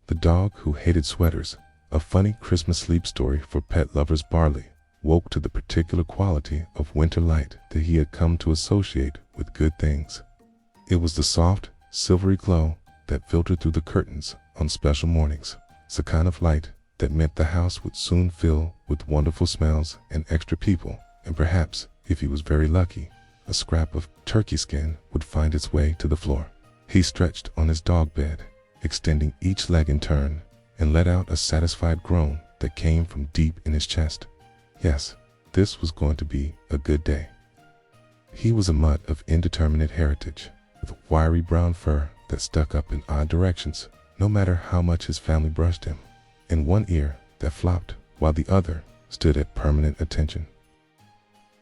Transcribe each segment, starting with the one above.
The Dog Who Hated Sweaters, a funny Christmas sleep story for pet lovers. Barley woke to the particular quality of winter light that he had come to associate with good things. It was the soft, silvery glow that filtered through the curtains on special mornings. It's the kind of light that meant the house would soon fill with wonderful smells and extra people, and perhaps, if he was very lucky, a scrap of turkey skin would find its way to the floor. He stretched on his dog bed, extending each leg in turn, and let out a satisfied groan that came from deep in his chest. Yes, this was going to be a good day. He was a mutt of indeterminate heritage, with wiry brown fur that stuck up in odd directions, no matter how much his family brushed him, and one ear that flopped while the other stood at permanent attention.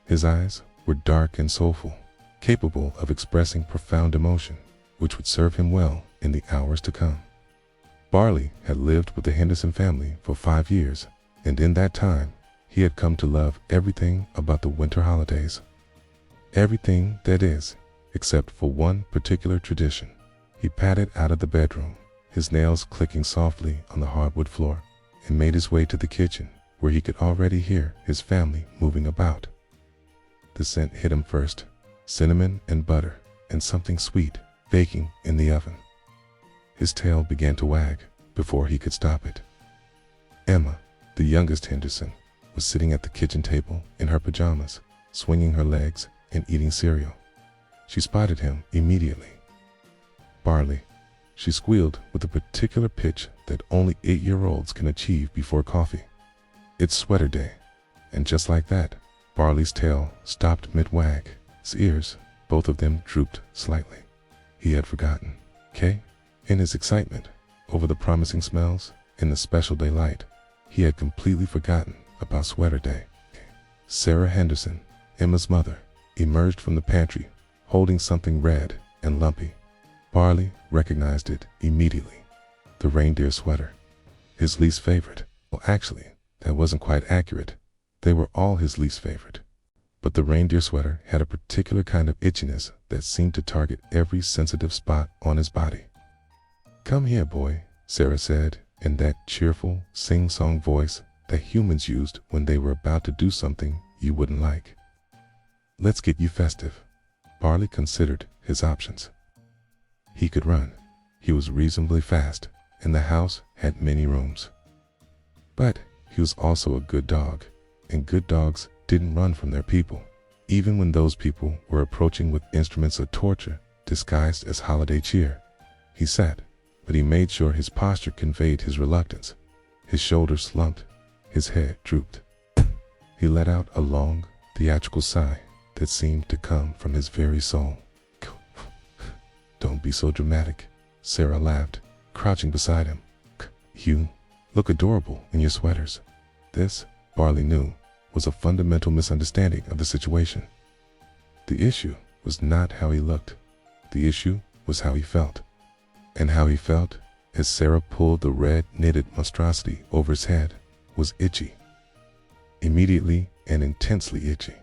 His eyes were dark and soulful, capable of expressing profound emotion, which would serve him well in the hours to come. Barley had lived with the Henderson family for 5 years, and in that time, he had come to love everything about the winter holidays. Everything, that is, except for one particular tradition. He padded out of the bedroom, his nails clicking softly on the hardwood floor, and made his way to the kitchen, where he could already hear his family moving about. The scent hit him first, cinnamon and butter, and something sweet baking in the oven. His tail began to wag before he could stop it. Emma, the youngest Henderson, was sitting at the kitchen table in her pajamas, swinging her legs and eating cereal. She spotted him immediately. "Barley," she squealed with a particular pitch that only 8-year-olds can achieve before coffee. "It's sweater day." And just like that, Barley's tail stopped mid-wag. His ears, both of them, drooped slightly. He had forgotten. In his excitement over the promising smells and the special daylight, he had completely forgotten about sweater day. Sarah Henderson, Emma's mother, emerged from the pantry holding something red and lumpy. Barley recognized it immediately. The reindeer sweater. His least favorite. Well, actually, that wasn't quite accurate. They were all his least favorite. But the reindeer sweater had a particular kind of itchiness that seemed to target every sensitive spot on his body. "Come here, boy," Sarah said in that cheerful, sing-song voice that humans used when they were about to do something you wouldn't like. "Let's get you festive." Barley considered his options. He could run. He was reasonably fast, and the house had many rooms. But he was also a good dog, and good dogs didn't run from their people, even when those people were approaching with instruments of torture disguised as holiday cheer. He sat, but he made sure his posture conveyed his reluctance. His shoulders slumped, his head drooped. He let out a long, theatrical sigh that seemed to come from his very soul. "Don't be so dramatic," Sarah laughed, crouching beside him. "You look adorable in your sweaters." This, Barley knew, was a fundamental misunderstanding of the situation. The issue was not how he looked. The issue was how he felt. And how he felt, as Sarah pulled the red knitted monstrosity over his head, was itchy. Immediately and intensely itchy.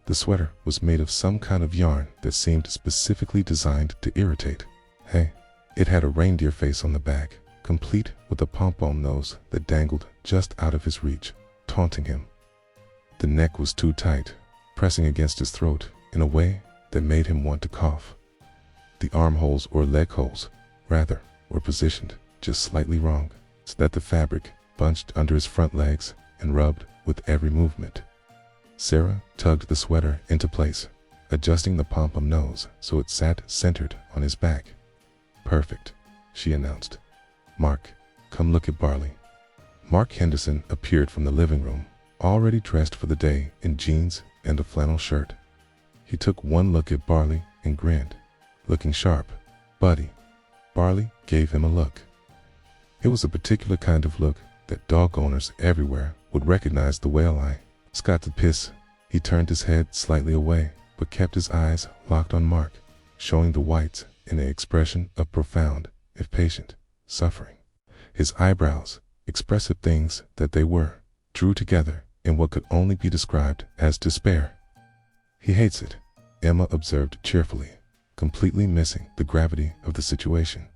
The sweater was made of some kind of yarn that seemed specifically designed to irritate. It had a reindeer face on the back, complete with a pom-pom nose that dangled just out of his reach, taunting him. The neck was too tight, pressing against his throat in a way that made him want to cough. The armholes or leg holes, rather, were positioned just slightly wrong, so that the fabric bunched under his front legs and rubbed with every movement. Sarah tugged the sweater into place, adjusting the pom-pom nose so it sat centered on his back. "Perfect," she announced. "Mark, come look at Barley." Mark Henderson appeared from the living room, already dressed for the day in jeans and a flannel shirt. He took one look at Barley and grinned, looking sharp. "Buddy." Barley gave him a look. It was a particular kind of look that dog owners everywhere would recognize the whale eye. "Scott the piss." He turned his head slightly away, but kept his eyes locked on Mark, showing the whites in an expression of profound, if patient, suffering. His eyebrows, expressive things that they were, drew together in what could only be described as despair. "He hates it," Emma observed cheerfully, completely missing the gravity of the situation.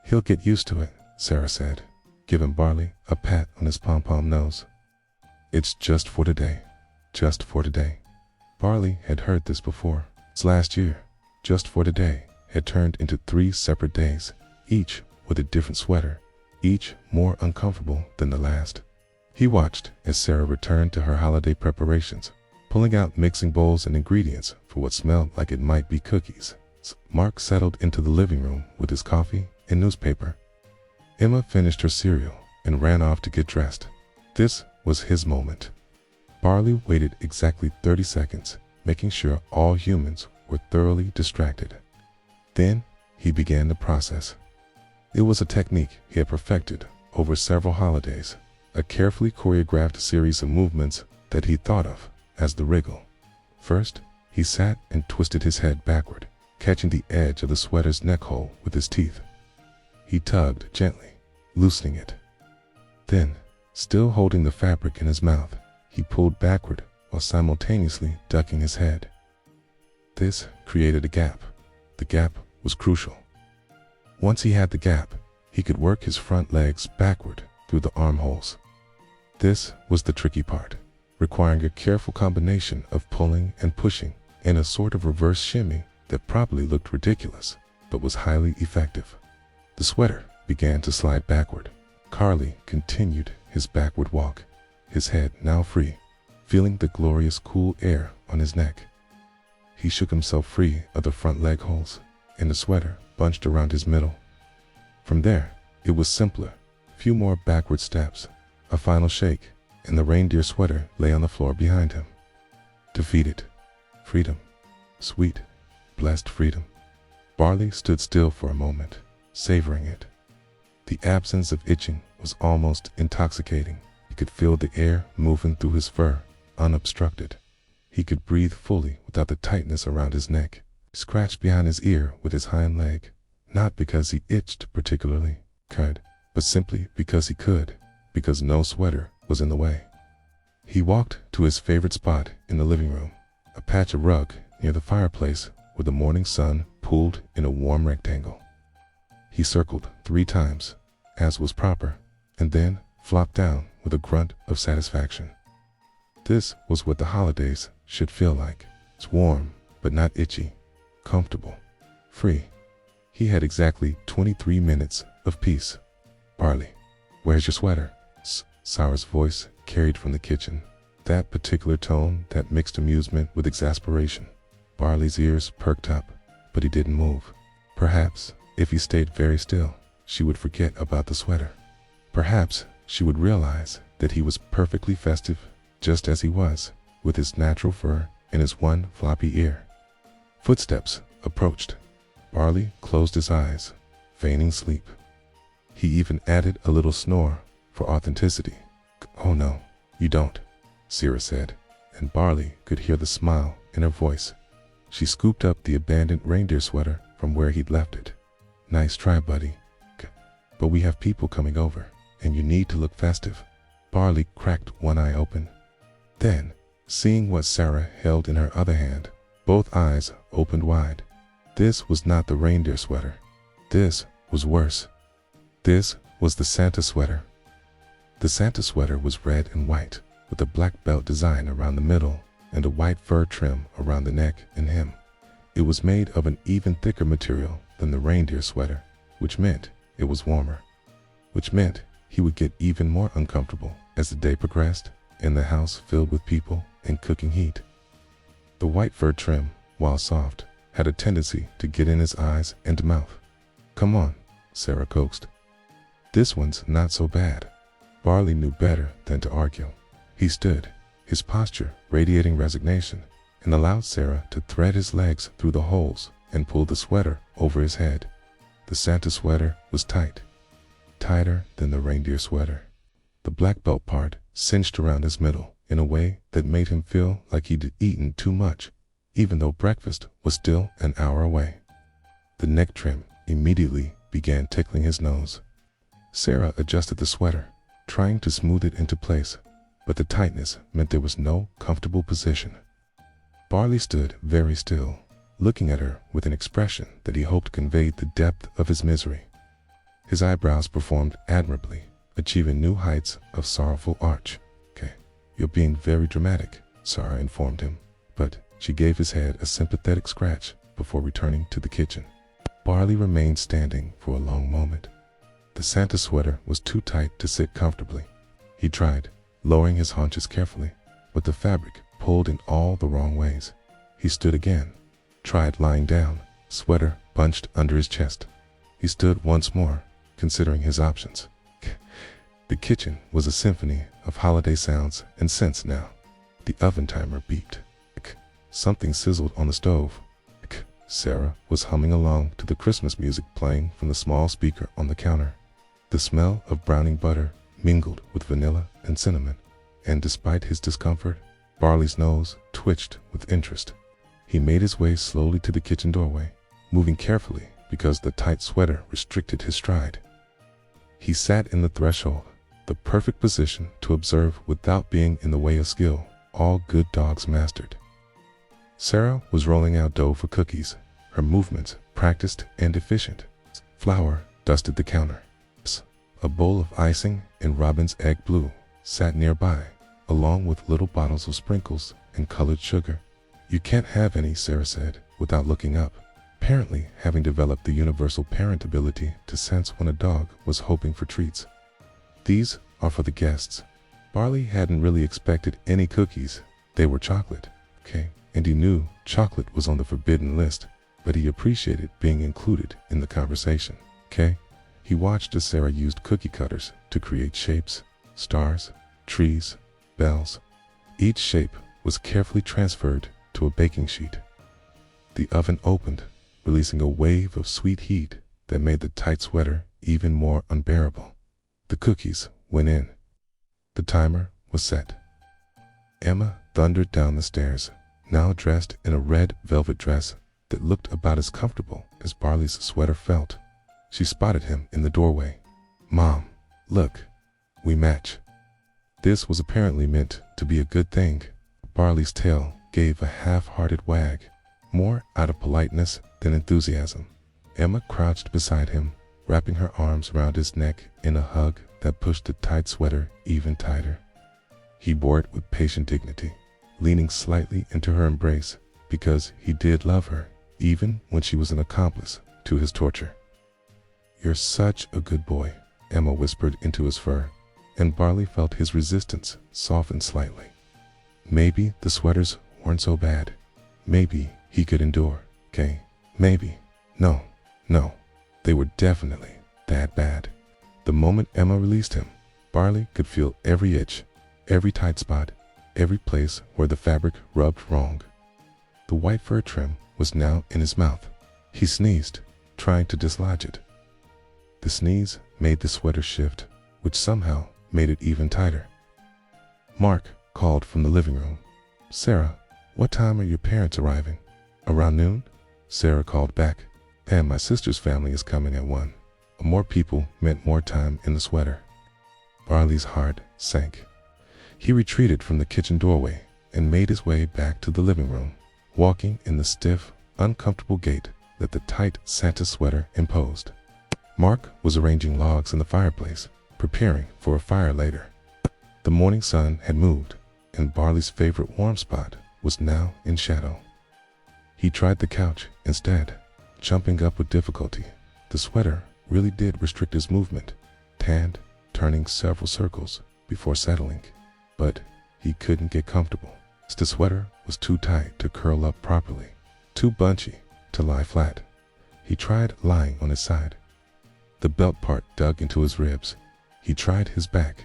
"He'll get used to it," Sarah said, giving Barley a pat on his pom-pom nose. "It's just for today. Just for today." Barley had heard this before. Last year, just for today had turned into 3 separate days, each with a different sweater, each more uncomfortable than the last. He watched as Sarah returned to her holiday preparations, pulling out mixing bowls and ingredients for what smelled like it might be cookies. Mark settled into the living room with his coffee and newspaper. Emma finished her cereal and ran off to get dressed. This was his moment. Barley waited exactly 30 seconds, making sure all humans were thoroughly distracted. Then he began the process. It was a technique he had perfected over several holidays, a carefully choreographed series of movements that he thought of as the wriggle. First, he sat and twisted his head backward, catching the edge of the sweater's neck hole with his teeth. He tugged gently, loosening it. Then, still holding the fabric in his mouth, he pulled backward while simultaneously ducking his head. This created a gap. The gap was crucial. Once he had the gap, he could work his front legs backward through the armholes. This was the tricky part, requiring a careful combination of pulling and pushing and a sort of reverse shimmy that probably looked ridiculous, but was highly effective. The sweater began to slide backward. Carly continued his backward walk, his head now free, feeling the glorious cool air on his neck. He shook himself free of the front leg holes, and the sweater bunched around his middle. From there, it was simpler. Few more backward steps, a final shake, and the reindeer sweater lay on the floor behind him. Defeated. Freedom. Sweet, blessed freedom. Barley stood still for a moment, savoring it. The absence of itching was almost intoxicating. He could feel the air moving through his fur, unobstructed. He could breathe fully without the tightness around his neck. He scratched behind his ear with his hind leg, not because he itched particularly, but simply because he could, because no sweater was in the way. He walked to his favorite spot in the living room, a patch of rug near the fireplace where the morning sun pooled in a warm rectangle. He circled 3 times, as was proper, and then flopped down with a grunt of satisfaction. This was what the holidays should feel like. It's warm, but not itchy, comfortable, free. He had exactly 23 minutes of peace. "Barley, where's your sweater?" Sarah's voice carried from the kitchen, that particular tone that mixed amusement with exasperation. Barley's ears perked up, but he didn't move. Perhaps, if he stayed very still, she would forget about the sweater. Perhaps she would realize that he was perfectly festive, just as he was, with his natural fur and his one floppy ear. Footsteps approached. Barley closed his eyes, feigning sleep. He even added a little snore for authenticity. "Oh no, you don't," Sarah said, and Barley could hear the smile in her voice. She scooped up the abandoned reindeer sweater from where he'd left it. "Nice try, buddy. But we have people coming over, and you need to look festive." Barley cracked one eye open. Then, seeing what Sarah held in her other hand, both eyes opened wide. This was not the reindeer sweater. This was worse. This was the Santa sweater. The Santa sweater was red and white, with a black belt design around the middle and a white fur trim around the neck and hem. It was made of an even thicker material than the reindeer sweater, which meant it was warmer, which meant he would get even more uncomfortable as the day progressed and the house filled with people and cooking heat. The white fur trim, while soft, had a tendency to get in his eyes and mouth. "Come on," Sarah coaxed. "This one's not so bad." Barley knew better than to argue. He stood, his posture radiating resignation, and allowed Sarah to thread his legs through the holes and pull the sweater over his head. The Santa sweater was tight, tighter than the reindeer sweater. The black belt part cinched around his middle in a way that made him feel like he'd eaten too much, even though breakfast was still an hour away. The neck trim immediately began tickling his nose. Sarah adjusted the sweater, trying to smooth it into place, but the tightness meant there was no comfortable position. Barley stood very still, looking at her with an expression that he hoped conveyed the depth of his misery. His eyebrows performed admirably, achieving new heights of sorrowful arch. "Okay, you're being very dramatic," Sarah informed him, but she gave his head a sympathetic scratch before returning to the kitchen. Barley remained standing for a long moment. The Santa sweater was too tight to sit comfortably. He tried, lowering his haunches carefully, but the fabric pulled in all the wrong ways. He stood again, tried lying down, sweater bunched under his chest. He stood once more, considering his options. The kitchen was a symphony of holiday sounds and scents now. The oven timer beeped. Something sizzled on the stove. Sarah was humming along to the Christmas music playing from the small speaker on the counter. The smell of browning butter mingled with vanilla and cinnamon, and despite his discomfort, Barley's nose twitched with interest. He made his way slowly to the kitchen doorway, moving carefully because the tight sweater restricted his stride. He sat in the threshold, the perfect position to observe without being in the way of skill all good dogs mastered. Sarah was rolling out dough for cookies, her movements practiced and efficient. Flour dusted the counter. A bowl of icing in robin's egg blue sat nearby, along with little bottles of sprinkles and colored sugar. "You can't have any," Sarah said, without looking up, apparently having developed the universal parent ability to sense when a dog was hoping for treats. "These are for the guests." Barley hadn't really expected any cookies. They were chocolate, okay? And he knew chocolate was on the forbidden list, but he appreciated being included in the conversation, okay? He watched as Sarah used cookie cutters to create shapes, stars, trees, bells. Each shape was carefully transferred to a baking sheet. The oven opened, releasing a wave of sweet heat that made the tight sweater even more unbearable. The cookies went in. The timer was set. Emma thundered down the stairs, now dressed in a red velvet dress that looked about as comfortable as Barley's sweater felt. She spotted him in the doorway. "Mom, look, we match." This was apparently meant to be a good thing. Barley's tail gave a half-hearted wag, more out of politeness than enthusiasm. Emma crouched beside him, wrapping her arms around his neck in a hug that pushed the tight sweater even tighter. He bore it with patient dignity, leaning slightly into her embrace because he did love her, even when she was an accomplice to his torture. "You're such a good boy," Emma whispered into his fur, and Barley felt his resistance soften slightly. Maybe the sweaters weren't so bad. Maybe he could endure, okay? Maybe. No, they were definitely that bad. The moment Emma released him, Barley could feel every itch, every tight spot, every place where the fabric rubbed wrong. The white fur trim was now in his mouth. He sneezed, trying to dislodge it. The sneeze made the sweater shift, which somehow made it even tighter. Mark called from the living room. "Sarah, what time are your parents arriving?" "Around noon?" Sarah called back. "And my sister's family is coming at 1. More people meant more time in the sweater." Barley's heart sank. He retreated from the kitchen doorway and made his way back to the living room, walking in the stiff, uncomfortable gait that the tight Santa sweater imposed. Mark was arranging logs in the fireplace, preparing for a fire later. The morning sun had moved, and Barley's favorite warm spot was now in shadow. He tried the couch instead, jumping up with difficulty. The sweater really did restrict his movement, tanned, turning several circles before settling. But he couldn't get comfortable. The sweater was too tight to curl up properly, too bunchy to lie flat. He tried lying on his side. The belt part dug into his ribs. He tried his back.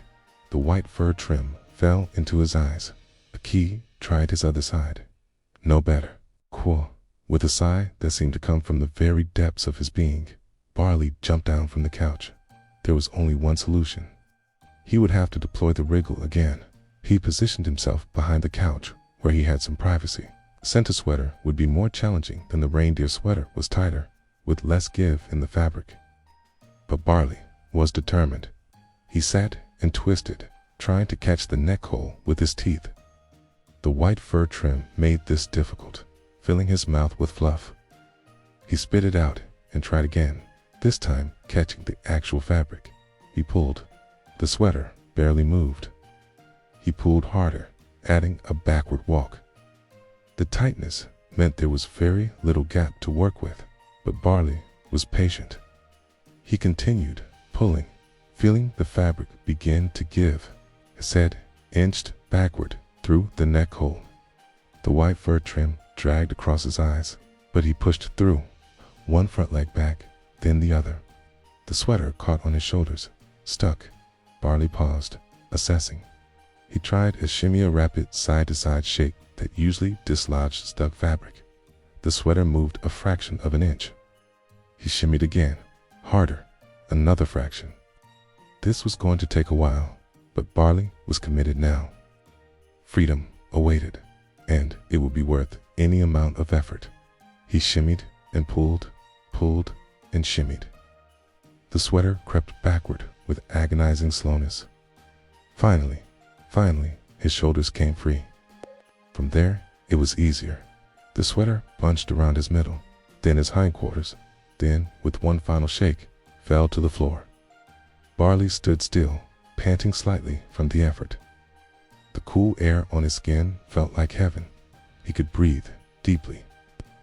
The white fur trim fell into his eyes. A key tried his other side. No better. Quah. With a sigh that seemed to come from the very depths of his being, Barley jumped down from the couch. There was only one solution. He would have to deploy the wriggle again. He positioned himself behind the couch where he had some privacy. Santa sweater would be more challenging than the reindeer sweater was tighter, with less give in the fabric. But Barley was determined. He sat and twisted, trying to catch the neck hole with his teeth. The white fur trim made this difficult, filling his mouth with fluff. He spit it out and tried again, this time catching the actual fabric. He pulled. The sweater barely moved. He pulled harder, adding a backward walk. The tightness meant there was very little gap to work with, but Barley was patient. He continued pulling, feeling the fabric begin to give. His head inched backward through the neck hole. The white fur trim dragged across his eyes, but he pushed through, one front leg back, then the other. The sweater caught on his shoulders, stuck. Barley paused, assessing. He tried a shimmy, a rapid side-to-side shake that usually dislodged stuck fabric. The sweater moved a fraction of an inch. He shimmied again, harder, another fraction. This was going to take a while, but Barley was committed now. Freedom awaited, and it would be worth any amount of effort. He shimmied and pulled and shimmied. The sweater crept backward with agonizing slowness. Finally, his shoulders came free. From there, it was easier. The sweater bunched around his middle, then his hindquarters, then, with one final shake, fell to the floor. Barley stood still, panting slightly from the effort. The cool air on his skin felt like heaven. He could breathe deeply.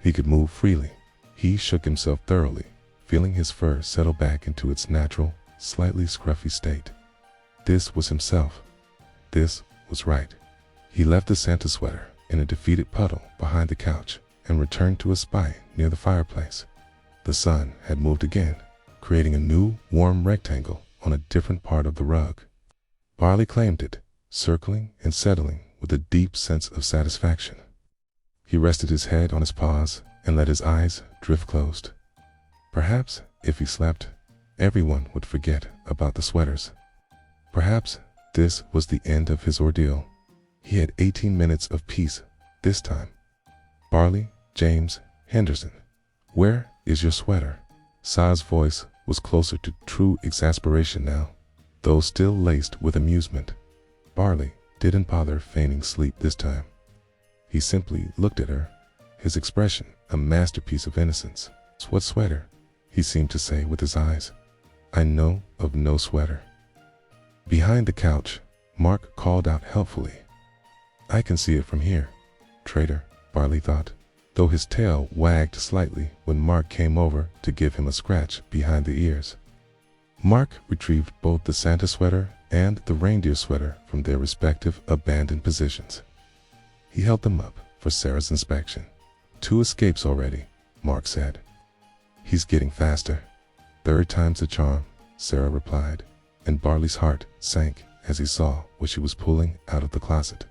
He could move freely. He shook himself thoroughly, feeling his fur settle back into its natural, slightly scruffy state. This was himself. This was right. He left the Santa sweater in a defeated puddle behind the couch and returned to a spot near the fireplace. The sun had moved again, creating a new, warm rectangle on a different part of the rug. Barley claimed it, circling and settling with a deep sense of satisfaction. He rested his head on his paws and let his eyes drift closed. Perhaps, if he slept, everyone would forget about the sweaters. Perhaps this was the end of his ordeal. He had 18 minutes of peace this time. Barley, James, Henderson, where is your sweater? Sa's voice was closer to true exasperation now, though still laced with amusement. Barley didn't bother feigning sleep this time. He simply looked at her, his expression a masterpiece of innocence. "What sweater?" he seemed to say with his eyes. "I know of no sweater." Behind the couch, Mark called out helpfully. "I can see it from here, traitor," Barley thought, though his tail wagged slightly when Mark came over to give him a scratch behind the ears. Mark retrieved both the Santa sweater and the reindeer sweater from their respective abandoned positions. He held them up for Sarah's inspection. "2 escapes already," Mark said. "He's getting faster." "Third time's a charm," Sarah replied, and Barley's heart sank as he saw what she was pulling out of the closet.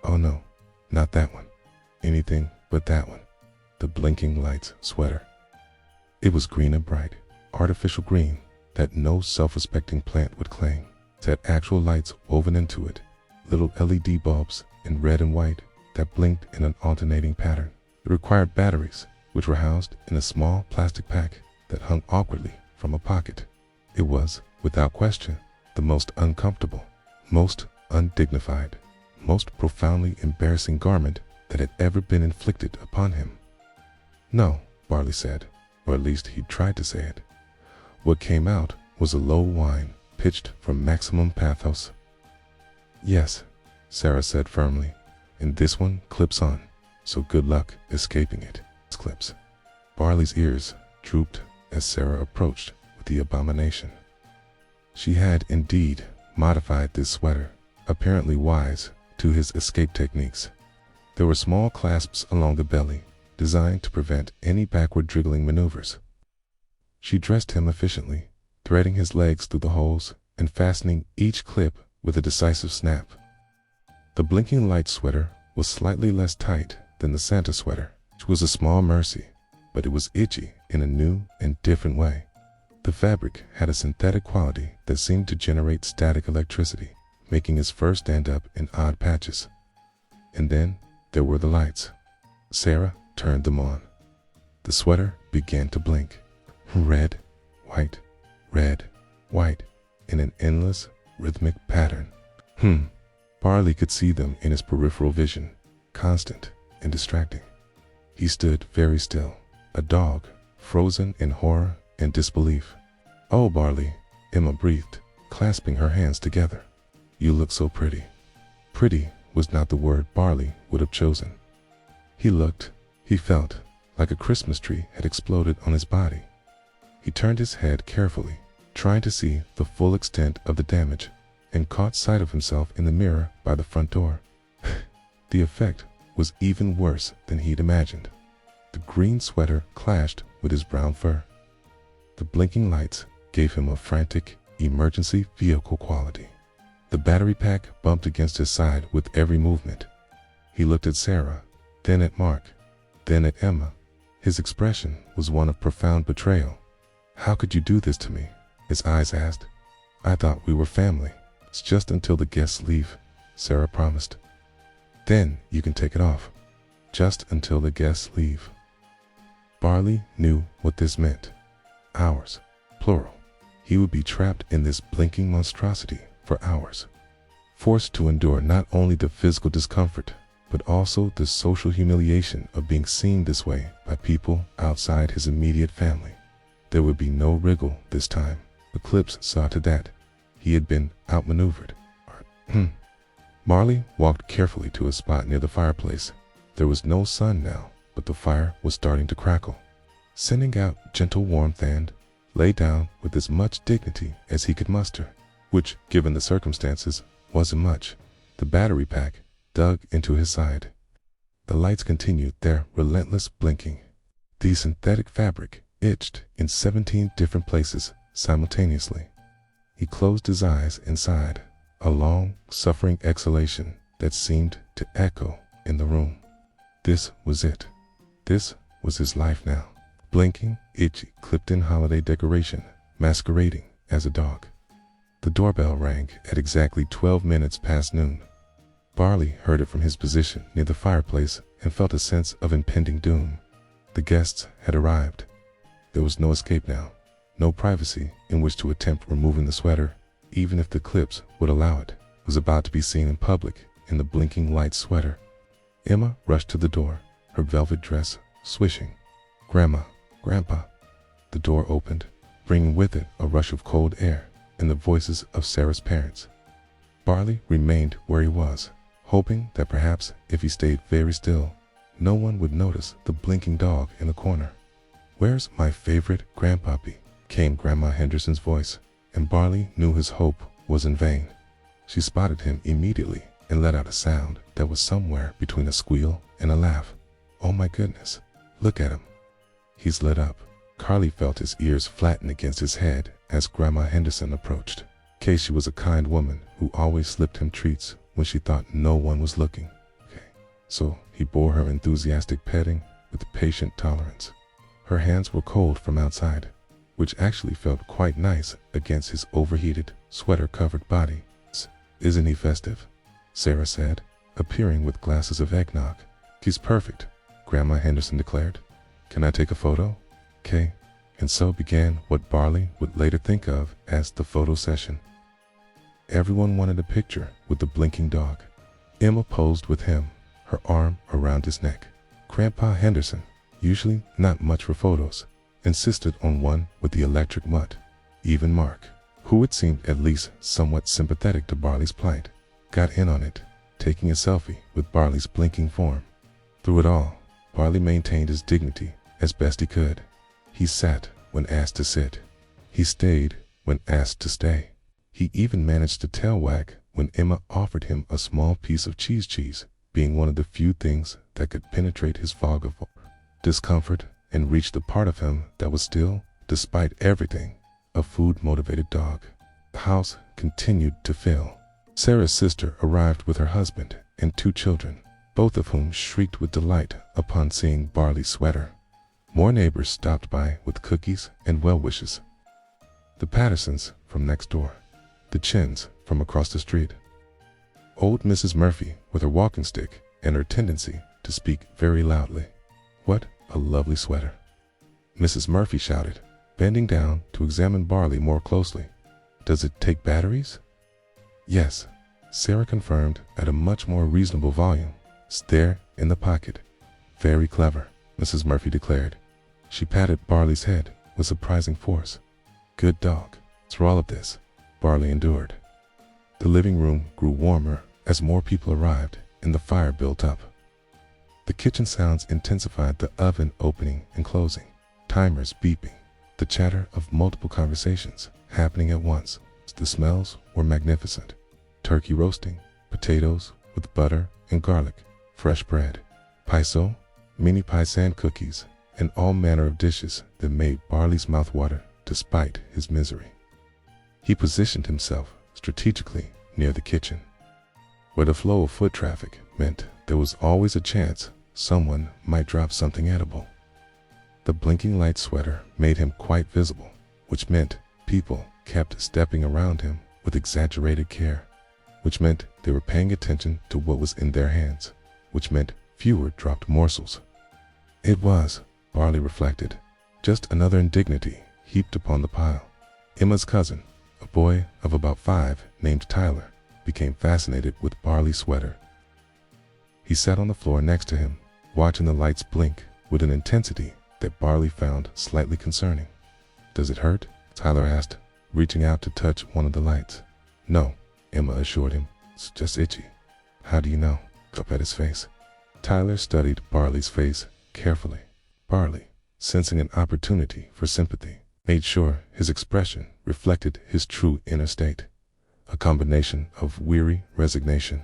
"Oh no, not that one. Anything but that one." The blinking lights sweater. It was green and bright, artificial green that no self-respecting plant would claim. It had actual lights woven into it, little LED bulbs in red and white that blinked in an alternating pattern. It required batteries, which were housed in a small plastic pack that hung awkwardly from a pocket. It was, without question, the most uncomfortable, most undignified, most profoundly embarrassing garment that had ever been inflicted upon him. "No," Barley said, or at least he tried to say it. What came out was a low whine, pitched from maximum pathos. "Yes," Sarah said firmly, "and this one clips on, so good luck escaping it." Clips. Barley's ears drooped as Sarah approached with the abomination. She had indeed modified this sweater, apparently wise to his escape techniques. There were small clasps along the belly, designed to prevent any backward driggling maneuvers. She dressed him efficiently, threading his legs through the holes and fastening each clip with a decisive snap. The blinking light sweater was slightly less tight than the Santa sweater, which was a small mercy, but it was itchy in a new and different way. The fabric had a synthetic quality that seemed to generate static electricity, making his fur stand up in odd patches. And then there were the lights. Sarah turned them on. The sweater began to blink. Red, white, red, white, in an endless, rhythmic pattern. Barley could see them in his peripheral vision, constant and distracting. He stood very still, a dog, frozen in horror in disbelief. "Oh, Barley," Emma breathed, clasping her hands together. "You look so pretty." Pretty was not the word Barley would have chosen. He felt like a Christmas tree had exploded on his body. He turned his head carefully, trying to see the full extent of the damage, and caught sight of himself in the mirror by the front door. The effect was even worse than he'd imagined. The green sweater clashed with his brown fur. The blinking lights gave him a frantic, emergency vehicle quality. The battery pack bumped against his side with every movement. He looked at Sarah, then at Mark, then at Emma. His expression was one of profound betrayal. "How could you do this to me?" his eyes asked. "I thought we were family." "It's just until the guests leave," Sarah promised. "Then you can take it off." Just until the guests leave. Barley knew what this meant. Hours, plural. He would be trapped in this blinking monstrosity for hours, forced to endure not only the physical discomfort, but also the social humiliation of being seen this way by people outside his immediate family. There would be no wriggle this time. Eclipse saw to that. He had been outmaneuvered. Marley walked carefully to a spot near the fireplace. There was no sun now, but the fire was starting to crackle, sending out gentle warmth, and lay down with as much dignity as he could muster, which, given the circumstances, wasn't much. The battery pack dug into his side. The lights continued their relentless blinking. The synthetic fabric itched in 17 different places simultaneously. He closed his eyes and sighed, a long, suffering exhalation that seemed to echo in the room. This was it. This was his life now. Blinking, itchy, clipped-in holiday decoration, masquerading as a dog. The doorbell rang at exactly 12 minutes past noon. Barley heard it from his position near the fireplace and felt a sense of impending doom. The guests had arrived. There was no escape now, no privacy in which to attempt removing the sweater, even if the clips would allow it. It was about to be seen in public in the blinking light sweater. Emma rushed to the door, her velvet dress swishing. "Grandma, Grandpa." The door opened, bringing with it a rush of cold air and the voices of Sarah's parents. Barley remained where he was, hoping that perhaps if he stayed very still, no one would notice the blinking dog in the corner. "Where's my favorite grandpappy?" came Grandma Henderson's voice, and Barley knew his hope was in vain. She spotted him immediately and let out a sound that was somewhere between a squeal and a laugh. "Oh my goodness, look at him." He's lit up. Carly felt his ears flatten against his head as Grandma Henderson approached. Casey was a kind woman who always slipped him treats when she thought no one was looking. So he bore her enthusiastic petting with patient tolerance. Her hands were cold from outside, which actually felt quite nice against his overheated, sweater-covered body. "Isn't he festive?" Sarah said, appearing with glasses of eggnog. "He's perfect," Grandma Henderson declared. "Can I take a photo?" "Okay." And so began what Barley would later think of as the photo session. Everyone wanted a picture with the blinking dog. Emma posed with him, her arm around his neck. Grandpa Henderson, usually not much for photos, insisted on one with the electric mutt. Even Mark, who it seemed at least somewhat sympathetic to Barley's plight, got in on it, taking a selfie with Barley's blinking form. Through it all, Barley maintained his dignity as best he could. He sat when asked to sit. He stayed when asked to stay. He even managed to tail wag when Emma offered him a small piece of cheese, being one of the few things that could penetrate his fog of discomfort and reach the part of him that was still, despite everything, a food-motivated dog. The house continued to fill. Sarah's sister arrived with her husband and 2 children, both of whom shrieked with delight upon seeing Barley's sweater. More neighbors stopped by with cookies and well wishes. The Pattersons from next door, the Chins from across the street. Old Mrs. Murphy with her walking stick and her tendency to speak very loudly. "What a lovely sweater," Mrs. Murphy shouted, bending down to examine Barley more closely. "Does it take batteries?" "Yes," Sarah confirmed at a much more reasonable volume. "It's there in the pocket." "Very clever," Mrs. Murphy declared. She patted Barley's head with surprising force. Good dog. Through all of this, Barley endured. The living room grew warmer as more people arrived and the fire built up. The kitchen sounds intensified, the oven opening and closing, timers beeping, the chatter of multiple conversations happening at once. The smells were magnificent. Turkey roasting, potatoes with butter and garlic, fresh bread, paiso, mini paisan cookies, and all manner of dishes that made Barley's mouth water despite his misery. He positioned himself strategically near the kitchen, where the flow of foot traffic meant there was always a chance someone might drop something edible. The blinking light sweater made him quite visible, which meant people kept stepping around him with exaggerated care, which meant they were paying attention to what was in their hands, which meant fewer dropped morsels. It was, Barley reflected, just another indignity heaped upon the pile. Emma's cousin, a boy of about 5 named Tyler, became fascinated with Barley's sweater. He sat on the floor next to him, watching the lights blink with an intensity that Barley found slightly concerning. "Does it hurt?" Tyler asked, reaching out to touch one of the lights. "No," Emma assured him. "It's just itchy." "How do you know?" Up at his face. Tyler studied Barley's face carefully. Barley, sensing an opportunity for sympathy, made sure his expression reflected his true inner state, a combination of weary resignation,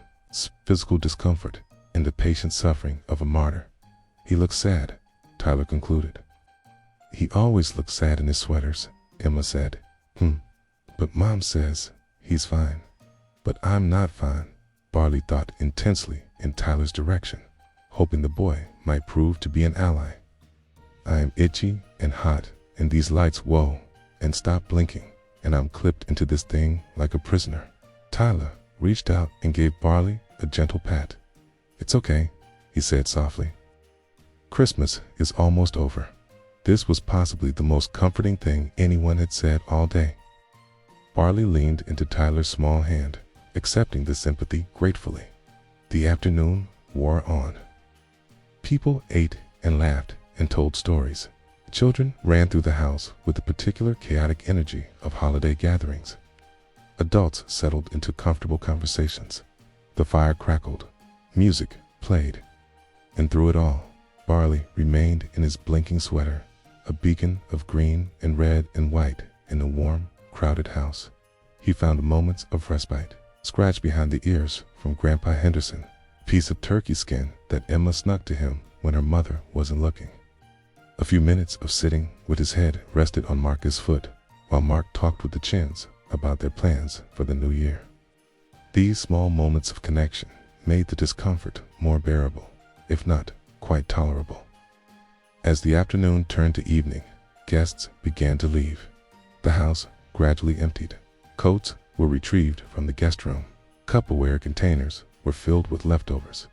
physical discomfort, and the patient suffering of a martyr. "He looks sad," Tyler concluded. "He always looks sad in his sweaters," Emma said. But Mom says he's fine." "But I'm not fine," Barley thought intensely in Tyler's direction, hoping the boy might prove to be an ally. "I am itchy and hot, and these lights, whoa, and stop blinking, and I'm clipped into this thing like a prisoner." Tyler reached out and gave Barley a gentle pat. "It's okay," he said softly. Christmas is almost over. This was possibly the most comforting thing anyone had said all day. Barley leaned into Tyler's small hand, accepting the sympathy gratefully. The afternoon wore on. People ate and laughed and told stories. Children ran through the house with the particular chaotic energy of holiday gatherings. Adults settled into comfortable conversations. The fire crackled. Music played. And through it all, Barley remained in his blinking sweater, a beacon of green and red and white in a warm, crowded house. He found moments of respite, scratched behind the ears from Grandpa Henderson, a piece of turkey skin that Emma snuck to him when her mother wasn't looking. A few minutes of sitting with his head rested on Marcus' foot, while Mark talked with the Chins about their plans for the new year. These small moments of connection made the discomfort more bearable, if not quite tolerable. As the afternoon turned to evening, guests began to leave. The house gradually emptied. Coats were retrieved from the guest room. Cupperware containers were filled with leftovers.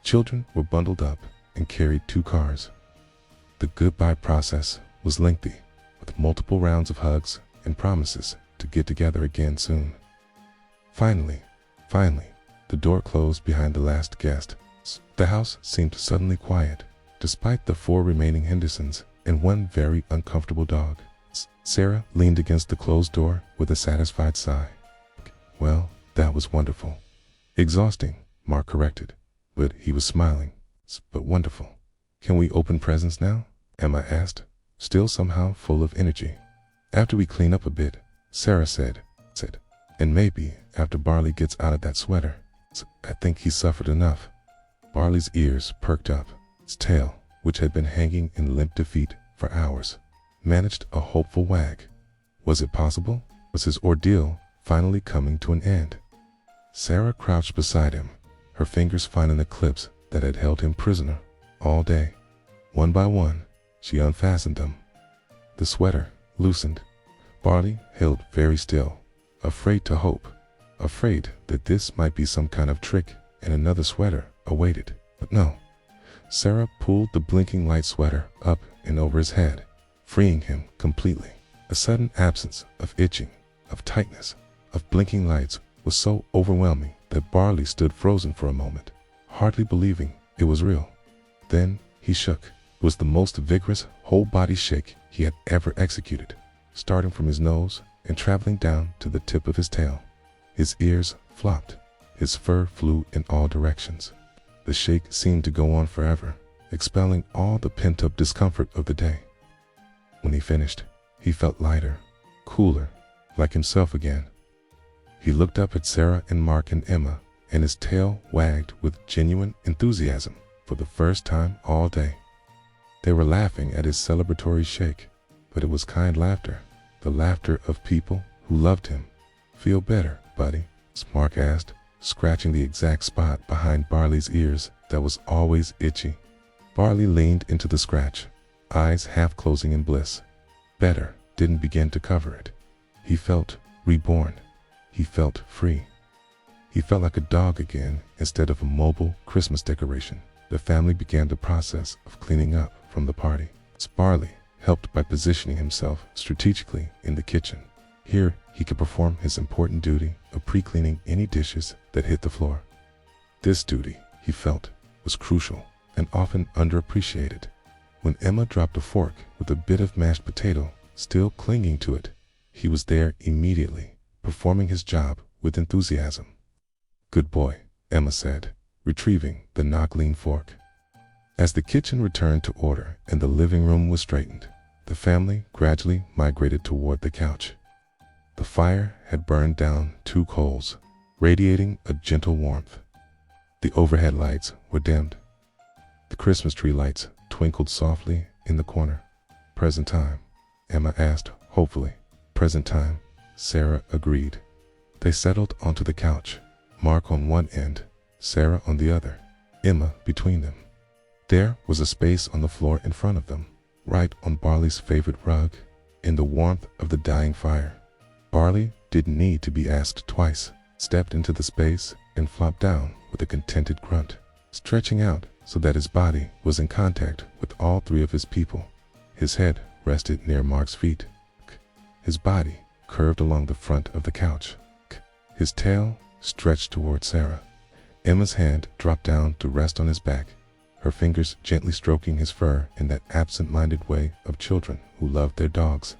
Children were bundled up and carried 2 cars. The goodbye process was lengthy, with multiple rounds of hugs and promises to get together again soon. Finally, the door closed behind the last guest. The house seemed suddenly quiet, despite the 4 remaining Hendersons and 1 very uncomfortable dog. Sarah leaned against the closed door with a satisfied sigh. "Well, that was wonderful." "Exhausting," Mark corrected, but he was smiling. "But wonderful." "Can we open presents now?" Emma asked, still somehow full of energy. "After we clean up a bit," Sarah said, "and maybe after Barley gets out of that sweater. I think he's suffered enough." Barley's ears perked up. His tail, which had been hanging in limp defeat for hours, managed a hopeful wag. Was it possible? Was his ordeal finally coming to an end? Sarah crouched beside him, her fingers finding the clips that had held him prisoner all day. One by one, she unfastened them. The sweater loosened. Barley held very still, afraid to hope, afraid that this might be some kind of trick and another sweater awaited. But no. Sarah pulled the blinking light sweater up and over his head, freeing him completely. A sudden absence of itching, of tightness, of blinking lights was so overwhelming that Barley stood frozen for a moment, hardly believing it was real. Then he shook, was the most vigorous whole-body shake he had ever executed, starting from his nose and traveling down to the tip of his tail. His ears flopped. His fur flew in all directions. The shake seemed to go on forever, expelling all the pent-up discomfort of the day. When he finished, he felt lighter, cooler, like himself again. He looked up at Sarah and Mark and Emma, and his tail wagged with genuine enthusiasm for the first time all day. They were laughing at his celebratory shake, but it was kind laughter, the laughter of people who loved him. "Feel better, buddy?" Mark asked, scratching the exact spot behind Barley's ears that was always itchy. Barley leaned into the scratch, eyes half closing in bliss. Better didn't begin to cover it. He felt reborn. He felt free. He felt like a dog again instead of a mobile Christmas decoration. The family began the process of cleaning up from the party. Barley helped by positioning himself strategically in the kitchen. Here, he could perform his important duty of pre-cleaning any dishes that hit the floor. This duty, he felt, was crucial and often underappreciated. When Emma dropped a fork with a bit of mashed potato still clinging to it, he was there immediately, performing his job with enthusiasm. "Good boy," Emma said, retrieving the knock-lean fork. As the kitchen returned to order and the living room was straightened, the family gradually migrated toward the couch. The fire had burned down 2 coals, radiating a gentle warmth. The overhead lights were dimmed. The Christmas tree lights twinkled softly in the corner. "Present time?" Emma asked hopefully. "Present time," Sarah agreed. They settled onto the couch, Mark on one end, Sarah on the other, Emma between them. There was a space on the floor in front of them, right on Barley's favorite rug, in the warmth of the dying fire. Barley didn't need to be asked twice, stepped into the space and flopped down with a contented grunt, stretching out so that his body was in contact with all 3 of his people. His head rested near Mark's feet. His body curved along the front of the couch. His tail stretched toward Sarah. Emma's hand dropped down to rest on his back, her fingers gently stroking his fur in that absent-minded way of children who love their dogs.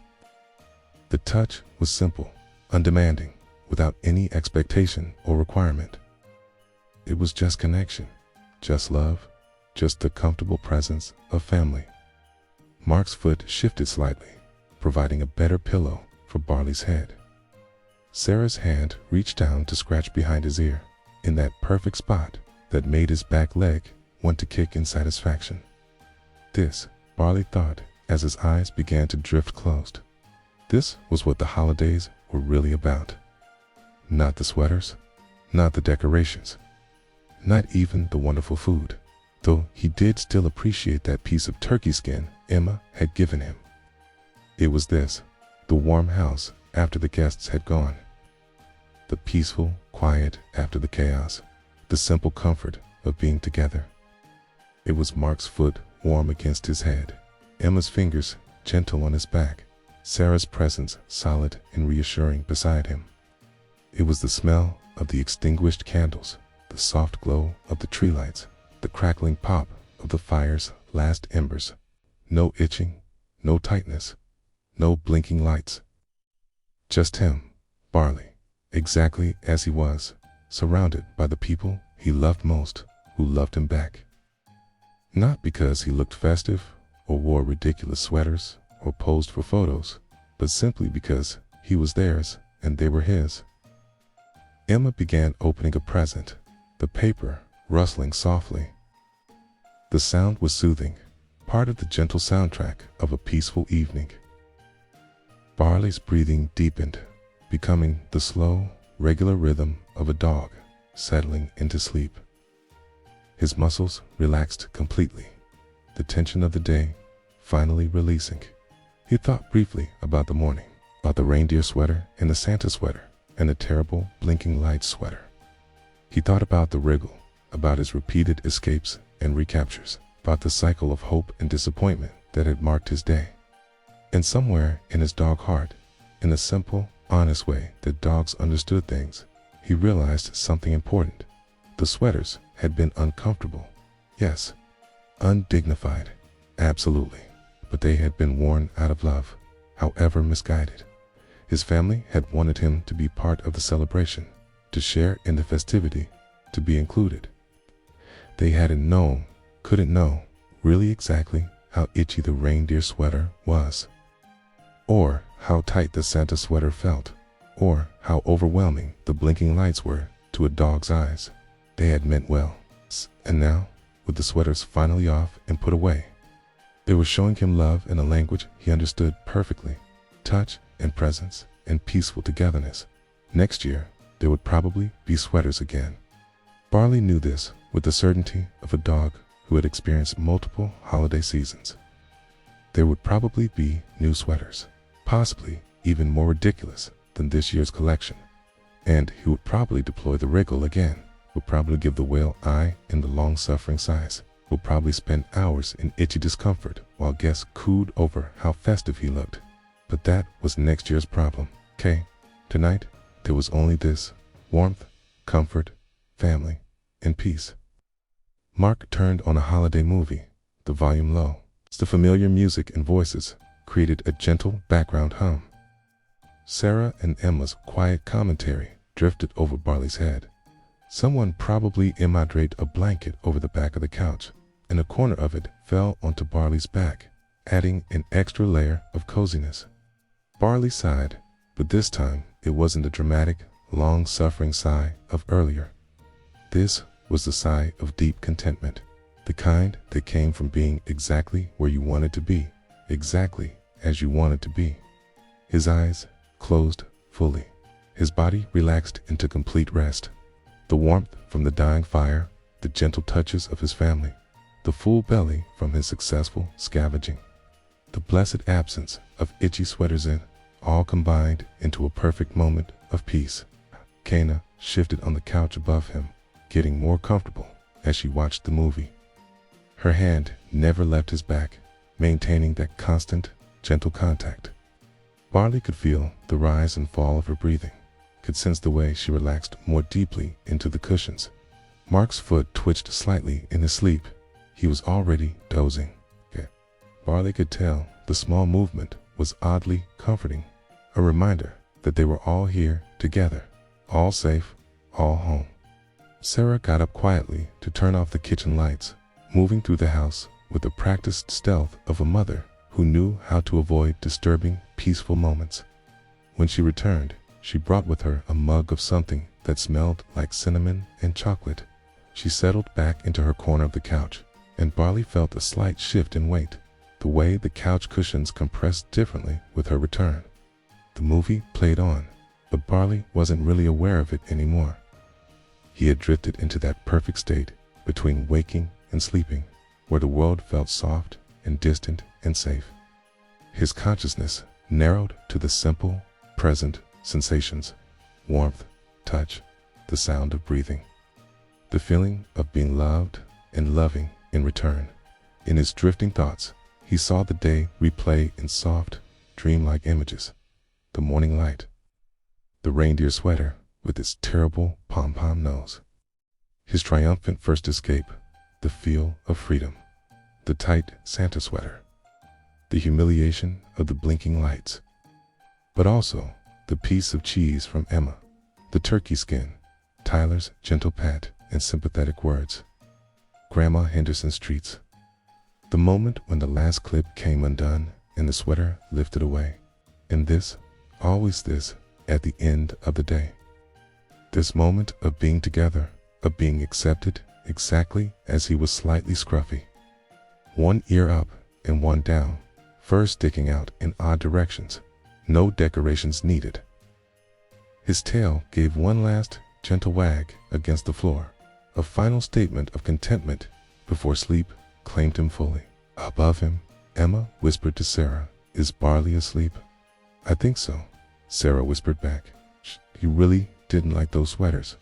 The touch was simple, undemanding, without any expectation or requirement. It was just connection, just love, just the comfortable presence of family. Mark's foot shifted slightly, providing a better pillow for Barley's head. Sarah's hand reached down to scratch behind his ear, in that perfect spot that made his back leg want to kick in satisfaction. This, Barley thought as his eyes began to drift closed. This was what the holidays were really about. Not the sweaters, not the decorations, not even the wonderful food, though he did still appreciate that piece of turkey skin Emma had given him. It was this, the warm house after the guests had gone, the peaceful quiet after the chaos, the simple comfort of being together. It was Mark's foot warm against his head, Emma's fingers gentle on his back, Sarah's presence solid and reassuring beside him. It was the smell of the extinguished candles, the soft glow of the tree lights, the crackling pop of the fire's last embers. No itching, no tightness, no blinking lights. Just him, Barley, exactly as he was, surrounded by the people he loved most, who loved him back. Not because he looked festive or wore ridiculous sweaters or posed for photos, but simply because he was theirs and they were his. Emma began opening a present, the paper rustling softly. The sound was soothing, part of the gentle soundtrack of a peaceful evening. Barley's breathing deepened, becoming the slow, regular rhythm of a dog settling into sleep. His muscles relaxed completely, the tension of the day finally releasing. He thought briefly about the morning, about the reindeer sweater and the Santa sweater and the terrible blinking light sweater. He thought about the wriggle, about his repeated escapes and recaptures, about the cycle of hope and disappointment that had marked his day. And somewhere in his dog heart, in the simple, honest way that dogs understood things, he realized something important. The sweaters had been uncomfortable, yes, undignified, Absolutely. But they had been worn out of love, however misguided. His family had wanted him to be part of the celebration, to share in the festivity, to be included. They couldn't know, really exactly how itchy the reindeer sweater was, or how tight the Santa sweater felt, or how overwhelming the blinking lights were to a dog's eyes. They had meant well, and now, with the sweaters finally off and put away, they were showing him love in a language he understood perfectly, touch and presence and peaceful togetherness. Next year, there would probably be sweaters again. Barley knew this with the certainty of a dog who had experienced multiple holiday seasons. There would probably be new sweaters, possibly even more ridiculous than this year's collection, and he would probably deploy the wriggle again, would probably give the whale eye in the long-suffering sighs, would probably spend hours in itchy discomfort while guests cooed over how festive he looked. But that was next year's problem. Tonight, there was only this: warmth, comfort, family, and peace. Mark turned on a holiday movie, the volume low. The familiar music and voices created a gentle background hum. Sarah and Emma's quiet commentary drifted over Barley's head. Someone probably immoderated a blanket over the back of the couch, and a corner of it fell onto Barley's back, adding an extra layer of coziness. Barley sighed, but this time it wasn't the dramatic, long-suffering sigh of earlier. This was the sigh of deep contentment, the kind that came from being exactly where you wanted to be, exactly as you wanted to be. His eyes closed fully. His body relaxed into complete rest. The warmth from the dying fire, the gentle touches of his family, the full belly from his successful scavenging, the blessed absence of itchy sweaters all combined into a perfect moment of peace. Kitten shifted on the couch above him, getting more comfortable as she watched the movie. Her hand never left his back, maintaining that constant, gentle contact. Barley could feel the rise and fall of her breathing, could sense the way she relaxed more deeply into the cushions. Mark's foot twitched slightly in his sleep. He was already dozing. Barley could tell the small movement was oddly comforting, a reminder that they were all here together, all safe, all home. Sarah got up quietly to turn off the kitchen lights, moving through the house with the practiced stealth of a mother who knew how to avoid disturbing, peaceful moments. When she returned, she brought with her a mug of something that smelled like cinnamon and chocolate. She settled back into her corner of the couch, and Barley felt a slight shift in weight, the way the couch cushions compressed differently with her return. The movie played on, but Barley wasn't really aware of it anymore. He had drifted into that perfect state between waking and sleeping, where the world felt soft and distant and safe. His consciousness narrowed to the simple, present sensations: warmth, touch, the sound of breathing, the feeling of being loved and loving in return. In his drifting thoughts, he saw the day replay in soft, dreamlike images: the morning light, the reindeer sweater with its terrible pom-pom nose, his triumphant first escape, the feel of freedom, the tight Santa sweater, the humiliation of the blinking lights, but also the piece of cheese from Emma, the turkey skin, Tyler's gentle pat and sympathetic words, Grandma Henderson's treats, the moment when the last clip came undone and the sweater lifted away, and this, always this, at the end of the day. This moment of being together, of being accepted exactly as he was, slightly scruffy, one ear up and one down, fur sticking out in odd directions, no decorations needed. His tail gave one last gentle wag against the floor, a final statement of contentment before sleep claimed him fully. Above him, Emma whispered to Sarah, "Is Barley asleep?" "I think so," Sarah whispered back. He really didn't like those sweaters.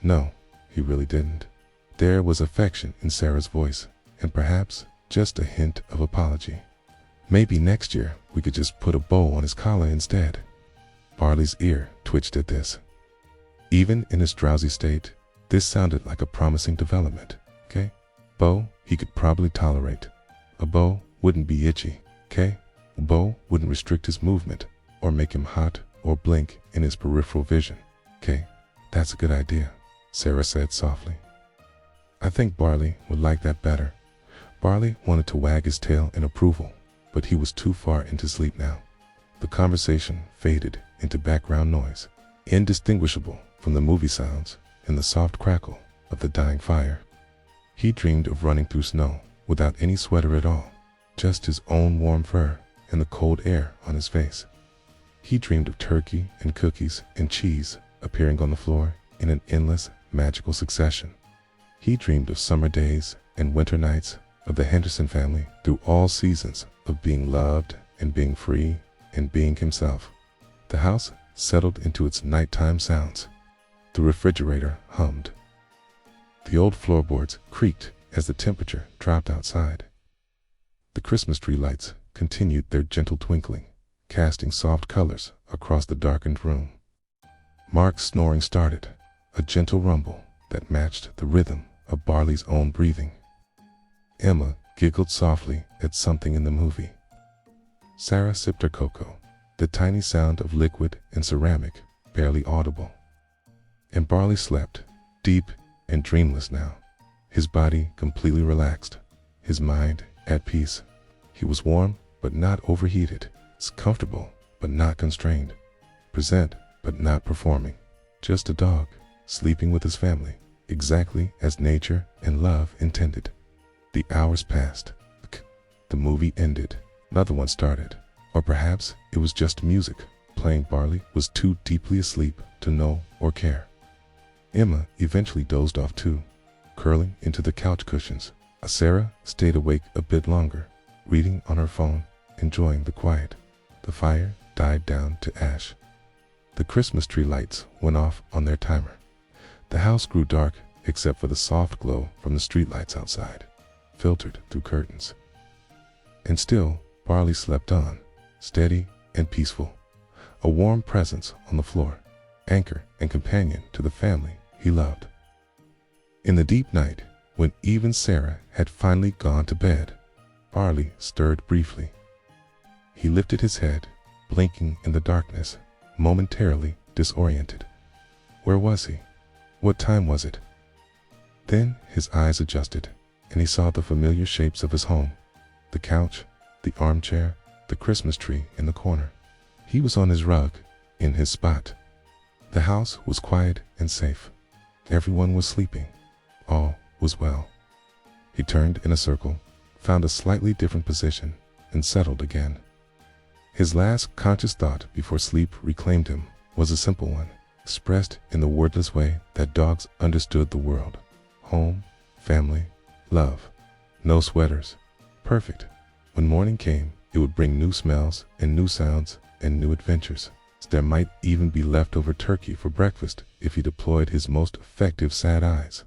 No, he really didn't. There was affection in Sarah's voice, and perhaps just a hint of apology. Maybe next year we could just put a bow on his collar instead. Barley's ear twitched at this. Even in his drowsy state, this sounded like a promising development. Bow he could probably tolerate. A bow wouldn't be itchy, okay? Bo wouldn't restrict his movement or make him hot or blink in his peripheral vision. Okay, that's a good idea, Sarah said softly. I think Barley would like that better. Barley wanted to wag his tail in approval, but he was too far into sleep now. The conversation faded into background noise, indistinguishable from the movie sounds and the soft crackle of the dying fire. He dreamed of running through snow without any sweater at all, just his own warm fur and the cold air on his face. He dreamed of turkey and cookies and cheese appearing on the floor in an endless, magical succession. He dreamed of summer days and winter nights, of the Henderson family through all seasons of being loved and being free and being himself. The house settled into its nighttime sounds. The refrigerator hummed. The old floorboards creaked as the temperature dropped outside. The Christmas tree lights continued their gentle twinkling, casting soft colors across the darkened room. Mark's snoring started, a gentle rumble that matched the rhythm of Barley's own breathing. Emma giggled softly at something in the movie. Sarah sipped her cocoa, the tiny sound of liquid and ceramic barely audible. And Barley slept, deep and dreamless now, his body completely relaxed, his mind at peace. He was warm but not overheated, comfortable but not constrained, present but not performing. Just a dog, sleeping with his family, exactly as nature and love intended. The hours passed. The movie ended. Another one started. Or perhaps it was just music playing. Barley was too deeply asleep to know or care. Emma eventually dozed off too, curling into the couch cushions. Sarah stayed awake a bit longer, reading on her phone, enjoying the quiet. The fire died down to ash. The Christmas tree lights went off on their timer. The house grew dark except for the soft glow from the streetlights outside, filtered through curtains. And still, Barley slept on, steady and peaceful, a warm presence on the floor, anchor and companion to the family he loved. In the deep night, when even Sarah had finally gone to bed, Barley stirred briefly. He lifted his head, blinking in the darkness, momentarily disoriented. Where was he? What time was it? Then his eyes adjusted, and he saw the familiar shapes of his home, the couch, the armchair, the Christmas tree in the corner. He was on his rug, in his spot. The house was quiet and safe. Everyone was sleeping. All was well. He turned in a circle, found a slightly different position, and settled again. His last conscious thought before sleep reclaimed him was a simple one, expressed in the wordless way that dogs understood the world. Home, family, love. No sweaters. Perfect. When morning came, it would bring new smells and new sounds and new adventures. There might even be leftover turkey for breakfast if he deployed his most effective sad eyes.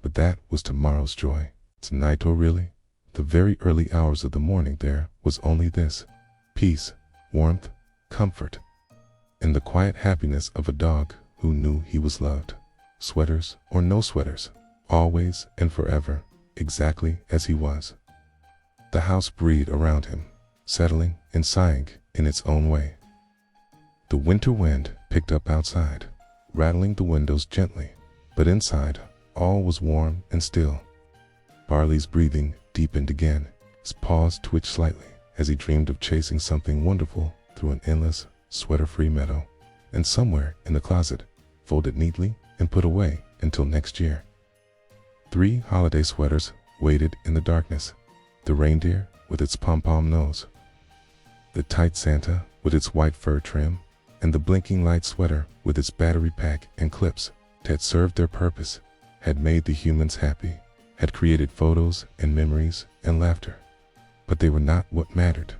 But that was tomorrow's joy. Tonight, or really, the very early hours of the morning, there was only this: peace, warmth, comfort, and the quiet happiness of a dog who knew he was loved. Sweaters or no sweaters, always and forever, exactly as he was. The house breathed around him, settling and sighing in its own way. The winter wind picked up outside, rattling the windows gently, but inside all was warm and still. Barley's breathing deepened again. His paws twitched slightly as he dreamed of chasing something wonderful through an endless, sweater-free meadow, and somewhere in the closet, folded neatly and put away until next year. 3 holiday sweaters waited in the darkness: the reindeer with its pom-pom nose, the tight Santa with its white fur trim, and the blinking light sweater with its battery pack and clips had served their purpose, had made the humans happy, had created photos and memories and laughter. But they were not what mattered.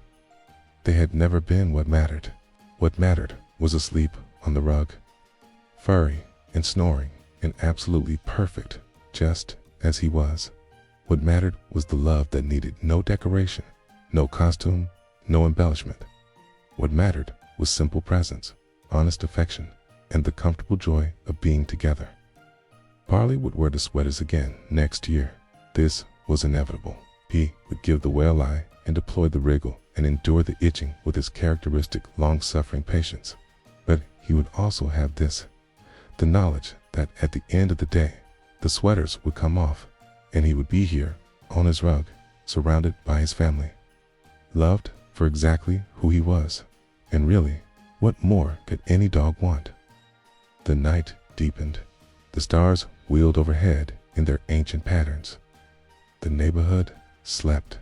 They had never been what mattered. What mattered was asleep on the rug, furry and snoring and absolutely perfect, just as he was. What mattered was the love that needed no decoration, no costume, no embellishment. What mattered was simple presence, honest affection, and the comfortable joy of being together. Barley would wear the sweaters again next year. This was inevitable. He would give the whale eye and deploy the wriggle and endure the itching with his characteristic long-suffering patience. But he would also have this, the knowledge that at the end of the day, the sweaters would come off, and he would be here, on his rug, surrounded by his family. Loved for exactly who he was, and really, what more could any dog want? The night deepened. The stars wheeled overhead in their ancient patterns. The neighborhood slept,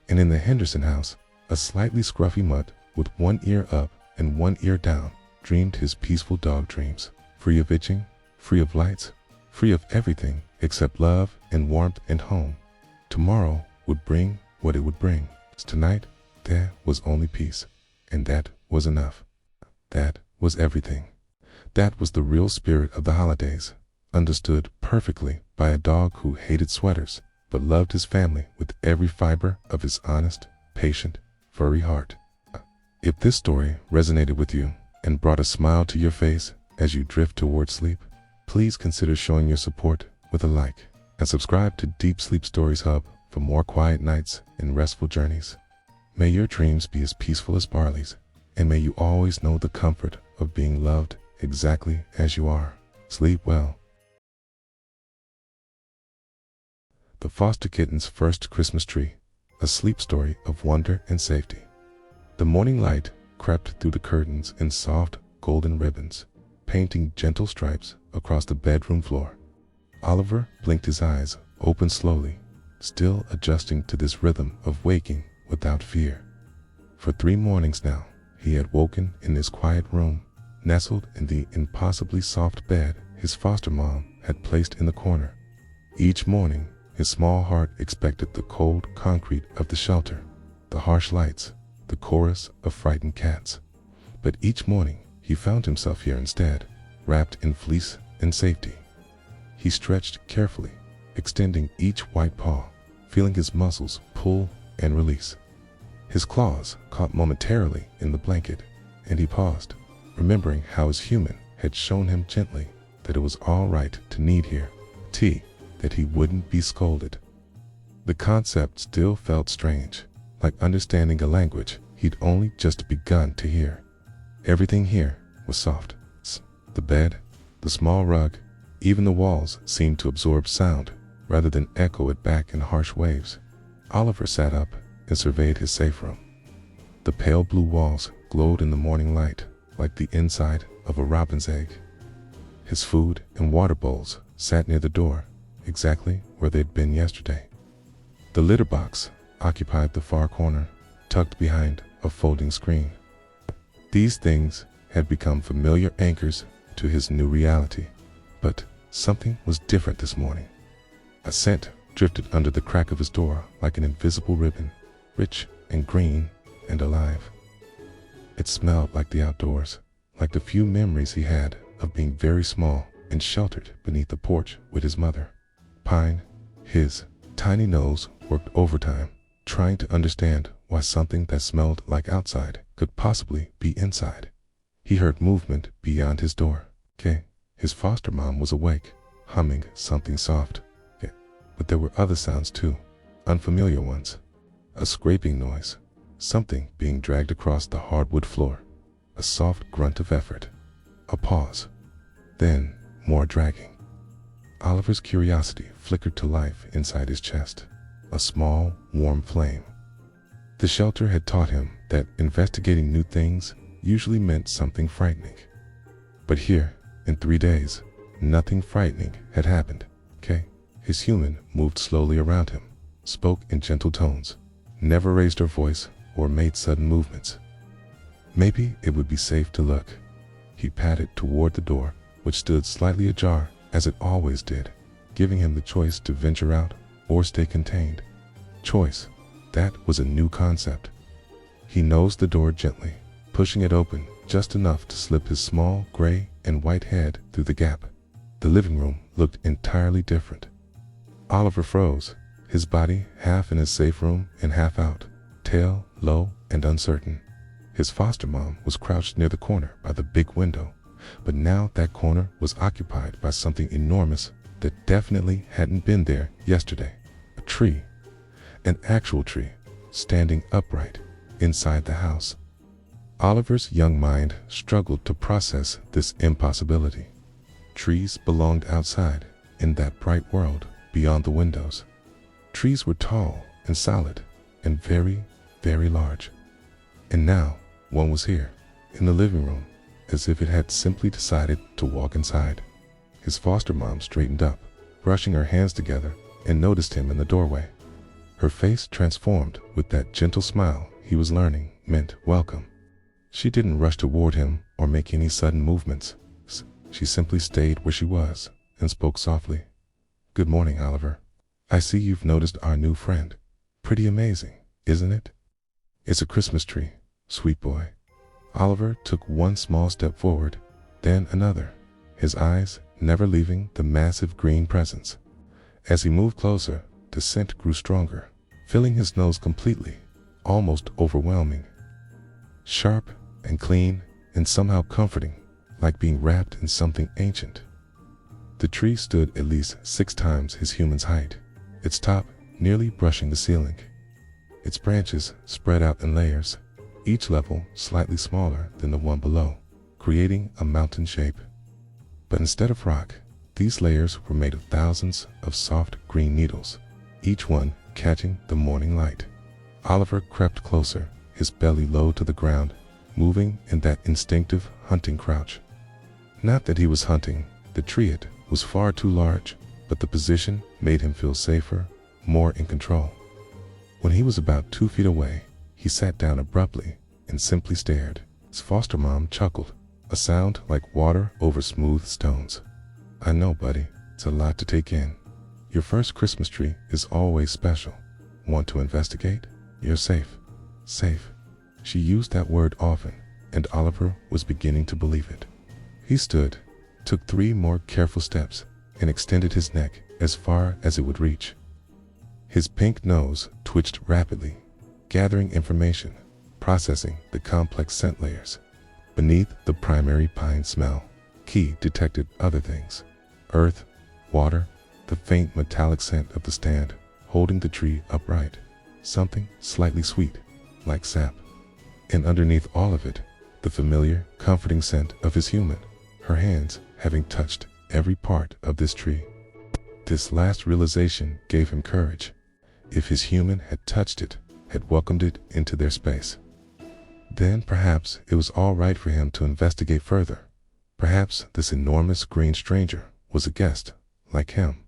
and in the Henderson house, a slightly scruffy mutt with one ear up and one ear down dreamed his peaceful dog dreams, free of itching, free of lights, free of everything except love and warmth and home. Tomorrow would bring what it would bring. Tonight, there was only peace, and that was enough. That was everything. That was the real spirit of the holidays, understood perfectly by a dog who hated sweaters, but loved his family with every fiber of his honest, patient, furry heart. If this story resonated with you and brought a smile to your face as you drift towards sleep, please consider showing your support with a like, and subscribe to Deep Sleep Stories Hub for more quiet nights and restful journeys. May your dreams be as peaceful as Barley's, and may you always know the comfort of being loved exactly as you are. Sleep well. The Foster Kitten's First Christmas Tree, a sleep story of wonder and safety. The morning light crept through the curtains in soft golden ribbons, painting gentle stripes across the bedroom floor. Oliver blinked his eyes open slowly, still adjusting to this rhythm of waking without fear. For 3 mornings now, he had woken in this quiet room, nestled in the impossibly soft bed his foster mom had placed in the corner. Each morning, his small heart expected the cold concrete of the shelter, the harsh lights, the chorus of frightened cats. But each morning, he found himself here instead, wrapped in fleece and safety. He stretched carefully, extending each white paw, feeling his muscles pull and release. His claws caught momentarily in the blanket, and he paused, remembering how his human had shown him gently that it was all right to need here, that he wouldn't be scolded. The concept still felt strange, like understanding a language he'd only just begun to hear. Everything here was soft. The bed, the small rug, even the walls seemed to absorb sound rather than echo it back in harsh waves. Oliver sat up and surveyed his safe room. The pale blue walls glowed in the morning light like the inside of a robin's egg. His food and water bowls sat near the door, exactly where they'd been yesterday. The litter box occupied the far corner, tucked behind a folding screen. These things had become familiar anchors to his new reality, but something was different this morning. A scent drifted under the crack of his door like an invisible ribbon, rich and green and alive. It smelled like the outdoors, like the few memories he had of being very small and sheltered beneath the porch with his mother. Pine, his tiny nose worked overtime, trying to understand why something that smelled like outside could possibly be inside. He heard movement beyond his door. His foster mom was awake, humming something soft. But there were other sounds too, unfamiliar ones. A scraping noise, something being dragged across the hardwood floor, a soft grunt of effort, a pause, then more dragging. Oliver's curiosity flickered to life inside his chest, a small, warm flame. The shelter had taught him that investigating new things usually meant something frightening. But here, in 3 days, nothing frightening had happened. His human moved slowly around him, spoke in gentle tones, never raised her voice or made sudden movements. Maybe it would be safe to look. He padded toward the door, which stood slightly ajar, as it always did, giving him the choice to venture out or stay contained. Choice, that was a new concept. He nosed the door gently, pushing it open just enough to slip his small gray and white head through the gap. The living room looked entirely different. Oliver froze, his body half in his safe room and half out, tail low and uncertain. His foster mom was crouched near the corner by the big window, but now that corner was occupied by something enormous that definitely hadn't been there yesterday. A tree. An actual tree, standing upright inside the house. Oliver's young mind struggled to process this impossibility. Trees belonged outside, in that bright world beyond the windows. Trees were tall and solid and very, very large. And now one was here, in the living room, as if it had simply decided to walk inside. His foster mom straightened up, brushing her hands together, and noticed him in the doorway. Her face transformed with that gentle smile he was learning meant welcome. She didn't rush toward him or make any sudden movements. She simply stayed where she was and spoke softly. "Good morning, Oliver. I see you've noticed our new friend. Pretty amazing, isn't it? It's a Christmas tree, sweet boy." Oliver took one small step forward, then another, his eyes never leaving the massive green presence. As he moved closer, the scent grew stronger, filling his nose completely, almost overwhelming. Sharp and clean and somehow comforting, like being wrapped in something ancient. The tree stood at least 6 times his human's height, its top nearly brushing the ceiling. Its branches spread out in layers, each level slightly smaller than the one below, creating a mountain shape. But instead of rock, these layers were made of thousands of soft green needles, each one catching the morning light. Oliver crept closer, his belly low to the ground, moving in that instinctive hunting crouch. Not that he was hunting, the tree was far too large, but the position made him feel safer, more in control. When he was about 2 feet away, he sat down abruptly and simply stared. His foster mom chuckled, a sound like water over smooth stones. "I know, buddy, it's a lot to take in. Your first Christmas tree is always special. Want to investigate? You're safe." Safe. She used that word often, and Oliver was beginning to believe it. He stood, took 3 more careful steps, and extended his neck as far as it would reach. His pink nose twitched rapidly, gathering information, processing the complex scent layers. Beneath the primary pine smell, he detected other things: earth, water, the faint metallic scent of the stand holding the tree upright, something slightly sweet, like sap. And underneath all of it, the familiar, comforting scent of his human, her hands having touched every part of this tree. This last realization gave him courage. If his human had touched it, had welcomed it into their space, then perhaps it was all right for him to investigate further. Perhaps this enormous green stranger was a guest, like him.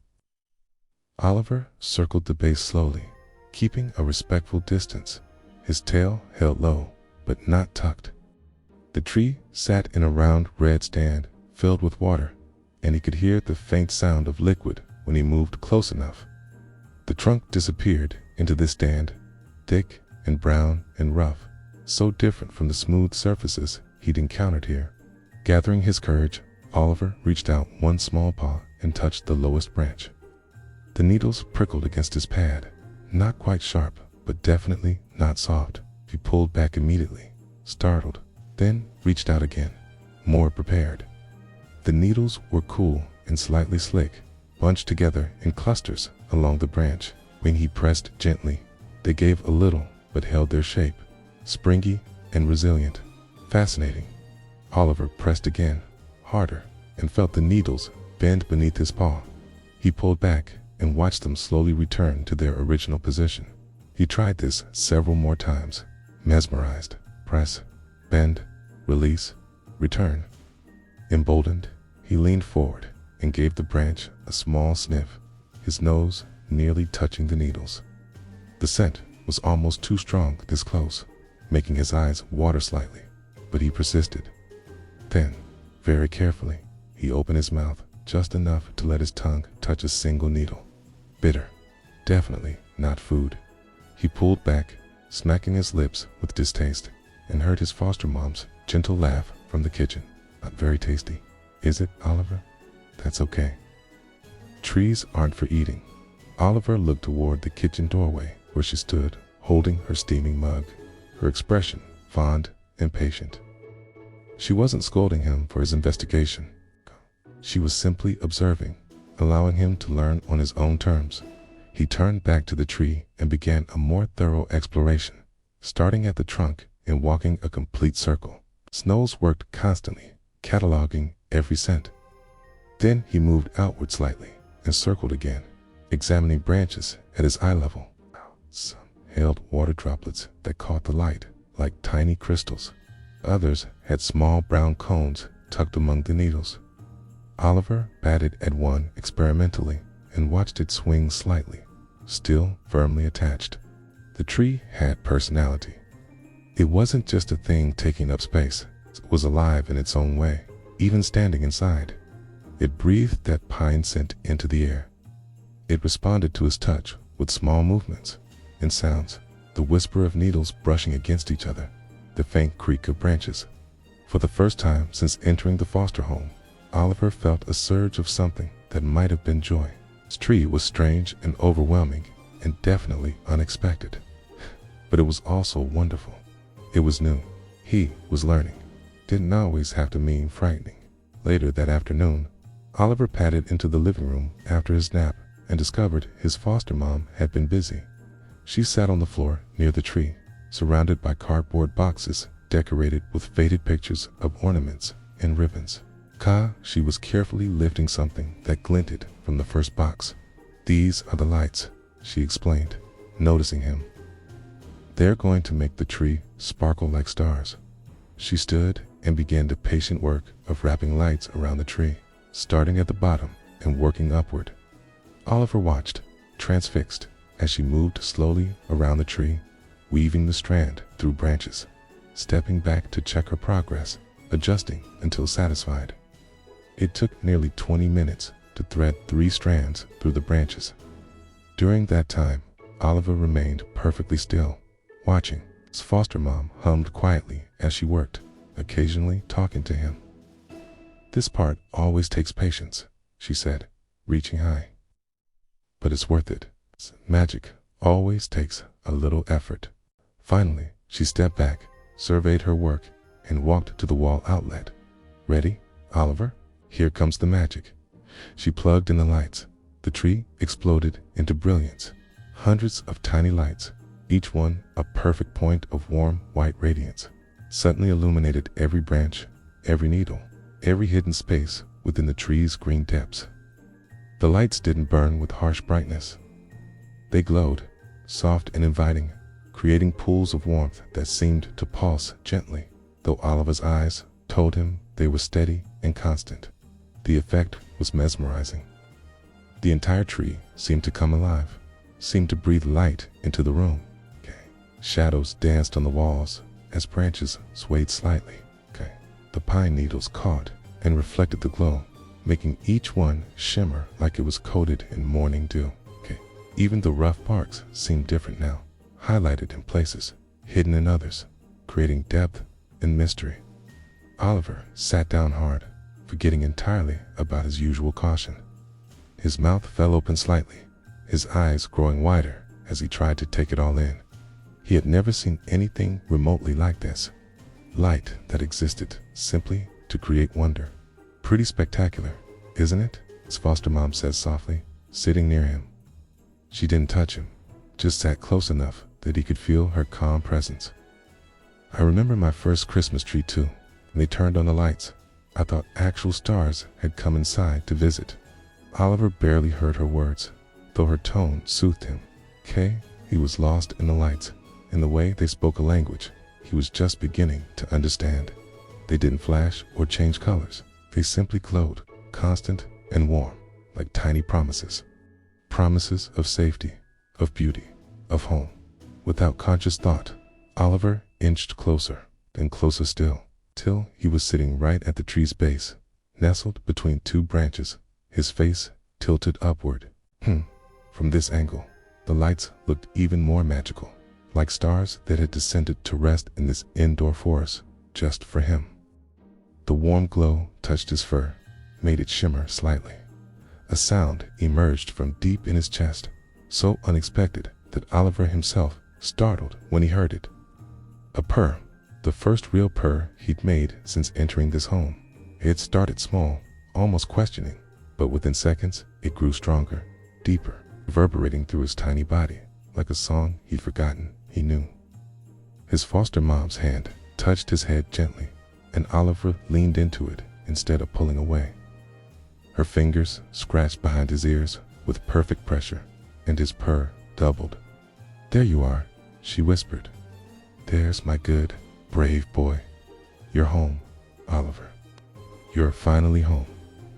Oliver circled the base slowly, keeping a respectful distance, his tail held low, but not tucked. The tree sat in a round red stand filled with water, and he could hear the faint sound of liquid when he moved close enough. The trunk disappeared into this stand, thick and brown and rough, so different from the smooth surfaces he'd encountered here. Gathering his courage, Oliver reached out one small paw and touched the lowest branch. The needles prickled against his pad, not quite sharp, but definitely not soft. He pulled back immediately, startled, then reached out again, more prepared. The needles were cool and slightly slick, bunched together in clusters along the branch. When he pressed gently, they gave a little but held their shape, springy and resilient. Fascinating. Oliver pressed again, harder, and felt the needles bend beneath his paw. He pulled back and watched them slowly return to their original position. He tried this several more times, mesmerized. Press, bend, release, return. Emboldened, he leaned forward and gave the branch a small sniff, his nose nearly touching the needles. The scent was almost too strong this close, making his eyes water slightly, but he persisted. Then, very carefully, he opened his mouth just enough to let his tongue touch a single needle. Bitter. Definitely not food. He pulled back, smacking his lips with distaste, and heard his foster mom's gentle laugh from the kitchen. Not very tasty, is it, Oliver? That's okay. Trees aren't for eating. Oliver looked toward the kitchen doorway where she stood, holding her steaming mug, her expression fond and patient. She wasn't scolding him for his investigation. She was simply observing, allowing him to learn on his own terms. He turned back to the tree and began a more thorough exploration, starting at the trunk and walking a complete circle. Snows worked constantly, cataloging every scent. Then he moved outward slightly and circled again, examining branches at his eye level. Some held water droplets that caught the light like tiny crystals. Others had small brown cones tucked among the needles. Oliver batted at one experimentally and watched it swing slightly, still firmly attached. The tree had personality. It wasn't just a thing taking up space. It was alive in its own way, even standing inside. It breathed that pine scent into the air. It responded to his touch with small movements and sounds, the whisper of needles brushing against each other, the faint creak of branches. For the first time since entering the foster home, Oliver felt a surge of something that might have been joy. His tree was strange and overwhelming and definitely unexpected. But it was also wonderful. It was new. He was learning. Didn't always have to mean frightening. Later that afternoon, Oliver padded into the living room after his nap and discovered his foster mom had been busy. She sat on the floor near the tree, surrounded by cardboard boxes decorated with faded pictures of ornaments and ribbons. She was carefully lifting something that glinted from the first box. "These are the lights," she explained, noticing him. "They're going to make the tree sparkle like stars." She stood and began the patient work of wrapping lights around the tree, starting at the bottom and working upward. Oliver watched, transfixed, as she moved slowly around the tree, weaving the strand through branches, stepping back to check her progress, adjusting until satisfied. It took nearly 20 minutes to thread 3 strands through the branches. During that time, Oliver remained perfectly still, watching. His foster mom hummed quietly as she worked, occasionally talking to him. "This part always takes patience," she said, reaching high. "But it's worth it. Magic always takes a little effort." Finally, she stepped back, surveyed her work, and walked to the wall outlet. "Ready, Oliver? Here comes the magic." She plugged in the lights. The tree exploded into brilliance. Hundreds of tiny lights, each one a perfect point of warm white radiance, suddenly illuminated every branch, every needle, every hidden space within the tree's green depths. The lights didn't burn with harsh brightness. They glowed, soft and inviting, creating pools of warmth that seemed to pulse gently, though Oliver's eyes told him they were steady and constant. The effect was mesmerizing. The entire tree seemed to come alive, seemed to breathe light into the room. Shadows danced on the walls as branches swayed slightly. The pine needles caught and reflected the glow, making each one shimmer like it was coated in morning dew. Even the rough barks seemed different now, highlighted in places, hidden in others, creating depth and mystery. Oliver sat down hard, forgetting entirely about his usual caution. His mouth fell open slightly, his eyes growing wider as he tried to take it all in. He had never seen anything remotely like this. Light that existed simply to create wonder. "Pretty spectacular, isn't it?" his foster mom said softly, sitting near him. She didn't touch him, just sat close enough that he could feel her calm presence. "I remember my first Christmas tree too. When they turned on the lights, I thought actual stars had come inside to visit." Oliver barely heard her words, though her tone soothed him. He was lost in the lights, in the way they spoke a language he was just beginning to understand. They didn't flash or change colors. They simply glowed, constant and warm, like tiny promises. Promises of safety, of beauty, of home. Without conscious thought, Oliver inched closer, then closer still, till he was sitting right at the tree's base, nestled between 2 branches, his face tilted upward. From this angle, the lights looked even more magical, like stars that had descended to rest in this indoor forest just for him. The warm glow touched his fur, made it shimmer slightly. A sound emerged from deep in his chest, so unexpected that Oliver himself startled when he heard it. A purr, the first real purr he'd made since entering this home. It started small, almost questioning, but within seconds it grew stronger, deeper, reverberating through his tiny body, like a song he'd forgotten he knew. His foster mom's hand touched his head gently, and Oliver leaned into it instead of pulling away. Her fingers scratched behind his ears with perfect pressure, and his purr doubled. "There you are," she whispered. "There's my good, brave boy. You're home, Oliver. You're finally home."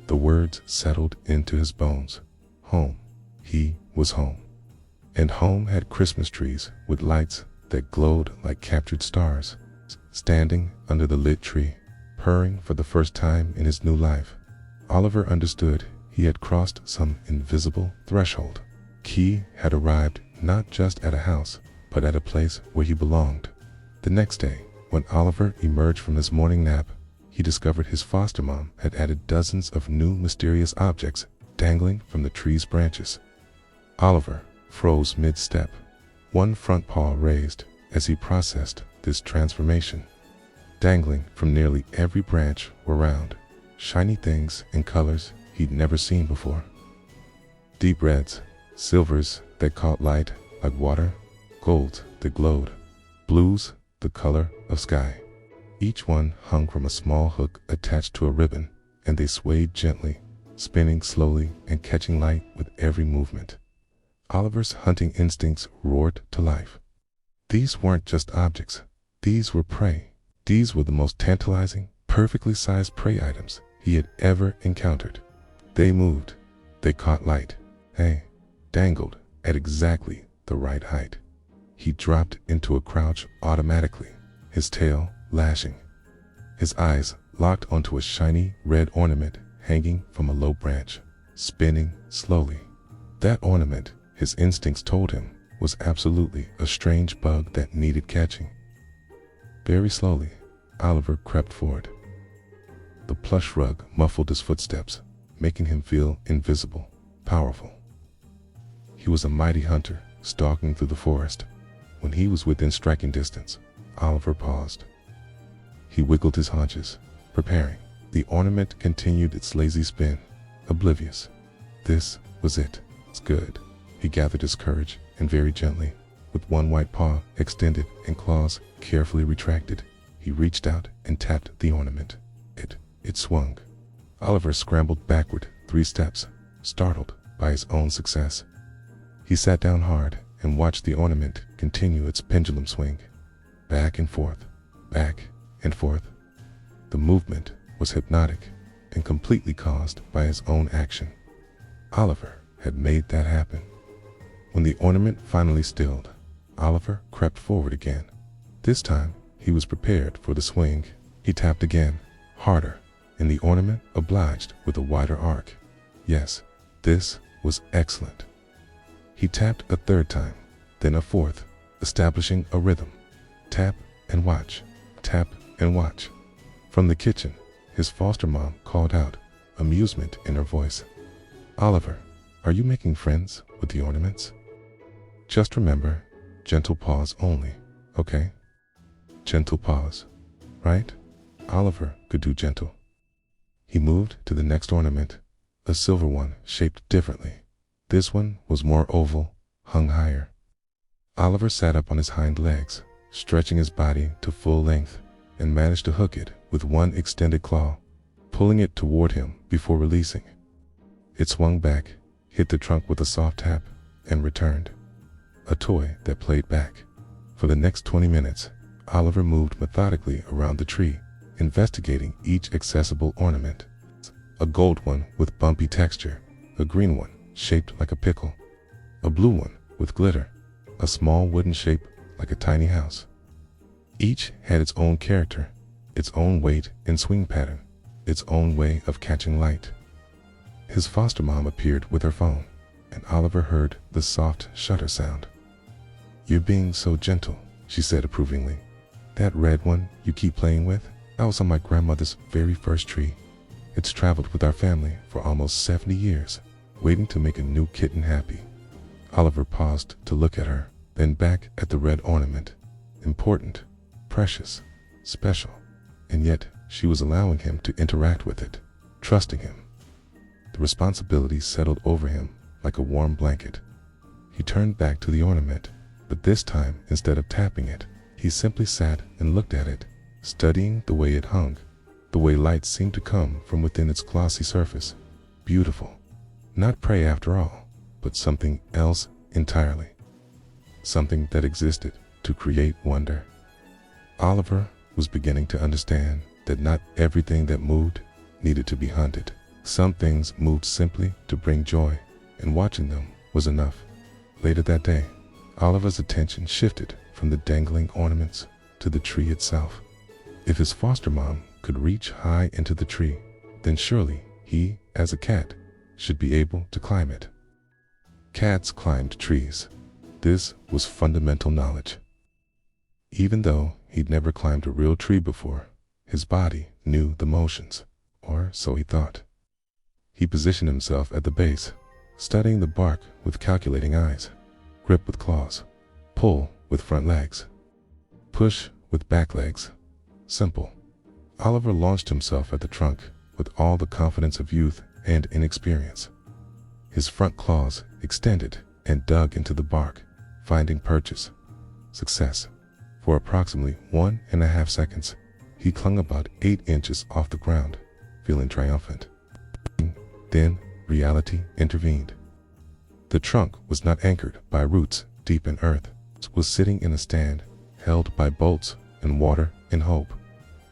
The words settled into his bones. Home. He was home. And home had Christmas trees with lights that glowed like captured stars. Standing under the lit tree, purring for the first time in his new life, Oliver understood he had crossed some invisible threshold. He had arrived not just at a house, but at a place where he belonged. The next day, when Oliver emerged from his morning nap, he discovered his foster mom had added dozens of new mysterious objects dangling from the tree's branches. Oliver froze mid-step, one front paw raised as he processed this transformation. Dangling from nearly every branch were round, shiny things in colors he'd never seen before. Deep reds, silvers that caught light like water, golds that glowed, blues the color of sky. Each one hung from a small hook attached to a ribbon, and they swayed gently, spinning slowly and catching light with every movement. Oliver's hunting instincts roared to life. These weren't just objects. These were prey. These were the most tantalizing, perfectly sized prey items he had ever encountered. They moved. They caught light. They dangled at exactly the right height. He dropped into a crouch automatically, his tail lashing. His eyes locked onto a shiny red ornament hanging from a low branch, spinning slowly. That ornament, his instincts told him, was absolutely a strange bug that needed catching. Very slowly, Oliver crept forward. The plush rug muffled his footsteps, making him feel invisible, powerful. He was a mighty hunter, stalking through the forest. When he was within striking distance, Oliver paused. He wiggled his haunches, preparing. The ornament continued its lazy spin, oblivious. This was it. It's good. He gathered his courage, and very gently, with one white paw extended and claws carefully retracted, he reached out and tapped the ornament. It swung. Oliver scrambled backward 3 steps, startled by his own success. He sat down hard and watched the ornament continue its pendulum swing, back and forth, back and forth. The movement was hypnotic and completely caused by his own action. Oliver had made that happen. When the ornament finally stilled, Oliver crept forward again. This time, he was prepared for the swing. He tapped again, harder, and the ornament obliged with a wider arc. Yes, this was excellent. He tapped a 3rd time, then a 4th, establishing a rhythm. Tap and watch, tap and watch. From the kitchen, his foster mom called out, amusement in her voice. "Oliver, are you making friends with the ornaments? Just remember, gentle paws only, okay? Gentle paws, right?" Oliver could do gentle. He moved to the next ornament, a silver one shaped differently. This one was more oval, hung higher. Oliver sat up on his hind legs, stretching his body to full length, and managed to hook it with one extended claw, pulling it toward him before releasing. It swung back, hit the trunk with a soft tap, and returned. A toy that played back. For the next 20 minutes, Oliver moved methodically around the tree, investigating each accessible ornament. A gold one with bumpy texture, a green one shaped like a pickle, a blue one with glitter, a small wooden shape like a tiny house. Each had its own character, its own weight and swing pattern, its own way of catching light. His foster mom appeared with her phone, and Oliver heard the soft shutter sound. "You're being so gentle," she said approvingly. "That red one you keep playing with, that was on my grandmother's very first tree. It's traveled with our family for almost 70 years, waiting to make a new kitten happy." Oliver paused to look at her, then back at the red ornament. Important, precious, special, and yet she was allowing him to interact with it, trusting him. The responsibility settled over him like a warm blanket. He turned back to the ornament, but this time, instead of tapping it, he simply sat and looked at it, studying the way it hung, the way light seemed to come from within its glossy surface. Beautiful. Not prey after all, but something else entirely. Something that existed to create wonder. Oliver was beginning to understand that not everything that moved needed to be hunted. Some things moved simply to bring joy, and watching them was enough. Later that day, Oliver's attention shifted from the dangling ornaments to the tree itself. If his foster mom could reach high into the tree, then surely he, as a cat, should be able to climb it. Cats climbed trees. This was fundamental knowledge. Even though he'd never climbed a real tree before, his body knew the motions, or so he thought. He positioned himself at the base, studying the bark with calculating eyes. Grip with claws, pull with front legs, push with back legs. Simple. Oliver launched himself at the trunk with all the confidence of youth and inexperience. His front claws extended and dug into the bark, finding purchase. Success. For approximately 1.5 seconds, he clung about 8 inches off the ground, feeling triumphant. Then reality intervened. The trunk was not anchored by roots deep in earth. It was sitting in a stand, held by bolts and water and hope.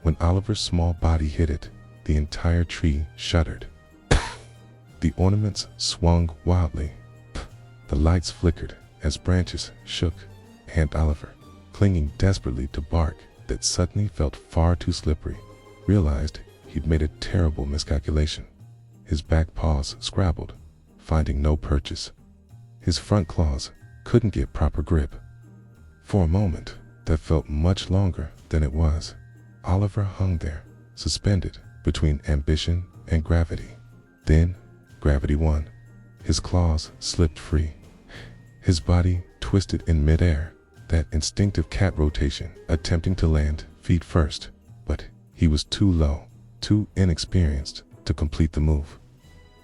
When Oliver's small body hit it, the entire tree shuddered. The ornaments swung wildly. The lights flickered as branches shook, and Oliver, clinging desperately to bark that suddenly felt far too slippery, realized he'd made a terrible miscalculation. His back paws scrabbled, finding no purchase. His front claws couldn't get proper grip. For a moment that felt much longer than it was, Oliver hung there, suspended between ambition and gravity. Then gravity won. His claws slipped free. His body twisted in midair, that instinctive cat rotation, attempting to land feet first, but he was too low, too inexperienced to complete the move.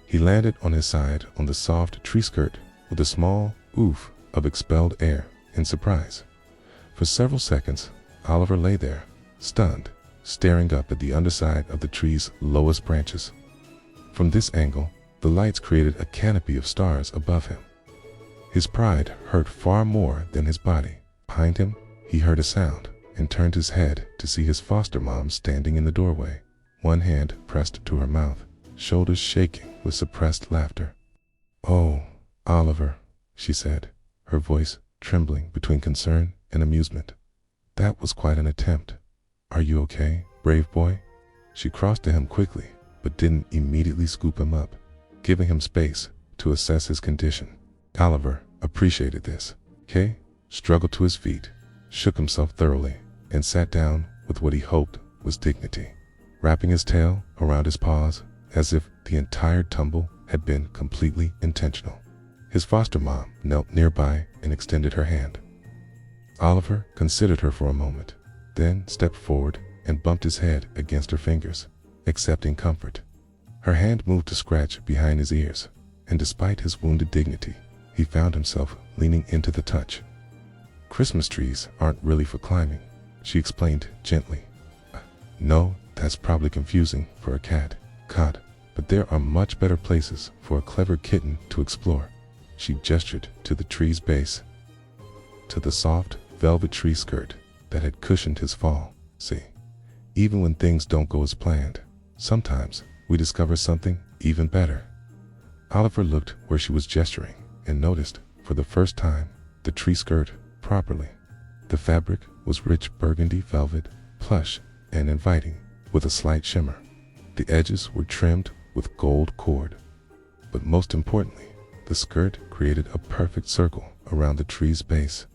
He landed on his side on the soft tree skirt with a small oof of expelled air in surprise. For several seconds, Oliver lay there, stunned, staring up at the underside of the tree's lowest branches. From this angle, the lights created a canopy of stars above him. His pride hurt far more than his body. Behind him, he heard a sound and turned his head to see his foster mom standing in the doorway, one hand pressed to her mouth, shoulders shaking with suppressed laughter. "Oh, Oliver," she said, her voice trembling between concern and amusement. "That was quite an attempt. Are you okay, brave boy?" She crossed to him quickly, but didn't immediately scoop him up, giving him space to assess his condition. Oliver appreciated this. Kay struggled to his feet, shook himself thoroughly, and sat down with what he hoped was dignity, wrapping his tail around his paws as if the entire tumble had been completely intentional. His foster mom knelt nearby and extended her hand. Oliver considered her for a moment, then stepped forward and bumped his head against her fingers, accepting comfort. Her hand moved to scratch behind his ears, and despite his wounded dignity, he found himself leaning into the touch. "Christmas trees aren't really for climbing," she explained gently. "No, that's probably confusing for a cat, cod, but there are much better places for a clever kitten to explore." She gestured to the tree's base, to the soft velvet tree skirt that had cushioned his fall. "See, even when things don't go as planned, sometimes we discover something even better." Oliver looked where she was gesturing and noticed, for the first time, the tree skirt properly. The fabric was rich burgundy velvet, plush and inviting, with a slight shimmer. The edges were trimmed with gold cord. But most importantly, the skirt created a perfect circle around the tree's base.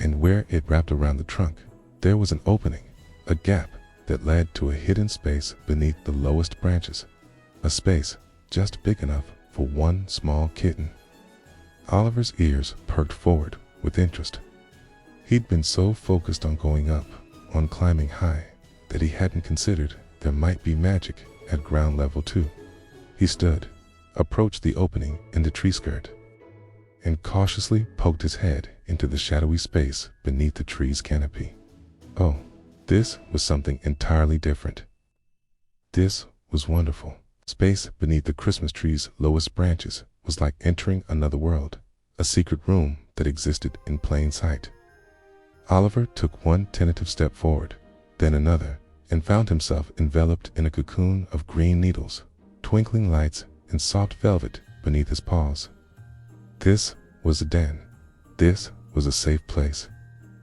And where it wrapped around the trunk, there was an opening, a gap that led to a hidden space beneath the lowest branches. A space just big enough for one small kitten. Oliver's ears perked forward with interest. He'd been so focused on going up, on climbing high, that he hadn't considered there might be magic at ground level too. He stood, approached the opening in the tree skirt. and cautiously poked his head into the shadowy space beneath the tree's canopy. Oh, this was something entirely different. This was wonderful. Space beneath the Christmas tree's lowest branches was like entering another world, a secret room that existed in plain sight. Oliver took one tentative step forward, then another, and found himself enveloped in a cocoon of green needles, twinkling lights, and soft velvet beneath his paws. This was a den. This was a safe place.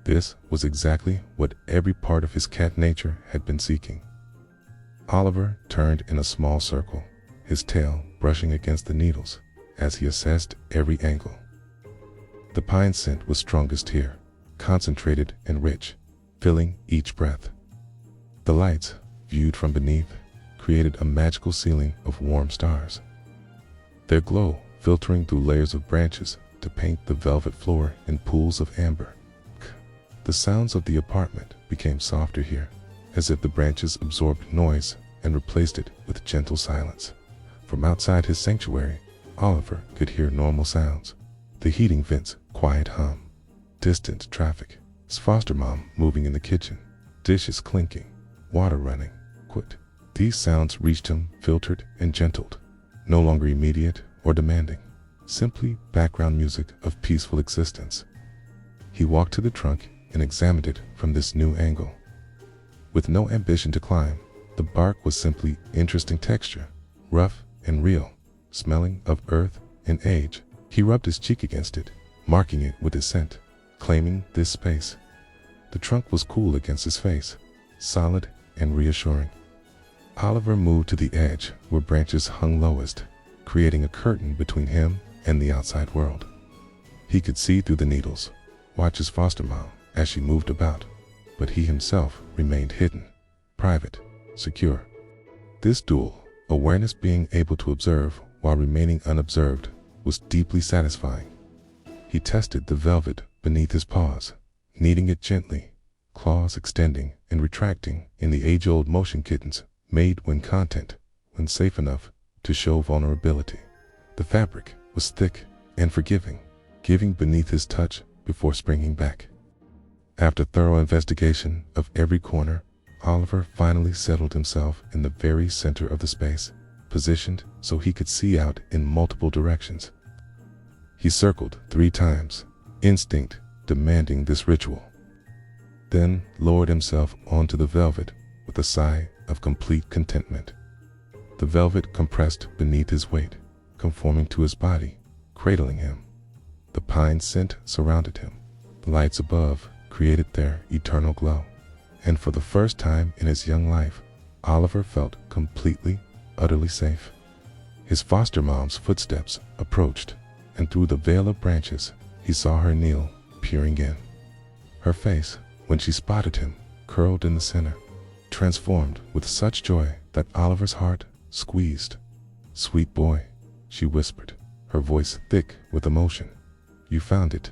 This was exactly what every part of his cat nature had been seeking. Oliver turned in a small circle, his tail brushing against the needles as he assessed every angle. The pine scent was strongest here, concentrated and rich, filling each breath. The lights, viewed from beneath, created a magical ceiling of warm stars, their glow filtering through layers of branches to paint the velvet floor in pools of amber. The sounds of the apartment became softer here, as if the branches absorbed noise and replaced it with gentle silence. From outside his sanctuary, Oliver could hear normal sounds: the heating vent's quiet hum, distant traffic, his foster mom moving in the kitchen, dishes clinking, water running. These sounds reached him filtered and gentled, no longer immediate or demanding, simply background music of peaceful existence. He walked to the trunk and examined it from this new angle. With no ambition to climb, the bark was simply interesting texture, rough and real, smelling of earth and age. He rubbed his cheek against it, marking it with his scent, claiming this space. The trunk was cool against his face, solid and reassuring. Oliver moved to the edge where branches hung lowest, creating a curtain between him and the outside world. He could see through the needles, watch his foster mom as she moved about, but he himself remained hidden, private, secure. This dual awareness, being able to observe while remaining unobserved, was deeply satisfying. He tested the velvet beneath his paws, kneading it gently, claws extending and retracting in the age-old motion kittens made when safe enough to show vulnerability. The fabric was thick and forgiving, giving beneath his touch before springing back. After thorough investigation of every corner, Oliver finally settled himself in the very center of the space, positioned so he could see out in multiple directions. He circled 3 times, instinct demanding this ritual, then lowered himself onto the velvet with a sigh of complete contentment. The velvet compressed beneath his weight, conforming to his body, cradling him. The pine scent surrounded him. The lights above created their eternal glow. And for the first time in his young life, Oliver felt completely, utterly safe. His foster mom's footsteps approached, and through the veil of branches, he saw her kneel, peering in. Her face, when she spotted him, curled in the center, transformed with such joy that Oliver's heart squeezed. "Sweet boy," she whispered, her voice thick with emotion. "You found it.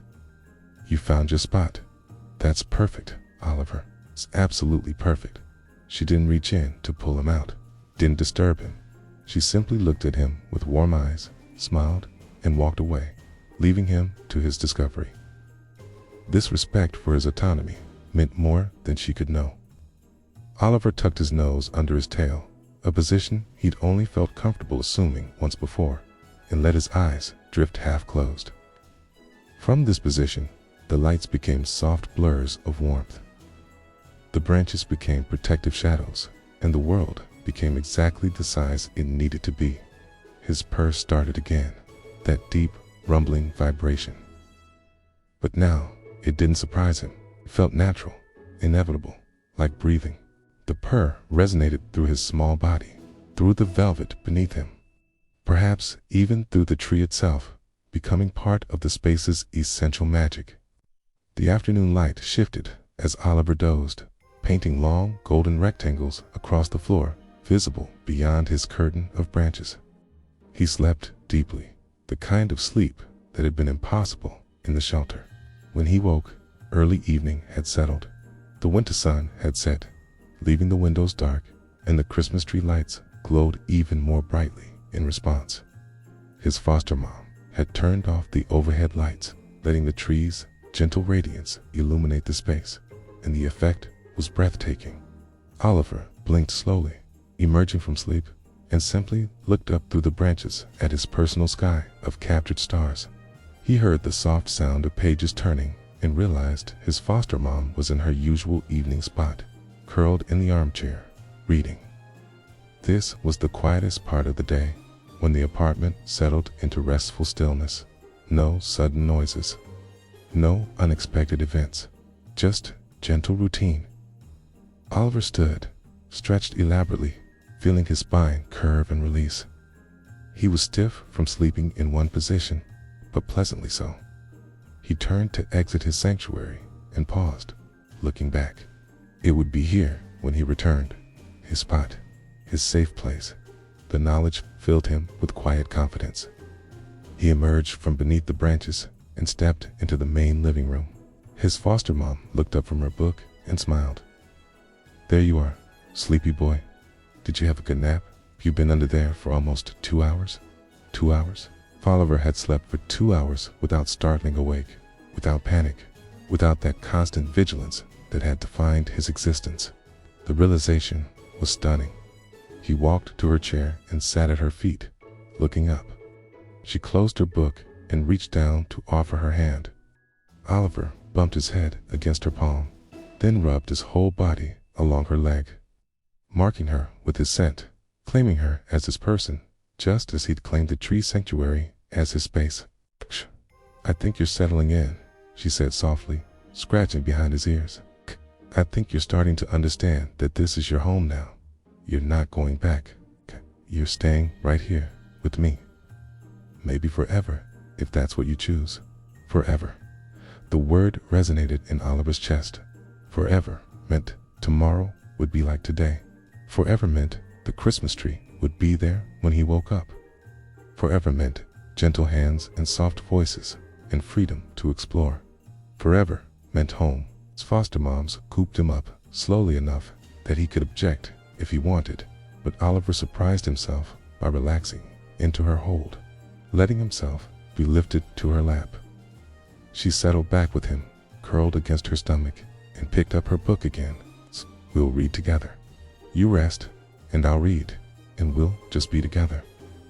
You found your spot. That's perfect, Oliver. It's absolutely perfect." She didn't reach in to pull him out, didn't disturb him. She simply looked at him with warm eyes, smiled, and walked away, leaving him to his discovery. This respect for his autonomy meant more than she could know. Oliver tucked his nose under his tail, a position he'd only felt comfortable assuming once before, and let his eyes drift half-closed. From this position, the lights became soft blurs of warmth. The branches became protective shadows, and the world became exactly the size it needed to be. His purr started again, that deep, rumbling vibration. But now, it didn't surprise him. It felt natural, inevitable, like breathing. The purr resonated through his small body, through the velvet beneath him, perhaps even through the tree itself, becoming part of the space's essential magic. The afternoon light shifted as Oliver dozed, painting long golden rectangles across the floor, visible beyond his curtain of branches. He slept deeply, the kind of sleep that had been impossible in the shelter. When he woke, early evening had settled. The winter sun had set, leaving the windows dark, and the Christmas tree lights glowed even more brightly in response. His foster mom, had turned off the overhead lights, letting the trees' gentle radiance illuminate the space, and the effect was breathtaking. Oliver blinked slowly, emerging from sleep, and simply looked up through the branches at his personal sky of captured stars. He heard the soft sound of pages turning and realized his foster mom was in her usual evening spot, curled in the armchair, reading. This was the quietest part of the day, when the apartment settled into restful stillness. No sudden noises, no unexpected events, just gentle routine. Oliver stood, stretched elaborately, feeling his spine curve and release. He was stiff from sleeping in one position, but pleasantly so. He turned to exit his sanctuary and paused, looking back. It would be here when he returned, his spot, his safe place. The knowledge filled him with quiet confidence. He emerged from beneath the branches and stepped into the main living room. His foster mom looked up from her book and smiled. "There you are, sleepy boy. Did you have a good nap? You've been under there for almost 2 hours." 2 hours? Oliver had slept for 2 hours without startling awake, without panic, without that constant vigilance that had defined his existence. The realization was stunning. He walked to her chair and sat at her feet, looking up. She closed her book and reached down to offer her hand. Oliver bumped his head against her palm, then rubbed his whole body along her leg, marking her with his scent, claiming her as his person, just as he'd claimed the tree sanctuary as his space. "Shh, I think you're settling in," she said softly, scratching behind his ears. "I think you're starting to understand that this is your home now. You're not going back. You're staying right here with me. Maybe forever, if that's what you choose." Forever. The word resonated in Oliver's chest. Forever meant tomorrow would be like today. Forever meant the Christmas tree would be there when he woke up. Forever meant gentle hands and soft voices and freedom to explore. Forever meant home. His foster moms cooped him up slowly enough that he could object if he wanted, but Oliver surprised himself by relaxing into her hold, letting himself be lifted to her lap. She settled back with him, curled against her stomach, and picked up her book again. "We'll read together. You rest, and I'll read, and we'll just be together."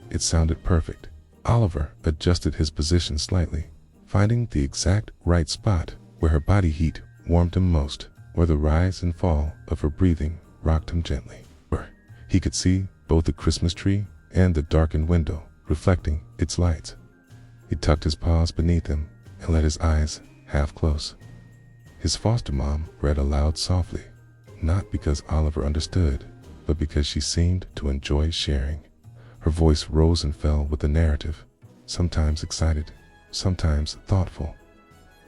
It sounded perfect. Oliver adjusted his position slightly, finding the exact right spot where her body heat warmed him most, where the rise and fall of her breathing rocked him gently, where he could see both the Christmas tree and the darkened window reflecting its lights. He tucked his paws beneath him and let his eyes half close. His foster mom read aloud softly, not because Oliver understood, but because she seemed to enjoy sharing. Her voice rose and fell with the narrative, sometimes excited, sometimes thoughtful.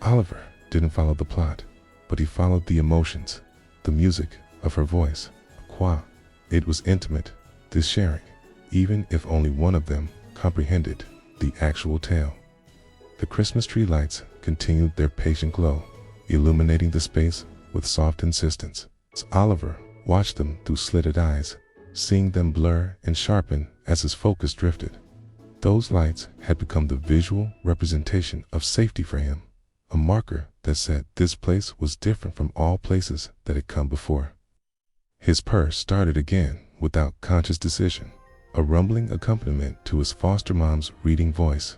Oliver didn't follow the plot, but he followed the emotions, the music of her voice. It was intimate, this sharing, even if only one of them comprehended the actual tale. The Christmas tree lights continued their patient glow, illuminating the space with soft insistence. As Oliver watched them through slitted eyes, seeing them blur and sharpen as his focus drifted. Those lights had become the visual representation of safety for him, a marker that said this place was different from all places that had come before. His purr started again without conscious decision, a rumbling accompaniment to his foster mom's reading voice.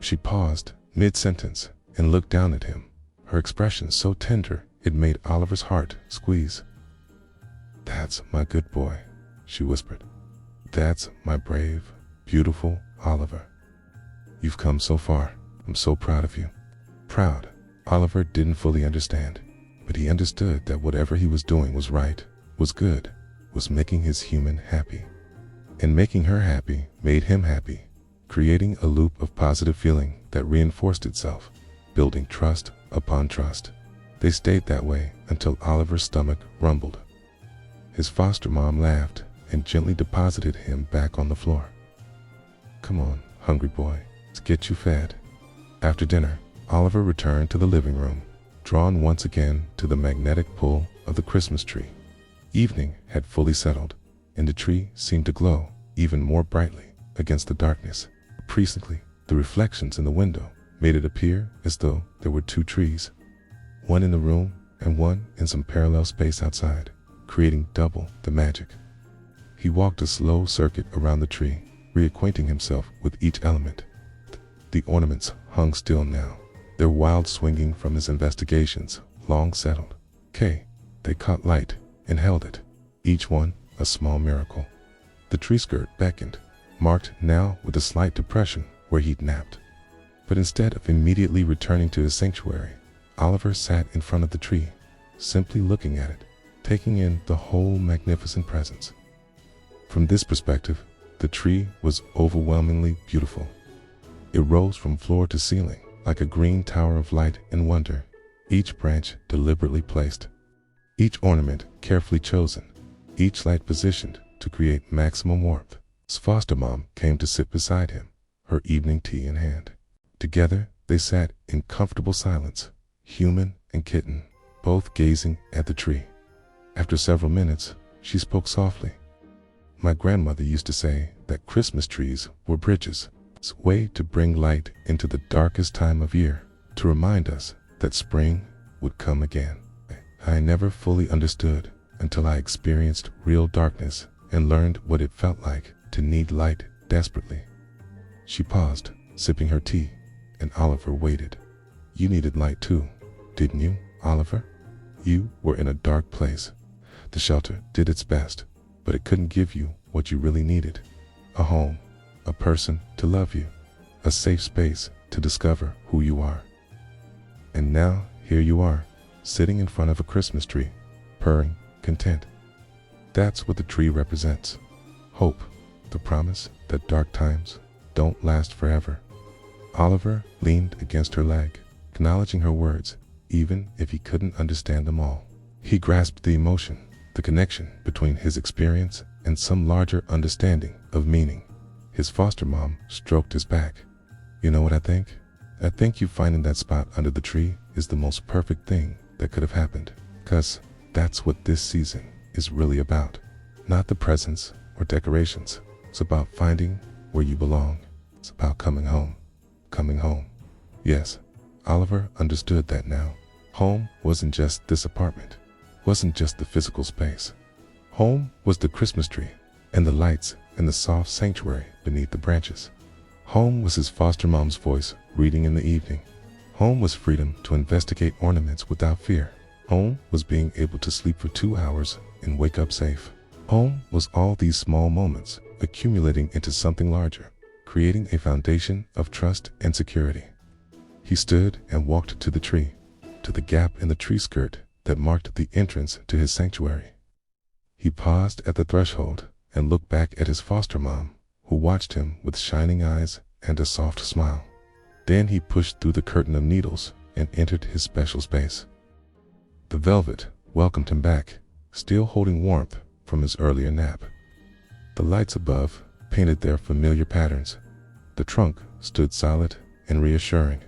She paused mid-sentence and looked down at him, her expression so tender it made Oliver's heart squeeze. "That's my good boy," she whispered. "That's my brave, beautiful Oliver. You've come so far. I'm so proud of you." Proud. Oliver didn't fully understand, but he understood that whatever he was doing was right, was good, was making his human happy. And making her happy made him happy, creating a loop of positive feeling that reinforced itself, building trust upon trust. They stayed that way until Oliver's stomach rumbled. His foster mom laughed and gently deposited him back on the floor. "Come on, hungry boy, let's get you fed." After dinner, Oliver returned to the living room, drawn once again to the magnetic pull of the Christmas tree. Evening had fully settled, and the tree seemed to glow even more brightly against the darkness. Increasingly, The reflections in the window made it appear as though there were two trees, one in the room and one in some parallel space outside, creating double the magic. He walked a slow circuit around the tree, reacquainting himself with each element. The ornaments hung still now, their wild swinging from his investigations long settled. They caught light and held it, each one a small miracle. The tree skirt beckoned, marked now with a slight depression where he'd napped. But instead of immediately returning to his sanctuary, Oliver sat in front of the tree, simply looking at it, taking in the whole magnificent presence. From this perspective, the tree was overwhelmingly beautiful. It rose from floor to ceiling like a green tower of light and wonder, each branch deliberately placed, each ornament carefully chosen, each light positioned to create maximum warmth. His foster mom came to sit beside him, her evening tea in hand. Together, they sat in comfortable silence, human and kitten, both gazing at the tree. After several minutes, she spoke softly. "My grandmother used to say that Christmas trees were bridges, a way to bring light into the darkest time of year, to remind us that spring would come again. I never fully understood until I experienced real darkness and learned what it felt like to need light desperately." She paused, sipping her tea, and Oliver waited. "You needed light too, didn't you, Oliver? You were in a dark place. The shelter did its best, but it couldn't give you what you really needed. A home, a person to love you, a safe space to discover who you are. And now here you are, sitting in front of a Christmas tree, purring, content. That's what the tree represents. Hope, the promise that dark times don't last forever." Oliver leaned against her leg, acknowledging her words, even if he couldn't understand them all. He grasped the emotion, the connection between his experience and some larger understanding of meaning. His foster mom stroked his back. "You know what I think? I think you finding that spot under the tree is the most perfect thing that could have happened. 'Cause that's what this season is really about. Not the presents or decorations. It's about finding where you belong. It's about coming home. Coming home." Yes, Oliver understood that now. Home wasn't just this apartment, wasn't just the physical space. Home was the Christmas tree, and the lights and the soft sanctuary beneath the branches. Home was his foster mom's voice reading in the evening. Home was freedom to investigate ornaments without fear. Home was being able to sleep for 2 hours and wake up safe. Home was all these small moments accumulating into something larger, creating a foundation of trust and security. He stood and walked to the tree, to the gap in the tree skirt that marked the entrance to his sanctuary. He paused at the threshold and looked back at his foster mom, who watched him with shining eyes and a soft smile. Then he pushed through the curtain of needles and entered his special space. The velvet welcomed him back, still holding warmth from his earlier nap. The lights above painted their familiar patterns. The trunk stood solid and reassuring.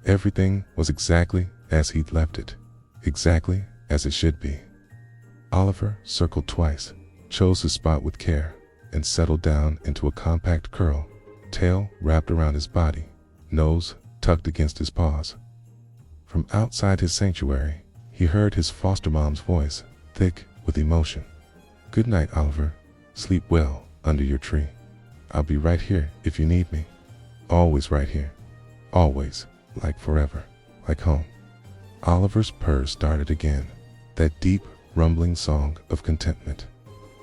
Everything was exactly as he'd left it, exactly as it should be. Oliver circled twice, chose his spot with care, and settled down into a compact curl, tail wrapped around his body, nose tucked against his paws. From outside his sanctuary, he heard his foster mom's voice, thick with emotion. "Good night, Oliver. Sleep well under your tree. I'll be right here if you need me. Always right here. Always, like forever, like home." Oliver's purr started again, that deep, rumbling song of contentment.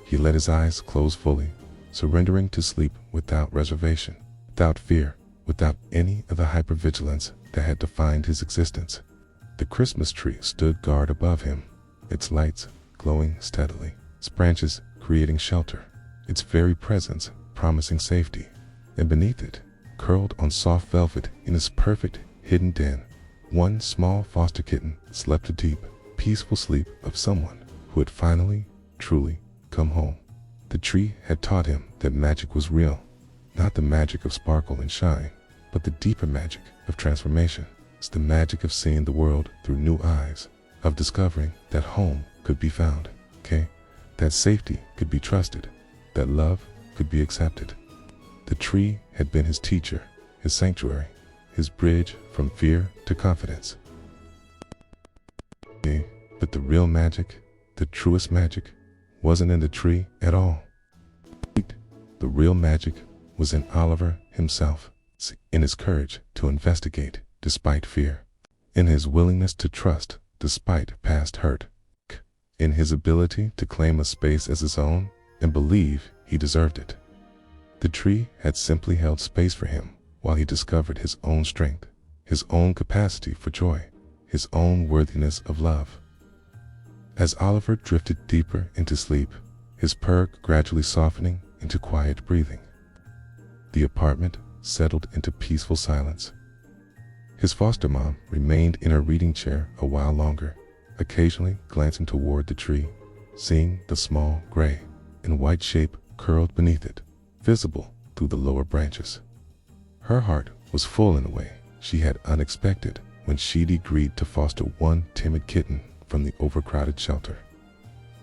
He let his eyes close fully, surrendering to sleep without reservation, without fear, without any of the hypervigilance that had defined his existence. The Christmas tree stood guard above him, its lights glowing steadily, its branches creating shelter, its very presence promising safety. And beneath it, curled on soft velvet in his perfect hidden den, one small foster kitten slept a deep, peaceful sleep of someone who had finally, truly come home. The tree had taught him that magic was real, not the magic of sparkle and shine, but the deeper magic of transformation. It's the magic of seeing the world through new eyes, of discovering that home could be found, that safety could be trusted, that love could be accepted. The tree had been his teacher, his sanctuary, his bridge from fear to confidence. But the real magic, the truest magic, wasn't in the tree at all. The real magic was in Oliver himself, in his courage to investigate despite fear, in his willingness to trust despite past hurt, in his ability to claim a space as his own and believe he deserved it. The tree had simply held space for him while he discovered his own strength, his own capacity for joy, his own worthiness of love. As Oliver drifted deeper into sleep, his purr gradually softening into quiet breathing, the apartment settled into peaceful silence. His foster mom remained in her reading chair a while longer, occasionally glancing toward the tree, seeing the small gray and white shape curled beneath it, visible through the lower branches. Her heart was full in a way she had unexpected when she'd agreed to foster one timid kitten from the overcrowded shelter.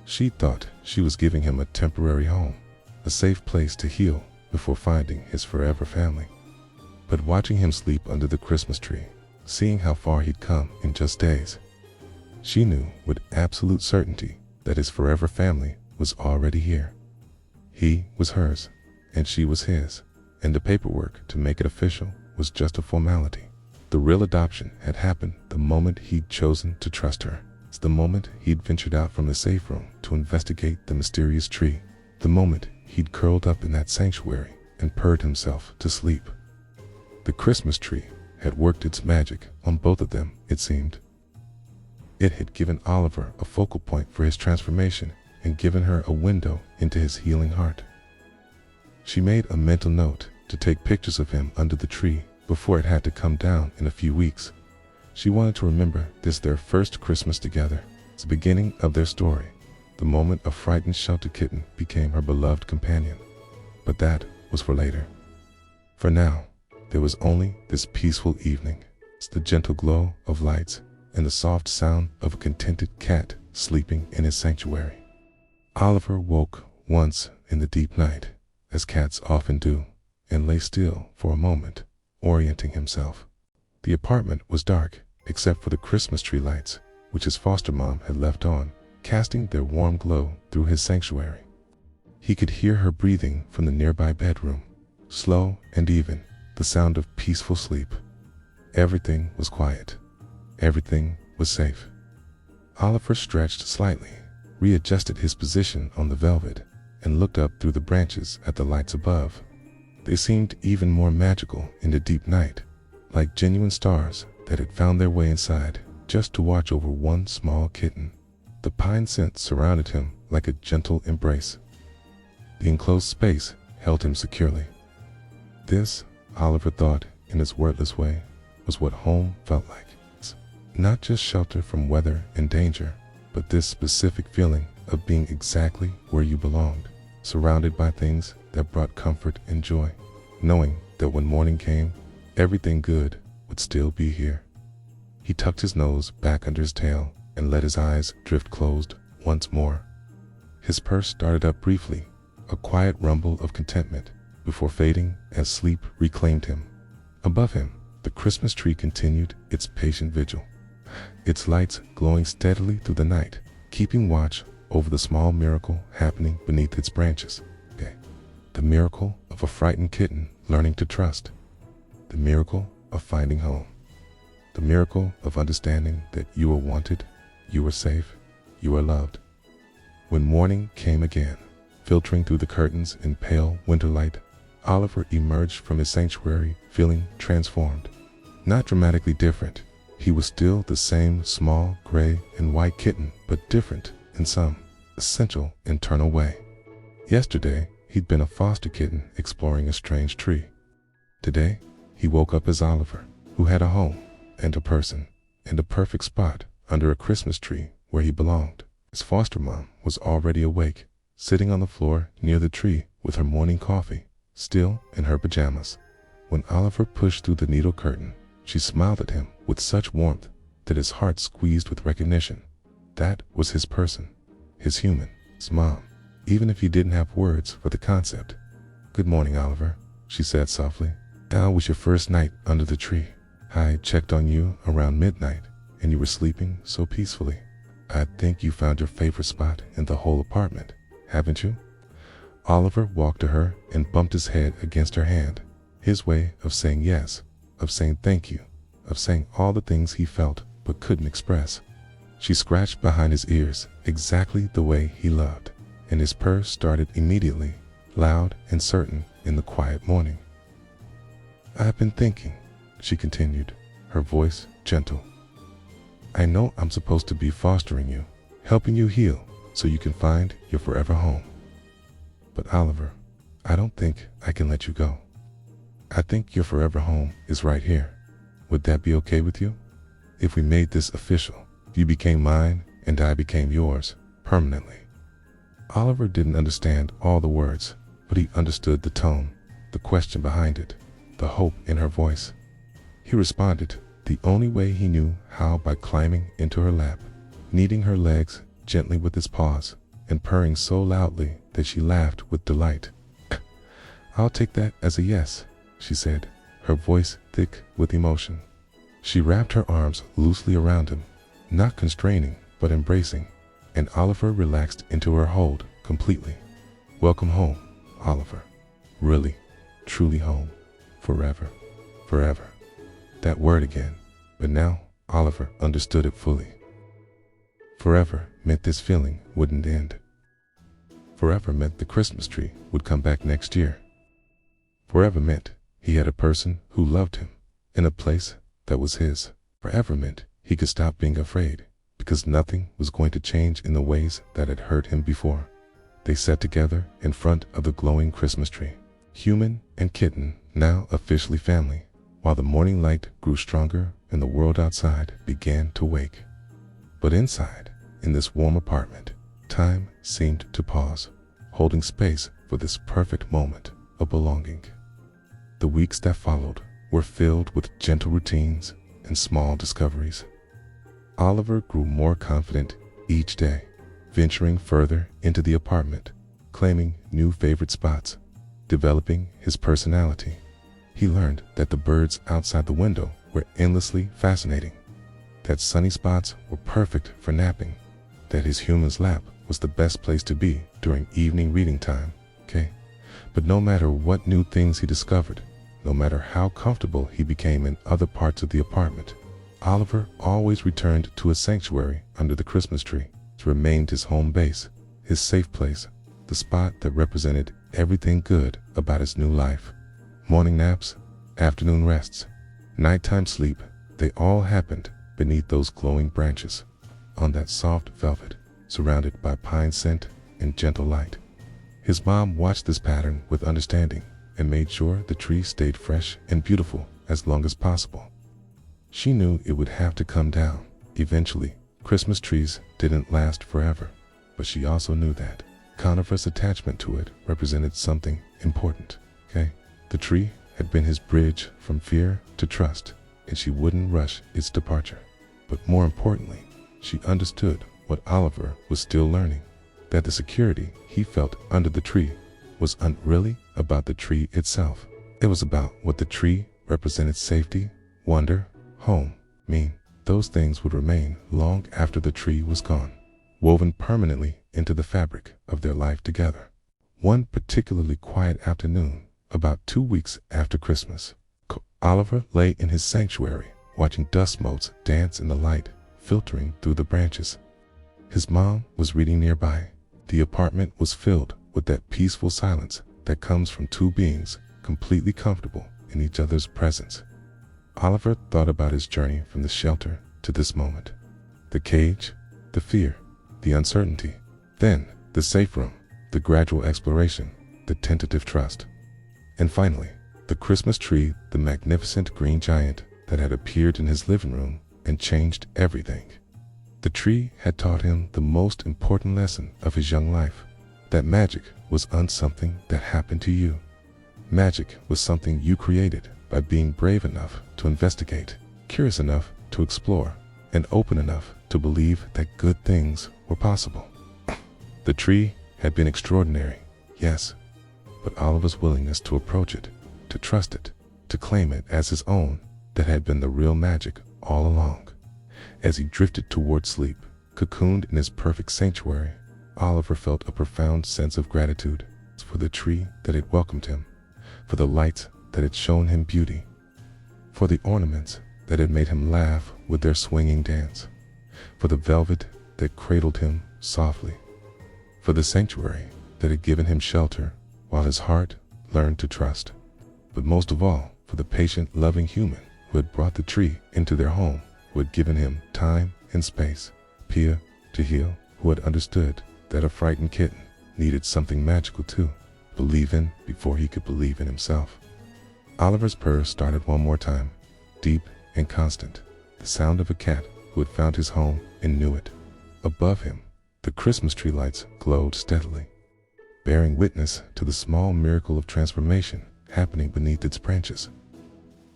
She thought she was giving him a temporary home, a safe place to heal before finding his forever family. But watching him sleep under the Christmas tree, seeing how far he'd come in just days, she knew with absolute certainty that his forever family was already here. He was hers, and she was his, and the paperwork to make it official was just a formality. The real adoption had happened the moment he'd chosen to trust her. It's the moment he'd ventured out from the safe room to investigate the mysterious tree, the moment he'd curled up in that sanctuary and purred himself to sleep. The Christmas tree had worked its magic on both of them, it seemed. It had given Oliver a focal point for his transformation and given her a window into his healing heart. She made a mental note to take pictures of him under the tree before it had to come down in a few weeks. She wanted to remember this, their first Christmas together, the beginning of their story, the moment a frightened shelter kitten became her beloved companion. But that was for later. For now, there was only this peaceful evening, the gentle glow of lights and the soft sound of a contented cat sleeping in his sanctuary. Oliver woke once in the deep night, as cats often do, and lay still for a moment, orienting himself. The apartment was dark, except for the Christmas tree lights, which his foster mom had left on, casting their warm glow through his sanctuary. He could hear her breathing from the nearby bedroom, slow and even, the sound of peaceful sleep. Everything was quiet. Everything was safe. Oliver stretched slightly, readjusted his position on the velvet, and looked up through the branches at the lights above. They seemed even more magical in the deep night, like genuine stars that had found their way inside just to watch over one small kitten. The pine scent surrounded him like a gentle embrace. The enclosed space held him securely. This, Oliver thought in his wordless way, was what home felt like. Not just shelter from weather and danger, but this specific feeling of being exactly where you belonged, surrounded by things that brought comfort and joy, knowing that when morning came, everything good would still be here. He tucked his nose back under his tail and let his eyes drift closed once more. His purse started up briefly, a quiet rumble of contentment, before fading as sleep reclaimed him. Above him, the Christmas tree continued its patient vigil, its lights glowing steadily through the night, keeping watch over the small miracle happening beneath its branches. The miracle of a frightened kitten learning to trust. The miracle of finding home. The miracle of understanding that you were wanted, you were safe, you were loved. When morning came again, filtering through the curtains in pale winter light, Oliver emerged from his sanctuary feeling transformed. Not dramatically different. He was still the same small gray and white kitten, but different in some essential internal way. Yesterday, he'd been a foster kitten exploring a strange tree. Today, he woke up as Oliver, who had a home and a person and a perfect spot under a Christmas tree where he belonged. His foster mom was already awake, sitting on the floor near the tree with her morning coffee, still in her pajamas. When Oliver pushed through the needle curtain, she smiled at him with such warmth that his heart squeezed with recognition. That was his person, his human, his mom, even if he didn't have words for the concept. "Good morning, Oliver," she said softly. How was your first night under the tree? I checked on you around midnight, and you were sleeping so peacefully. I think you found your favorite spot in the whole apartment, haven't you? Oliver walked to her and bumped his head against her hand, his way of saying yes, of saying thank you, of saying all the things he felt but couldn't express. She scratched behind his ears exactly the way he loved, and his purr started immediately, loud and certain in the quiet morning. I've been thinking, she continued, her voice gentle. I know I'm supposed to be fostering you, helping you heal so you can find your forever home. But Oliver, I don't think I can let you go. I think your forever home is right here. Would that be okay with you? If we made this official, you became mine and I became yours permanently. Oliver didn't understand all the words, but he understood the tone, the question behind it, the hope in her voice. He responded the only way he knew how, by climbing into her lap, kneading her legs gently with his paws, and purring so loudly that she laughed with delight. I'll take that as a yes, she said, her voice thick with emotion. She wrapped her arms loosely around him, not constraining but embracing, and Oliver relaxed into her hold completely. Welcome home, Oliver. Really, truly home. Forever, forever. That word again, but now Oliver understood it fully. Forever meant this feeling wouldn't end. Forever meant the Christmas tree would come back next year. Forever meant he had a person who loved him in a place that was his. Forever meant he could stop being afraid because nothing was going to change in the ways that had hurt him before. They sat together in front of the glowing Christmas tree, human and kitten, now officially family, while the morning light grew stronger and the world outside began to wake. But inside, in this warm apartment, time seemed to pause, holding space for this perfect moment of belonging. The weeks that followed were filled with gentle routines and small discoveries. Oliver grew more confident each day, venturing further into the apartment, claiming new favorite spots, developing his personality. He learned that the birds outside the window were endlessly fascinating, that sunny spots were perfect for napping, that his human's lap was the best place to be during evening reading time, okay? But no matter what new things he discovered, no matter how comfortable he became in other parts of the apartment, Oliver always returned to a sanctuary under the Christmas tree. It remained his home base, his safe place, the spot that represented everything good about his new life. Morning naps, afternoon rests, nighttime sleep, they all happened beneath those glowing branches, on that soft velvet, surrounded by pine scent and gentle light. His mom watched this pattern with understanding and made sure the tree stayed fresh and beautiful as long as possible. She knew it would have to come down eventually. Christmas trees didn't last forever, but she also knew that Conifer's attachment to it represented something important, okay? The tree had been his bridge from fear to trust, and she wouldn't rush its departure. But more importantly, she understood what Oliver was still learning, that the security he felt under the tree wasn't really about the tree itself. It was about what the tree represented: safety, wonder, home. Those things would remain long after the tree was gone, woven permanently into the fabric of their life together. One particularly quiet afternoon, about 2 weeks after Christmas, Oliver lay in his sanctuary, watching dust motes dance in the light filtering through the branches. His mom was reading nearby. The apartment was filled with that peaceful silence that comes from two beings completely comfortable in each other's presence. Oliver thought about his journey from the shelter to this moment. The cage, the fear, the uncertainty, then the safe room, the gradual exploration, the tentative trust. And finally, the Christmas tree, the magnificent green giant that had appeared in his living room and changed everything. The tree had taught him the most important lesson of his young life, that magic was something that happened to you. Magic was something you created by being brave enough to investigate, curious enough to explore, and open enough to believe that good things were possible. The tree had been extraordinary, yes, but Oliver's willingness to approach it, to trust it, to claim it as his own that had been the real magic all along. As he drifted toward sleep, cocooned in his perfect sanctuary, Oliver felt a profound sense of gratitude for the tree that had welcomed him, for the lights that had shown him beauty, for the ornaments that had made him laugh with their swinging dance, for the velvet that cradled him softly, for the sanctuary that had given him shelter while his heart learned to trust, but most of all, for the patient, loving human who had brought the tree into their home, who had given him time and space, Pia to heal, who had understood that a frightened kitten needed something magical to believe in before he could believe in himself. Oliver's purr started one more time, deep and constant, the sound of a cat who had found his home and knew it. Above him, the Christmas tree lights glowed steadily, bearing witness to the small miracle of transformation happening beneath its branches.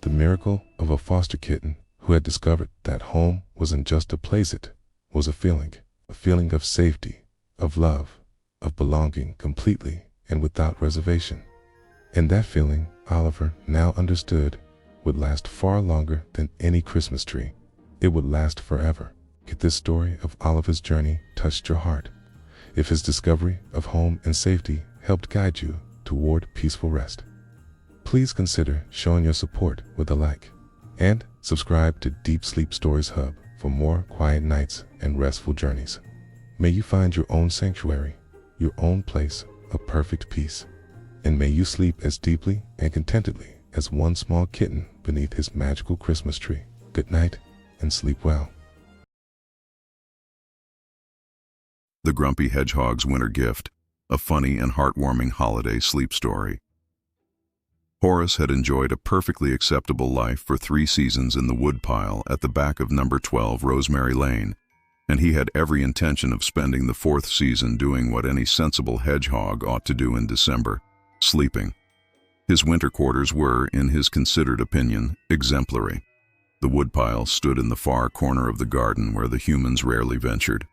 The miracle of a foster kitten who had discovered that home wasn't just a place, it was a feeling of safety, of love, of belonging completely and without reservation. And that feeling, Oliver now understood, would last far longer than any Christmas tree. It would last forever. If this story of Oliver's journey touched your heart, if his discovery of home and safety helped guide you toward peaceful rest, please consider showing your support with a like, and subscribe to Deep Sleep Stories Hub for more quiet nights and restful journeys. May you find your own sanctuary, your own place of perfect peace, and may you sleep as deeply and contentedly as one small kitten beneath his magical Christmas tree. Good night and sleep well. The Grumpy Hedgehog's Winter Gift, a funny and heartwarming holiday sleep story. Horace had enjoyed a perfectly acceptable life for 3 seasons in the woodpile at the back of number 12 Rosemary Lane, and he had every intention of spending the 4th season doing what any sensible hedgehog ought to do in December, sleeping. His winter quarters were, in his considered opinion, exemplary. The woodpile stood in the far corner of the garden where the humans rarely ventured,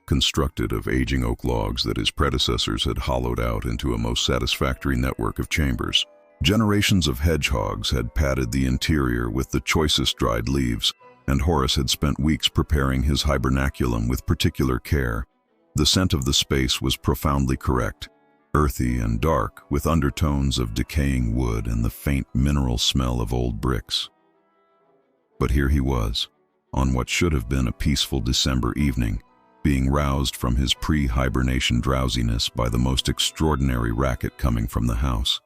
constructed of aging oak logs that his predecessors had hollowed out into a most satisfactory network of chambers. Generations of hedgehogs had padded the interior with the choicest dried leaves, and Horace had spent weeks preparing his hibernaculum with particular care. The scent of the space was profoundly correct, earthy and dark, with undertones of decaying wood and the faint mineral smell of old bricks. But here he was, on what should have been a peaceful December evening, being roused from his pre-hibernation drowsiness by the most extraordinary racket coming from the house.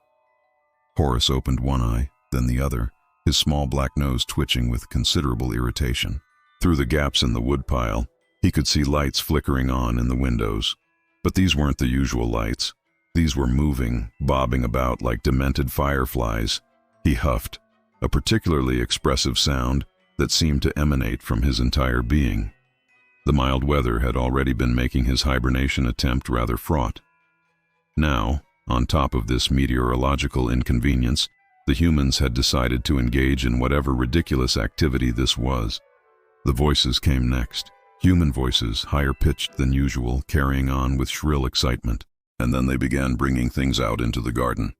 Horace opened one eye, then the other, his small black nose twitching with considerable irritation. Through the gaps in the woodpile, he could see lights flickering on in the windows. But these weren't the usual lights. These were moving, bobbing about like demented fireflies. He huffed, a particularly expressive sound that seemed to emanate from his entire being. The mild weather had already been making his hibernation attempt rather fraught. Now, on top of this meteorological inconvenience, the humans had decided to engage in whatever ridiculous activity this was. The voices came next, human voices, higher pitched than usual, carrying on with shrill excitement, and then they began bringing things out into the garden.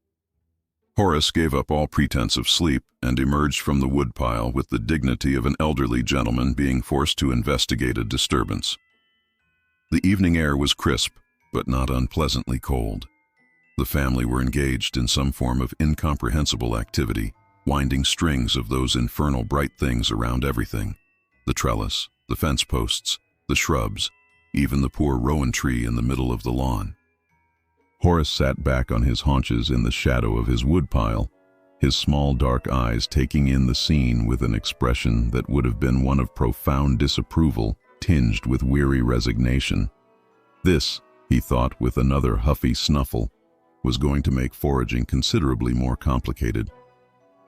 Horace gave up all pretense of sleep and emerged from the woodpile with the dignity of an elderly gentleman being forced to investigate a disturbance. The evening air was crisp, but not unpleasantly cold. The family were engaged in some form of incomprehensible activity, winding strings of those infernal bright things around everything: the trellis, the fence posts, the shrubs, even the poor rowan tree in the middle of the lawn. Horace sat back on his haunches in the shadow of his woodpile, his small dark eyes taking in the scene with an expression that would have been one of profound disapproval tinged with weary resignation. This, he thought with another huffy snuffle, was going to make foraging considerably more complicated.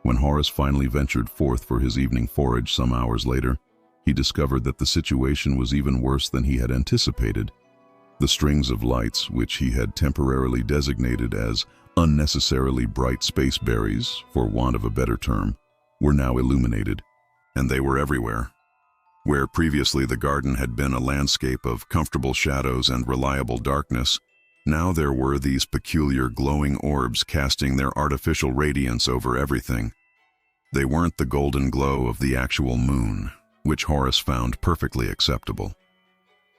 When Horace finally ventured forth for his evening forage some hours later, he discovered that the situation was even worse than he had anticipated. The strings of lights, which he had temporarily designated as unnecessarily bright space berries, for want of a better term, were now illuminated, and they were everywhere. Where previously the garden had been a landscape of comfortable shadows and reliable darkness, now there were these peculiar glowing orbs casting their artificial radiance over everything. They weren't the golden glow of the actual moon, which Horace found perfectly acceptable.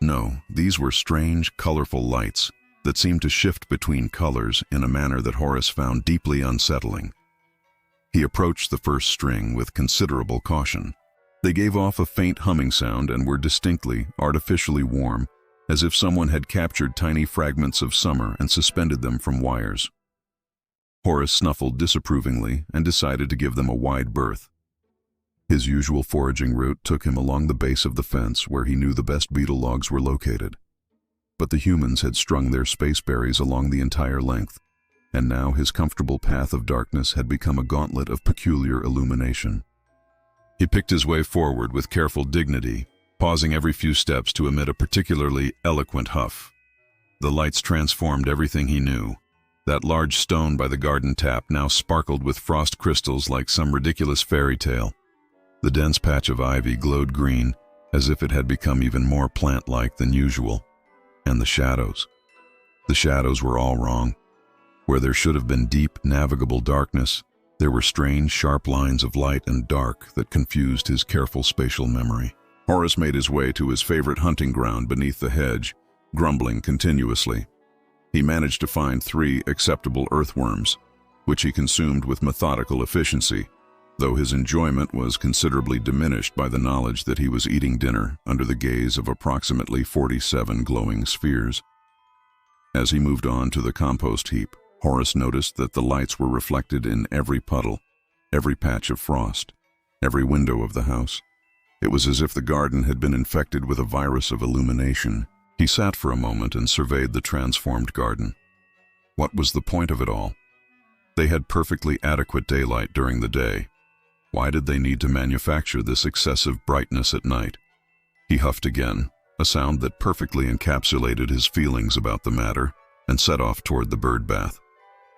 No, these were strange, colorful lights that seemed to shift between colors in a manner that Horace found deeply unsettling. He approached the first string with considerable caution. They gave off a faint humming sound and were distinctly, artificially warm, as if someone had captured tiny fragments of summer and suspended them from wires. Horace snuffled disapprovingly and decided to give them a wide berth. His usual foraging route took him along the base of the fence where he knew the best beetle logs were located. But the humans had strung their spaceberries along the entire length, and now his comfortable path of darkness had become a gauntlet of peculiar illumination. He picked his way forward with careful dignity, pausing every few steps to emit a particularly eloquent huff. The lights transformed everything he knew. That large stone by the garden tap now sparkled with frost crystals like some ridiculous fairy tale. The dense patch of ivy glowed green, as if it had become even more plant-like than usual. And the shadows. The shadows were all wrong. Where there should have been deep, navigable darkness, there were strange, sharp lines of light and dark that confused his careful spatial memory. Horace made his way to his favorite hunting ground beneath the hedge, grumbling continuously. He managed to find 3 acceptable earthworms, which he consumed with methodical efficiency, though his enjoyment was considerably diminished by the knowledge that he was eating dinner under the gaze of approximately 47 glowing spheres. As he moved on to the compost heap, Horace noticed that the lights were reflected in every puddle, every patch of frost, every window of the house. It was as if the garden had been infected with a virus of illumination. He sat for a moment and surveyed the transformed garden. What was the point of it all? They had perfectly adequate daylight during the day. Why did they need to manufacture this excessive brightness at night? He huffed again, a sound that perfectly encapsulated his feelings about the matter, and set off toward the bird bath.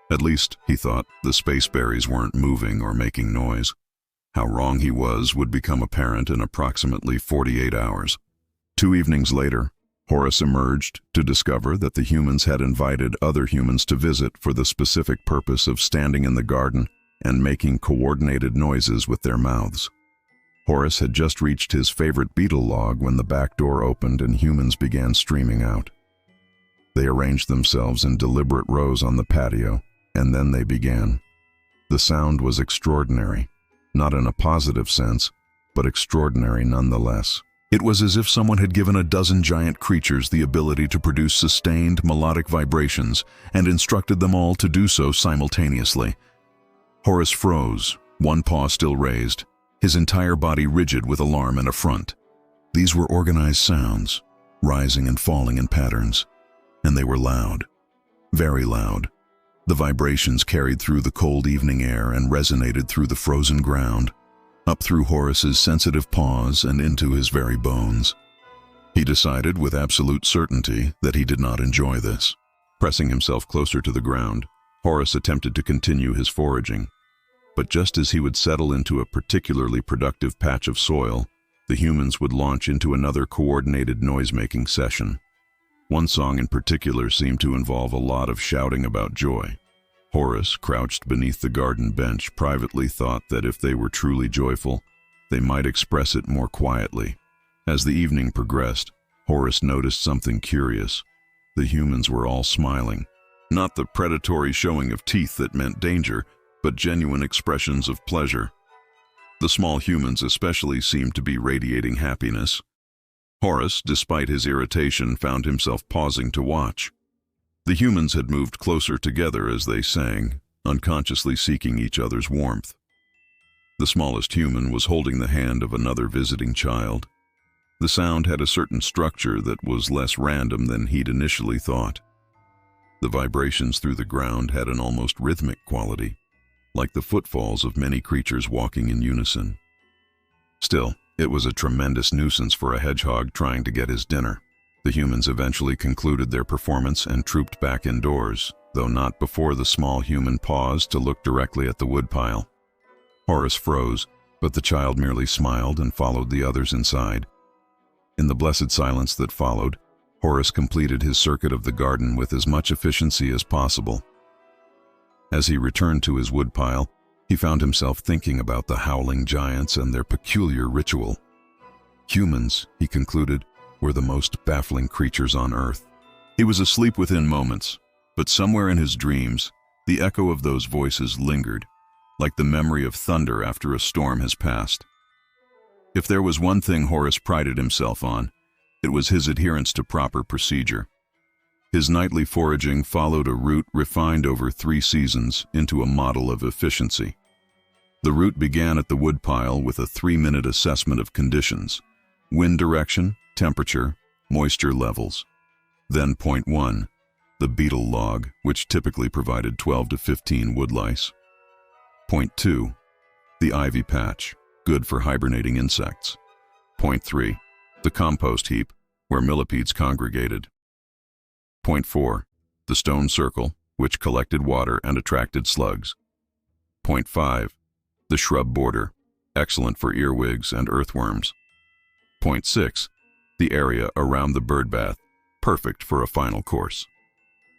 At least, he thought, the spaceberries weren't moving or making noise. How wrong he was would become apparent in approximately 48 hours. 2 evenings later, Horace emerged to discover that the humans had invited other humans to visit for the specific purpose of standing in the garden and making coordinated noises with their mouths. Horace had just reached his favorite beetle log when the back door opened and humans began streaming out. They arranged themselves in deliberate rows on the patio, and then they began. The sound was extraordinary, not in a positive sense, but extraordinary nonetheless. It was as if someone had given a dozen giant creatures the ability to produce sustained melodic vibrations and instructed them all to do so simultaneously. Horace froze, one paw still raised, his entire body rigid with alarm and affront. These were organized sounds, rising and falling in patterns, and they were loud, very loud. The vibrations carried through the cold evening air and resonated through the frozen ground, up through Horace's sensitive paws and into his very bones. He decided with absolute certainty that he did not enjoy this. Pressing himself closer to the ground, Horace attempted to continue his foraging. But just as he would settle into a particularly productive patch of soil, the humans would launch into another coordinated noise-making session. One song in particular seemed to involve a lot of shouting about joy. Horace, crouched beneath the garden bench, privately thought that if they were truly joyful, they might express it more quietly. As the evening progressed, Horace noticed something curious. The humans were all smiling. Not the predatory showing of teeth that meant danger, but genuine expressions of pleasure. The small humans especially seemed to be radiating happiness. Horace, despite his irritation, found himself pausing to watch. The humans had moved closer together as they sang, unconsciously seeking each other's warmth. The smallest human was holding the hand of another visiting child. The sound had a certain structure that was less random than he'd initially thought. The vibrations through the ground had an almost rhythmic quality, like the footfalls of many creatures walking in unison. Still, it was a tremendous nuisance for a hedgehog trying to get his dinner. The humans eventually concluded their performance and trooped back indoors, though not before the small human paused to look directly at the woodpile. Horace froze, but the child merely smiled and followed the others inside. In the blessed silence that followed, Horace completed his circuit of the garden with as much efficiency as possible. As he returned to his woodpile, He found himself thinking about the howling giants and their peculiar ritual. Humans, he concluded, were the most baffling creatures on Earth. He was asleep within moments, but somewhere in his dreams, the echo of those voices lingered, like the memory of thunder after a storm has passed. If there was one thing Horace prided himself on, it was his adherence to proper procedure. His nightly foraging followed a route refined over 3 seasons into a model of efficiency. The route began at the woodpile with a 3-minute assessment of conditions: wind direction, temperature, moisture levels. Then point 1, the beetle log, which typically provided 12 to 15 woodlice. Point 2, the ivy patch, good for hibernating insects. Point 3, the compost heap, where millipedes congregated. Point 4, the stone circle, which collected water and attracted slugs. Point 5, the shrub border, excellent for earwigs and earthworms. Point 6, the area around the bird bath, perfect for a final course.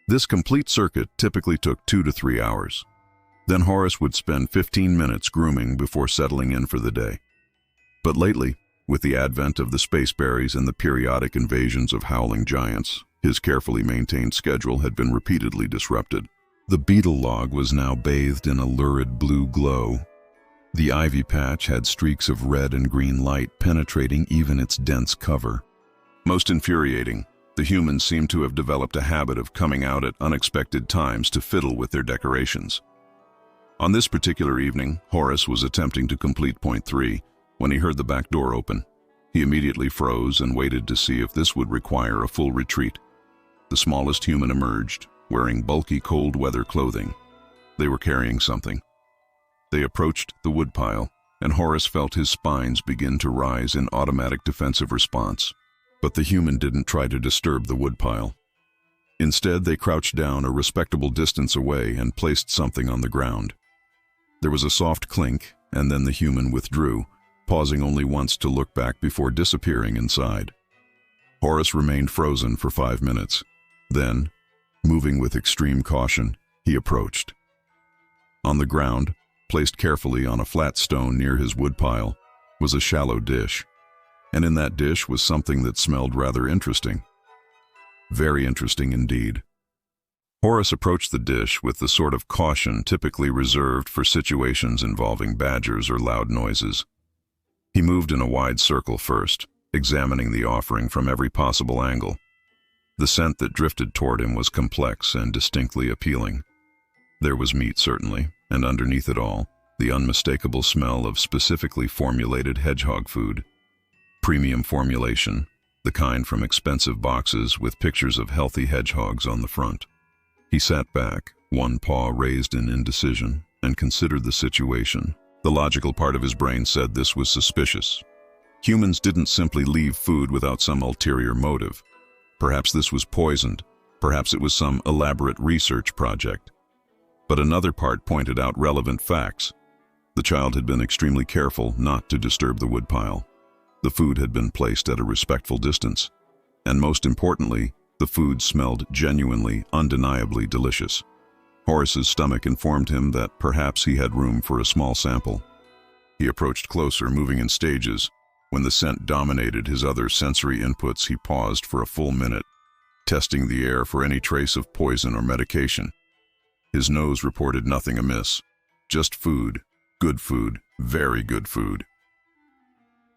This complete circuit typically took 2 to 3 hours. Then Horace would spend 15 minutes grooming before settling in for the day. But lately, with the advent of the spaceberries and the periodic invasions of howling giants, his carefully maintained schedule had been repeatedly disrupted. The beetle log was now bathed in a lurid blue glow. The ivy patch had streaks of red and green light penetrating even its dense cover. Most infuriating, the humans seemed to have developed a habit of coming out at unexpected times to fiddle with their decorations. On this particular evening, Horace was attempting to complete point 3 when he heard the back door open. He immediately froze and waited to see if this would require a full retreat. The smallest human emerged, wearing bulky cold-weather clothing. They were carrying something. They approached the woodpile, and Horace felt his spines begin to rise in automatic defensive response. But the human didn't try to disturb the woodpile. Instead, they crouched down a respectable distance away and placed something on the ground. There was a soft clink, and then the human withdrew, pausing only once to look back before disappearing inside. Horace remained frozen for 5 minutes. Then, moving with extreme caution, he approached. On the ground, placed carefully on a flat stone near his woodpile, was a shallow dish. And in that dish was something that smelled rather interesting. Very interesting indeed. Horace approached the dish with the sort of caution typically reserved for situations involving badgers or loud noises. He moved in a wide circle first, examining the offering from every possible angle. The scent that drifted toward him was complex and distinctly appealing. There was meat, certainly, and underneath it all, the unmistakable smell of specifically formulated hedgehog food. Premium formulation, the kind from expensive boxes with pictures of healthy hedgehogs on the front. He sat back, one paw raised in indecision, and considered the situation. The logical part of his brain said this was suspicious. Humans didn't simply leave food without some ulterior motive. Perhaps this was poisoned. Perhaps it was some elaborate research project. But another part pointed out relevant facts. The child had been extremely careful not to disturb the woodpile. The food had been placed at a respectful distance. And most importantly, the food smelled genuinely, undeniably delicious. Horace's stomach informed him that perhaps he had room for a small sample. He approached closer, moving in stages. When the scent dominated his other sensory inputs, he paused for a full minute, testing the air for any trace of poison or medication. His nose reported nothing amiss. Just food. Good food. Very good food.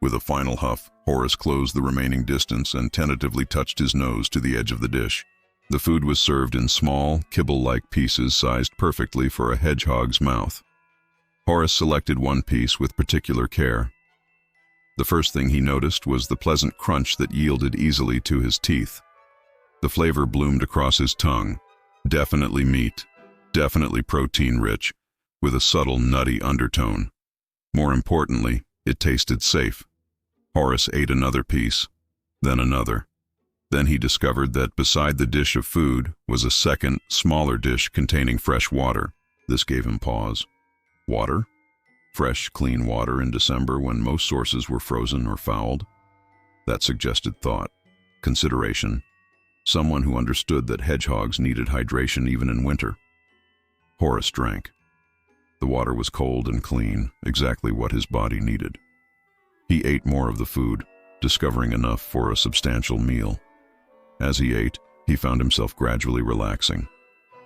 With a final huff, Horace closed the remaining distance and tentatively touched his nose to the edge of the dish. The food was served in small, kibble-like pieces sized perfectly for a hedgehog's mouth. Horace selected one piece with particular care. The first thing he noticed was the pleasant crunch that yielded easily to his teeth. The flavor bloomed across his tongue. Definitely meat, definitely protein-rich, with a subtle nutty undertone. More importantly, it tasted safe. Horace ate another piece, then another. Then he discovered that beside the dish of food was a second, smaller dish containing fresh water. This gave him pause. Water? Fresh, clean water in December when most sources were frozen or fouled? That suggested thought, consideration, someone who understood that hedgehogs needed hydration even in winter. Horace drank. The water was cold and clean, exactly what his body needed. He ate more of the food, discovering enough for a substantial meal. As he ate, he found himself gradually relaxing.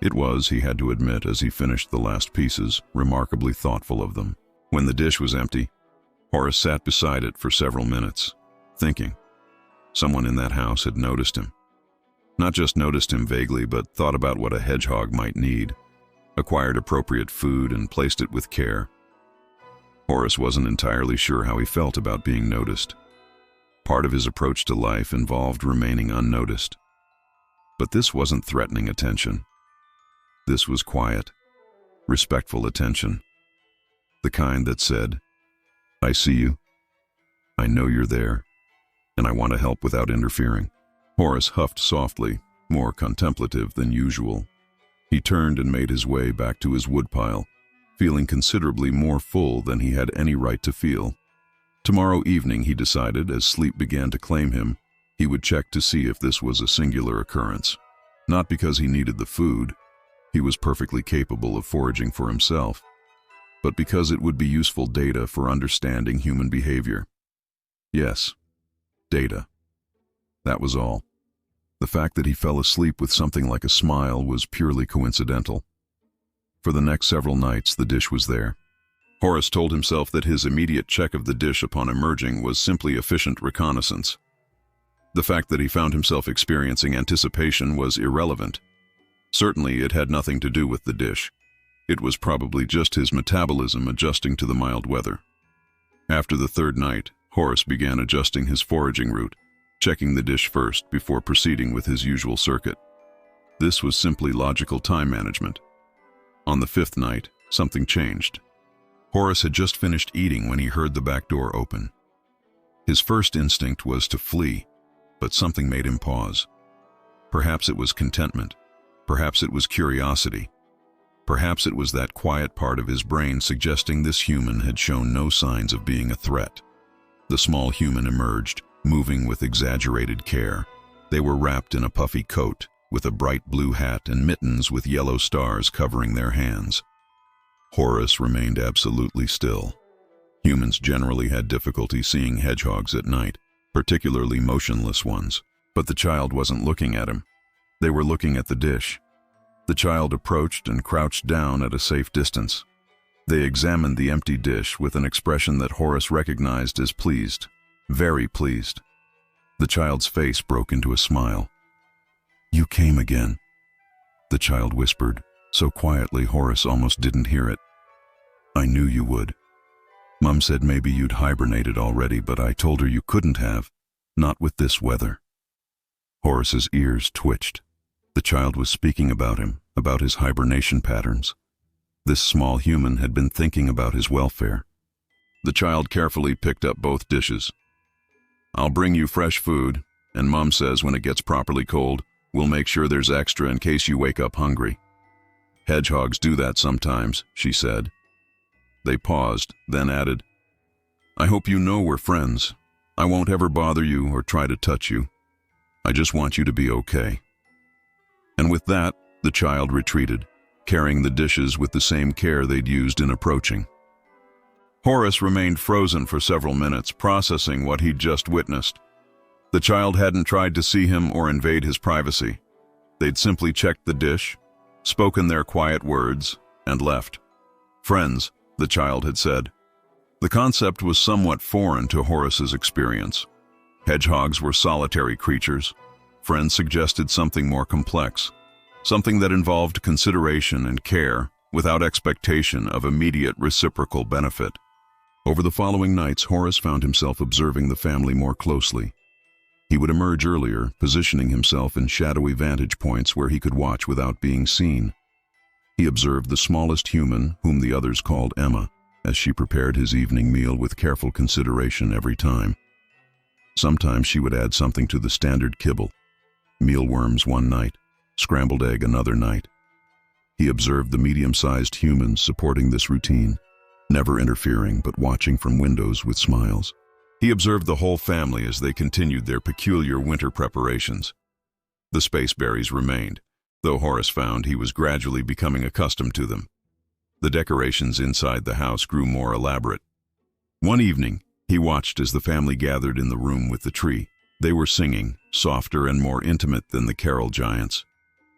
It was, he had to admit as he finished the last pieces, remarkably thoughtful of them. When the dish was empty, Horace sat beside it for several minutes, thinking. Someone in that house had noticed him. Not just noticed him vaguely, but thought about what a hedgehog might need, acquired appropriate food and placed it with care. Horace wasn't entirely sure how he felt about being noticed. Part of his approach to life involved remaining unnoticed. But this wasn't threatening attention. This was quiet, respectful attention. The kind that said, "I see you, I know you're there, and I want to help without interfering." Horace huffed softly, more contemplative than usual. He turned and made his way back to his woodpile, feeling considerably more full than he had any right to feel. Tomorrow evening, he decided, as sleep began to claim him, he would check to see if this was a singular occurrence. Not because he needed the food, he was perfectly capable of foraging for himself, but because it would be useful data for understanding human behavior. Yes, data. That was all. The fact that he fell asleep with something like a smile was purely coincidental. For the next several nights, the dish was there. Horace told himself that his immediate check of the dish upon emerging was simply efficient reconnaissance. The fact that he found himself experiencing anticipation was irrelevant. Certainly, it had nothing to do with the dish. It was probably just his metabolism adjusting to the mild weather. After the third night, Horace began adjusting his foraging route, checking the dish first before proceeding with his usual circuit. This was simply logical time management. On the fifth night, something changed. Horace had just finished eating when he heard the back door open. His first instinct was to flee, but something made him pause. Perhaps it was contentment. Perhaps it was curiosity. Perhaps it was that quiet part of his brain suggesting this human had shown no signs of being a threat. The small human emerged, moving with exaggerated care. They were wrapped in a puffy coat, with a bright blue hat and mittens with yellow stars covering their hands. Horace remained absolutely still. Humans generally had difficulty seeing hedgehogs at night, particularly motionless ones. But the child wasn't looking at him. They were looking at the dish. The child approached and crouched down at a safe distance. They examined the empty dish with an expression that Horace recognized as pleased, very pleased. The child's face broke into a smile. "You came again," the child whispered, so quietly Horace almost didn't hear it. "I knew you would. Mom said maybe you'd hibernated already, but I told her you couldn't have, not with this weather." Horace's ears twitched. The child was speaking about him, about his hibernation patterns. This small human had been thinking about his welfare. The child carefully picked up both dishes. "I'll bring you fresh food, and Mom says when it gets properly cold, we'll make sure there's extra in case you wake up hungry. Hedgehogs do that sometimes," she said. They paused, then added, "I hope you know we're friends. I won't ever bother you or try to touch you. I just want you to be okay." And with that, the child retreated, carrying the dishes with the same care they'd used in approaching. Horace remained frozen for several minutes, processing what he'd just witnessed. The child hadn't tried to see him or invade his privacy. They'd simply checked the dish, spoken their quiet words, and left. "Friends," the child had said. The concept was somewhat foreign to Horace's experience. Hedgehogs were solitary creatures. Friends suggested something more complex, something that involved consideration and care without expectation of immediate reciprocal benefit. Over the following nights, Horace found himself observing the family more closely. He would emerge earlier, positioning himself in shadowy vantage points where he could watch without being seen. He observed the smallest human, whom the others called Emma, as she prepared his evening meal with careful consideration every time. Sometimes she would add something to the standard kibble. Mealworms one night, scrambled egg another night. He observed the medium-sized humans supporting this routine, never interfering but watching from windows with smiles. He observed the whole family as they continued their peculiar winter preparations. The spaceberries remained, though Horace found he was gradually becoming accustomed to them. The decorations inside the house grew more elaborate. One evening, he watched as the family gathered in the room with the tree. They were singing, softer and more intimate than the carol giants.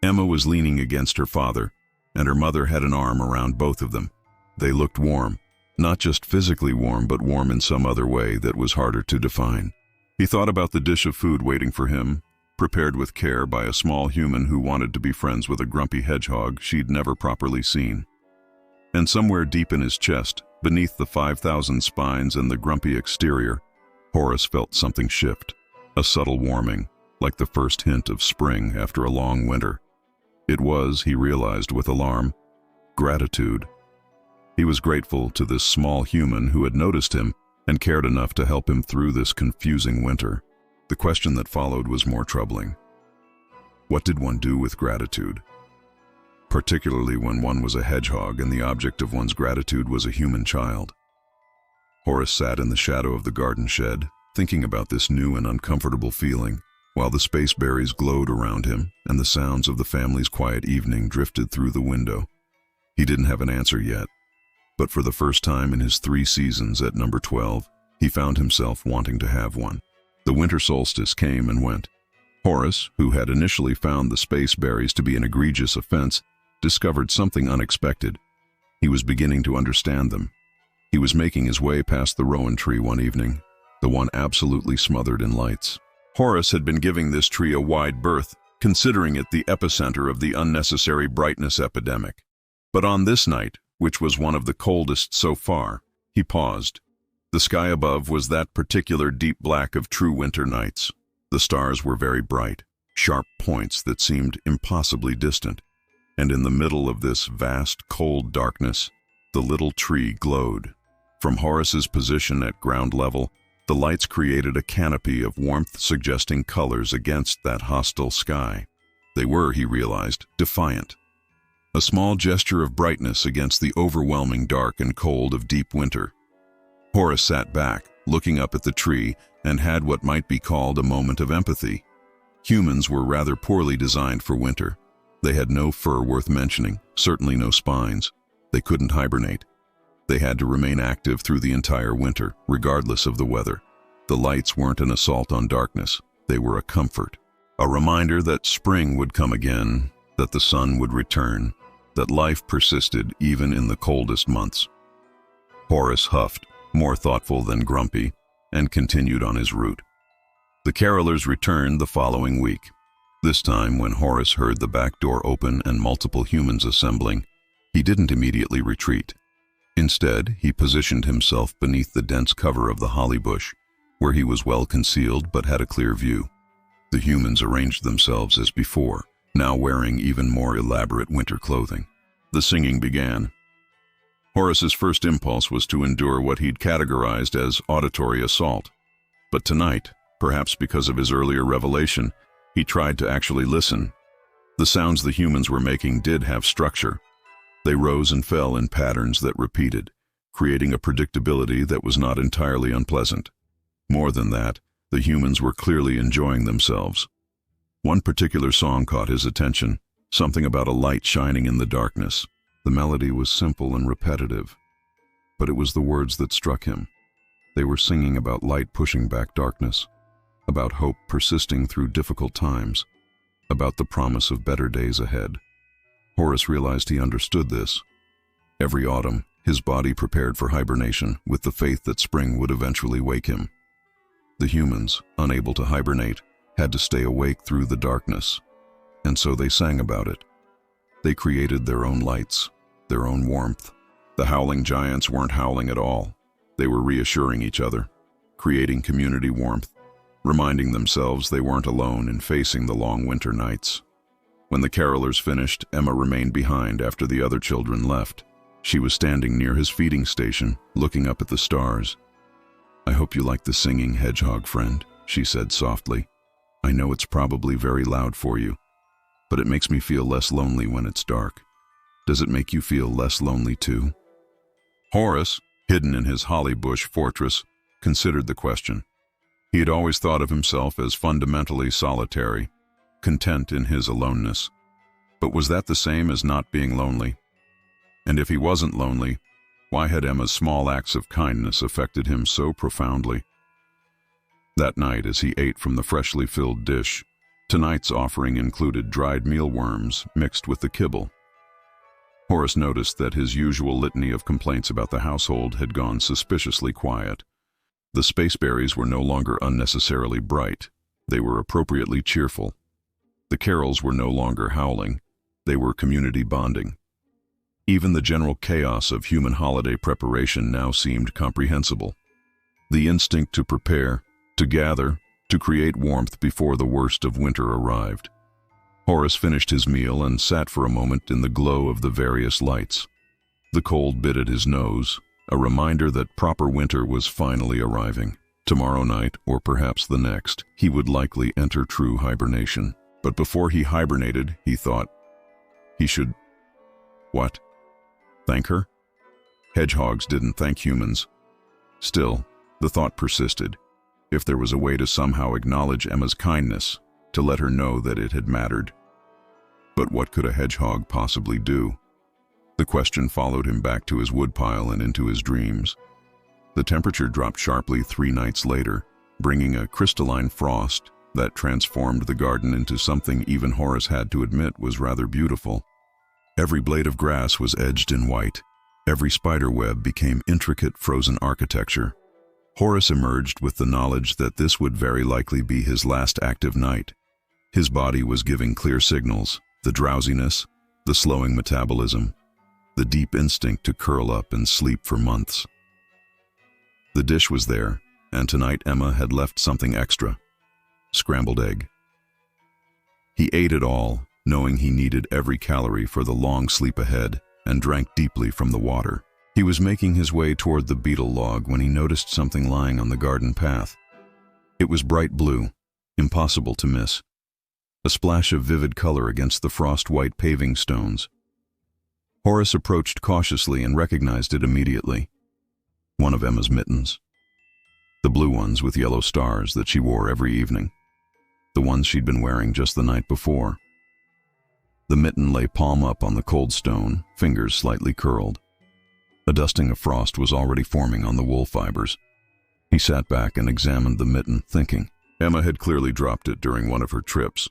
Emma was leaning against her father, and her mother had an arm around both of them. They looked warm, not just physically warm, but warm in some other way that was harder to define. He thought about the dish of food waiting for him, prepared with care by a small human who wanted to be friends with a grumpy hedgehog she'd never properly seen. And somewhere deep in his chest, beneath the 5,000 spines and the grumpy exterior, Horace felt something shift, a subtle warming, like the first hint of spring after a long winter. It was, he realized with alarm, gratitude. He was grateful to this small human who had noticed him and cared enough to help him through this confusing winter. The question that followed was more troubling. What did one do with gratitude? Particularly when one was a hedgehog and the object of one's gratitude was a human child. Horace sat in the shadow of the garden shed, thinking about this new and uncomfortable feeling, while the space berries glowed around him and the sounds of the family's quiet evening drifted through the window. He didn't have an answer yet, but for the first time in his 3 seasons at number 12, he found himself wanting to have one. The winter solstice came and went. Horace, who had initially found the space berries to be an egregious offense, discovered something unexpected. He was beginning to understand them. He was making his way past the rowan tree one evening, the one absolutely smothered in lights. Horace had been giving this tree a wide berth, considering it the epicenter of the unnecessary brightness epidemic. But on this night, which was one of the coldest so far, he paused. The sky above was that particular deep black of true winter nights. The stars were very bright, sharp points that seemed impossibly distant. And in the middle of this vast, cold darkness, the little tree glowed. From Horace's position at ground level, the lights created a canopy of warmth-suggesting colors against that hostile sky. They were, he realized, defiant. A small gesture of brightness against the overwhelming dark and cold of deep winter. Horace sat back, looking up at the tree, and had what might be called a moment of empathy. Humans were rather poorly designed for winter. They had no fur worth mentioning, certainly no spines. They couldn't hibernate. They had to remain active through the entire winter, regardless of the weather. The lights weren't an assault on darkness. They were a comfort, a reminder that spring would come again, that the sun would return, that life persisted even in the coldest months. Horace huffed, more thoughtful than grumpy, and continued on his route. The carolers returned the following week. This time, when Horace heard the back door open and multiple humans assembling, he didn't immediately retreat. Instead, he positioned himself beneath the dense cover of the holly bush, where he was well concealed but had a clear view. The humans arranged themselves as before, now wearing even more elaborate winter clothing. The singing began. Horace's first impulse was to endure what he'd categorized as auditory assault. But tonight, perhaps because of his earlier revelation, he tried to actually listen. The sounds the humans were making did have structure. They rose and fell in patterns that repeated, creating a predictability that was not entirely unpleasant. More than that, the humans were clearly enjoying themselves. One particular song caught his attention, something about a light shining in the darkness. The melody was simple and repetitive, but it was the words that struck him. They were singing about light pushing back darkness, about hope persisting through difficult times, about the promise of better days ahead. Horace realized he understood this. Every autumn, his body prepared for hibernation with the faith that spring would eventually wake him. The humans, unable to hibernate, had to stay awake through the darkness, and so they sang about it. They created their own lights, their own warmth. The howling giants weren't howling at all. They were reassuring each other, creating community warmth, reminding themselves they weren't alone in facing the long winter nights. When the carolers finished, Emma remained behind after the other children left. She was standing near his feeding station, looking up at the stars. "I hope you like the singing, hedgehog friend," she said softly. "I know it's probably very loud for you, but it makes me feel less lonely when it's dark. Does it make you feel less lonely too?" Horace, hidden in his holly bush fortress, considered the question. He had always thought of himself as fundamentally solitary, content in his aloneness. But was that the same as not being lonely? And if he wasn't lonely, why had Emma's small acts of kindness affected him so profoundly? That night, as he ate from the freshly filled dish, tonight's offering included dried mealworms mixed with the kibble. Horace noticed that his usual litany of complaints about the household had gone suspiciously quiet. The spaceberries were no longer unnecessarily bright. They were appropriately cheerful. The carols were no longer howling. They were community bonding. Even the general chaos of human holiday preparation now seemed comprehensible. The instinct to prepare, to gather, to create warmth before the worst of winter arrived. Horace finished his meal and sat for a moment in the glow of the various lights. The cold bit at his nose, a reminder that proper winter was finally arriving. Tomorrow night, or perhaps the next, he would likely enter true hibernation. But before he hibernated, he thought, he should... What? Thank her? Hedgehogs didn't thank humans. Still, the thought persisted. If there was a way to somehow acknowledge Emma's kindness, to let her know that it had mattered. But what could a hedgehog possibly do? The question followed him back to his woodpile and into his dreams. The temperature dropped sharply 3 nights later, bringing a crystalline frost that transformed the garden into something even Horace had to admit was rather beautiful. Every blade of grass was edged in white. Every spider web became intricate frozen architecture. Horace emerged with the knowledge that this would very likely be his last active night. His body was giving clear signals, the drowsiness, the slowing metabolism, the deep instinct to curl up and sleep for months. The dish was there, and tonight Emma had left something extra. Scrambled egg. He ate it all, knowing he needed every calorie for the long sleep ahead, and drank deeply from the water. He was making his way toward the beetle log when he noticed something lying on the garden path. It was bright blue, impossible to miss. A splash of vivid color against the frost-white paving stones. Horace approached cautiously and recognized it immediately. One of Emma's mittens. The blue ones with yellow stars that she wore every evening. The ones she'd been wearing just the night before. The mitten lay palm up on the cold stone, fingers slightly curled. A dusting of frost was already forming on the wool fibers. He sat back and examined the mitten, thinking. Emma had clearly dropped it during one of her trips.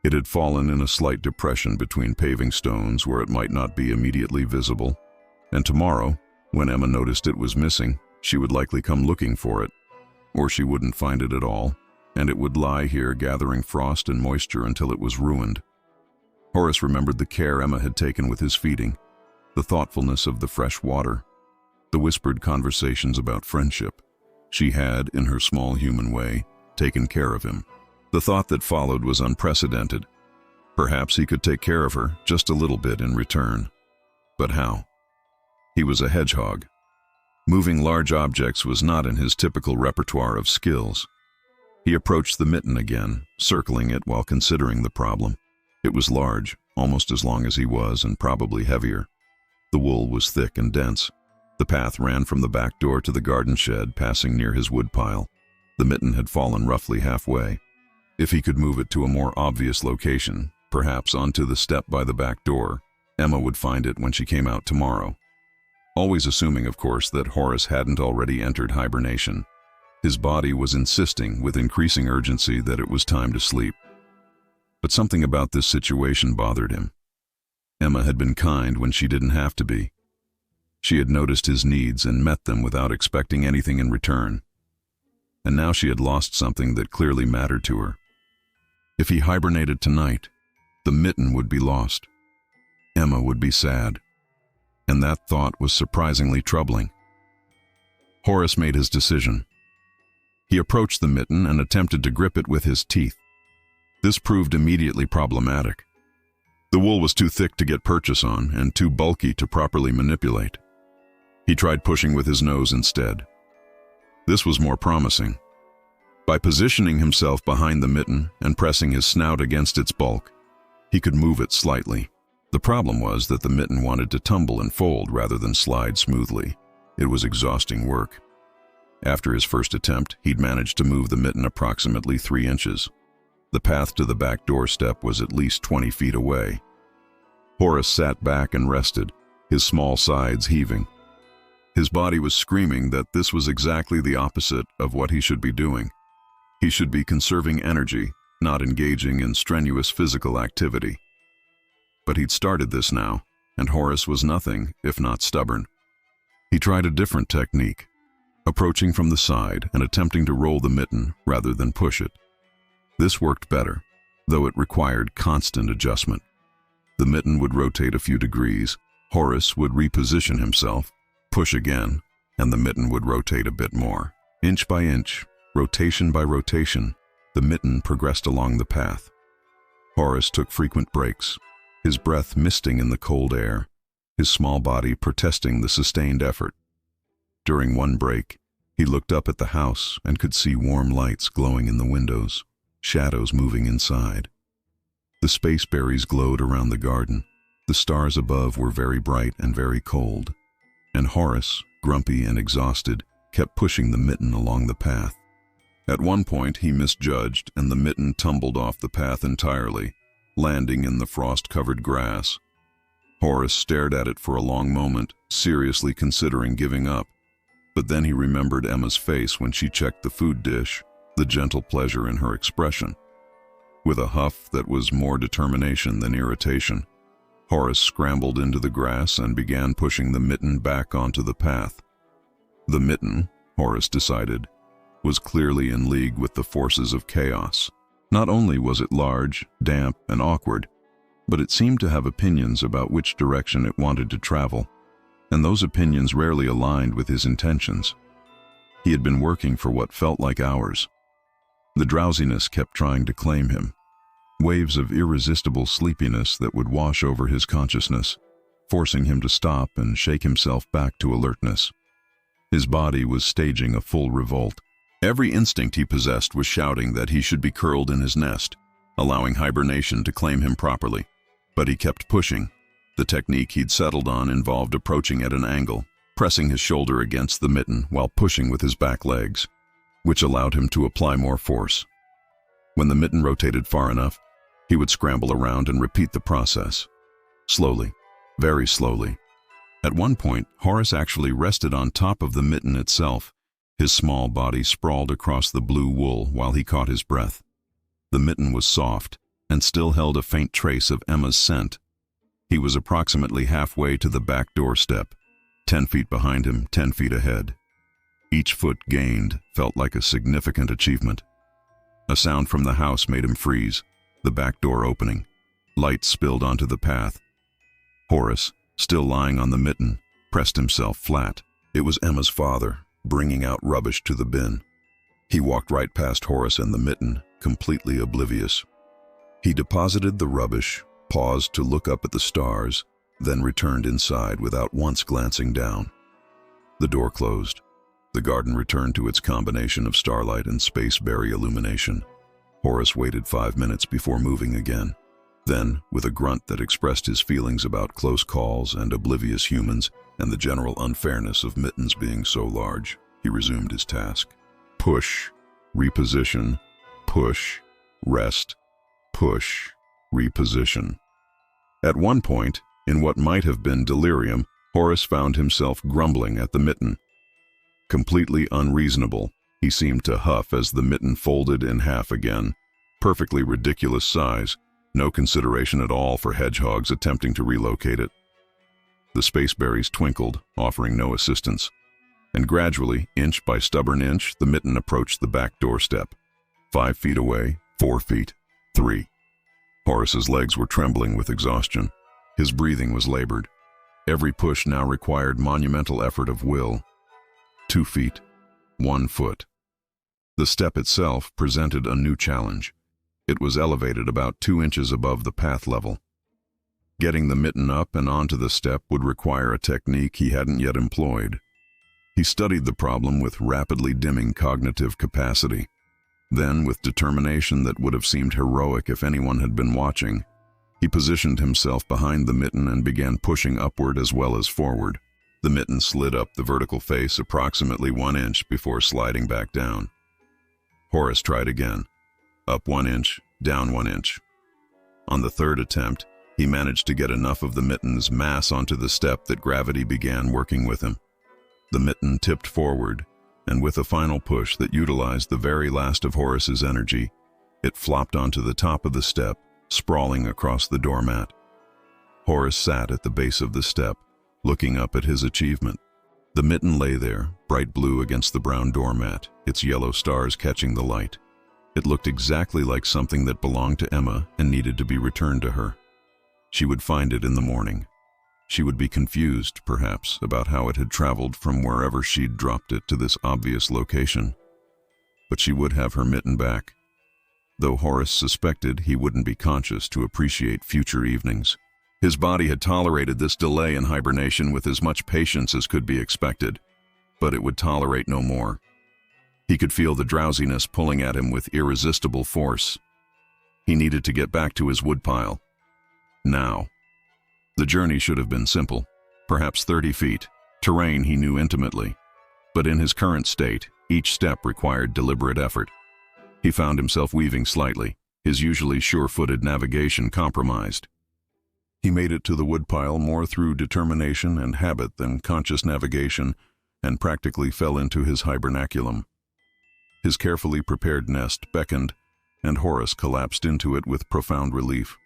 It had fallen in a slight depression between paving stones where it might not be immediately visible, and tomorrow, when Emma noticed it was missing, she would likely come looking for it, or she wouldn't find it at all, and it would lie here gathering frost and moisture until it was ruined. Horace remembered the care Emma had taken with his feeding, the thoughtfulness of the fresh water, the whispered conversations about friendship. She had, in her small human way, taken care of him. The thought that followed was unprecedented. Perhaps he could take care of her just a little bit in return. But how? He was a hedgehog. Moving large objects was not in his typical repertoire of skills. He approached the mitten again, circling it while considering the problem. It was large, almost as long as he was, and probably heavier. The wool was thick and dense. The path ran from the back door to the garden shed, passing near his woodpile. The mitten had fallen roughly halfway. If he could move it to a more obvious location, perhaps onto the step by the back door, Emma would find it when she came out tomorrow. Always assuming, of course, that Horace hadn't already entered hibernation. His body was insisting with increasing urgency that it was time to sleep. But something about this situation bothered him. Emma had been kind when she didn't have to be. She had noticed his needs and met them without expecting anything in return. And now she had lost something that clearly mattered to her. If he hibernated tonight, the mitten would be lost. Emma would be sad. And that thought was surprisingly troubling. Horace made his decision. He approached the mitten and attempted to grip it with his teeth. This proved immediately problematic. The wool was too thick to get purchase on and too bulky to properly manipulate. He tried pushing with his nose instead. This was more promising. By positioning himself behind the mitten and pressing his snout against its bulk, he could move it slightly. The problem was that the mitten wanted to tumble and fold rather than slide smoothly. It was exhausting work. After his first attempt, he'd managed to move the mitten approximately 3 inches. The path to the back doorstep was at least 20 feet away. Horace sat back and rested, his small sides heaving. His body was screaming that this was exactly the opposite of what he should be doing. He should be conserving energy, not engaging in strenuous physical activity. But he'd started this now, and Horace was nothing if not stubborn. He tried a different technique, approaching from the side and attempting to roll the mitten rather than push it. This worked better, though it required constant adjustment. The mitten would rotate a few degrees, Horace would reposition himself, push again, and the mitten would rotate a bit more. Inch by inch, rotation by rotation, the mitten progressed along the path. Horace took frequent breaks, his breath misting in the cold air, his small body protesting the sustained effort. During one break, he looked up at the house and could see warm lights glowing in the windows, shadows moving inside. The spaceberries glowed around the garden. The stars above were very bright and very cold. And Horace, grumpy and exhausted, kept pushing the mitten along the path. At one point, he misjudged, and the mitten tumbled off the path entirely, landing in the frost-covered grass. Horace stared at it for a long moment, seriously considering giving up. But then he remembered Emma's face when she checked the food dish, the gentle pleasure in her expression. With a huff that was more determination than irritation, Horace scrambled into the grass and began pushing the mitten back onto the path. The mitten, Horace decided, was clearly in league with the forces of chaos. Not only was it large, damp, and awkward, but it seemed to have opinions about which direction it wanted to travel, and those opinions rarely aligned with his intentions. He had been working for what felt like hours. The drowsiness kept trying to claim him, waves of irresistible sleepiness that would wash over his consciousness, forcing him to stop and shake himself back to alertness. His body was staging a full revolt. Every instinct he possessed was shouting that he should be curled in his nest, allowing hibernation to claim him properly. But he kept pushing. The technique he'd settled on involved approaching at an angle, pressing his shoulder against the mitten while pushing with his back legs, which allowed him to apply more force. When the mitten rotated far enough, he would scramble around and repeat the process. Slowly, very slowly. At one point, Horace actually rested on top of the mitten itself, his small body sprawled across the blue wool while he caught his breath. The mitten was soft and still held a faint trace of Emma's scent. He was approximately halfway to the back doorstep, 10 feet behind him, 10 feet ahead. Each foot gained felt like a significant achievement. A sound from the house made him freeze, the back door opening. Light spilled onto the path. Horace, still lying on the mitten, pressed himself flat. It was Emma's father, bringing out rubbish to the bin. He walked right past Horace and the mitten, completely oblivious. He deposited the rubbish, paused to look up at the stars, then returned inside without once glancing down. The door closed. The garden returned to its combination of starlight and spaceberry illumination. Horace waited 5 minutes before moving again. Then, with a grunt that expressed his feelings about close calls and oblivious humans and the general unfairness of mittens being so large, he resumed his task. Push, reposition, push, rest, push, reposition. At one point, in what might have been delirium, Horace found himself grumbling at the mitten. Completely unreasonable, he seemed to huff as the mitten folded in half again. Perfectly ridiculous size, no consideration at all for hedgehogs attempting to relocate it. The spaceberries twinkled, offering no assistance. And gradually, inch by stubborn inch, the mitten approached the back doorstep. 5 feet away, 4 feet, 3. Horace's legs were trembling with exhaustion. His breathing was labored. Every push now required monumental effort of will. 2 feet, 1 foot. The step itself presented a new challenge. It was elevated about 2 inches above the path level. Getting the mitten up and onto the step would require a technique he hadn't yet employed. He studied the problem with rapidly dimming cognitive capacity. Then, with determination that would have seemed heroic if anyone had been watching, he positioned himself behind the mitten and began pushing upward as well as forward. The mitten slid up the vertical face approximately 1 inch before sliding back down. Horace tried again. Up 1 inch, down 1 inch. On the third attempt, He managed to get enough of the mitten's mass onto the step that gravity began working with him. The mitten tipped forward, and with a final push that utilized the very last of Horace's energy, it flopped onto the top of the step, sprawling across the doormat. Horace sat at the base of the step, looking up at his achievement. The mitten lay there, bright blue against the brown doormat, its yellow stars catching the light. It looked exactly like something that belonged to Emma and needed to be returned to her. She would find it in the morning. She would be confused, perhaps, about how it had traveled from wherever she'd dropped it to this obvious location. But she would have her mitten back, though Horace suspected he wouldn't be conscious to appreciate future evenings. His body had tolerated this delay in hibernation with as much patience as could be expected, but it would tolerate no more. He could feel the drowsiness pulling at him with irresistible force. He needed to get back to his woodpile. Now. The journey should have been simple, perhaps 30 feet, terrain he knew intimately. But in his current state, each step required deliberate effort. He found himself weaving slightly, his usually sure-footed navigation compromised. He made it to the woodpile more through determination and habit than conscious navigation, and practically fell into his hibernaculum. His carefully prepared nest beckoned, and Horace collapsed into it with profound relief.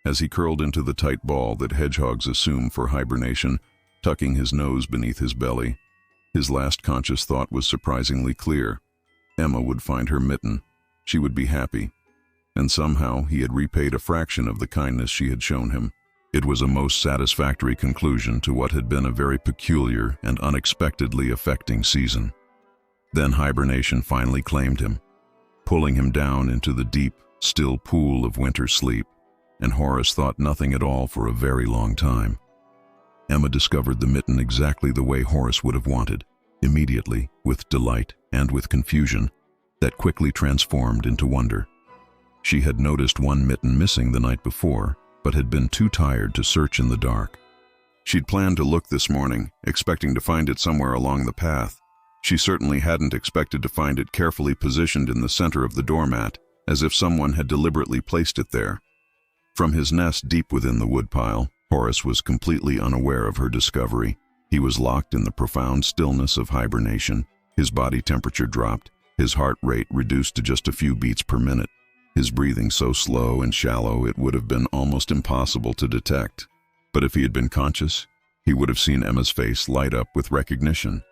As he curled into the tight ball that hedgehogs assume for hibernation, tucking his nose beneath his belly, his last conscious thought was surprisingly clear. Emma would find her mitten. She would be happy. And somehow he had repaid a fraction of the kindness she had shown him. It was a most satisfactory conclusion to what had been a very peculiar and unexpectedly affecting season. Then hibernation finally claimed him, pulling him down into the deep, still pool of winter sleep, and Horace thought nothing at all for a very long time. Emma discovered the mitten exactly the way Horace would have wanted, immediately, with delight and with confusion, that quickly transformed into wonder. She had noticed one mitten missing the night before, but had been too tired to search in the dark. She'd planned to look this morning, expecting to find it somewhere along the path. She certainly hadn't expected to find it carefully positioned in the center of the doormat, as if someone had deliberately placed it there. From his nest deep within the woodpile, Horace was completely unaware of her discovery. He was locked in the profound stillness of hibernation. His body temperature dropped, his heart rate reduced to just a few beats per minute. His breathing so slow and shallow it would have been almost impossible to detect. But if he had been conscious, he would have seen Emma's face light up with recognition,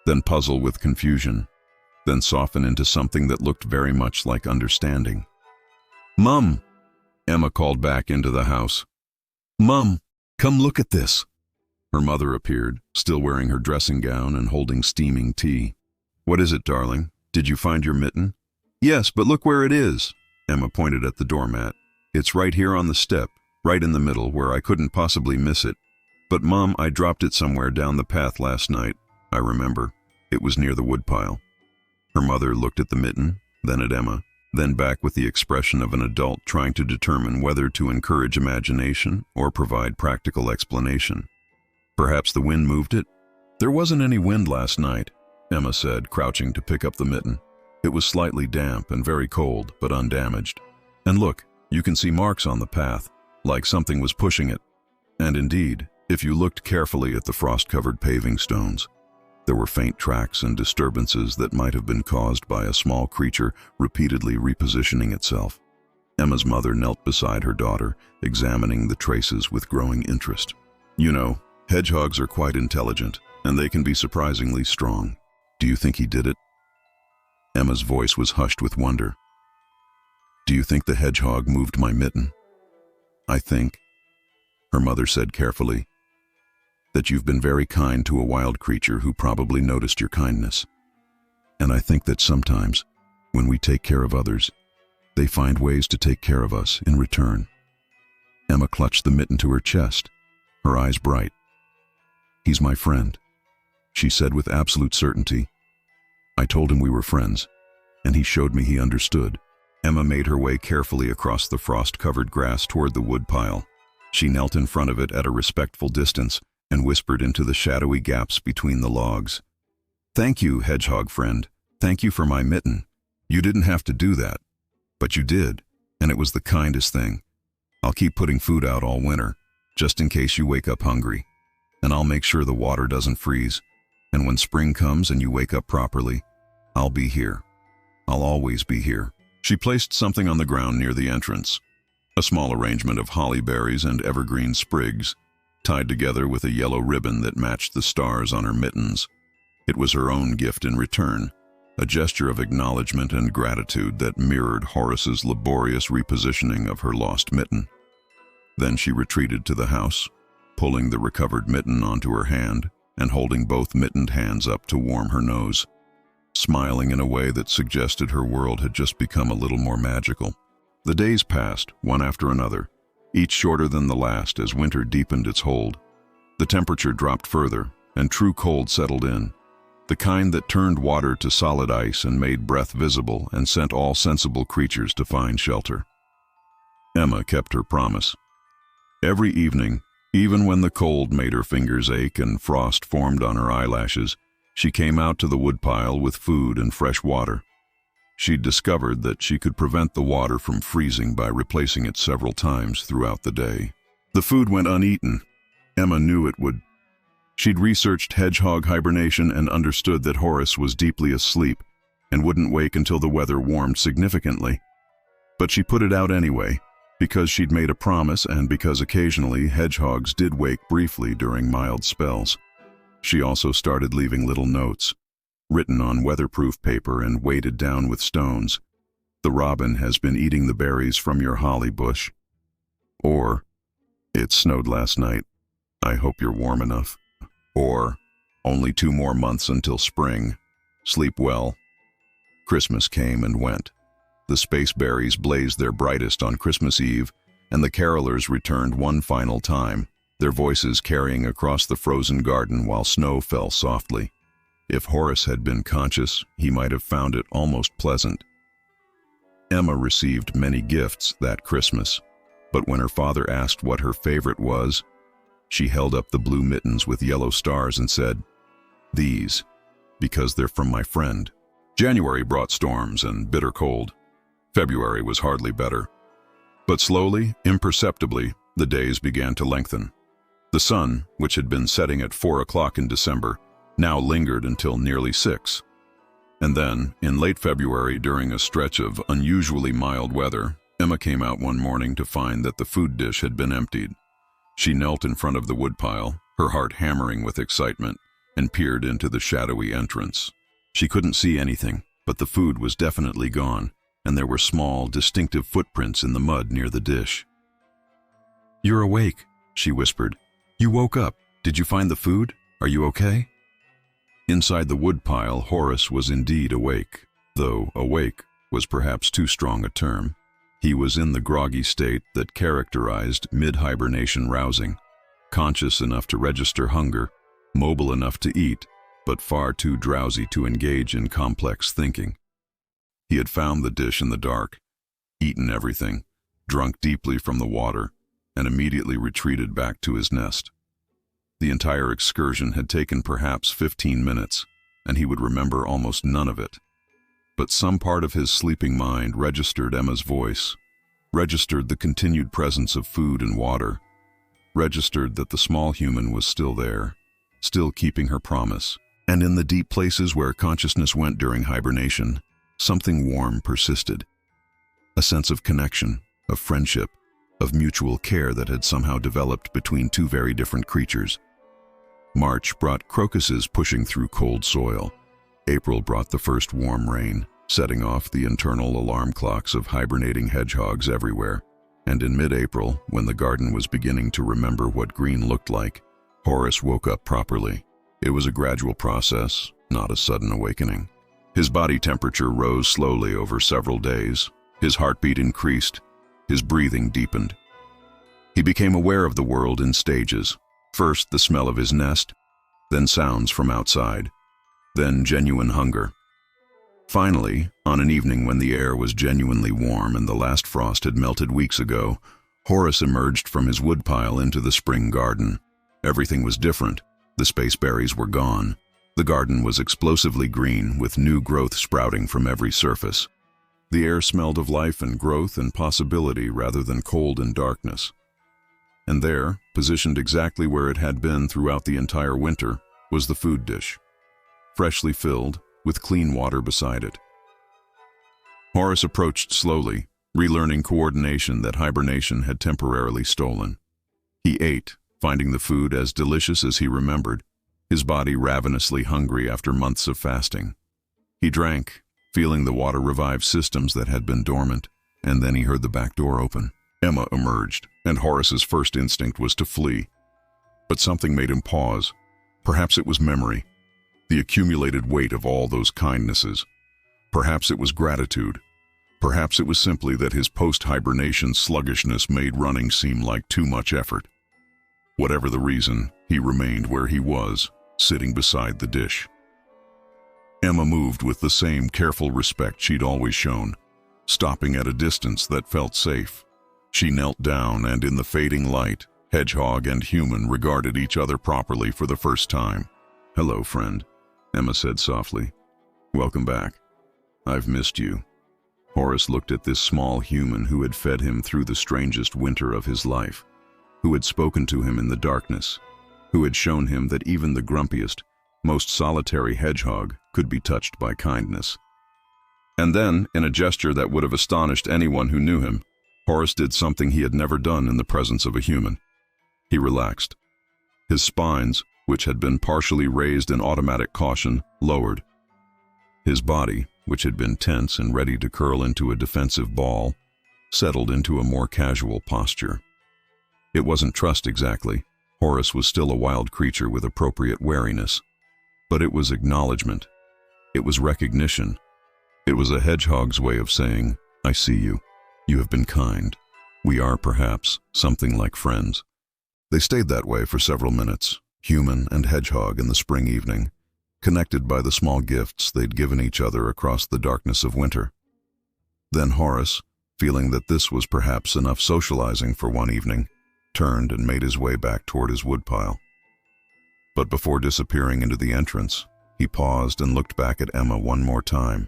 then puzzle with confusion, then soften into something that looked very much like understanding. "Mum!" Emma called back into the house. "Mum, come look at this." Her mother appeared, still wearing her dressing gown and holding steaming tea. "What is it, darling? Did you find your mitten?" "Yes, but look where it is." Emma pointed at the doormat. "It's right here on the step, right in the middle, where I couldn't possibly miss it. But Mom, I dropped it somewhere down the path last night. I remember. It was near the woodpile." Her mother looked at the mitten, then at Emma, then back with the expression of an adult trying to determine whether to encourage imagination or provide practical explanation. "Perhaps the wind moved it?" "There wasn't any wind last night," Emma said, crouching to pick up the mitten. "It was slightly damp and very cold, but undamaged. And look, you can see marks on the path, like something was pushing it. And indeed, if you looked carefully at the frost-covered paving stones, there were faint tracks and disturbances that might have been caused by a small creature repeatedly repositioning itself." Emma's mother knelt beside her daughter, examining the traces with growing interest. "You know, hedgehogs are quite intelligent, and they can be surprisingly strong. Do you think he did it?" Emma's voice was hushed with wonder. "Do you think the hedgehog moved my mitten?" "I think," her mother said carefully, "that you've been very kind to a wild creature who probably noticed your kindness. And I think that sometimes, when we take care of others, they find ways to take care of us in return." Emma clutched the mitten to her chest, her eyes bright. "He's my friend," she said with absolute certainty. "I told him we were friends, and he showed me he understood." Emma made her way carefully across the frost-covered grass toward the woodpile. She knelt in front of it at a respectful distance and whispered into the shadowy gaps between the logs. "Thank you, hedgehog friend. Thank you for my mitten. You didn't have to do that, but you did, and it was the kindest thing. I'll keep putting food out all winter, just in case you wake up hungry. And I'll make sure the water doesn't freeze. And when spring comes and you wake up properly, I'll be here. I'll always be here." She placed something on the ground near the entrance, a small arrangement of holly berries and evergreen sprigs, tied together with a yellow ribbon that matched the stars on her mittens. It was her own gift in return, a gesture of acknowledgement and gratitude that mirrored Horace's laborious repositioning of her lost mitten. Then she retreated to the house, pulling the recovered mitten onto her hand and holding both mittened hands up to warm her nose, smiling in a way that suggested her world had just become a little more magical. The days passed, one after another, each shorter than the last as winter deepened its hold. The temperature dropped further, and true cold settled in, the kind that turned water to solid ice and made breath visible and sent all sensible creatures to find shelter. Emma kept her promise. Every evening, even when the cold made her fingers ache and frost formed on her eyelashes, she came out to the woodpile with food and fresh water. She'd discovered that she could prevent the water from freezing by replacing it several times throughout the day. The food went uneaten. Emma knew it would. She'd researched hedgehog hibernation and understood that Horace was deeply asleep and wouldn't wake until the weather warmed significantly. But she put it out anyway, because she'd made a promise and because occasionally hedgehogs did wake briefly during mild spells. She also started leaving little notes, written on weatherproof paper and weighted down with stones. "The robin has been eating the berries from your holly bush." Or, "It snowed last night. I hope you're warm enough." Or, "Only 2 more months until spring. Sleep well." Christmas came and went. The space berries blazed their brightest on Christmas Eve, and the carolers returned one final time, their voices carrying across the frozen garden while snow fell softly. If Horace had been conscious, he might have found it almost pleasant. Emma received many gifts that Christmas, but when her father asked what her favorite was, she held up the blue mittens with yellow stars and said, "These, because they're from my friend." January brought storms and bitter cold. February was hardly better. But slowly, imperceptibly, the days began to lengthen. The sun, which had been setting at 4 o'clock in December, now lingered until nearly 6. And then, in late February, during a stretch of unusually mild weather, Emma came out one morning to find that the food dish had been emptied. She knelt in front of the woodpile, her heart hammering with excitement, and peered into the shadowy entrance. She couldn't see anything, but the food was definitely gone, and there were small, distinctive footprints in the mud near the dish. "You're awake," she whispered. "You woke up. Did you find the food? Are you okay?" Inside the woodpile, Horace was indeed awake, though awake was perhaps too strong a term. He was in the groggy state that characterized mid-hibernation rousing, conscious enough to register hunger, mobile enough to eat, but far too drowsy to engage in complex thinking. He had found the dish in the dark, eaten everything, drunk deeply from the water, and immediately retreated back to his nest. The entire excursion had taken perhaps 15 minutes, and he would remember almost none of it. But some part of his sleeping mind registered Emma's voice, registered the continued presence of food and water, registered that the small human was still there, still keeping her promise. And in the deep places where consciousness went during hibernation, something warm persisted. A sense of connection, of friendship, of mutual care that had somehow developed between two very different creatures. March brought crocuses pushing through cold soil. April brought the first warm rain, setting off the internal alarm clocks of hibernating hedgehogs everywhere. And in mid-April, when the garden was beginning to remember what green looked like, Horace woke up properly. It was a gradual process, not a sudden awakening. His body temperature rose slowly over several days. His heartbeat increased. His breathing deepened. He became aware of the world in stages. First, the smell of his nest, then sounds from outside, then genuine hunger. Finally, on an evening when the air was genuinely warm and the last frost had melted weeks ago, Horace emerged from his woodpile into the spring garden. Everything was different. The space berries were gone. The garden was explosively green, with new growth sprouting from every surface. The air smelled of life and growth and possibility rather than cold and darkness. And there, positioned exactly where it had been throughout the entire winter, was the food dish, freshly filled, with clean water beside it. Horace approached slowly, relearning coordination that hibernation had temporarily stolen. He ate, finding the food as delicious as he remembered, his body ravenously hungry after months of fasting. He drank, feeling the water revive systems that had been dormant, and then he heard the back door open. Emma emerged, and Horace's first instinct was to flee. But something made him pause. Perhaps it was memory, the accumulated weight of all those kindnesses. Perhaps it was gratitude. Perhaps it was simply that his post-hibernation sluggishness made running seem like too much effort. Whatever the reason, he remained where he was, sitting beside the dish. Emma moved with the same careful respect she'd always shown, stopping at a distance that felt safe. She knelt down, and in the fading light, Hedgehog and human regarded each other properly for the first time. "Hello, friend," Emma said softly. "Welcome back. I've missed you." Horace looked at this small human who had fed him through the strangest winter of his life, who had spoken to him in the darkness, who had shown him that even the grumpiest, most solitary hedgehog could be touched by kindness. And then, in a gesture that would have astonished anyone who knew him, Horace did something he had never done in the presence of a human. He relaxed. His spines, which had been partially raised in automatic caution, lowered. His body, which had been tense and ready to curl into a defensive ball, settled into a more casual posture. It wasn't trust exactly. Horace was still a wild creature with appropriate wariness. But it was acknowledgement. It was recognition. It was a hedgehog's way of saying, "I see you. You have been kind. We are, perhaps, something like friends." They stayed that way for several minutes, human and hedgehog in the spring evening, connected by the small gifts they'd given each other across the darkness of winter. Then Horace, feeling that this was perhaps enough socializing for one evening, turned and made his way back toward his woodpile. But before disappearing into the entrance, he paused and looked back at Emma one more time.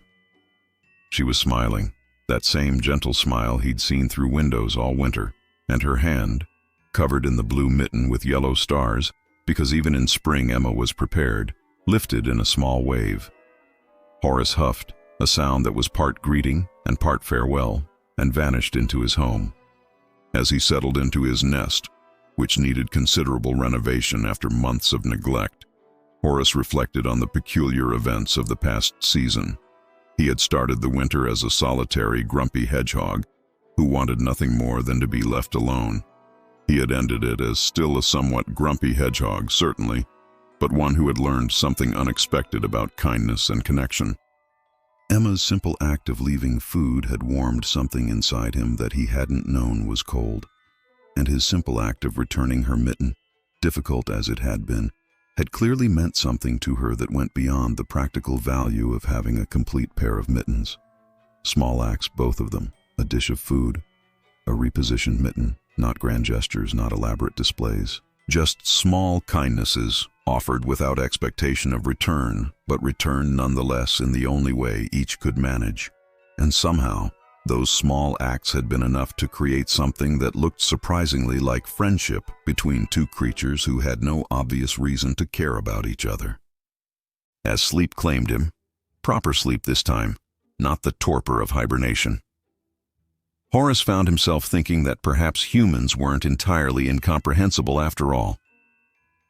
She was smiling, that same gentle smile he'd seen through windows all winter, and her hand, covered in the blue mitten with yellow stars, because even in spring Emma was prepared, lifted in a small wave. Horace huffed, a sound that was part greeting and part farewell, and vanished into his home. As he settled into his nest, which needed considerable renovation after months of neglect, Horace reflected on the peculiar events of the past season. He had started the winter as a solitary, grumpy hedgehog who wanted nothing more than to be left alone. He had ended it as still a somewhat grumpy hedgehog, certainly, but one who had learned something unexpected about kindness and connection. Emma's simple act of leaving food had warmed something inside him that he hadn't known was cold, and his simple act of returning her mitten, difficult as it had been, had clearly meant something to her that went beyond the practical value of having a complete pair of mittens. Small acts, both of them, a dish of food, a repositioned mitten, not grand gestures, not elaborate displays. Just small kindnesses offered without expectation of return, but return nonetheless in the only way each could manage. And somehow, those small acts had been enough to create something that looked surprisingly like friendship between two creatures who had no obvious reason to care about each other. As sleep claimed him, proper sleep this time, not the torpor of hibernation, Horace found himself thinking that perhaps humans weren't entirely incomprehensible after all.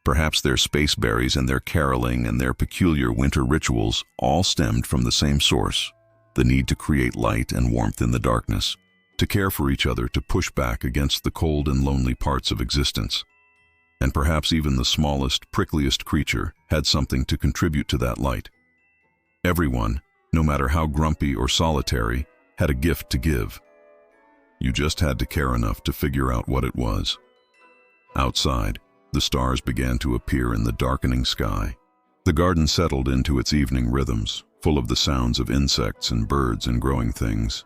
Perhaps their space berries and their caroling and their peculiar winter rituals all stemmed from the same source, the need to create light and warmth in the darkness, to care for each other, to push back against the cold and lonely parts of existence. And perhaps even the smallest, prickliest creature had something to contribute to that light. Everyone, no matter how grumpy or solitary, had a gift to give. You just had to care enough to figure out what it was. Outside, the stars began to appear in the darkening sky. The garden settled into its evening rhythms, full of the sounds of insects and birds and growing things.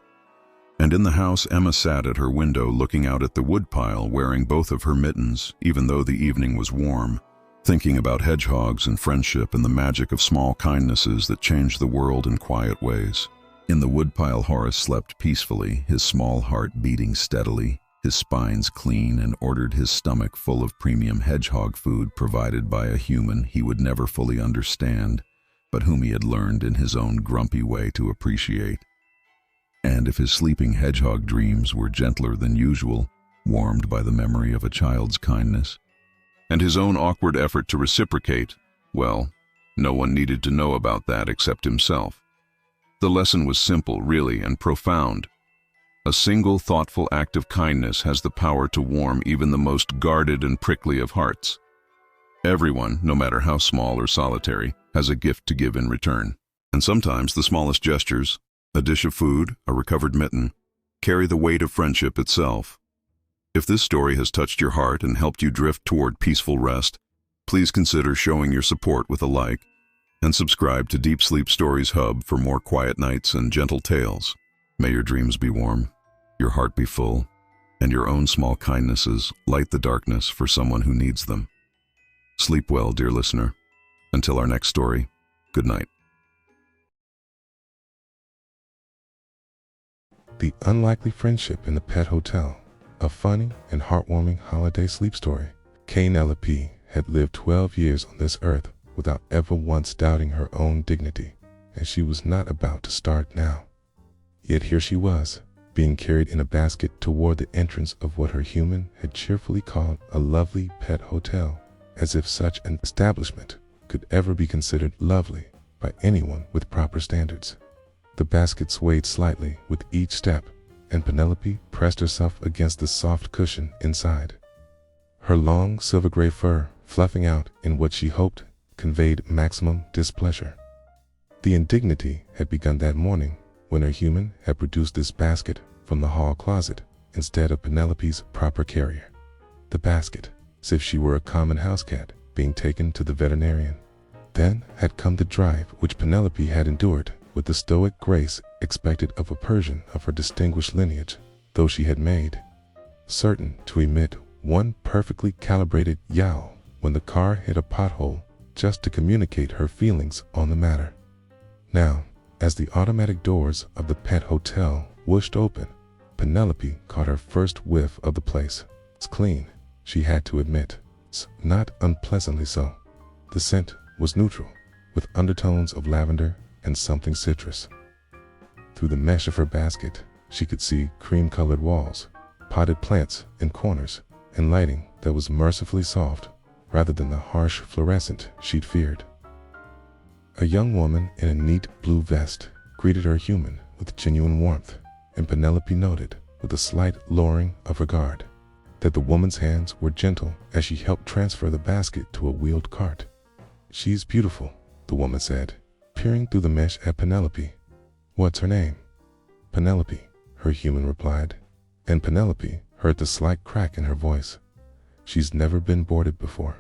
And in the house, Emma sat at her window looking out at the woodpile, wearing both of her mittens, even though the evening was warm, thinking about hedgehogs and friendship and the magic of small kindnesses that change the world in quiet ways. In the woodpile, Horace slept peacefully, his small heart beating steadily, his spines clean, and ordered his stomach full of premium hedgehog food provided by a human he would never fully understand, but whom he had learned in his own grumpy way to appreciate. And if his sleeping hedgehog dreams were gentler than usual, warmed by the memory of a child's kindness, and his own awkward effort to reciprocate, well, no one needed to know about that except himself. The lesson was simple, really, and profound. A single thoughtful act of kindness has the power to warm even the most guarded and prickly of hearts. Everyone, no matter how small or solitary, has a gift to give in return. And sometimes the smallest gestures, a dish of food, a recovered mitten, carry the weight of friendship itself. If this story has touched your heart and helped you drift toward peaceful rest, please consider showing your support with a like, and subscribe to Deep Sleep Stories Hub for more quiet nights and gentle tales. May your dreams be warm, your heart be full, and your own small kindnesses light the darkness for someone who needs them. Sleep well, dear listener. Until our next story, good night. The Unlikely Friendship in the Pet Hotel, a funny and heartwarming holiday sleep story. Ktten had lived 12 years on this earth without ever once doubting her own dignity, and she was not about to start now. Yet here she was, being carried in a basket toward the entrance of what her human had cheerfully called a lovely pet hotel, as if such an establishment could ever be considered lovely by anyone with proper standards. The basket swayed slightly with each step, and Penelope pressed herself against the soft cushion inside. Her long silver-gray fur, fluffing out in what she hoped conveyed maximum displeasure. The indignity had begun that morning when her human had produced this basket from the hall closet instead of Penelope's proper carrier. The basket, as if she were a common house cat being taken to the veterinarian. Then had come the drive which Penelope had endured with the stoic grace expected of a Persian of her distinguished lineage, though she had made certain to emit one perfectly calibrated yowl when the car hit a pothole, just to communicate her feelings on the matter. Now, as the automatic doors of the pet hotel whooshed open, Penelope caught her first whiff of the place. It's clean, she had to admit, not unpleasantly so. The scent was neutral, with undertones of lavender and something citrus. Through the mesh of her basket, she could see cream-colored walls, potted plants in corners, and lighting that was mercifully soft rather than the harsh fluorescent she'd feared. A young woman in a neat blue vest greeted her human with genuine warmth, and Penelope noted, with a slight lowering of her guard, that the woman's hands were gentle as she helped transfer the basket to a wheeled cart. "She's beautiful," the woman said, peering through the mesh at Penelope. "What's her name?" "Penelope," her human replied, and Penelope heard the slight crack in her voice. "She's never been boarded before."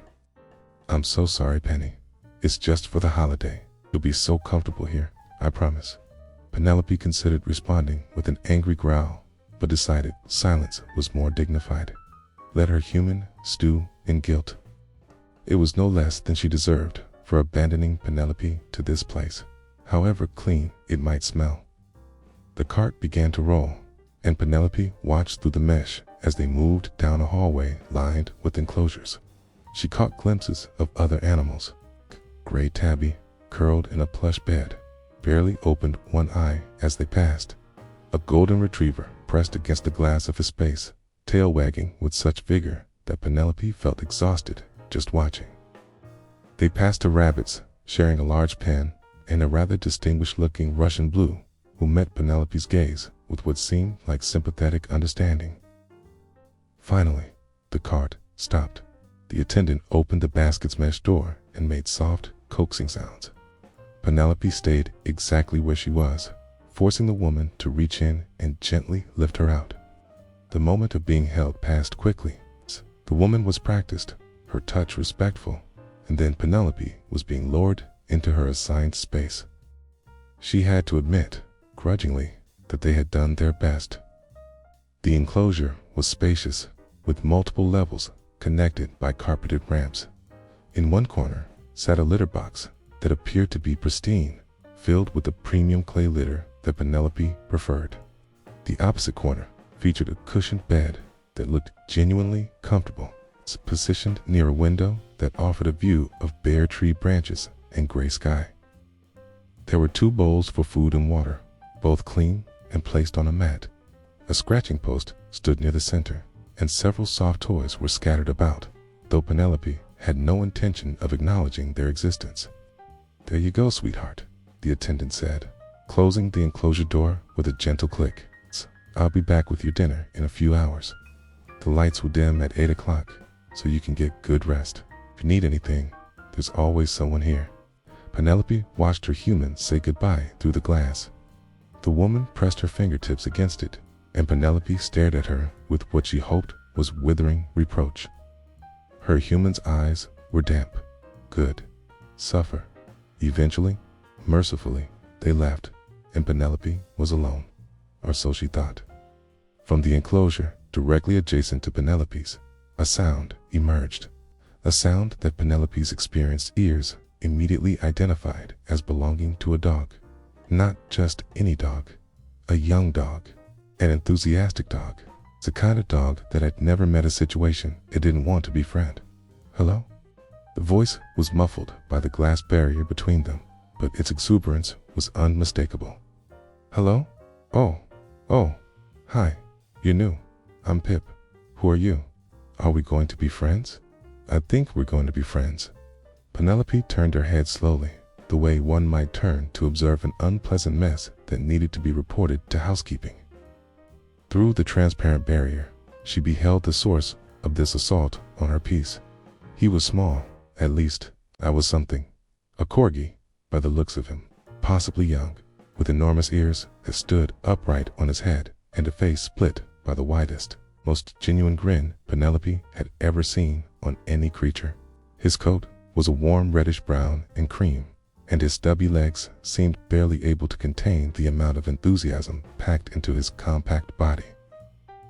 "I'm so sorry, Penny. It's just for the holiday. You'll be so comfortable here, I promise." Penelope considered responding with an angry growl, but decided silence was more dignified. Let her human stew in guilt. It was no less than she deserved for abandoning Penelope to this place, however clean it might smell. The cart began to roll, and Penelope watched through the mesh as they moved down a hallway lined with enclosures. She caught glimpses of other animals. Gray Tabby, curled in a plush bed, barely opened one eye as they passed. A golden retriever pressed against the glass of his space, tail wagging with such vigor that Penelope felt exhausted just watching. They passed two rabbits, sharing a large pen, and a rather distinguished-looking Russian blue, who met Penelope's gaze with what seemed like sympathetic understanding. Finally, the cart stopped. The attendant opened the basket's mesh door and made soft, coaxing sounds. Penelope stayed exactly where she was, forcing the woman to reach in and gently lift her out. The moment of being held passed quickly. The woman was practiced, her touch respectful, and then Penelope was being lowered into her assigned space. She had to admit, grudgingly, that they had done their best. The enclosure was spacious, with multiple levels connected by carpeted ramps. In one corner sat a litter box that appeared to be pristine, filled with a premium clay litter that Penelope preferred. The opposite corner featured a cushioned bed that looked genuinely comfortable, positioned near a window that offered a view of bare tree branches and gray sky. There were 2 bowls for food and water, both clean and placed on a mat. A scratching post stood near the center, and several soft toys were scattered about, though Penelope had no intention of acknowledging their existence. "There you go, sweetheart," the attendant said, closing the enclosure door with a gentle click. "I'll be back with your dinner in a few hours. The lights will dim at 8 o'clock, so you can get good rest. If you need anything, there's always someone here." Penelope watched her human say goodbye through the glass. The woman pressed her fingertips against it, and Penelope stared at her with what she hoped was withering reproach. Her human's eyes were damp. Good. Suffer. Eventually, mercifully, they left, and Penelope was alone, or so she thought. From the enclosure, directly adjacent to Penelope's, a sound emerged. A sound that Penelope's experienced ears immediately identified as belonging to a dog. Not just any dog. A young dog. An enthusiastic dog. It's the kind of dog that had never met a situation it didn't want to befriend. "Hello?" The voice was muffled by the glass barrier between them, but its exuberance was unmistakable. "Hello? Oh, hi. You're new. I'm Pip. Who are you? Are we going to be friends?" "I think we're going to be friends." Penelope turned her head slowly, the way one might turn to observe an unpleasant mess that needed to be reported to housekeeping. Through the transparent barrier, she beheld the source of this assault on her peace. He was small, at least, that was something. A Corgi, by the looks of him, possibly young, with enormous ears that stood upright on his head and a face split by the widest, most genuine grin Penelope had ever seen on any creature. His coat was a warm reddish brown and cream, and his stubby legs seemed barely able to contain the amount of enthusiasm packed into his compact body.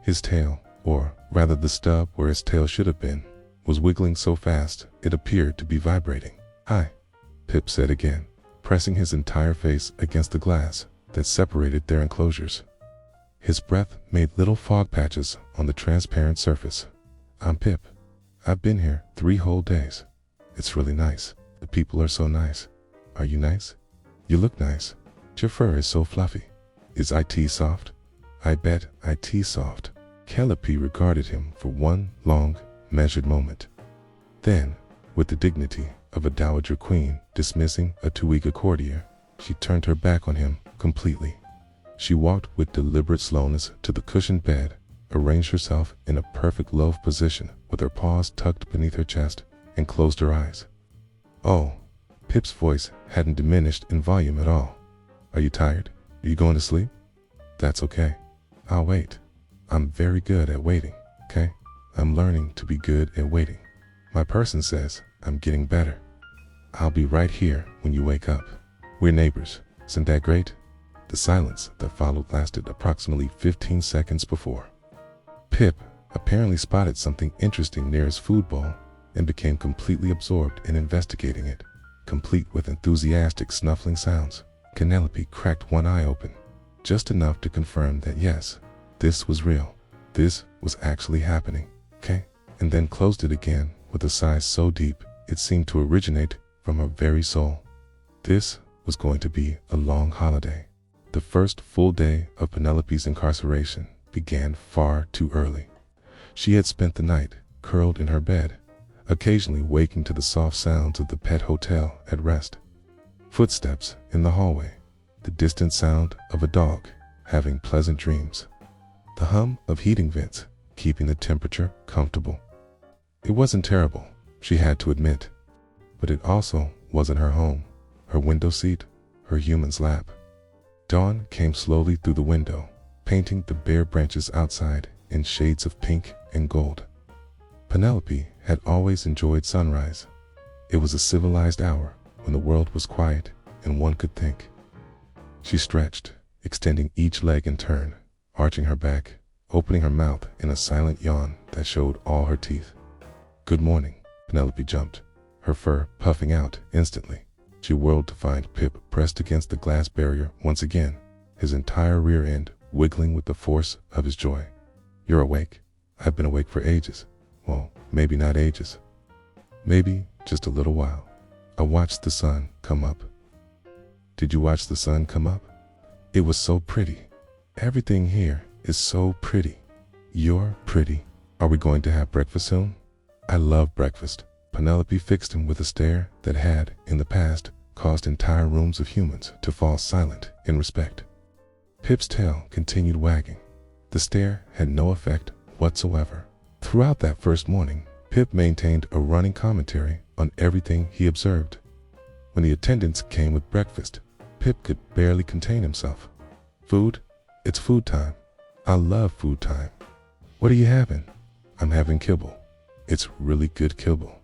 His tail, or rather the stub where his tail should have been, was wiggling so fast it appeared to be vibrating. "Hi," Pip said again, pressing his entire face against the glass that separated their enclosures. His breath made little fog patches on the transparent surface. "I'm Pip. I've been here 3 whole days. It's really nice. The people are so nice. Are you nice? You look nice. Your fur is so fluffy. Is IT soft? I bet IT soft." Penelope regarded him for one long, measured moment. Then, with the dignity of a dowager queen dismissing a too-eager courtier, she turned her back on him completely. She walked with deliberate slowness to the cushioned bed, arranged herself in a perfect loaf position with her paws tucked beneath her chest, and closed her eyes. "Oh," Pip's voice hadn't diminished in volume at all. "Are you tired? Are you going to sleep? That's okay. I'll wait. I'm very good at waiting, okay? I'm learning to be good at waiting. My person says I'm getting better. I'll be right here when you wake up. We're neighbors. Isn't that great?" The silence that followed lasted approximately 15 seconds before Pip apparently spotted something interesting near his food bowl and became completely absorbed in investigating it, complete with enthusiastic snuffling sounds. Penelope cracked one eye open, just enough to confirm that yes, this was real. This was actually happening, okay? And then closed it again with a sigh so deep it seemed to originate from her very soul. This was going to be a long holiday. The first full day of Penelope's incarceration began far too early. She had spent the night curled in her bed, occasionally waking to the soft sounds of the pet hotel at rest. Footsteps in the hallway, the distant sound of a dog having pleasant dreams, the hum of heating vents keeping the temperature comfortable. It wasn't terrible, she had to admit, but it also wasn't her home, her window seat, her human's lap. Dawn came slowly through the window, painting the bare branches outside in shades of pink and gold. Penelope had always enjoyed sunrise. It was a civilized hour when the world was quiet and one could think. She stretched, extending each leg in turn, arching her back, opening her mouth in a silent yawn that showed all her teeth. "Good morning." Penelope jumped, her fur puffing out instantly. She whirled to find Pip pressed against the glass barrier once again, his entire rear end wiggling with the force of his joy. "You're awake? I've been awake for ages. Well, maybe not ages. Maybe just a little while. I watched the sun come up." "Did you watch the sun come up?" "It was so pretty. Everything here is so pretty." "You're pretty. Are we going to have breakfast soon?" "I love breakfast." Penelope fixed him with a stare that had, in the past, caused entire rooms of humans to fall silent in respect. Pip's tail continued wagging. The stare had no effect whatsoever. Throughout that first morning, Pip maintained a running commentary on everything he observed. When the attendants came with breakfast, Pip could barely contain himself. "Food? It's food time. I love food time. What are you having?" "I'm having kibble. It's really good kibble."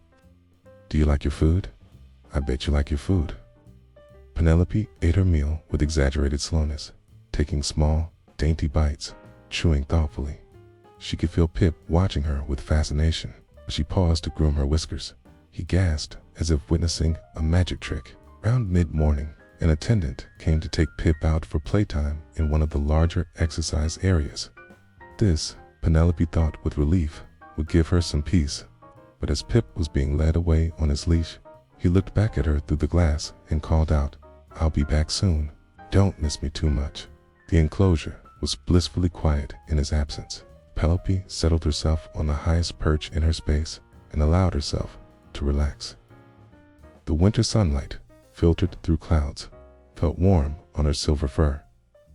"Do you like your food?" "I bet you like your food." Penelope ate her meal with exaggerated slowness, taking small, dainty bites, chewing thoughtfully. She could feel Pip watching her with fascination. She paused to groom her whiskers. He gasped as if witnessing a magic trick. Around mid-morning, an attendant came to take Pip out for playtime in one of the larger exercise areas. This, Penelope thought with relief, would give her some peace. But as Pip was being led away on his leash, he looked back at her through the glass and called out, "I'll be back soon. Don't miss me too much." The enclosure was blissfully quiet in his absence. Penelope settled herself on the highest perch in her space and allowed herself to relax. The winter sunlight, filtered through clouds, felt warm on her silver fur.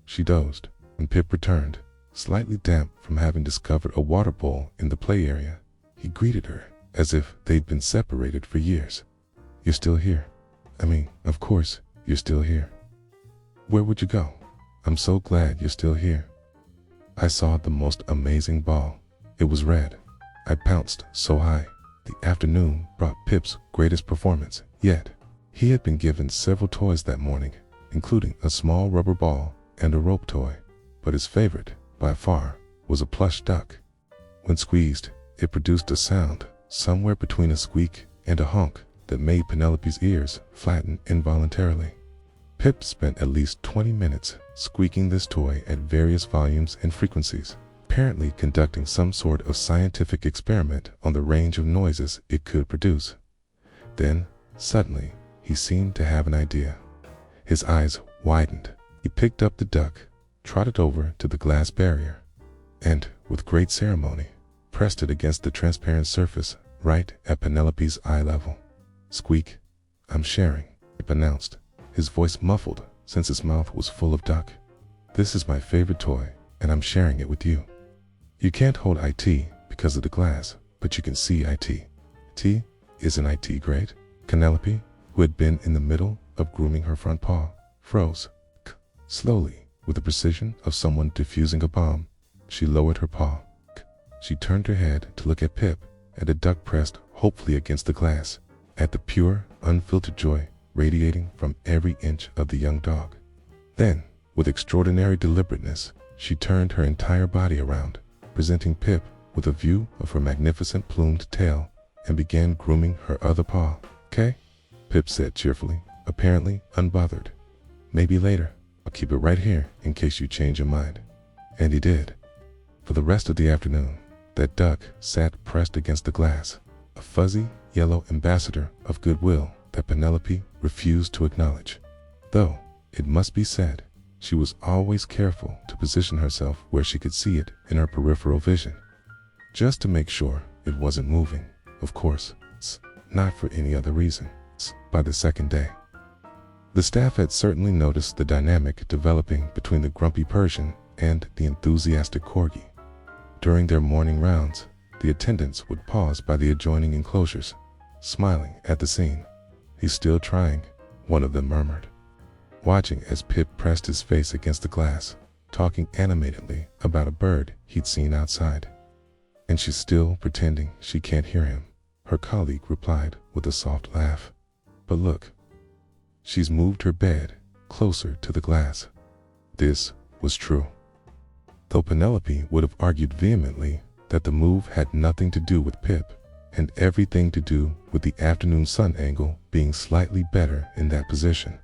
She dozed when Pip returned, slightly damp from having discovered a water bowl in the play area. He greeted her as if they'd been separated for years. "You're still here. Of course, you're still here. Where would you go? I'm so glad you're still here." "I saw the most amazing ball. It was red. I pounced so high." The afternoon brought Pip's greatest performance yet. He had been given several toys that morning, including a small rubber ball and a rope toy, but his favorite, by far, was a plush duck. When squeezed, it produced a sound somewhere between a squeak and a honk that made Penelope's ears flatten involuntarily. Pip spent at least 20 minutes squeaking this toy at various volumes and frequencies, apparently conducting some sort of scientific experiment on the range of noises it could produce. Then, suddenly, he seemed to have an idea. His eyes widened. He picked up the duck, trotted over to the glass barrier, and, with great ceremony, pressed it against the transparent surface right at Penelope's eye level. "Squeak, I'm sharing," Pip announced, his voice muffled since his mouth was full of duck. "This is my favorite toy, and I'm sharing it with you. You can't hold IT because of the glass, but you can see IT. Isn't IT great?" Penelope, who had been in the middle of grooming her front paw, froze. Slowly, with the precision of someone defusing a bomb, she lowered her paw. She turned her head to look at Pip, at the duck pressed hopefully against the glass, at the pure, unfiltered joy radiating from every inch of the young dog. Then, with extraordinary deliberateness, she turned her entire body around, presenting Pip with a view of her magnificent plumed tail, and began grooming her other paw. "Okay," Pip said cheerfully, apparently unbothered. "Maybe later. I'll keep it right here in case you change your mind." And he did. For the rest of the afternoon, that duck sat pressed against the glass, a fuzzy, yellow ambassador of goodwill that Penelope refused to acknowledge. Though, it must be said, she was always careful to position herself where she could see it in her peripheral vision, just to make sure it wasn't moving, of course, not for any other reason. By the second day, the staff had certainly noticed the dynamic developing between the grumpy Persian and the enthusiastic Corgi. During their morning rounds, the attendants would pause by the adjoining enclosures, smiling at the scene. "He's still trying," one of them murmured, watching as Pip pressed his face against the glass, talking animatedly about a bird he'd seen outside. "And she's still pretending she can't hear him," her colleague replied with a soft laugh. "But look, she's moved her bed closer to the glass." This was true. Though Penelope would have argued vehemently that the move had nothing to do with Pip, and everything to do with the afternoon sun angle being slightly better in that position.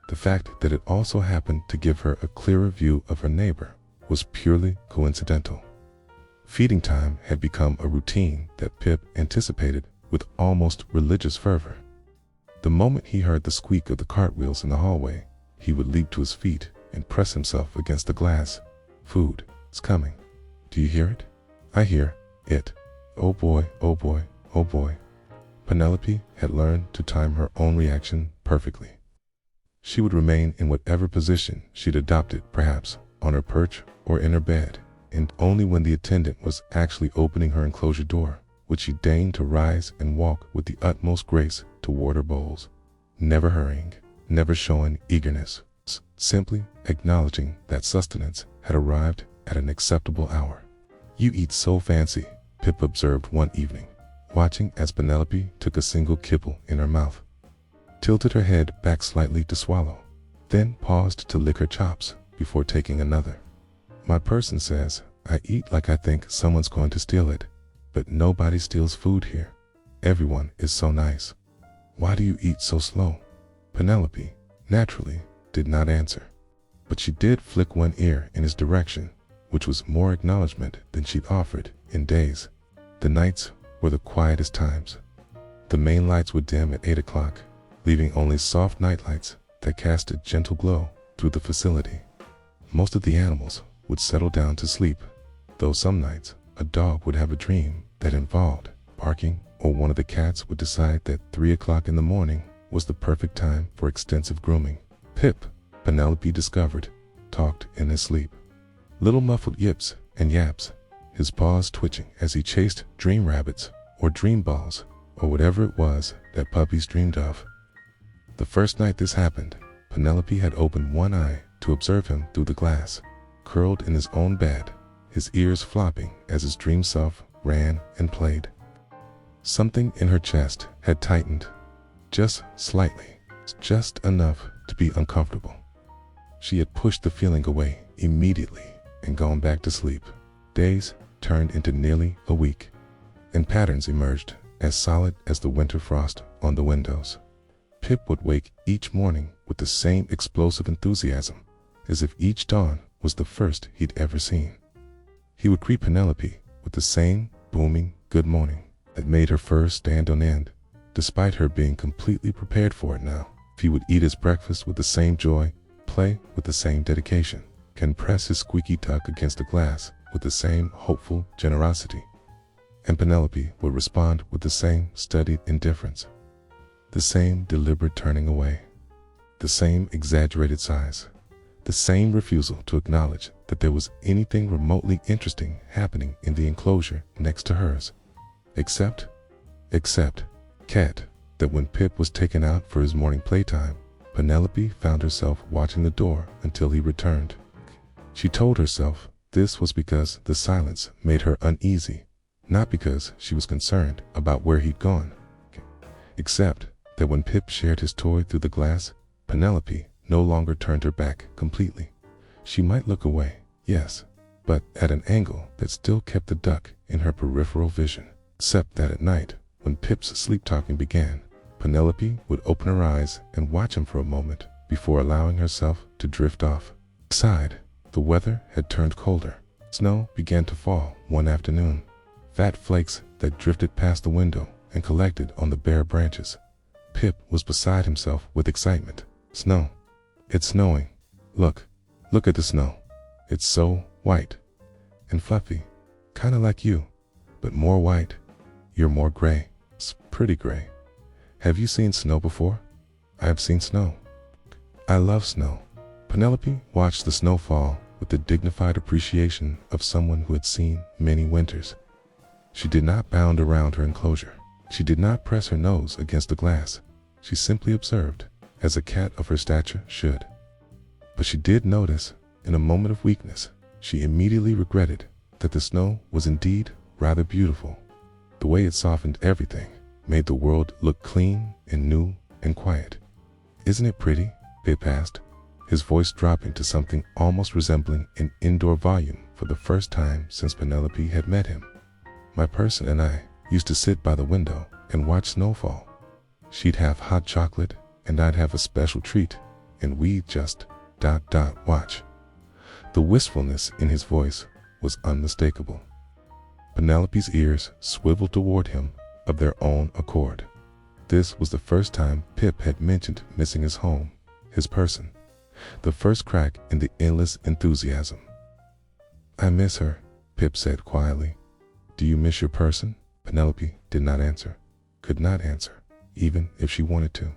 The fact that it also happened to give her a clearer view of her neighbor was purely coincidental. Feeding time had become a routine that Pip anticipated with almost religious fervor. The moment he heard the squeak of the cartwheels in the hallway, he would leap to his feet and press himself against the glass. Food is coming. Do you hear it? I hear it. Oh boy, oh boy, oh boy. Penelope had learned to time her own reaction perfectly. She would remain in whatever position she'd adopted, perhaps on her perch or in her bed, and only when the attendant was actually opening her enclosure door would she deign to rise and walk with the utmost grace toward her bowls, never hurrying, never showing eagerness, simply acknowledging that sustenance had arrived at an acceptable hour. "You eat so fancy," Pip observed one evening, watching as Penelope took a single kibble in her mouth, tilted her head back slightly to swallow, then paused to lick her chops before taking another. "My person says I eat like I think someone's going to steal it, but nobody steals food here. Everyone is so nice. Why do you eat so slow?" Penelope, naturally, did not answer, but she did flick one ear in his direction, which was more acknowledgement than she'd offered in days. The nights were the quietest times. The main lights would dim at 8 o'clock, leaving only soft night lights that cast a gentle glow through the facility. Most of the animals would settle down to sleep, though some nights a dog would have a dream that involved barking, or one of the cats would decide that 3 o'clock in the morning was the perfect time for extensive grooming. Pip, Penelope discovered, talked in his sleep. Little muffled yips and yaps, his paws twitching as he chased dream rabbits or dream balls or whatever it was that puppies dreamed of. The first night this happened, Penelope had opened one eye to observe him through the glass, curled in his own bed, his ears flopping as his dream self ran and played. Something in her chest had tightened, just slightly, just enough to be uncomfortable. She had pushed the feeling away immediately and gone back to sleep. Days turned into nearly a week, and patterns emerged as solid as the winter frost on the windows. Pip would wake each morning with the same explosive enthusiasm, as if each dawn was the first he'd ever seen. He would greet Penelope with the same booming good morning that made her fur stand on end, despite her being completely prepared for it now. He would eat his breakfast with the same joy, play with the same dedication, can press his squeaky tuck against the glass with the same hopeful generosity, and Penelope would respond with the same studied indifference, the same deliberate turning away, the same exaggerated sighs, the same refusal to acknowledge that there was anything remotely interesting happening in the enclosure next to hers, except cat, that when Pip was taken out for his morning playtime, Penelope found herself watching the door until he returned. She told herself this was because the silence made her uneasy, not because she was concerned about where he'd gone. Except that when Pip shared his toy through the glass, Penelope no longer turned her back completely. She might look away, yes, but at an angle that still kept the duck in her peripheral vision. Except that at night, when Pip's sleep-talking began, Penelope would open her eyes and watch him for a moment before allowing herself to drift off. Outside, the weather had turned colder. Snow began to fall one afternoon, fat flakes that drifted past the window and collected on the bare branches. Pip was beside himself with excitement. Snow. It's snowing. Look at the snow. It's so white and fluffy, kind of like you, but more white. You're more gray. It's pretty gray. Have you seen snow before? I have seen snow. I love snow. Penelope watched the snow fall with the dignified appreciation of someone who had seen many winters. She did not bound around her enclosure. She did not press her nose against the glass. She simply observed, as a cat of her stature should. But she did notice, in a moment of weakness, she immediately regretted that the snow was indeed rather beautiful. The way it softened everything, made the world look clean and new and quiet. Isn't it pretty? Pip asked, his voice dropping to something almost resembling an indoor volume for the first time since Penelope had met him. My person and I used to sit by the window and watch snowfall. She'd have hot chocolate and I'd have a special treat, and we just ... watch. The wistfulness in his voice was unmistakable. Penelope's ears swiveled toward him of their own accord. This was the first time Pip had mentioned missing his home, his person, the first crack in the endless enthusiasm. "I miss her," Pip said quietly. "Do you miss your person?" Penelope did not answer, could not answer, even if she wanted to.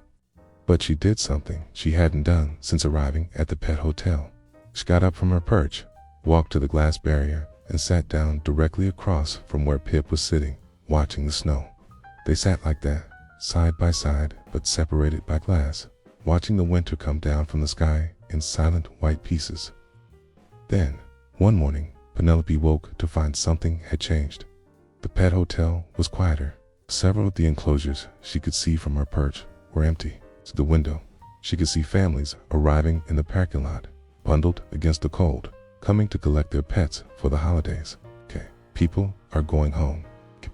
But she did something she hadn't done since arriving at the pet hotel. She got up from her perch, walked to the glass barrier, and sat down directly across from where Pip was sitting, watching the snow. They sat like that, side by side but separated by glass, watching the winter come down from the sky in silent white pieces. Then, one morning, Penelope woke to find something had changed. The pet hotel was quieter. Several of the enclosures she could see from her perch were empty. To the window, she could see families arriving in the parking lot, bundled against the cold, coming to collect their pets for the holidays. "Okay, people are going home,"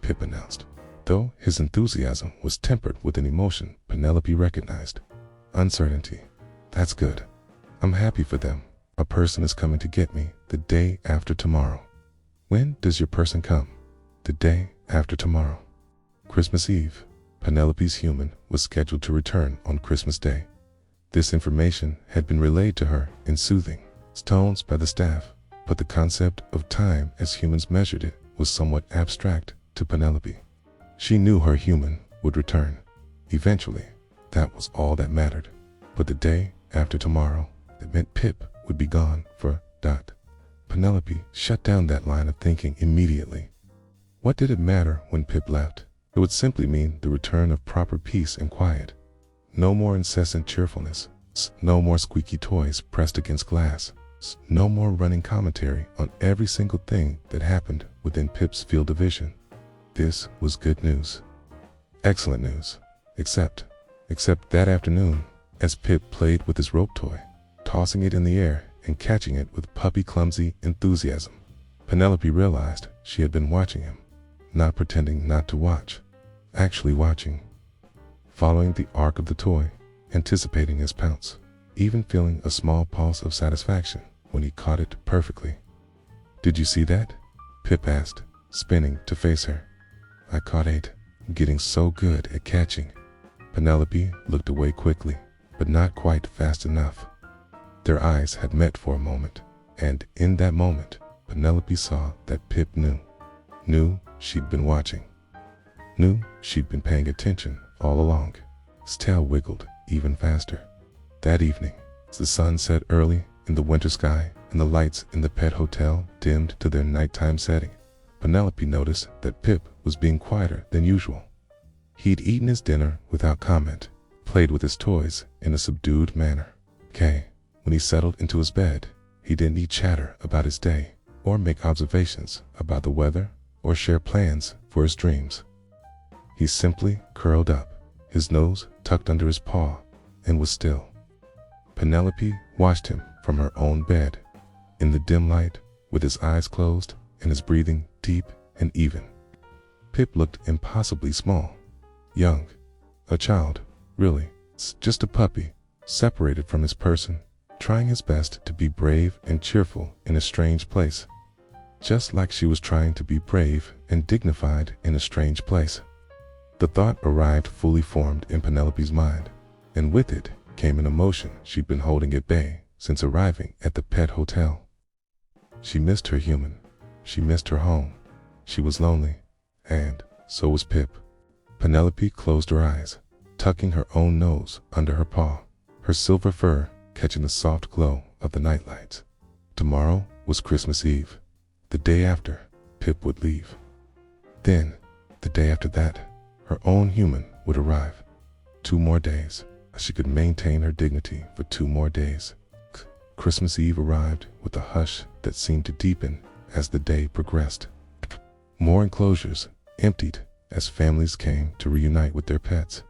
Pip announced. Though his enthusiasm was tempered with an emotion Penelope recognized. Uncertainty. "That's good. I'm happy for them. A person is coming to get me the day after tomorrow." "When does your person come?" "The day after tomorrow. Christmas Eve." Penelope's human was scheduled to return on Christmas Day. This information had been relayed to her in soothing tones by the staff, but the concept of time as humans measured it was somewhat abstract to Penelope. She knew her human would return. Eventually, that was all that mattered. But the day after tomorrow, it meant Pip would be gone for ... Penelope shut down that line of thinking immediately. What did it matter when Pip left? It would simply mean the return of proper peace and quiet. No more incessant cheerfulness. No more squeaky toys pressed against glass. No more running commentary on every single thing that happened within Pip's field of vision. This was good news. Excellent news. Except that afternoon, as Pip played with his rope toy, tossing it in the air and catching it with puppy-clumsy enthusiasm, Penelope realized she had been watching him. Not pretending not to watch, actually watching. Following the arc of the toy, anticipating his pounce, even feeling a small pulse of satisfaction when he caught it perfectly. "Did you see that?" Pip asked, spinning to face her. "I caught 8, getting so good at catching." Penelope looked away quickly, but not quite fast enough. Their eyes had met for a moment, and in that moment, Penelope saw that Pip knew she'd been watching, knew she'd been paying attention all along. His tail wiggled even faster. That evening, as the sun set early in the winter sky and the lights in the pet hotel dimmed to their nighttime setting, Penelope noticed that Pip was being quieter than usual. He'd eaten his dinner without comment, played with his toys in a subdued manner. When he settled into his bed, he didn't need chatter about his day, or make observations about the weather, or share plans for his dreams. He simply curled up, his nose tucked under his paw, and was still. Penelope watched him from her own bed, in the dim light, with his eyes closed and his breathing deep and even. Pip looked impossibly small, young, a child, really, just a puppy, separated from his person, trying his best to be brave and cheerful in a strange place. Just like she was trying to be brave and dignified in a strange place. The thought arrived fully formed in Penelope's mind, and with it came an emotion she'd been holding at bay since arriving at the pet hotel. She missed her human. She missed her home. She was lonely, and so was Pip. Penelope closed her eyes, tucking her own nose under her paw, her silver fur catching the soft glow of the nightlights. Tomorrow was Christmas Eve. The day after, Pip would leave. Then, the day after that, her own human would arrive. 2 more days. She could maintain her dignity for 2 more days. Christmas Eve arrived with a hush that seemed to deepen as the day progressed. More enclosures emptied as families came to reunite with their pets.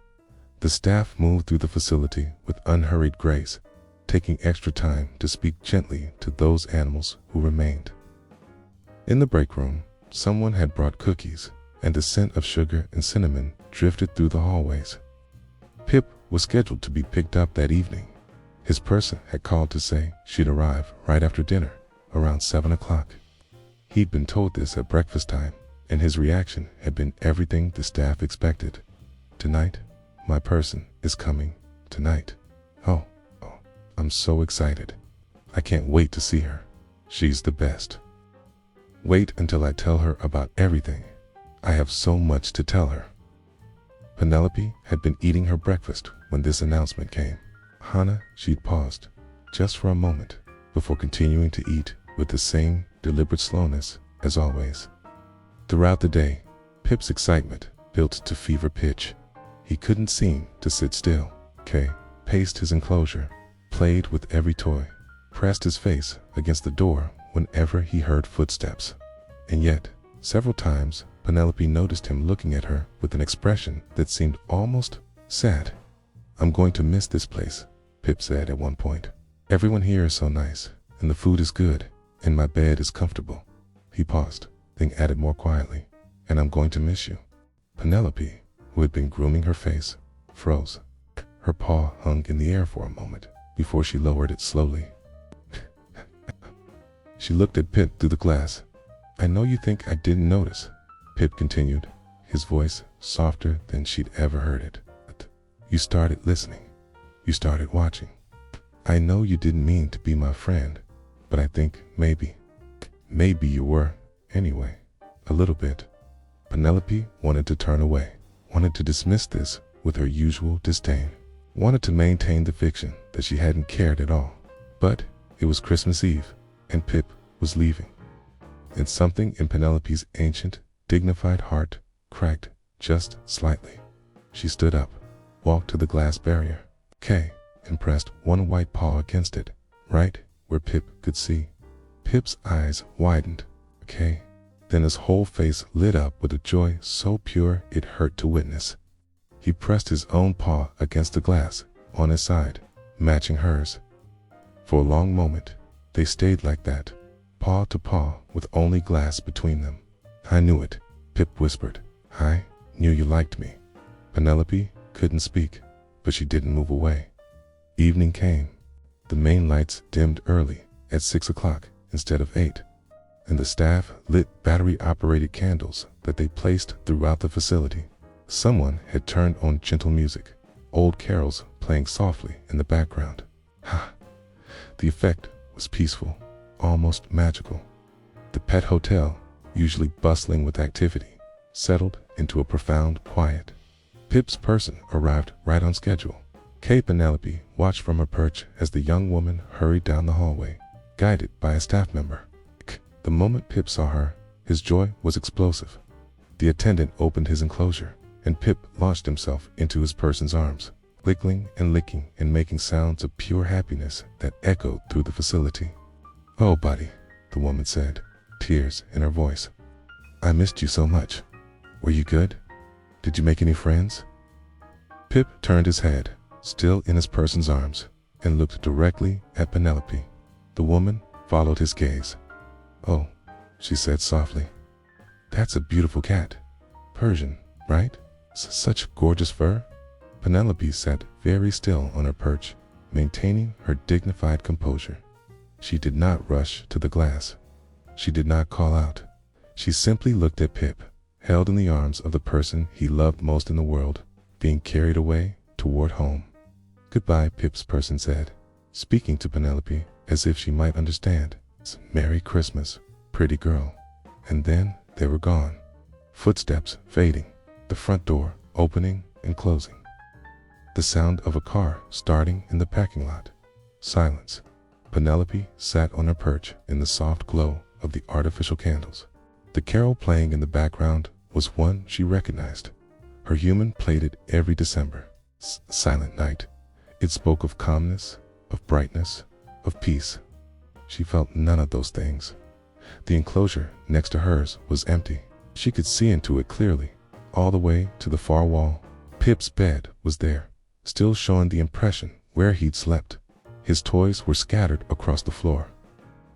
The staff moved through the facility with unhurried grace, taking extra time to speak gently to those animals who remained. In the break room, someone had brought cookies, and the scent of sugar and cinnamon drifted through the hallways. Pip was scheduled to be picked up that evening. His person had called to say she'd arrive right after dinner, around 7 o'clock. He'd been told this at breakfast time, and his reaction had been everything the staff expected. Tonight, my person is coming tonight. Oh, I'm so excited. I can't wait to see her. She's the best. Wait until I tell her about everything. I have so much to tell her. Penelope had been eating her breakfast when this announcement came. Hannah, she'd paused, just for a moment, before continuing to eat with the same deliberate slowness as always. Throughout the day, Pip's excitement built to fever pitch. He couldn't seem to sit still. Kay paced his enclosure, played with every toy, pressed his face against the door whenever he heard footsteps. And yet, several times, Penelope noticed him looking at her with an expression that seemed almost sad. "I'm going to miss this place," Pip said at one point. "Everyone here is so nice, and the food is good, and my bed is comfortable." He paused, then added more quietly, "And I'm going to miss you." Penelope, who had been grooming her face, froze. Her paw hung in the air for a moment before she lowered it slowly. She looked at Pip through the glass. "I know you think I didn't notice," Pip continued, his voice softer than she'd ever heard it. "But you started listening. You started watching. I know you didn't mean to be my friend, but I think maybe you were, anyway, a little bit." Penelope wanted to turn away, wanted to dismiss this with her usual disdain, wanted to maintain the fiction that she hadn't cared at all. But it was Christmas Eve, and Pip was leaving. And something in Penelope's ancient, dignified heart cracked just slightly. She stood up, walked to the glass barrier, and pressed one white paw against it, right where Pip could see. Pip's eyes widened. Then his whole face lit up with a joy so pure it hurt to witness. He pressed his own paw against the glass on his side, matching hers. For a long moment, they stayed like that, paw to paw with only glass between them. "I knew it," Pip whispered. "I knew you liked me." Penelope couldn't speak, but she didn't move away. Evening came. The main lights dimmed early, at 6 o'clock instead of 8, and the staff lit battery-operated candles that they placed throughout the facility. Someone had turned on gentle music, old carols playing softly in the background. The effect was peaceful, almost magical. The pet hotel, usually bustling with activity, settled into a profound quiet. Pip's person arrived right on schedule. Penelope watched from her perch as the young woman hurried down the hallway, guided by a staff member. The moment Pip saw her, his joy was explosive. The attendant opened his enclosure, and Pip launched himself into his person's arms, wiggling and licking and making sounds of pure happiness that echoed through the facility. "Oh, buddy," the woman said, tears in her voice. "I missed you so much. Were you good? Did you make any friends?" Pip turned his head, still in his person's arms, and looked directly at Penelope. The woman followed his gaze. "Oh," she said softly. "That's a beautiful cat. Persian, right? Such gorgeous fur." Penelope sat very still on her perch, maintaining her dignified composure. She did not rush to the glass. She did not call out. She simply looked at Pip, held in the arms of the person he loved most in the world, being carried away toward home. "Goodbye," Pip's person said, speaking to Penelope as if she might understand. "Merry Christmas, pretty girl." And then they were gone. Footsteps fading, the front door opening and closing. The sound of a car starting in the parking lot. Silence. Penelope sat on her perch in the soft glow of the artificial candles. The carol playing in the background was one she recognized. Her human played it every December. Silent Night. It spoke of calmness, of brightness, of peace. She felt none of those things. The enclosure next to hers was empty. She could see into it clearly, all the way to the far wall. Pip's bed was there, still showing the impression where he'd slept. His toys were scattered across the floor.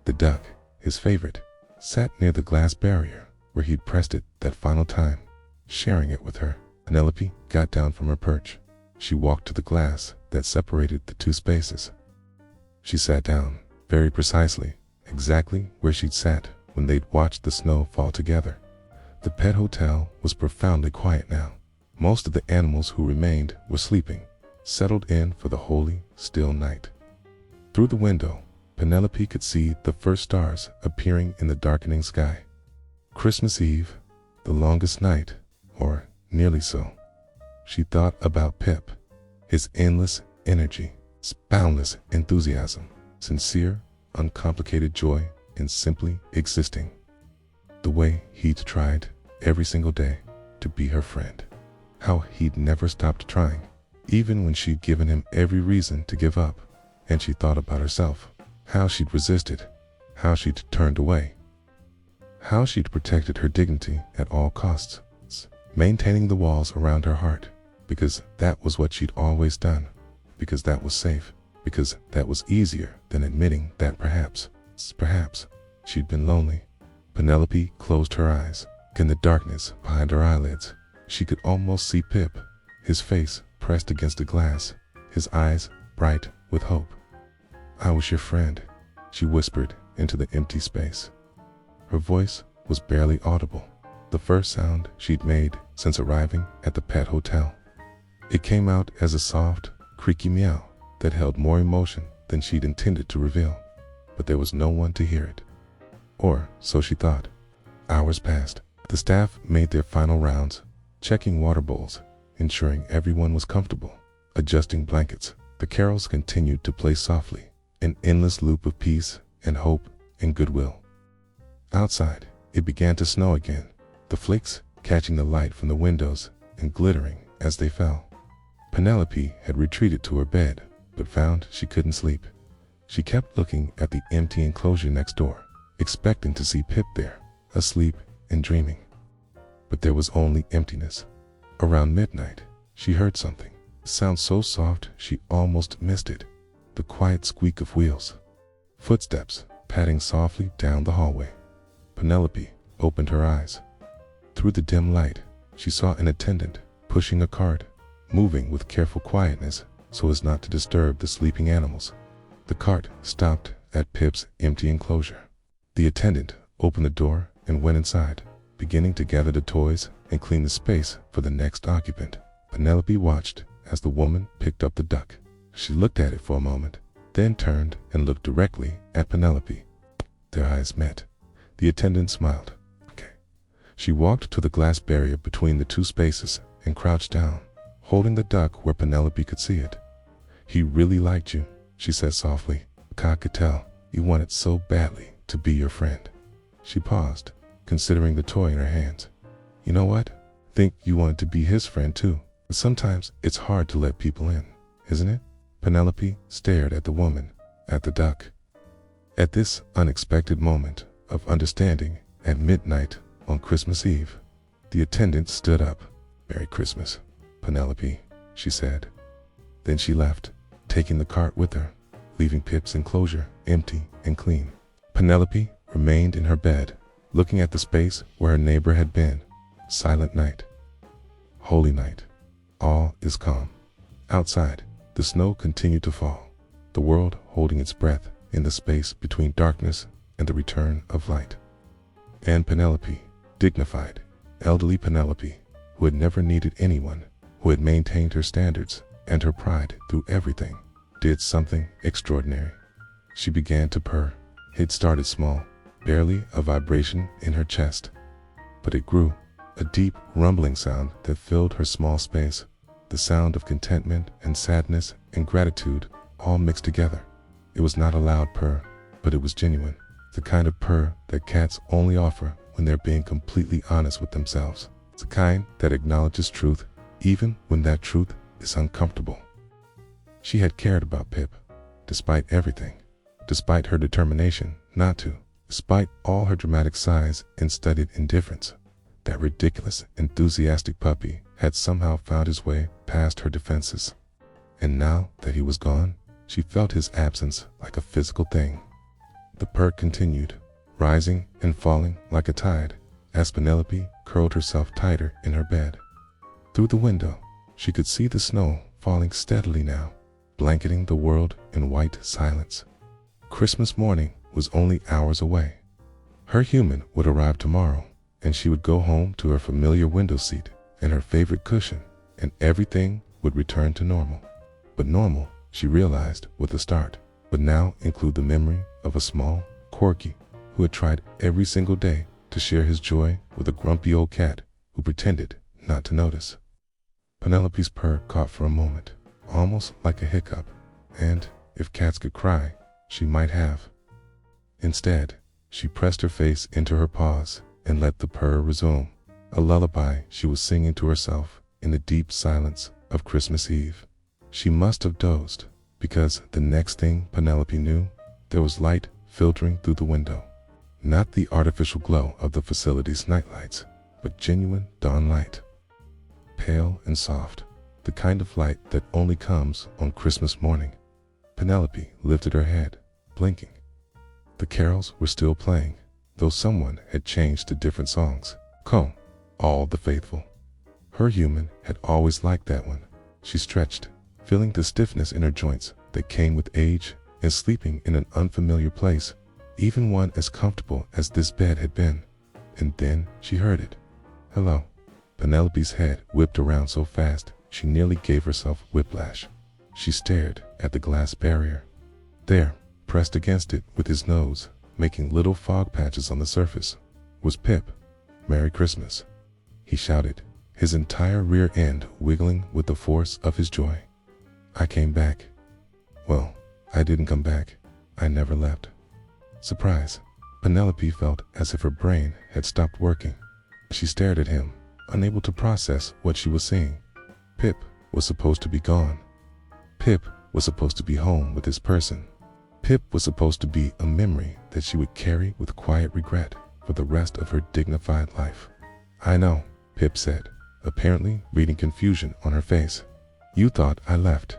The duck, his favorite, sat near the glass barrier where he'd pressed it that final time, sharing it with her. Penelope got down from her perch. She walked to the glass that separated the two spaces. She sat down, very precisely, exactly where she'd sat when they'd watched the snow fall together. The pet hotel was profoundly quiet now. Most of the animals who remained were sleeping, settled in for the holy, still night. Through the window, Penelope could see the first stars appearing in the darkening sky. Christmas Eve, the longest night, or nearly so. She thought about Pip, his endless energy, his boundless enthusiasm, sincere, uncomplicated joy in simply existing. The way he'd tried every single day to be her friend. How he'd never stopped trying, even when she'd given him every reason to give up. And she thought about herself, how she'd resisted, how she'd turned away, how she'd protected her dignity at all costs, maintaining the walls around her heart, because that was what she'd always done, because that was safe, because that was easier than admitting that perhaps she'd been lonely. Penelope closed her eyes. In the darkness behind her eyelids, she could almost see Pip, his face pressed against the glass, his eyes bright with hope. "I was your friend," she whispered into the empty space. Her voice was barely audible, the first sound she'd made since arriving at the pet hotel. It came out as a soft, creaky meow that held more emotion than she'd intended to reveal, but there was no one to hear it. Or so she thought. Hours passed. The staff made their final rounds, checking water bowls, ensuring everyone was comfortable, adjusting blankets. The carols continued to play softly, an endless loop of peace and hope and goodwill. Outside, it began to snow again, the flakes catching the light from the windows and glittering as they fell. Penelope had retreated to her bed, but found she couldn't sleep. She kept looking at the empty enclosure next door, expecting to see Pip there, asleep and dreaming. But there was only emptiness. Around midnight, she heard something, a sound so soft she almost missed it, the quiet squeak of wheels. Footsteps padding softly down the hallway. Penelope opened her eyes. Through the dim light, she saw an attendant pushing a cart, moving with careful quietness so as not to disturb the sleeping animals. The cart stopped at Pip's empty enclosure. The attendant opened the door and went inside, beginning to gather the toys and clean the space for the next occupant. Penelope watched as the woman picked up the duck. She looked at it for a moment, then turned and looked directly at Penelope. Their eyes met. The attendant smiled. "Okay." She walked to the glass barrier between the two spaces and crouched down, holding the duck where Penelope could see it. "He really liked you," she said softly. "I could tell you wanted so badly to be your friend." She paused, considering the toy in her hands. "You know what? I think you wanted to be his friend too. But sometimes it's hard to let people in, isn't it?" Penelope stared at the woman, at the duck. At this unexpected moment of understanding at midnight on Christmas Eve, the attendant stood up. "Merry Christmas, Penelope," she said. Then she left, taking the cart with her, leaving Pip's enclosure empty and clean. Penelope remained in her bed, looking at the space where her neighbor had been. Silent night. Holy night. All is calm. Outside, the snow continued to fall, the world holding its breath in the space between darkness and the return of light. And Penelope, dignified, elderly Penelope, who had never needed anyone, who had maintained her standards and her pride through everything, did something extraordinary. She began to purr. It started small, barely a vibration in her chest, but it grew, a deep rumbling sound that filled her small space, the sound of contentment and sadness and gratitude all mixed together. It was not a loud purr, but it was genuine, the kind of purr that cats only offer when they're being completely honest with themselves. It's the kind that acknowledges truth, even when that truth is uncomfortable. She had cared about Pip, despite everything, despite her determination not to, despite all her dramatic sighs and studied indifference. That ridiculous, enthusiastic puppy had somehow found his way past her defenses. And now that he was gone, she felt his absence like a physical thing. The purr continued, rising and falling like a tide, as Penelope curled herself tighter in her bed. Through the window, she could see the snow falling steadily now, blanketing the world in white silence. Christmas morning was only hours away. Her human would arrive tomorrow, and she would go home to her familiar window seat and her favorite cushion, and everything would return to normal. But normal, she realized with a start, would now include the memory of a small Corgi who had tried every single day to share his joy with a grumpy old cat who pretended not to notice. Penelope's purr caught for a moment, almost like a hiccup, and if cats could cry, she might have. Instead, she pressed her face into her paws and let the purr resume, a lullaby she was singing to herself in the deep silence of Christmas Eve. She must have dozed, because the next thing Penelope knew, there was light filtering through the window. Not the artificial glow of the facility's nightlights, but genuine dawn light. Pale and soft, the kind of light that only comes on Christmas morning. Penelope lifted her head, blinking. The carols were still playing, though someone had changed to different songs. Come, all the faithful. Her human had always liked that one. She stretched, feeling the stiffness in her joints that came with age and sleeping in an unfamiliar place, even one as comfortable as this bed had been. And then she heard it. Hello. Penelope's head whipped around so fast she nearly gave herself whiplash. She stared at the glass barrier. There, pressed against it with his nose, making little fog patches on the surface, was Pip. Merry Christmas, he shouted, his entire rear end wiggling with the force of his joy. I came back. Well, I didn't come back. I never left. Surprise. Penelope felt as if her brain had stopped working. She stared at him, unable to process what she was seeing. Pip was supposed to be gone. Pip was supposed to be home with his person. Pip was supposed to be a memory that she would carry with quiet regret for the rest of her dignified life. I know, Pip said, apparently reading confusion on her face. You thought I left.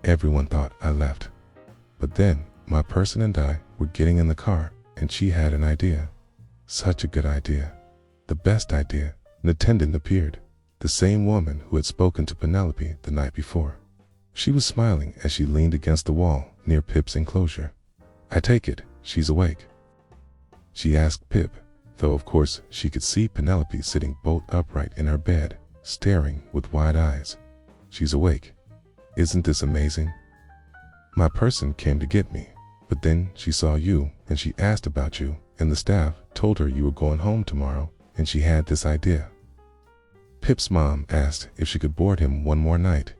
Everyone thought I left. But then my person and I were getting in the car and she had an idea. Such a good idea. The best idea. An attendant appeared, the same woman who had spoken to Penelope the night before. She was smiling as she leaned against the wall near Pip's enclosure. I take it she's awake? She asked Pip, though of course she could see Penelope sitting bolt upright in her bed, staring with wide eyes. She's awake. Isn't this amazing? My person came to get me, but then she saw you and she asked about you, and the staff told her you were going home tomorrow, and she had this idea. Pip's mom asked if she could board him one more night.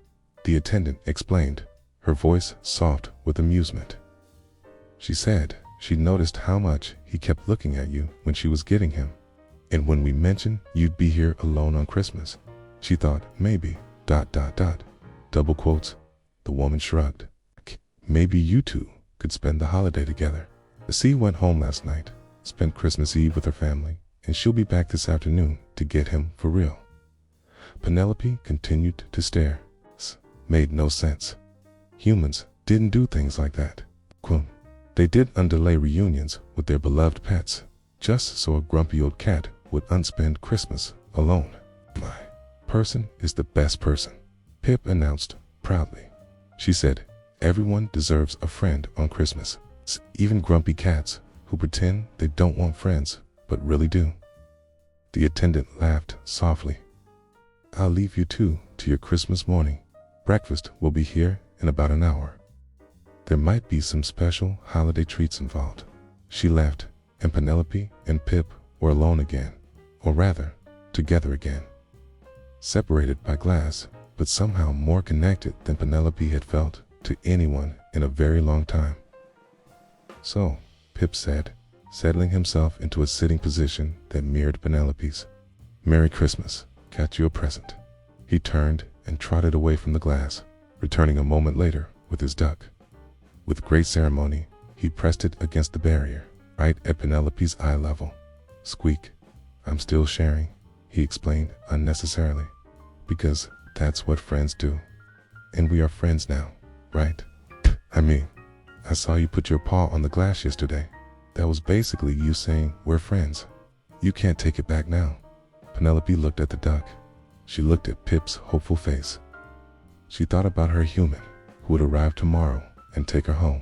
The attendant explained, her voice soft with amusement. She said she noticed how much he kept looking at you when she was getting him, and when we mentioned you'd be here alone on Christmas, she thought maybe, ... Double quotes. The woman shrugged. Maybe you two could spend the holiday together. C went home last night, spent Christmas Eve with her family, and she'll be back this afternoon to get him for real. Penelope continued to stare. Made no sense. Humans didn't do things like that. They did underlay reunions with their beloved pets, just so a grumpy old cat would unspend Christmas alone. My person is the best person, Pip announced proudly. She said, everyone deserves a friend on Christmas, even grumpy cats who pretend they don't want friends, but really do. The attendant laughed softly. I'll leave you two to your Christmas morning. Breakfast will be here in about an hour. There might be some special holiday treats involved. She left, and Penelope and Pip were alone again, or rather, together again. Separated by glass, but somehow more connected than Penelope had felt to anyone in a very long time. So, Pip said, settling himself into a sitting position that mirrored Penelope's. Merry Christmas, got you a present. He turned and trotted away from the glass, returning a moment later with his duck. With great ceremony, he pressed it against the barrier, right at Penelope's eye level. Squeak. I'm still sharing, he explained unnecessarily, because that's what friends do. And we are friends now, right? I mean, I saw you put your paw on the glass yesterday. That was basically you saying we're friends. You can't take it back now. Penelope looked at the duck. She looked at Pip's hopeful face. She thought about her human, who would arrive tomorrow and take her home.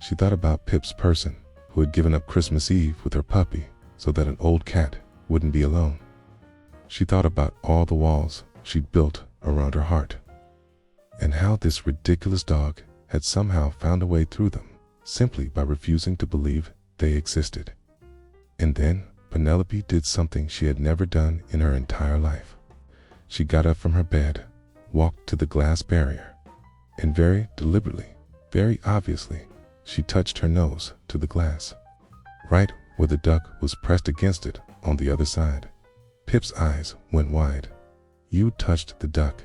She thought about Pip's person, who had given up Christmas Eve with her puppy so that an old cat wouldn't be alone. She thought about all the walls she'd built around her heart, and how this ridiculous dog had somehow found a way through them simply by refusing to believe they existed. And then Penelope did something she had never done in her entire life. She got up from her bed, walked to the glass barrier, and very deliberately, very obviously, she touched her nose to the glass, right where the duck was pressed against it on the other side. Pip's eyes went wide. You touched the duck.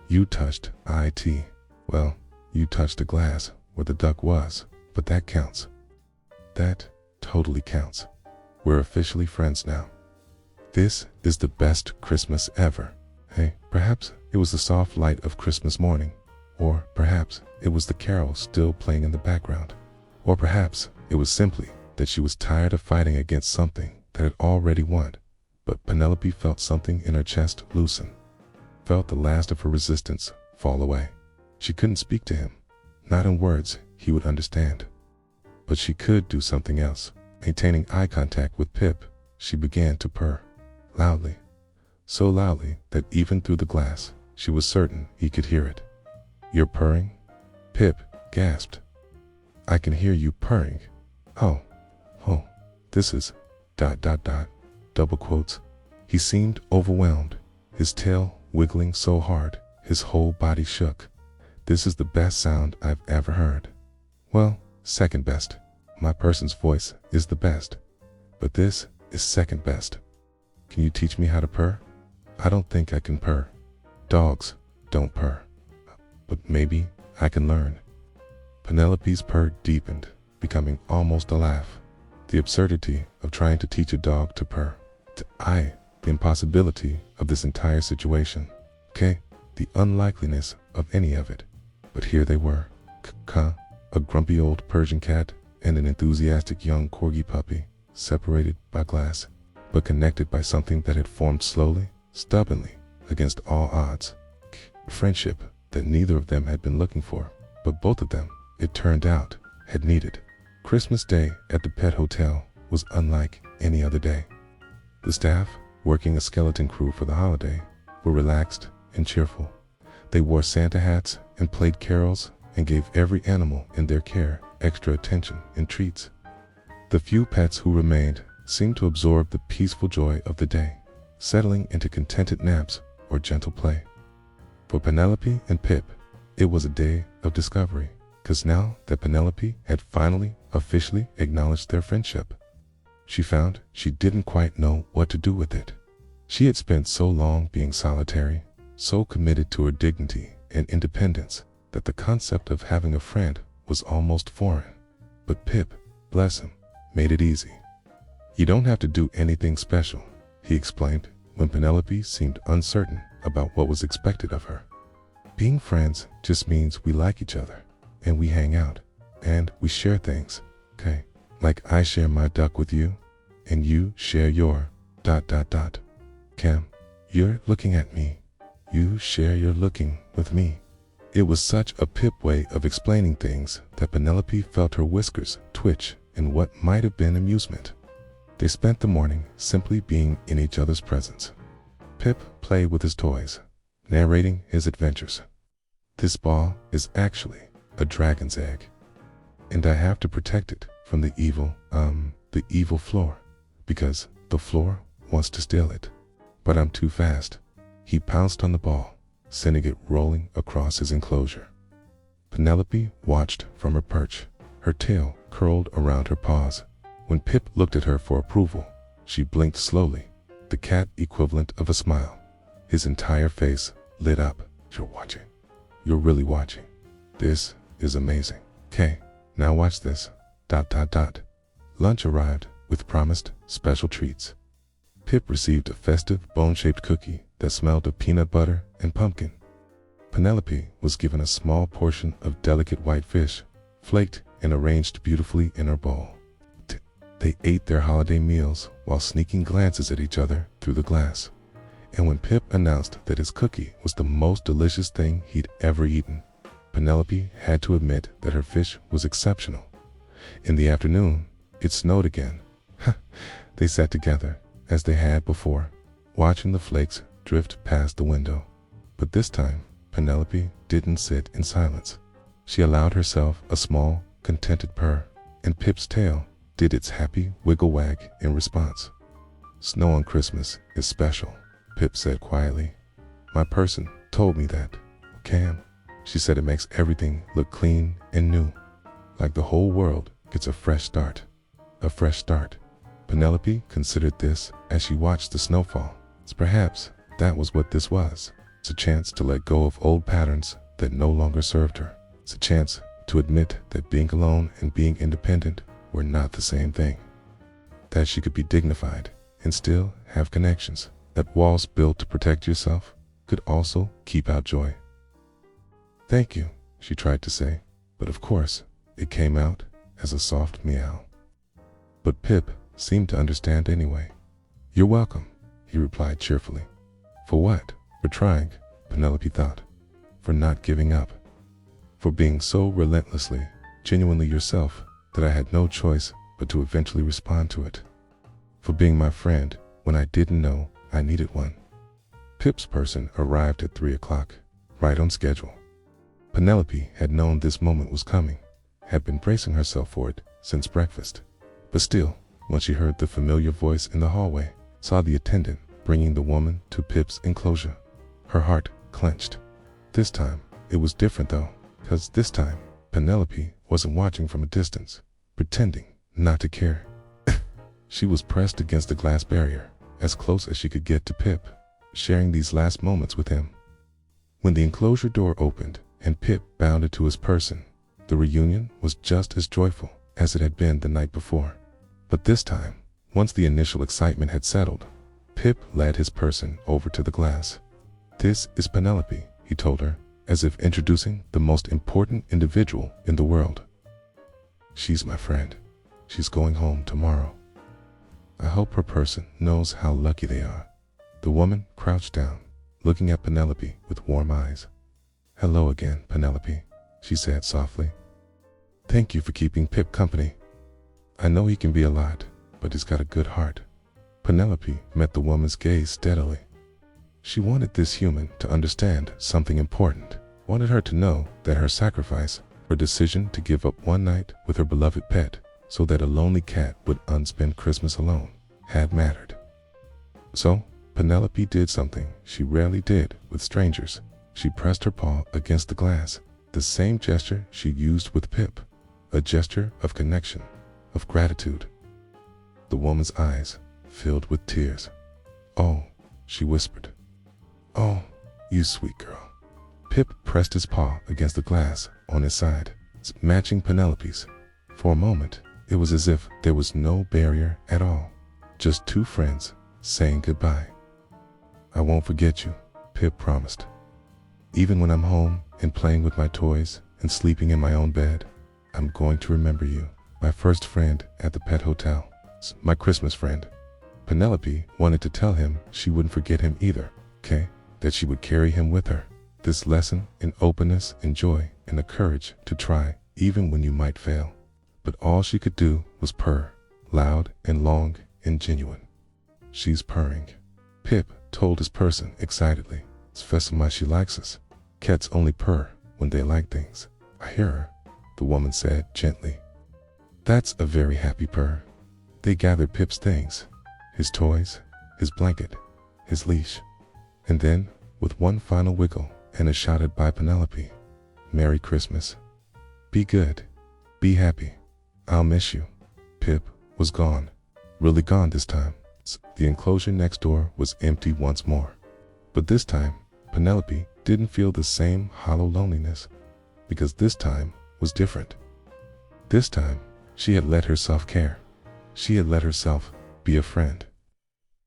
You touched it. Well, you touched the glass where the duck was, but that counts. That totally counts. We're officially friends now. This is the best Christmas ever. Hey, perhaps it was the soft light of Christmas morning, or perhaps it was the carol still playing in the background, or perhaps it was simply that she was tired of fighting against something that had already won. But Penelope felt something in her chest loosen, felt the last of her resistance fall away. She couldn't speak to him, not in words he would understand. But she could do something else. Maintaining eye contact with Pip, she began to purr, loudly. So loudly that even through the glass, she was certain he could hear it. You're purring? Pip gasped. I can hear you purring. Oh, this is ... double quotes. He seemed overwhelmed, his tail wiggling so hard, his whole body shook. This is the best sound I've ever heard. Well, second best. My person's voice is the best, but this is second best. Can you teach me how to purr? I don't think I can purr. Dogs don't purr, but maybe I can learn. Penelope's purr deepened, becoming almost a laugh. The absurdity of trying to teach a dog to purr. The impossibility of this entire situation. The unlikeliness of any of it. But here they were. A grumpy old Persian cat and an enthusiastic young Corgi puppy, separated by glass, but connected by something that had formed slowly, stubbornly, against all odds. Friendship that neither of them had been looking for, but both of them, it turned out, had needed. Christmas Day at the pet hotel was unlike any other day. The staff, working a skeleton crew for the holiday, were relaxed and cheerful. They wore Santa hats and played carols and gave every animal in their care extra attention and treats. The few pets who remained seemed to absorb the peaceful joy of the day, settling into contented naps or gentle play. For Penelope and Pip, it was a day of discovery, because now that Penelope had finally officially acknowledged their friendship, she found she didn't quite know what to do with it. She had spent so long being solitary, so committed to her dignity and independence, that the concept of having a friend was almost foreign. But Pip, bless him, made it easy. You don't have to do anything special, he explained when Penelope seemed uncertain about what was expected of her. Being friends just means we like each other, and we hang out, and we share things, Like I share my duck with you, and you share your ... Cam, you're looking at me. You share your looking with me. It was such a Pip way of explaining things that Penelope felt her whiskers twitch in what might have been amusement. They spent the morning simply being in each other's presence. Pip played with his toys, narrating his adventures. This ball is actually a dragon's egg, and I have to protect it from the evil floor, because the floor wants to steal it. But I'm too fast. He pounced on the ball, sending it rolling across his enclosure. Penelope watched from her perch, her tail curled around her paws. When Pip looked at her for approval, she blinked slowly, the cat equivalent of a smile. His entire face lit up. You're watching. You're really watching. This is amazing. Now watch this. ... Lunch arrived with promised special treats. Pip received a festive bone-shaped cookie that smelled of peanut butter and pumpkin. Penelope was given a small portion of delicate white fish, flaked and arranged beautifully in her bowl. They ate their holiday meals while sneaking glances at each other through the glass. And when Pip announced that his cookie was the most delicious thing he'd ever eaten, Penelope had to admit that her fish was exceptional, In the afternoon, it snowed again. They sat together, as they had before, watching the flakes drift past the window. But this time, Penelope didn't sit in silence. She allowed herself a small, contented purr, and Pip's tail did its happy wiggle wag in response. "Snow on Christmas is special," Pip said quietly. "My person told me that. Cam," she said, "it makes everything look clean and new, like the whole world gets a fresh start." A fresh start. Penelope considered this as she watched the snowfall. Perhaps that was what this was. It's a chance to let go of old patterns that no longer served her. It's a chance to admit that being alone and being independent were not the same thing. That she could be dignified and still have connections. That walls built to protect yourself could also keep out joy. "Thank you," she tried to say, but of course, it came out as a soft meow. But Pip seemed to understand anyway. "You're welcome," he replied cheerfully. For what? For trying, Penelope thought. For not giving up. For being so relentlessly, genuinely yourself that I had no choice but to eventually respond to it. For being my friend when I didn't know I needed one. Pip's person arrived at 3 o'clock, right on schedule. Penelope had known this moment was coming, had been bracing herself for it since breakfast. But still, when she heard the familiar voice in the hallway, saw the attendant bringing the woman to Pip's enclosure, her heart clenched. This time, it was different though, because this time, Penelope wasn't watching from a distance, pretending not to care. She was pressed against the glass barrier, as close as she could get to Pip, sharing these last moments with him. When the enclosure door opened and Pip bounded to his person, the reunion was just as joyful as it had been the night before. But this time, once the initial excitement had settled, Pip led his person over to the glass. "This is Penelope," he told her, as if introducing the most important individual in the world. "She's my friend. She's going home tomorrow. I hope her person knows how lucky they are." The woman crouched down, looking at Penelope with warm eyes. "Hello again, Penelope," she said softly. "Thank you for keeping Pip company. I know he can be a lot, but he's got a good heart." Penelope met the woman's gaze steadily. She wanted this human to understand something important, wanted her to know that her sacrifice, her decision to give up one night with her beloved pet so that a lonely cat would unspend Christmas alone, had mattered. So, Penelope did something she rarely did with strangers. She pressed her paw against the glass, the same gesture she used with Pip, a gesture of connection, of gratitude. The woman's eyes filled with tears. "Oh," she whispered. "Oh, you sweet girl." Pip pressed his paw against the glass on his side, matching Penelope's. For a moment, it was as if there was no barrier at all, just two friends saying goodbye. "I won't forget you," Pip promised. "Even when I'm home and playing with my toys and sleeping in my own bed, I'm going to remember you, my first friend at the pet hotel, my Christmas friend." Penelope wanted to tell him she wouldn't forget him either, okay? That she would carry him with her. This lesson in openness and joy and the courage to try even when you might fail. But all she could do was purr, loud and long and genuine. "She's purring," Pip told his person excitedly. "It's fessing why she likes us. Cats only purr when they like things." "I hear her," the woman said gently. "That's a very happy purr." They gathered Pip's things, his toys, his blanket, his leash, and then, with one final wiggle and a shouted by Penelope, "Merry Christmas. Be good. Be happy. I'll miss you." Pip was gone, really gone this time. The enclosure next door was empty once more. But this time, Penelope didn't feel the same hollow loneliness, because this time was different. This time, she had let herself care. She had let herself be a friend.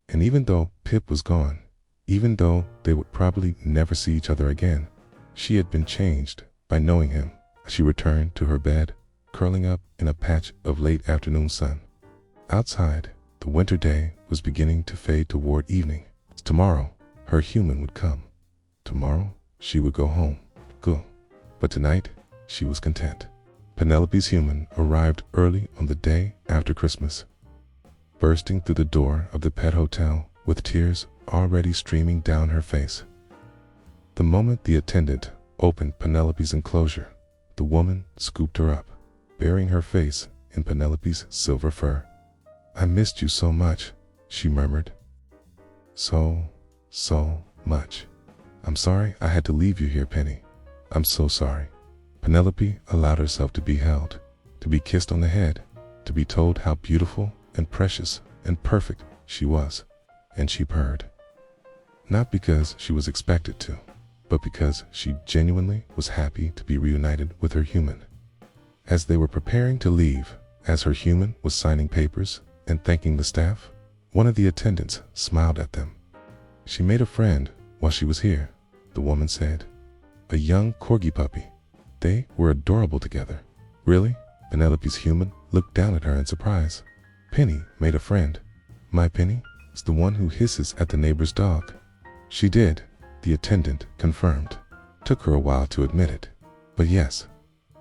And even though Pip was gone, even though they would probably never see each other again, she had been changed by knowing him. She returned to her bed, curling up in a patch of late afternoon sun. Outside, the winter day was beginning to fade toward evening. Tomorrow, her human would come. Tomorrow, she would go home. Go. But tonight, she was content. Penelope's human arrived early on the day after Christmas, bursting through the door of the pet hotel with tears already streaming down her face. The moment the attendant opened Penelope's enclosure, the woman scooped her up, burying her face in Penelope's silver fur. "I missed you so much," she murmured. So much. "I'm sorry I had to leave you here, Penny. I'm so sorry." Penelope allowed herself to be held, to be kissed on the head, to be told how beautiful and precious and perfect she was, and she purred. Not because she was expected to, but because she genuinely was happy to be reunited with her human. As they were preparing to leave, as her human was signing papers and thanking the staff, one of the attendants smiled at them. "She made a friend while she was here," the woman said. "A young Corgi puppy. They were adorable together." "Really?" Penelope's human looked down at her in surprise. "Penny made a friend? My Penny is the one who hisses at the neighbor's dog." "She did," the attendant confirmed. Took her a while to admit it, but yes,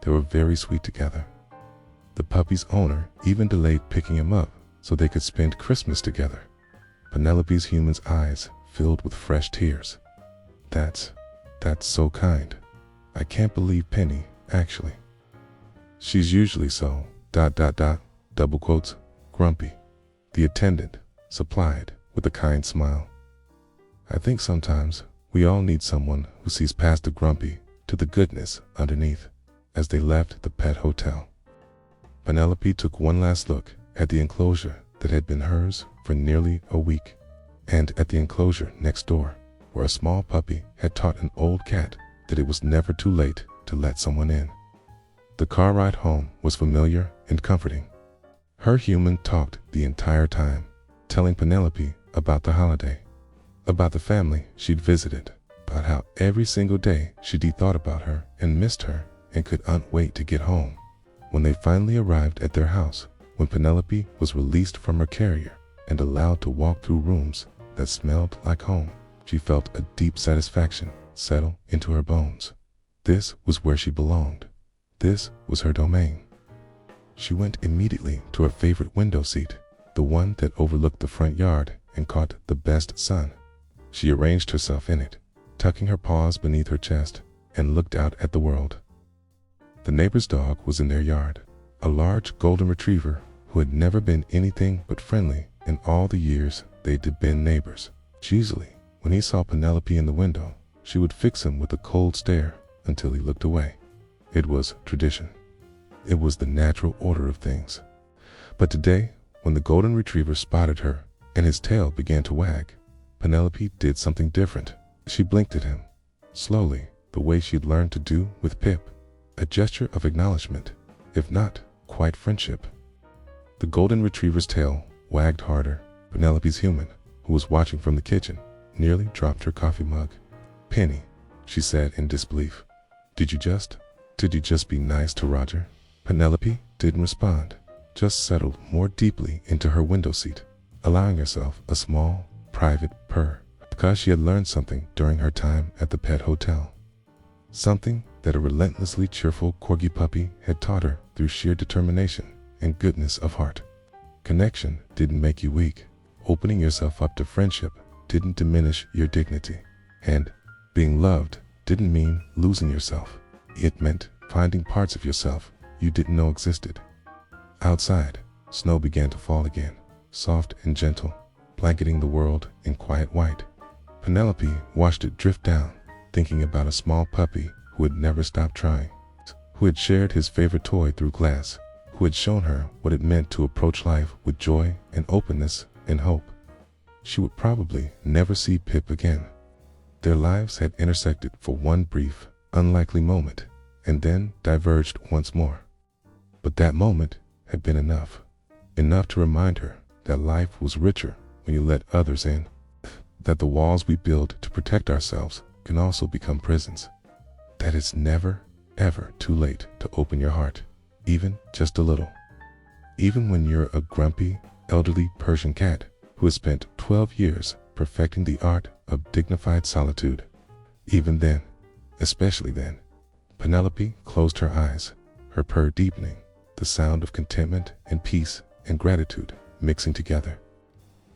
they were very sweet together. The puppy's owner even delayed picking him up so they could spend Christmas together. Penelope's human's eyes filled with fresh tears. That's so kind. I can't believe Penny, actually. She's usually so, ... double quotes, grumpy, the attendant supplied with a kind smile. I think sometimes we all need someone who sees past the grumpy to the goodness underneath. As they left the pet hotel, Penelope took one last look at the enclosure that had been hers for nearly a week, and at the enclosure next door, where a small puppy had taught an old cat that it was never too late to let someone in. The car ride home was familiar and comforting. Her human talked the entire time, telling Penelope about the holiday, about the family she'd visited, about how every single day she'd thought about her and missed her and couldn't wait to get home. When they finally arrived at their house, when Penelope was released from her carrier and allowed to walk through rooms that smelled like home, she felt a deep satisfaction settle into her bones. This was where she belonged. This was her domain. She went immediately to her favorite window seat, the one that overlooked the front yard and caught the best sun. She arranged herself in it, tucking her paws beneath her chest, and looked out at the world. The neighbor's dog was in their yard, a large golden retriever who had never been anything but friendly in all the years they'd been neighbors. Usually, when he saw Penelope in the window, she would fix him with a cold stare until he looked away. It was tradition. It was the natural order of things. But today, when the golden retriever spotted her and his tail began to wag, Penelope did something different. She blinked at him, slowly, the way she'd learned to do with Pip, a gesture of acknowledgement, if not quite friendship. The golden retriever's tail wagged harder. Penelope's human, who was watching from the kitchen, nearly dropped her coffee mug. "Penny," she said in disbelief, Did you just be nice to Roger?" Penelope didn't respond, just settled more deeply into her window seat, allowing herself a small, private purr, because she had learned something during her time at the pet hotel. Something that a relentlessly cheerful Corgi puppy had taught her through sheer determination and goodness of heart. Connection didn't make you weak. Opening yourself up to friendship didn't diminish your dignity. And being loved didn't mean losing yourself. It meant finding parts of yourself you didn't know existed. Outside, snow began to fall again, soft and gentle, blanketing the world in quiet white. Penelope watched it drift down, thinking about a small puppy who had never stopped trying, who had shared his favorite toy through glass, who had shown her what it meant to approach life with joy and openness and hope. She would probably never see Pip again. Their lives had intersected for one brief, unlikely moment, and then diverged once more. But that moment had been enough to remind her that life was richer when you let others in, that the walls we build to protect ourselves can also become prisons, that it's never, ever too late to open your heart, even just a little. Even when you're a grumpy, elderly Persian cat who has spent 12 years perfecting the art of dignified solitude. Even then, especially then, Penelope closed her eyes, her purr deepening, the sound of contentment and peace and gratitude mixing together.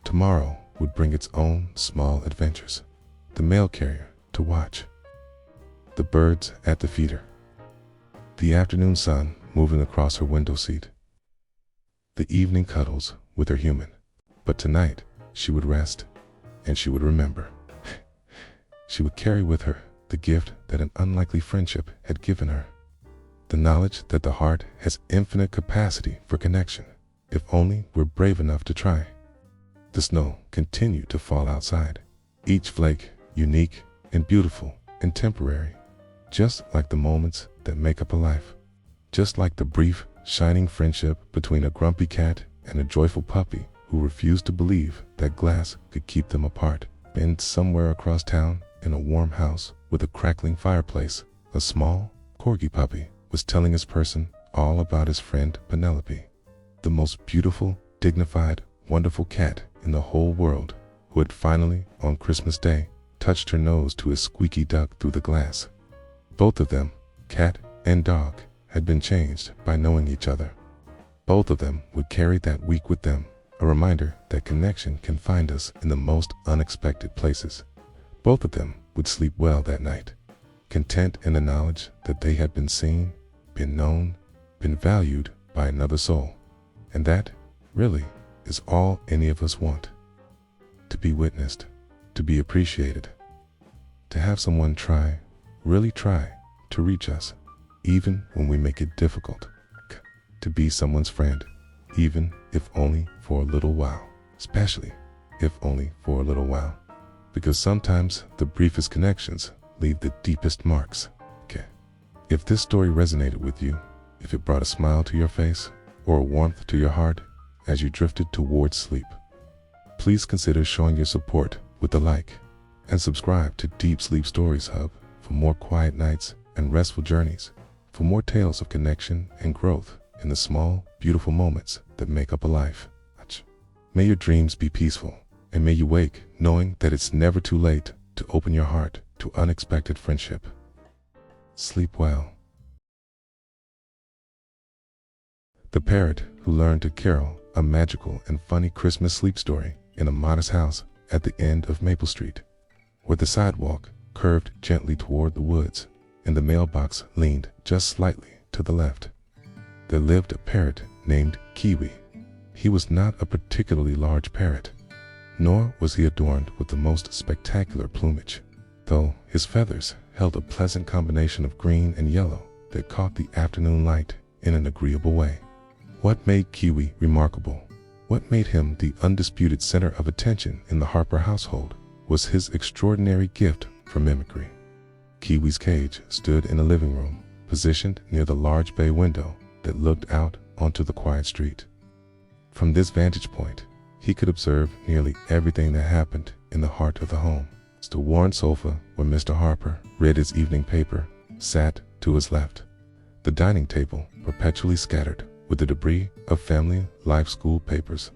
Tomorrow would bring its own small adventures. The mail carrier to watch, the birds at the feeder, the afternoon sun moving across her window seat, the evening cuddles with her human. But tonight she would rest, and she would remember. She would carry with her the gift that an unlikely friendship had given her, the knowledge that the heart has infinite capacity for connection, if only we're brave enough to try. The snow continued to fall outside, each flake unique and beautiful and temporary, just like the moments that make up a life, just like the brief, shining friendship between a grumpy cat and a joyful puppy who refused to believe that glass could keep them apart. And somewhere across town, in a warm house with a crackling fireplace, a small Corgi puppy was telling his person all about his friend Penelope, the most beautiful, dignified, wonderful cat in the whole world, who had finally, on Christmas Day, touched her nose to his squeaky duck through the glass. Both of them, cat and dog, had been changed by knowing each other. Both of them would carry that week with them, a reminder that connection can find us in the most unexpected places. Both of them would sleep well that night, content in the knowledge that they had been seen, been known, been valued by another soul. And that, really, is all any of us want. To be witnessed, to be appreciated, to have someone try, really try, to reach us, even when we make it difficult, to be someone's friend, even if only for a little while, especially if only for a little while, because sometimes the briefest connections leave the deepest marks. If this story resonated with you, if it brought a smile to your face or a warmth to your heart as you drifted towards sleep, please consider showing your support with a like and subscribe to Deep Sleep Stories Hub for more quiet nights and restful journeys, for more tales of connection and growth in the small, beautiful moments that make up a life. May your dreams be peaceful, and may you wake knowing that it's never too late to open your heart to unexpected friendship. Sleep well. The Parrot Who Learned to Carol, a magical and funny Christmas sleep story in a modest house at the end of Maple Street, where the sidewalk curved gently toward the woods and the mailbox leaned just slightly to the left. There lived a parrot named Kiwi. He was not a particularly large parrot, nor was he adorned with the most spectacular plumage, though his feathers held a pleasant combination of green and yellow that caught the afternoon light in an agreeable way. What made Kiwi remarkable, what made him the undisputed center of attention in the Harper household, was his extraordinary gift for mimicry. Kiwi's cage stood in a living room, positioned near the large bay window that looked out onto the quiet street. From this vantage point, he could observe nearly everything that happened in the heart of the home. The worn sofa where Mr. Harper read his evening paper sat to his left. The dining table perpetually scattered with the debris of family life school papers.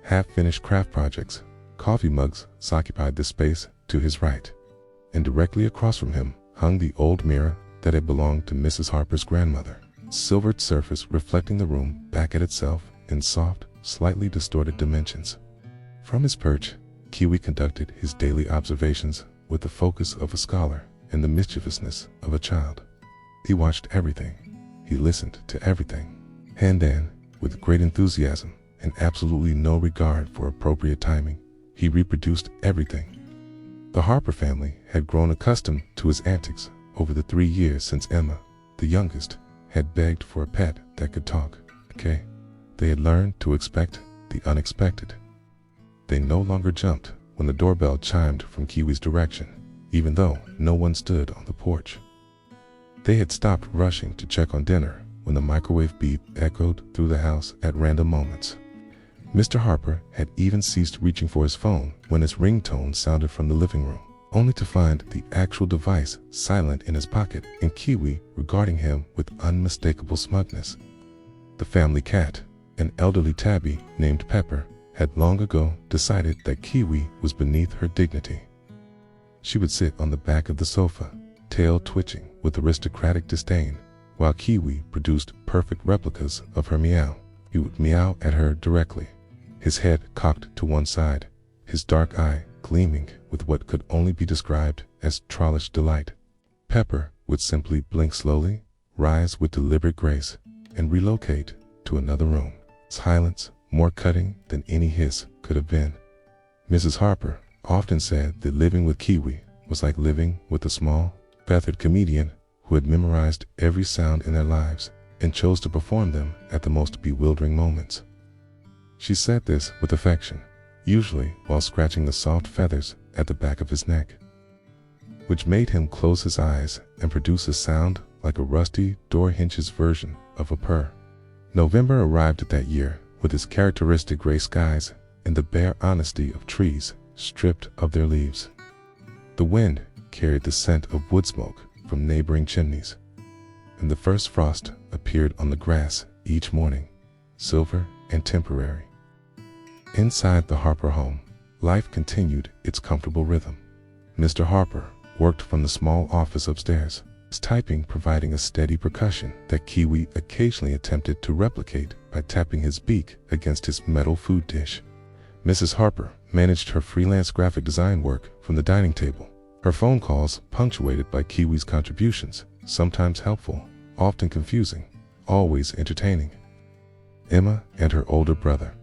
Half-finished craft projects, coffee mugs occupied the space to his right, and directly across from him hung the old mirror that had belonged to Mrs. Harper's grandmother, silvered surface reflecting the room back at itself in soft, slightly distorted dimensions. From his perch, Kiwi conducted his daily observations with the focus of a scholar and the mischievousness of a child. He watched everything. He listened to everything. And then, with great enthusiasm and absolutely no regard for appropriate timing, he reproduced everything. The Harper family had grown accustomed to his antics over the 3 years since Emma, the youngest, had begged for a pet that could talk. They had learned to expect the unexpected. They no longer jumped when the doorbell chimed from Kiwi's direction, even though no one stood on the porch. They had stopped rushing to check on dinner when the microwave beep echoed through the house at random moments. Mr. Harper had even ceased reaching for his phone when its ringtone sounded from the living room, only to find the actual device silent in his pocket and Kiwi regarding him with unmistakable smugness. The family cat, an elderly tabby named Pepper, had long ago decided that Kiwi was beneath her dignity. She would sit on the back of the sofa, tail twitching with aristocratic disdain, while Kiwi produced perfect replicas of her meow. He would meow at her directly, his head cocked to one side, his dark eye gleaming with what could only be described as trollish delight. Pepper would simply blink slowly, rise with deliberate grace, and relocate to another room. Silence more cutting than any hiss could have been. Mrs. Harper often said that living with Kiwi was like living with a small, feathered comedian who had memorized every sound in their lives and chose to perform them at the most bewildering moments. She said this with affection, usually while scratching the soft feathers at the back of his neck, which made him close his eyes and produce a sound like a rusty door hinge's version of a purr. November arrived that year with its characteristic gray skies and the bare honesty of trees stripped of their leaves. The wind carried the scent of wood smoke from neighboring chimneys, and the first frost appeared on the grass each morning, silver and temporary. Inside the Harper home, life continued its comfortable rhythm. Mr. Harper worked from the small office upstairs, his typing providing a steady percussion that Kiwi occasionally attempted to replicate by tapping his beak against his metal food dish. Mrs. Harper managed her freelance graphic design work from the dining table, her phone calls punctuated by Kiwi's contributions, sometimes helpful, often confusing, always entertaining. Emma and her older brother,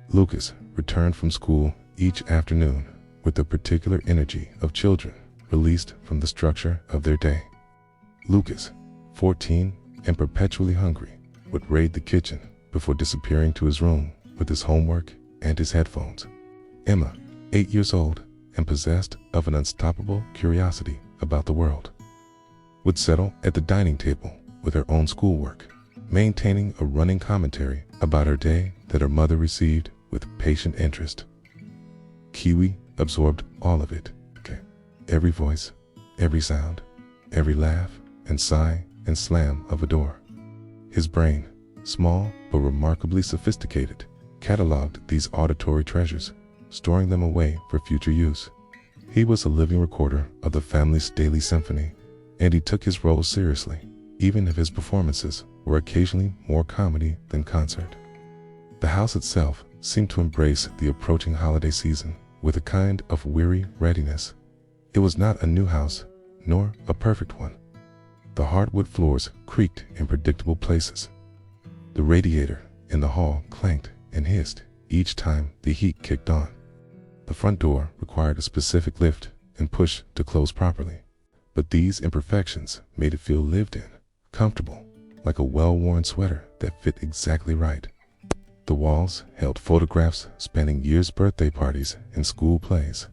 Lucas, returned from school each afternoon with the particular energy of children released from the structure of their day. Lucas, 14 and perpetually hungry, would raid the kitchen before disappearing to his room with his homework and his headphones. Emma, 8 years old and possessed of an unstoppable curiosity about the world, would settle at the dining table with her own schoolwork, maintaining a running commentary about her day that her mother received with patient interest. Kiwi absorbed all of it, every voice, every sound, every laugh and sigh and slam of a door. His brain, small but remarkably sophisticated, cataloged these auditory treasures, storing them away for future use. He was a living recorder of the family's daily symphony, and he took his role seriously, even if his performances were occasionally more comedy than concert. The house itself seemed to embrace the approaching holiday season with a kind of weary readiness. It was not a new house, nor a perfect one. The hardwood floors creaked in predictable places. The radiator in the hall clanked and hissed each time the heat kicked on. The front door required a specific lift and push to close properly, but these imperfections made it feel lived in, comfortable, like a well-worn sweater that fit exactly right. The walls held photographs spanning years' birthday parties and school plays,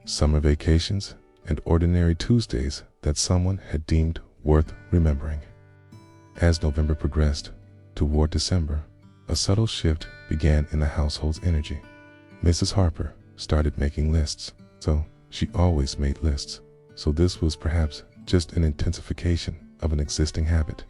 summer vacations, and ordinary Tuesdays that someone had deemed worth remembering. As November progressed toward December, a subtle shift began in the household's energy. Mrs. Harper started making lists, so she always made lists, so this was perhaps just an intensification of an existing habit.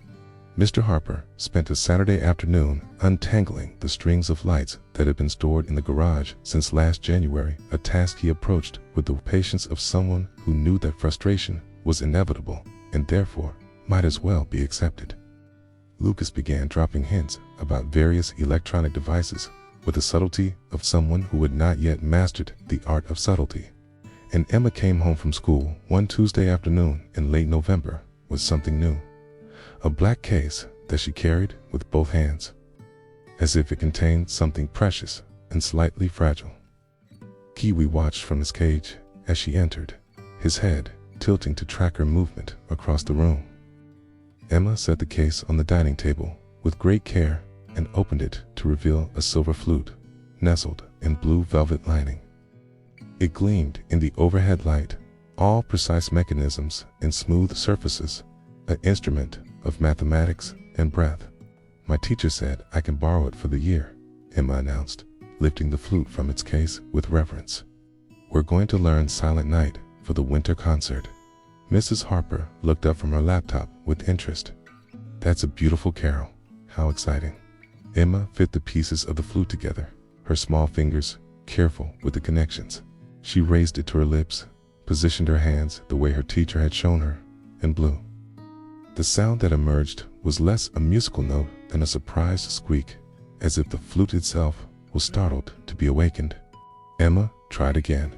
Mr. Harper spent a Saturday afternoon untangling the strings of lights that had been stored in the garage since last January, a task he approached with the patience of someone who knew that frustration was inevitable and therefore might as well be accepted. Lucas began dropping hints about various electronic devices with the subtlety of someone who had not yet mastered the art of subtlety. And Emma came home from school one Tuesday afternoon in late November with something new. A black case that she carried with both hands, as if it contained something precious and slightly fragile. Kiwi watched from his cage as she entered, his head tilting to track her movement across the room. Emma set the case on the dining table with great care and opened it to reveal a silver flute nestled in blue velvet lining. It gleamed in the overhead light, all precise mechanisms and smooth surfaces, an instrument of mathematics and breath. "My teacher said I can borrow it for the year," Emma announced, lifting the flute from its case with reverence. "We're going to learn Silent Night for the winter concert." Mrs. Harper looked up from her laptop with interest. "That's a beautiful carol. How exciting." Emma fit the pieces of the flute together, her small fingers careful with the connections. She raised it to her lips, positioned her hands the way her teacher had shown her, and blew. The sound that emerged was less a musical note than a surprised squeak, as if the flute itself was startled to be awakened. Emma tried again.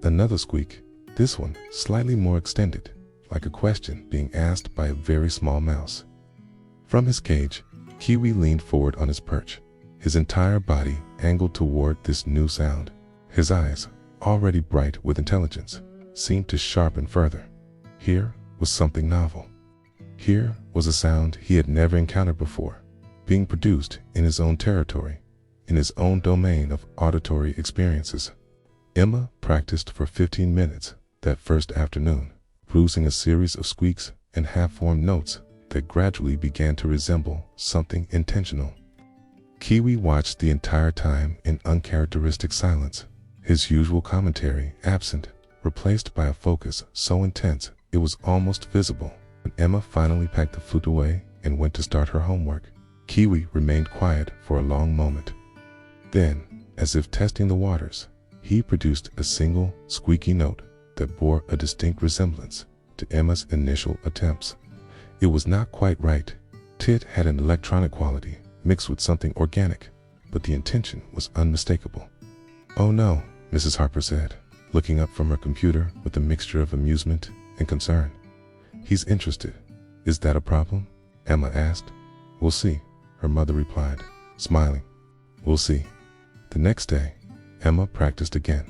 Another squeak, this one slightly more extended, like a question being asked by a very small mouse. From his cage, Kiwi leaned forward on his perch, his entire body angled toward this new sound. His eyes, already bright with intelligence, seemed to sharpen further. Here was something novel. Here was a sound he had never encountered before, being produced in his own territory, in his own domain of auditory experiences. Emma practiced for 15 minutes that first afternoon, producing a series of squeaks and half-formed notes that gradually began to resemble something intentional. Kiwi watched the entire time in uncharacteristic silence, his usual commentary absent, replaced by a focus so intense it was almost visible. When Emma finally packed the flute away and went to start her homework, Kiwi remained quiet for a long moment. Then, as if testing the waters, he produced a single, squeaky note that bore a distinct resemblance to Emma's initial attempts. It was not quite right. It had an electronic quality mixed with something organic, but the intention was unmistakable. "Oh no," Mrs. Harper said, looking up from her computer with a mixture of amusement and concern. "He's interested. Is that a problem?" Emma asked. "We'll see," her mother replied, smiling. "We'll see." The next day, Emma practiced again,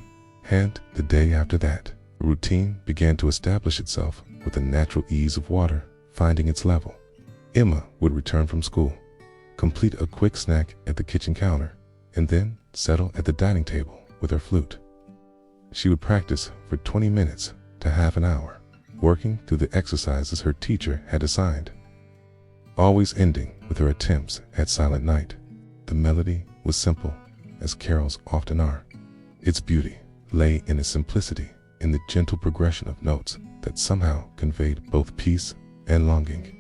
and the day after that, a routine began to establish itself with the natural ease of water finding its level. Emma would return from school, complete a quick snack at the kitchen counter, and then settle at the dining table with her flute. She would practice for 20 minutes to half an hour, working through the exercises her teacher had assigned, always ending with her attempts at Silent Night. The melody was simple, as carols often are. Its beauty lay in its simplicity, in the gentle progression of notes that somehow conveyed both peace and longing.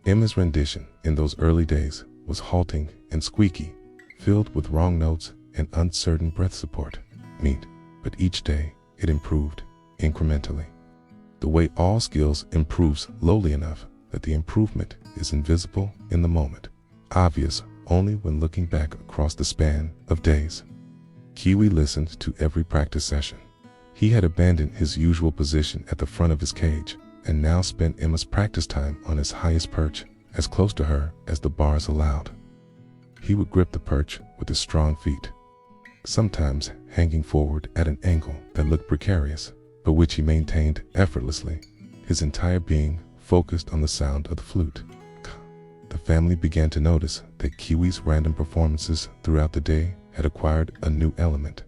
Emma's rendition in those early days was halting and squeaky, filled with wrong notes and uncertain breath support. But each day it improved incrementally. The way all skills improve slowly enough that the improvement is invisible in the moment, obvious only when looking back across the span of days. Kiwi listened to every practice session. He had abandoned his usual position at the front of his cage and now spent Emma's practice time on his highest perch, as close to her as the bars allowed. He would grip the perch with his strong feet, sometimes hanging forward at an angle that looked precarious, but which he maintained effortlessly, his entire being focused on the sound of the flute. The family began to notice that Kiwi's random performances throughout the day had acquired a new element.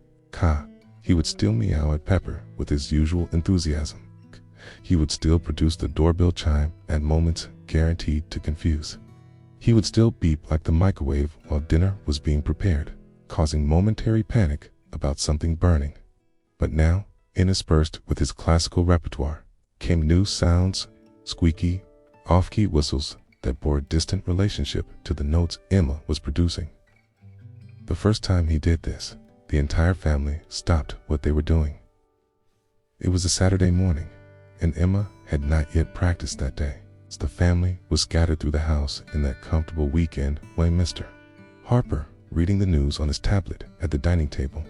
He would still meow at Pepper with his usual enthusiasm. He would still produce the doorbell chime at moments guaranteed to confuse. He would still beep like the microwave while dinner was being prepared, causing momentary panic about something burning. But now, interspersed with his classical repertoire, came new sounds, squeaky, off-key whistles that bore a distant relationship to the notes Emma was producing. The first time he did this, the entire family stopped what they were doing. It was a Saturday morning, and Emma had not yet practiced that day, so the family was scattered through the house in that comfortable weekend way. Mr. Harper reading the news on his tablet at the dining table,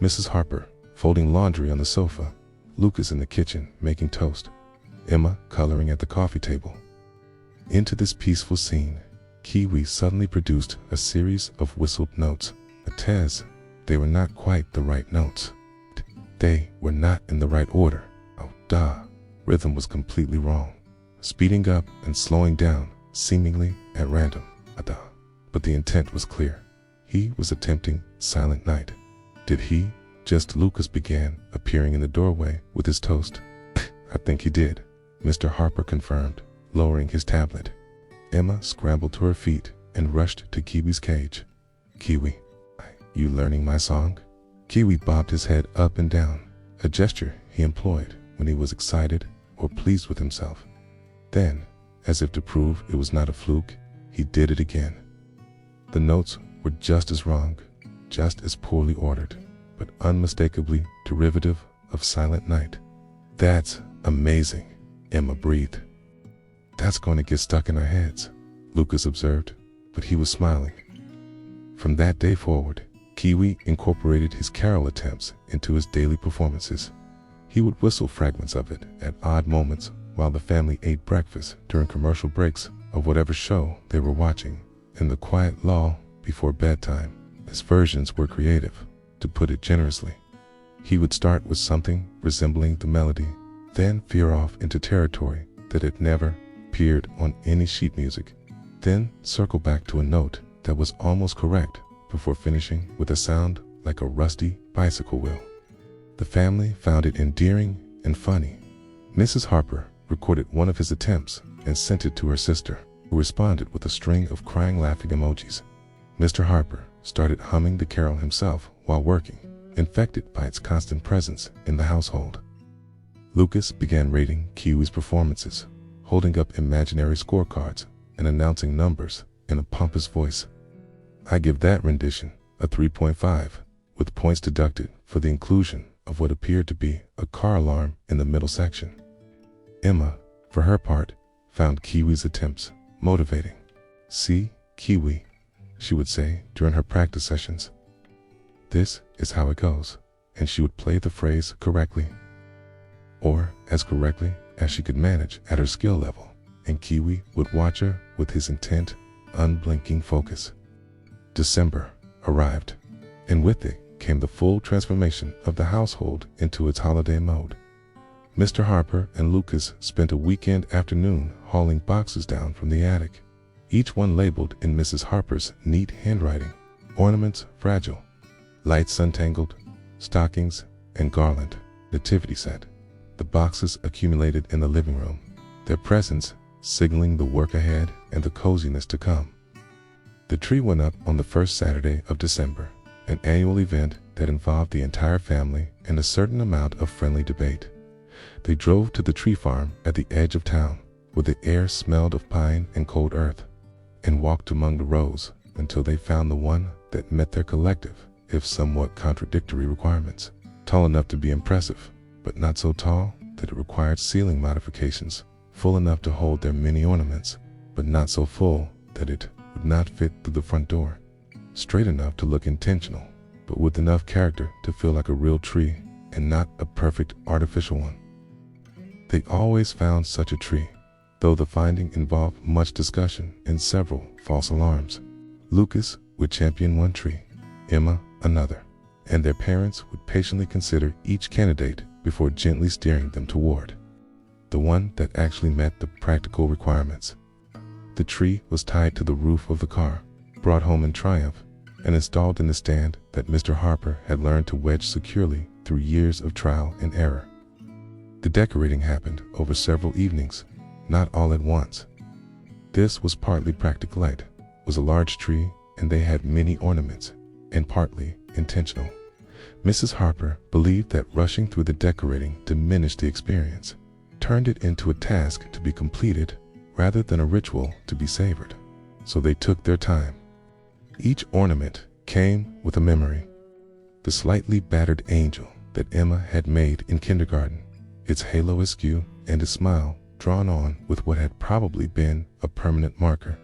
Mrs. Harper folding laundry on the sofa, Lucas in the kitchen making toast, Emma coloring at the coffee table. Into this peaceful scene, Kiwi suddenly produced a series of whistled notes. They were not quite the right notes. They were not in the right order. Rhythm was completely wrong, speeding up and slowing down, seemingly at random. But the intent was clear. He was attempting Silent Night. Did he? Just Lucas began appearing in the doorway with his toast. "I think he did," Mr. Harper confirmed, lowering his tablet. Emma scrambled to her feet and rushed to Kiwi's cage. "Kiwi, you learning my song?" Kiwi bobbed his head up and down, a gesture he employed when he was excited or pleased with himself. Then, as if to prove it was not a fluke, he did it again. The notes were just as wrong, just as poorly ordered, but unmistakably derivative of Silent Night. "That's amazing," Emma breathed. "That's going to get stuck in our heads," Lucas observed, but he was smiling. From that day forward, Kiwi incorporated his carol attempts into his daily performances. He would whistle fragments of it at odd moments while the family ate breakfast during commercial breaks of whatever show they were watching. In the quiet lull before bedtime, his versions were creative, to put it generously. He would start with something resembling the melody, then veer off into territory that had never appeared on any sheet music, then circle back to a note that was almost correct before finishing with a sound like a rusty bicycle wheel. The family found it endearing and funny. Mrs. Harper recorded one of his attempts and sent it to her sister, who responded with a string of crying laughing emojis. Mr. Harper started humming the carol himself while working, infected by its constant presence in the household. Lucas began rating Kiwi's performances, holding up imaginary scorecards and announcing numbers in a pompous voice. "I give that rendition a 3.5, with points deducted for the inclusion of what appeared to be a car alarm in the middle section." Emma, for her part, found Kiwi's attempts motivating. "See, Kiwi," she would say during her practice sessions. "This is how it goes," and she would play the phrase correctly, or as correctly as she could manage at her skill level, and Kiwi would watch her with his intent, unblinking focus. December arrived, and with it came the full transformation of the household into its holiday mode. Mr. Harper and Lucas spent a weekend afternoon hauling boxes down from the attic, each one labeled in Mrs. Harper's neat handwriting: ornaments fragile, lights untangled, stockings and garland, nativity set. The boxes accumulated in the living room, their presence signaling the work ahead and the coziness to come. The tree went up on the first Saturday of December, an annual event that involved the entire family and a certain amount of friendly debate. They drove to the tree farm at the edge of town, where the air smelled of pine and cold earth, and walked among the rows until they found the one that met their collective, if somewhat contradictory, requirements. Tall enough to be impressive, but not so tall that it required ceiling modifications, full enough to hold their many ornaments, but not so full that it would not fit through the front door. Straight enough to look intentional, but with enough character to feel like a real tree and not a perfect artificial one. They always found such a tree, though the finding involved much discussion and several false alarms. Lucas would champion one tree, Emma another, and their parents would patiently consider each candidate before gently steering them toward the one that actually met the practical requirements. The tree was tied to the roof of the car, brought home in triumph, and installed in the stand that Mr. Harper had learned to wedge securely through years of trial and error. The decorating happened over several evenings, not all at once. This was partly practical light, was a large tree, and they had many ornaments, and partly intentional. Mrs. Harper believed that rushing through the decorating diminished the experience, turned it into a task to be completed rather than a ritual to be savored. So they took their time. Each ornament came with a memory. The slightly battered angel that Emma had made in kindergarten, its halo askew and its smile drawn on with what had probably been a permanent marker.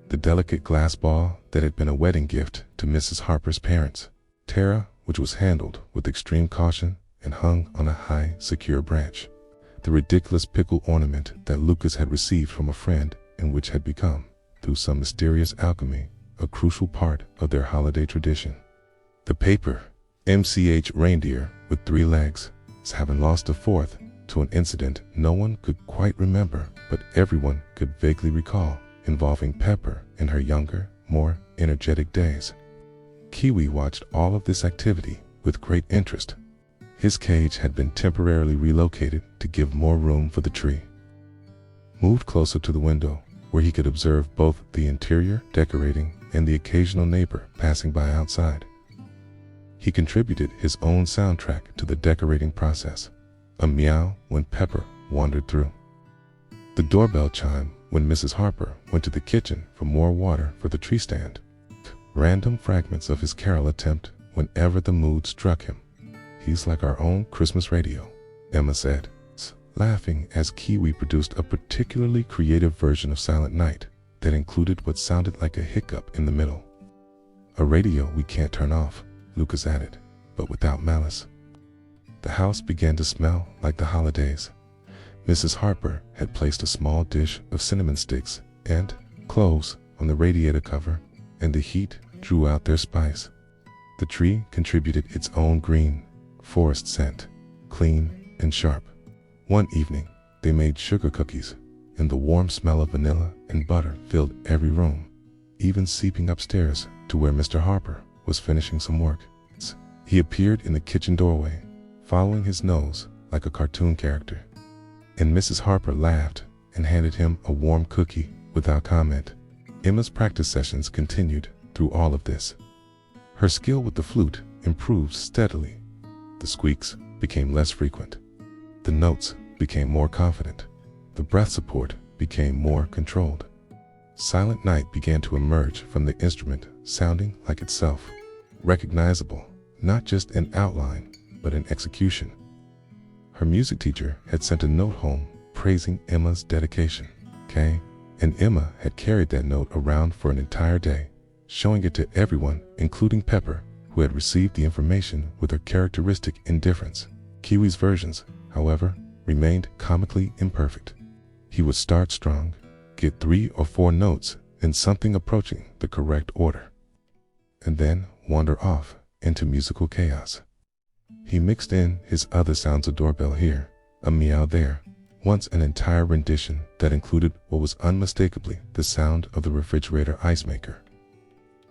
The delicate glass ball that had been a wedding gift to Mrs. Harper's parents, Tara, which was handled with extreme caution and hung on a high, secure branch. The ridiculous pickle ornament that Lucas had received from a friend and which had become, through some mysterious alchemy, a crucial part of their holiday tradition. The paper MCH reindeer with 3 legs, having lost a fourth to an incident no one could quite remember, but everyone could vaguely recall, involving Pepper in her younger, more energetic days. Kiwi watched all of this activity with great interest. His cage had been temporarily relocated to give more room for the tree. Moved closer to the window, where he could observe both the interior decorating and the occasional neighbor passing by outside. He contributed his own soundtrack to the decorating process, a meow when Pepper wandered through, the doorbell chime when Mrs. Harper went to the kitchen for more water for the tree stand, random fragments of his carol attempt whenever the mood struck him. "He's like our own Christmas radio," Emma said, laughing as Kiwi produced a particularly creative version of Silent Night that included what sounded like a hiccup in the middle. "A radio we can't turn off," Lucas added, but without malice. The house began to smell like the holidays. Mrs. Harper had placed a small dish of cinnamon sticks and cloves on the radiator cover, and the heat drew out their spice. The tree contributed its own green forest scent, clean and sharp. One evening, they made sugar cookies, and the warm smell of vanilla and butter filled every room, even seeping upstairs to where Mr. Harper was finishing some work. He appeared in the kitchen doorway, following his nose like a cartoon character, and Mrs. Harper laughed and handed him a warm cookie without comment. Emma's practice sessions continued through all of this. Her skill with the flute improved steadily. The squeaks became less frequent. The notes became more confident. The breath support became more controlled. Silent Night began to emerge from the instrument, sounding like itself, recognizable, not just in outline, but in execution. Her music teacher had sent a note home praising Emma's dedication, and Emma had carried that note around for an entire day, showing it to everyone, including Pepper, who had received the information with her characteristic indifference. Kiwi's versions, however, remained comically imperfect. He would start strong, get 3 or 4 notes in something approaching the correct order, and then wander off into musical chaos. He mixed in his other sounds, a doorbell here, a meow there, once an entire rendition that included what was unmistakably the sound of the refrigerator ice maker.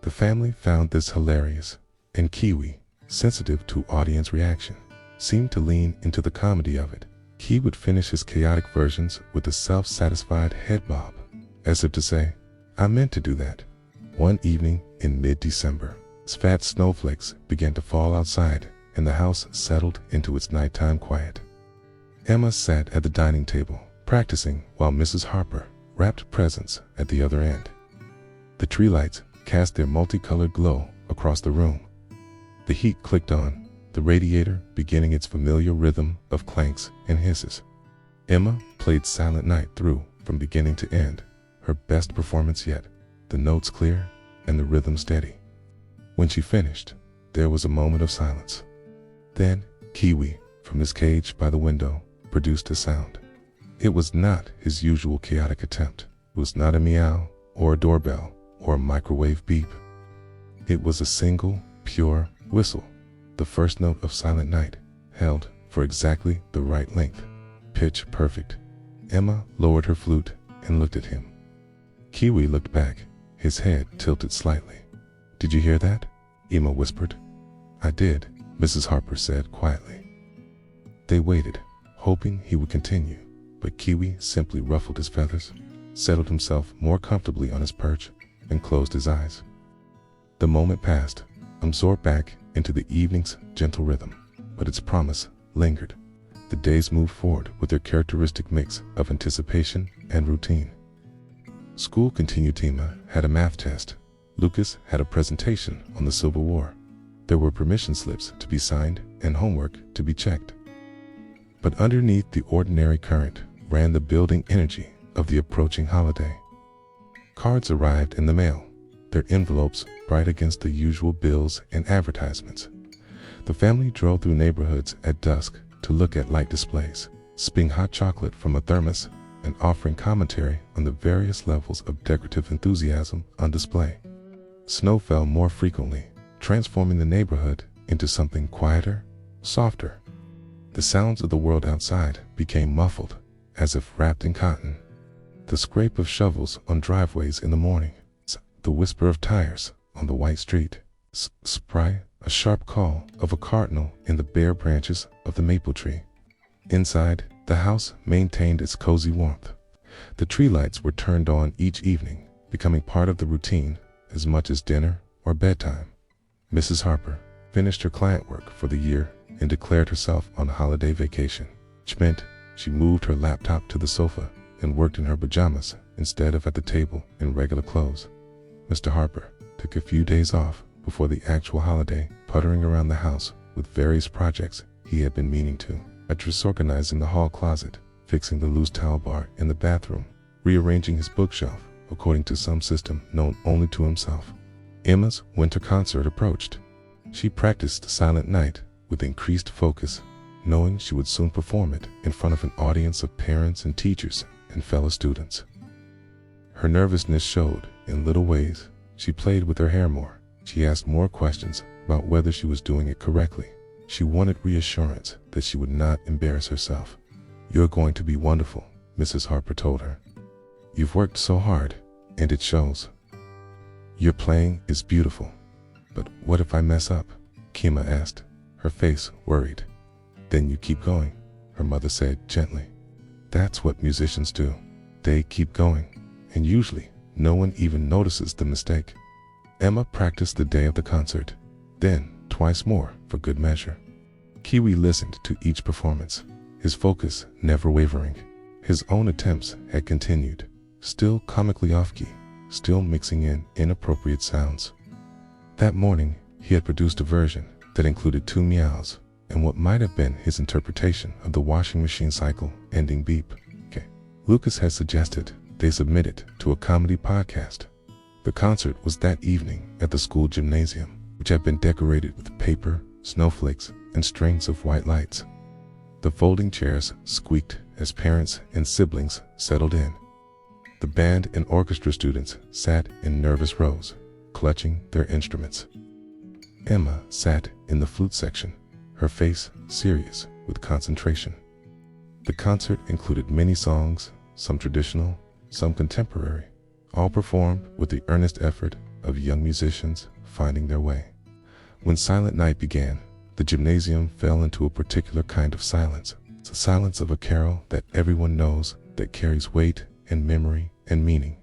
The family found this hilarious, and Kiwi, sensitive to audience reaction, seemed to lean into the comedy of it. He would finish his chaotic versions with a self-satisfied head bob, as if to say, "I meant to do that." One evening in mid-December, fat snowflakes began to fall outside, and the house settled into its nighttime quiet. Emma sat at the dining table, practicing while Mrs. Harper wrapped presents at the other end. The tree lights cast their multicolored glow across the room. The heat clicked on, the radiator beginning its familiar rhythm of clanks and hisses. Emma played Silent Night through from beginning to end, her best performance yet, the notes clear and the rhythm steady. When she finished, there was a moment of silence. Then Kiwi, from his cage by the window, produced a sound. It was not his usual chaotic attempt. It was not a meow or a doorbell or a microwave beep. It was a single, pure whistle, the first note of Silent Night, held for exactly the right length, pitch perfect. Emma lowered her flute and looked at him. Kiwi looked back, his head tilted slightly. "Did you hear that?" Emma whispered. "I did," Mrs. Harper said quietly. They waited, hoping he would continue, but Kiwi simply ruffled his feathers, settled himself more comfortably on his perch, and closed his eyes. The moment passed, absorbed back into the evening's gentle rhythm, but its promise lingered. The days moved forward with their characteristic mix of anticipation and routine. School continued. Emma had a math test. Lucas had a presentation on the Civil War. There were permission slips to be signed and homework to be checked. But underneath the ordinary current ran the building energy of the approaching holiday. Cards arrived in the mail, their envelopes bright against the usual bills and advertisements. The family drove through neighborhoods at dusk to look at light displays, sipping hot chocolate from a thermos and offering commentary on the various levels of decorative enthusiasm on display. Snow fell more frequently, transforming the neighborhood into something quieter, softer. The sounds of the world outside became muffled, as if wrapped in cotton. The scrape of shovels on driveways in the morning, the whisper of tires on the white street, spry, a sharp call of a cardinal in the bare branches of the maple tree. Inside, the house maintained its cozy warmth. The tree lights were turned on each evening, becoming part of the routine as much as dinner or bedtime. Mrs. Harper finished her client work for the year and declared herself on holiday vacation, which meant she moved her laptop to the sofa and worked in her pajamas instead of at the table in regular clothes. Mr. Harper took a few days off before the actual holiday, puttering around the house with various projects he had been meaning to, disorganizing the hall closet, fixing the loose towel bar in the bathroom, rearranging his bookshelf according to some system known only to himself. Emma's winter concert approached. She practiced Silent Night with increased focus, knowing she would soon perform it in front of an audience of parents and teachers and fellow students. Her nervousness showed in little ways. She played with her hair more. She asked more questions about whether she was doing it correctly. She wanted reassurance that she would not embarrass herself. "You're going to be wonderful," Mrs. Harper told her. "You've worked so hard, and it shows. Your playing is beautiful." "But what if I mess up?" Kima asked, her face worried. "Then you keep going," her mother said gently. "That's what musicians do. They keep going, and usually no one even notices the mistake." Emma practiced the day of the concert, then twice more for good measure. Kiwi listened to each performance, his focus never wavering. His own attempts had continued, still comically off-key, still mixing in inappropriate sounds. That morning, he had produced a version that included 2 meows and what might have been his interpretation of the washing machine cycle ending beep. Lucas had suggested they submit it to a comedy podcast. The concert was that evening at the school gymnasium, which had been decorated with paper, snowflakes, and strings of white lights. The folding chairs squeaked as parents and siblings settled in. The band and orchestra students sat in nervous rows, clutching their instruments. Emma sat in the flute section, her face serious with concentration. The concert included many songs, some traditional, some contemporary, all performed with the earnest effort of young musicians finding their way. When Silent Night began, the gymnasium fell into a particular kind of silence. It's the silence of a carol that everyone knows, that carries weight and memory and meaning.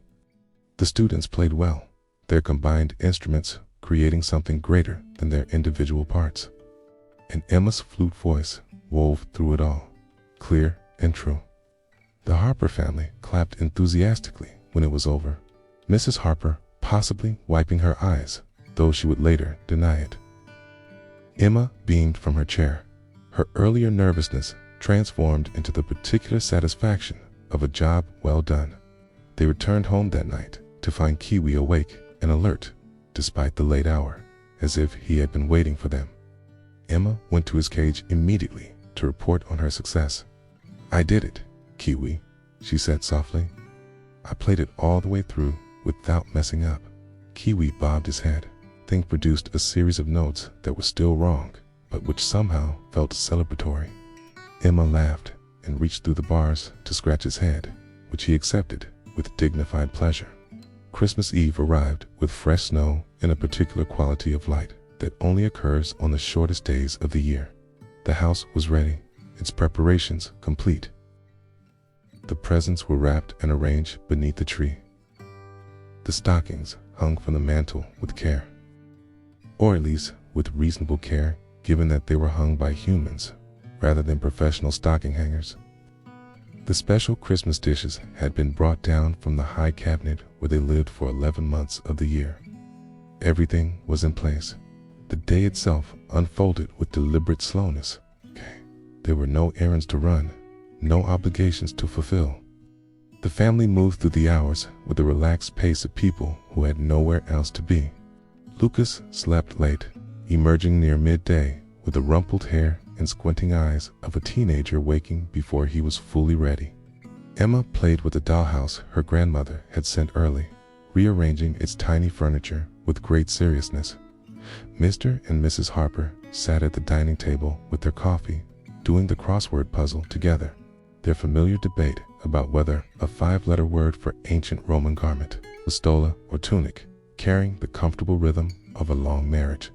The students played well, their combined instruments creating something greater than their individual parts. And Emma's flute voice wove through it all, clear and true. The Harper family clapped enthusiastically when it was over, Mrs. Harper possibly wiping her eyes, though she would later deny it. Emma beamed from her chair, her earlier nervousness transformed into the particular satisfaction of a job well done. They returned home that night to find Kiwi awake and alert, despite the late hour, as if he had been waiting for them. Emma went to his cage immediately to report on her success. "I did it, Kiwi," she said softly. "I played it all the way through without messing up." Kiwi bobbed his head, then produced a series of notes that were still wrong, but which somehow felt celebratory. Emma laughed and reached through the bars to scratch his head, which he accepted with dignified pleasure. Christmas Eve arrived with fresh snow and a particular quality of light that only occurs on the shortest days of the year. The house was ready, its preparations complete. The presents were wrapped and arranged beneath the tree. The stockings hung from the mantel with care, or at least with reasonable care, given that they were hung by humans rather than professional stocking hangers. The special Christmas dishes had been brought down from the high cabinet where they lived for 11 months of the year. Everything was in place. The day itself unfolded with deliberate slowness. There were no errands to run, no obligations to fulfill. The family moved through the hours with a relaxed pace of people who had nowhere else to be. Lucas slept late, emerging near midday with the rumpled hair and squinting eyes of a teenager waking before he was fully ready. Emma played with the dollhouse her grandmother had sent early, rearranging its tiny furniture with great seriousness. Mr. and Mrs. Harper sat at the dining table with their coffee, doing the crossword puzzle together, their familiar debate about whether a 5-letter word for ancient Roman garment was stola or tunic, carrying the comfortable rhythm of a long marriage.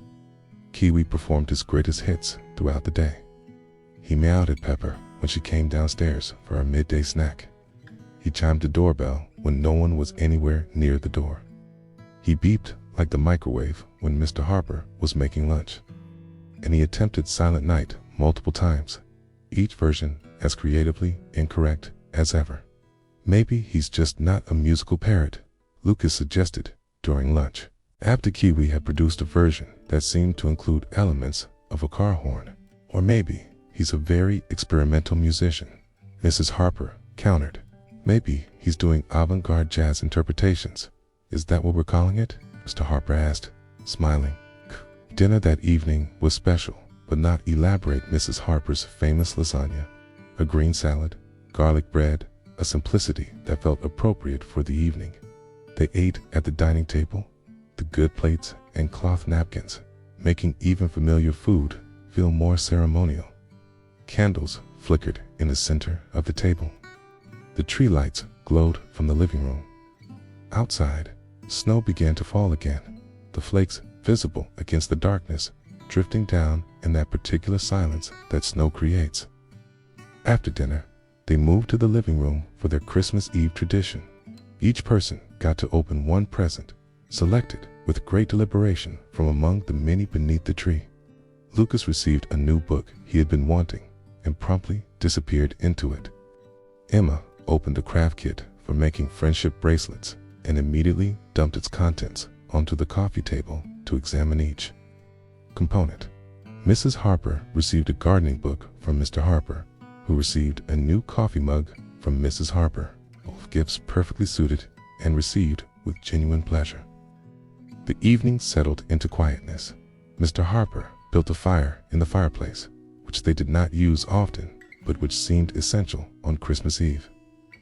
Kiwi performed his greatest hits throughout the day. He meowed at Pepper when she came downstairs for her midday snack. He chimed the doorbell when no one was anywhere near the door. He beeped like the microwave when Mr. Harper was making lunch. And he attempted Silent Night multiple times, each version as creatively incorrect as ever. "Maybe he's just not a musical parrot," Lucas suggested during lunch, after Kiwi had produced a version that seemed to include elements of a car horn. "Or maybe he's a very experimental musician, Mrs. Harper countered. Maybe he's doing avant-garde jazz interpretations. Is that what we're calling it? Mr. Harper asked, smiling. Dinner that evening was special, but not elaborate. Mrs. Harper's famous lasagna, a green salad, garlic bread, a simplicity that felt appropriate for the evening. They ate at the dining table, the good plates and cloth napkins, making even familiar food feel more ceremonial. Candles flickered in the center of the table. The tree lights glowed from the living room. Outside, snow began to fall again, the flakes visible against the darkness, drifting down in that particular silence that snow creates. After dinner, they moved to the living room for their Christmas Eve tradition. Each person got to open one present, selected with great deliberation from among the many beneath the tree. Lucas received a new book he had been wanting and promptly disappeared into it. Emma opened a craft kit for making friendship bracelets and immediately dumped its contents onto the coffee table to examine each component. Mrs. Harper received a gardening book from Mr. Harper, who received a new coffee mug from Mrs. Harper, both gifts perfectly suited and received with genuine pleasure. The evening settled into quietness. Mr. Harper built a fire in the fireplace, which they did not use often, but which seemed essential on Christmas Eve.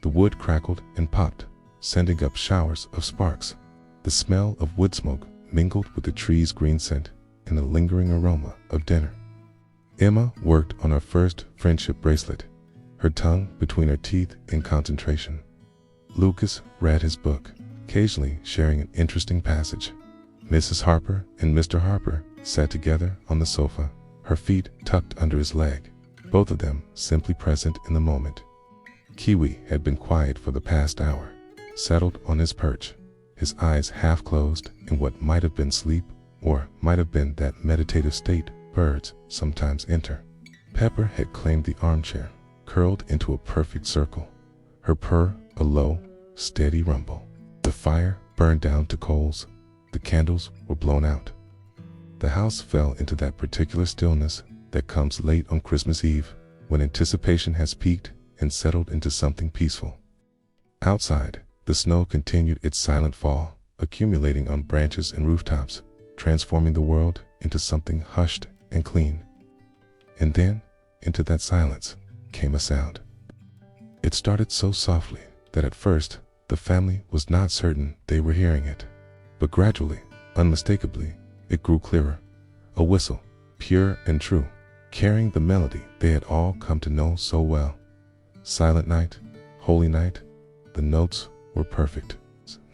The wood crackled and popped, sending up showers of sparks. The smell of wood smoke mingled with the tree's green scent and the lingering aroma of dinner. Emma worked on her first friendship bracelet, her tongue between her teeth in concentration. Lucas read his book, occasionally sharing an interesting passage. Mrs. Harper and Mr. Harper sat together on the sofa, her feet tucked under his leg, both of them simply present in the moment. Kiwi had been quiet for the past hour, settled on his perch, his eyes half closed in what might have been sleep or might have been that meditative state birds sometimes enter. Pepper had claimed the armchair, curled into a perfect circle, her purr a low, steady rumble. The fire burned down to coals. The candles were blown out. The house fell into that particular stillness that comes late on Christmas Eve, when anticipation has peaked and settled into something peaceful. Outside, the snow continued its silent fall, accumulating on branches and rooftops, transforming the world into something hushed and clean. And then, into that silence, came a sound. It started so softly that at first, the family was not certain they were hearing it. But gradually, unmistakably, it grew clearer. A whistle, pure and true, carrying the melody they had all come to know so well. Silent night, holy night, the notes were perfect.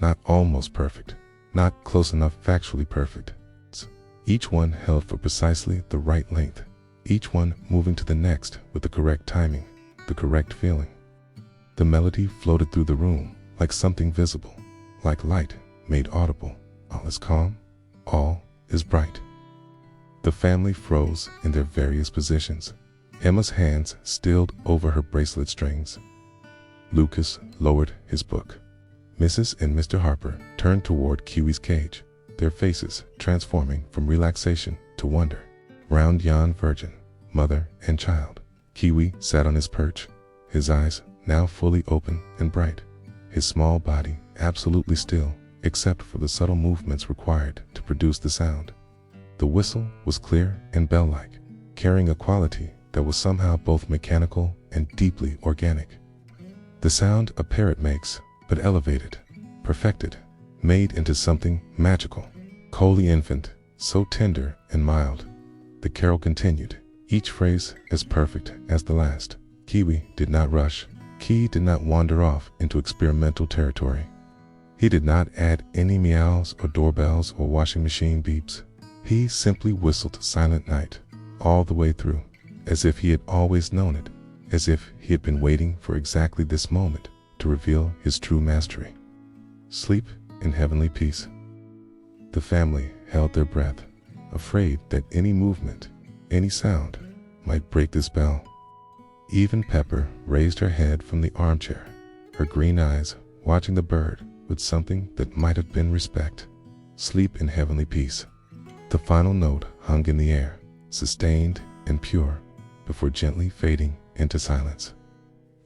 Not almost perfect, not close enough factually perfect. Each one held for precisely the right length, each one moving to the next with the correct timing, the correct feeling. The melody floated through the room like something visible, like light made audible. All is calm, all is bright. The family froze in their various positions. Emma's hands stilled over her bracelet strings. Lucas lowered his book. Mrs. and Mr. Harper turned toward Kiwi's cage, their faces transforming from relaxation to wonder. Round yon virgin, mother and child, Kiwi sat on his perch, his eyes now fully open and bright, his small body absolutely still, except for the subtle movements required to produce the sound. The whistle was clear and bell-like, carrying a quality that was somehow both mechanical and deeply organic. The sound a parrot makes, but elevated, perfected, made into something magical. Holy infant, so tender and mild. The carol continued, each phrase as perfect as the last. Kiwi did not rush. He did not wander off into experimental territory. He did not add any meows or doorbells or washing machine beeps. He simply whistled Silent Night all the way through, as if he had always known it, as if he had been waiting for exactly this moment to reveal his true mastery. Sleep in heavenly peace. The family held their breath, afraid that any movement, any sound, might break the spell. Even Pepper raised her head from the armchair, her green eyes watching the bird with something that might have been respect. Sleep in heavenly peace. The final note hung in the air, sustained and pure, before gently fading into silence.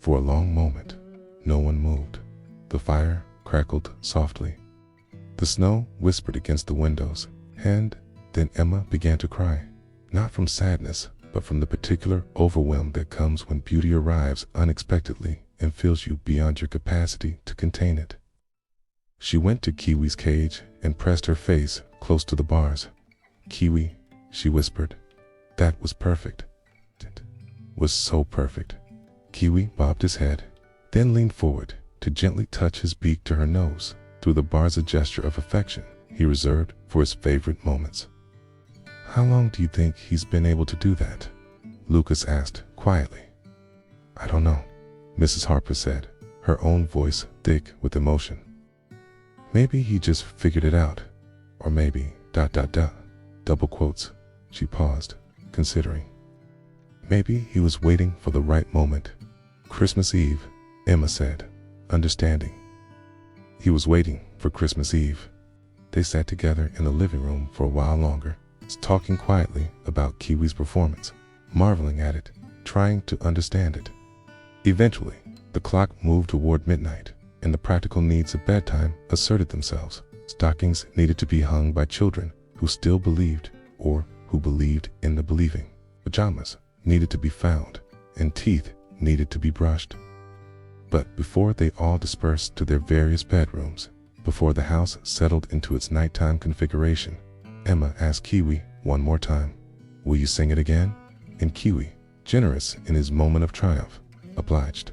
For a long moment, no one moved. The fire crackled softly. The snow whispered against the windows, and then Emma began to cry, not from sadness, but from the particular overwhelm that comes when beauty arrives unexpectedly and fills you beyond your capacity to contain it. She went to Kiwi's cage and pressed her face close to the bars. "Kiwi," she whispered, "that was perfect. It was so perfect." Kiwi bobbed his head, then leaned forward to gently touch his beak to her nose through the bars, a gesture of affection he reserved for his favorite moments. "How long do you think he's been able to do that?" Lucas asked quietly. "I don't know," Mrs. Harper said, her own voice thick with emotion. "Maybe he just figured it out, or maybe ... double quotes." She paused, considering. "Maybe he was waiting for the right moment." "Christmas Eve," Emma said, understanding. He was waiting for Christmas Eve. They sat together in the living room for a while longer, talking quietly about Kiwi's performance, marveling at it, trying to understand it. Eventually, the clock moved toward midnight, and the practical needs of bedtime asserted themselves. Stockings needed to be hung by children who still believed, or who believed in the believing. Pajamas needed to be found, and teeth needed to be brushed. But before they all dispersed to their various bedrooms, before the house settled into its nighttime configuration, Emma asked Kiwi one more time, "Will you sing it again?" And Kiwi, generous in his moment of triumph, obliged.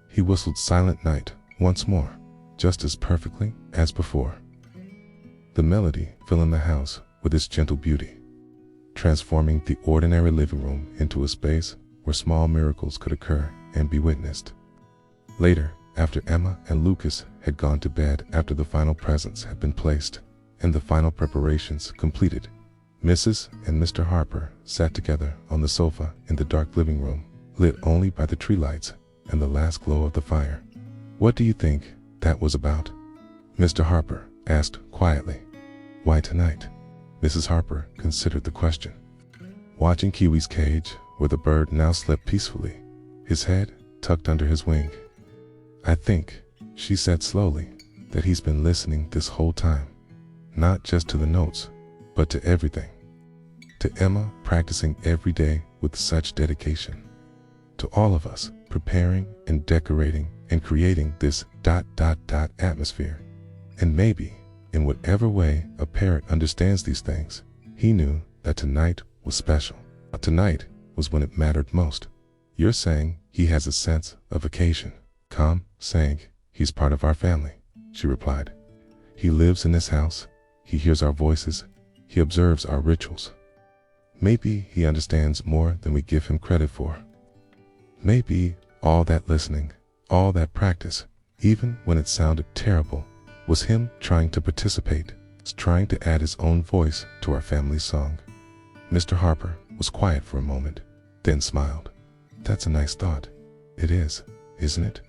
He whistled Silent Night once more, just as perfectly as before. The melody filling the house with its gentle beauty, transforming the ordinary living room into a space where small miracles could occur and be witnessed. Later, after Emma and Lucas had gone to bed, after the final presents had been placed and the final preparations completed, Mrs. and Mr. Harper sat together on the sofa in the dark living room, lit only by the tree lights and the last glow of the fire. "What do you think that was about?" Mr. Harper asked quietly. "Why tonight?" Mrs. Harper considered the question, watching Kiwi's cage, where the bird now slept peacefully, his head tucked under his wing. "I think," she said slowly, "that he's been listening this whole time, not just to the notes, but to everything. To Emma practicing every day with such dedication. To all of us preparing and decorating and creating this ... atmosphere. And maybe, in whatever way a parrot understands these things, he knew that tonight was special. Tonight was when it mattered most. You're saying he has a sense of occasion." "Calm, saying he's part of our family," she replied. "He lives in this house, he hears our voices, he observes our rituals. Maybe he understands more than we give him credit for. Maybe all that listening, all that practice, even when it sounded terrible, was him trying to participate, trying to add his own voice to our family song." Mr. Harper was quiet for a moment, then smiled. "That's a nice thought." "It is, isn't it?"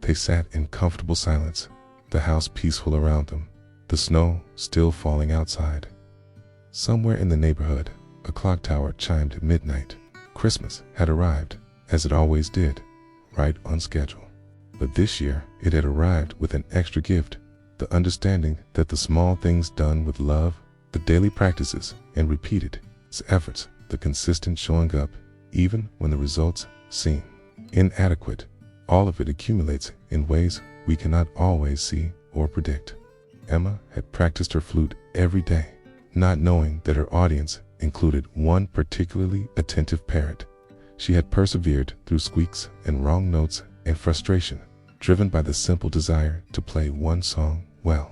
They sat in comfortable silence, the house peaceful around them, the snow still falling outside. Somewhere in the neighborhood, a clock tower chimed midnight. Christmas had arrived, as it always did, right on schedule. But this year, it had arrived with an extra gift, the understanding that the small things done with love, the daily practices and repeated efforts, the consistent showing up, even when the results seem inadequate, all of it accumulates in ways we cannot always see or predict. Emma had practiced her flute every day, not knowing that her audience included one particularly attentive parrot. She had persevered through squeaks and wrong notes and frustration, driven by the simple desire to play one song well.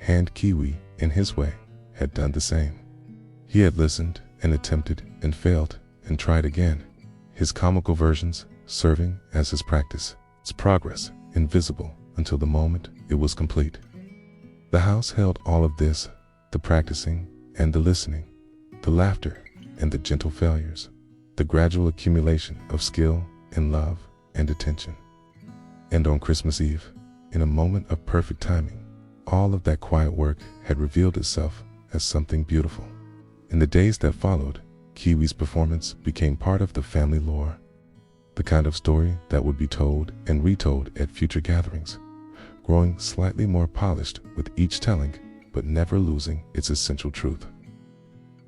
And Kiwi, in his way, had done the same. He had listened and attempted and failed and tried again, his comical versions serving as his practice, its progress invisible until the moment it was complete. The house held all of this, the practicing and the listening, the laughter and the gentle failures, the gradual accumulation of skill and love and attention. And on Christmas Eve, in a moment of perfect timing, all of that quiet work had revealed itself as something beautiful. In the days that followed, Kiwi's performance became part of the family lore. the kind of story that would be told and retold at future gatherings, growing slightly more polished with each telling, but never losing its essential truth.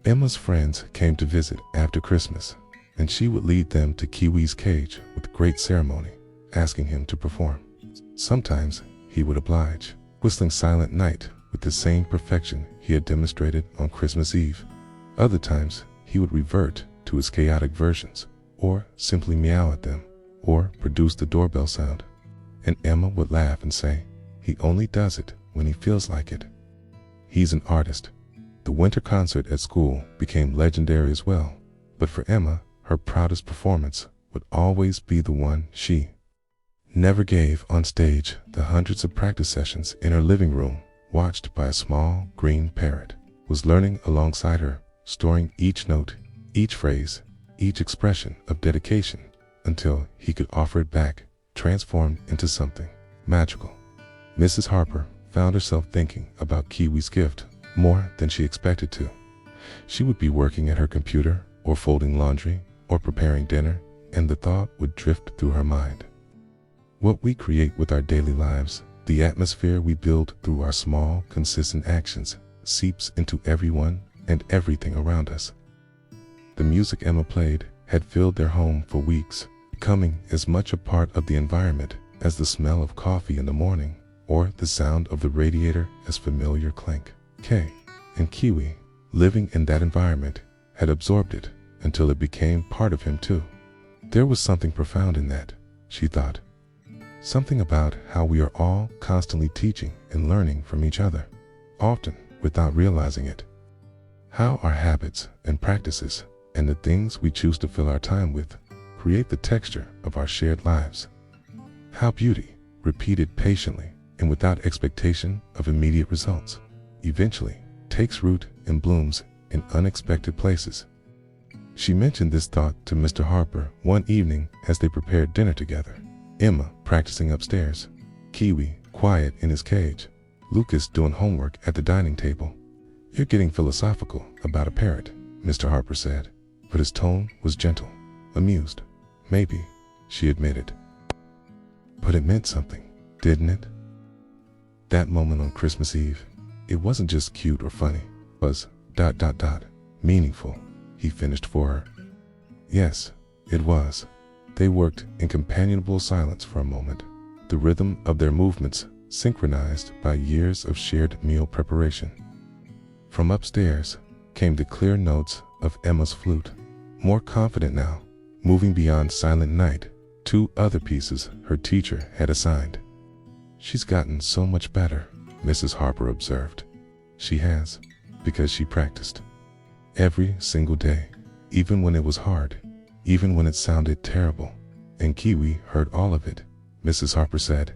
Emma's friends came to visit after Christmas, and she would lead them to Kiwi's cage with great ceremony, asking him to perform. Sometimes he would oblige, whistling Silent Night with the same perfection he had demonstrated on Christmas Eve. Other times he would revert to his chaotic versions, or simply meow at them, or produce the doorbell sound. And Emma would laugh and say, "He only does it when he feels like it." He's an artist. The winter concert at school became legendary as well, but for Emma, her proudest performance would always be the one she never gave on stage, the hundreds of practice sessions in her living room, watched by a small green parrot, was learning alongside her, storing each note, each phrase, each expression of dedication until he could offer it back, transformed into something magical. Mrs. Harper found herself thinking about Kiwi's gift more than she expected to. She would be working at her computer, or folding laundry, or preparing dinner, and the thought would drift through her mind. What we create with our daily lives, the atmosphere we build through our small, consistent actions, seeps into everyone and everything around us. The music Emma played had filled their home for weeks, becoming as much a part of the environment as the smell of coffee in the morning, or the sound of the radiator as familiar clank. Kay and Kiwi, living in that environment, had absorbed it until it became part of him too. There was something profound in that, she thought. Something about how we are all constantly teaching and learning from each other, often without realizing it. How our habits and practices and the things we choose to fill our time with create the texture of our shared lives. How beauty, repeated patiently and without expectation of immediate results, eventually takes root and blooms in unexpected places. She mentioned this thought to Mr. Harper one evening as they prepared dinner together. Emma practicing upstairs, Kiwi quiet in his cage, Lucas doing homework at the dining table. "You're getting philosophical about a parrot," Mr. Harper said, but his tone was gentle, amused. "Maybe," she admitted. "But it meant something, didn't it?" That moment on Christmas Eve, it wasn't just cute or funny, it was ... meaningful, he finished for her. Yes, it was. They worked in companionable silence for a moment, the rhythm of their movements synchronized by years of shared meal preparation. From upstairs came the clear notes of Emma's flute, more confident now, moving beyond Silent Night, 2 other pieces her teacher had assigned. "She's gotten so much better," Mrs. Harper observed. "She has, because she practiced. Every single day, even when it was hard, even when it sounded terrible." And Kiwi heard all of it, Mrs. Harper said.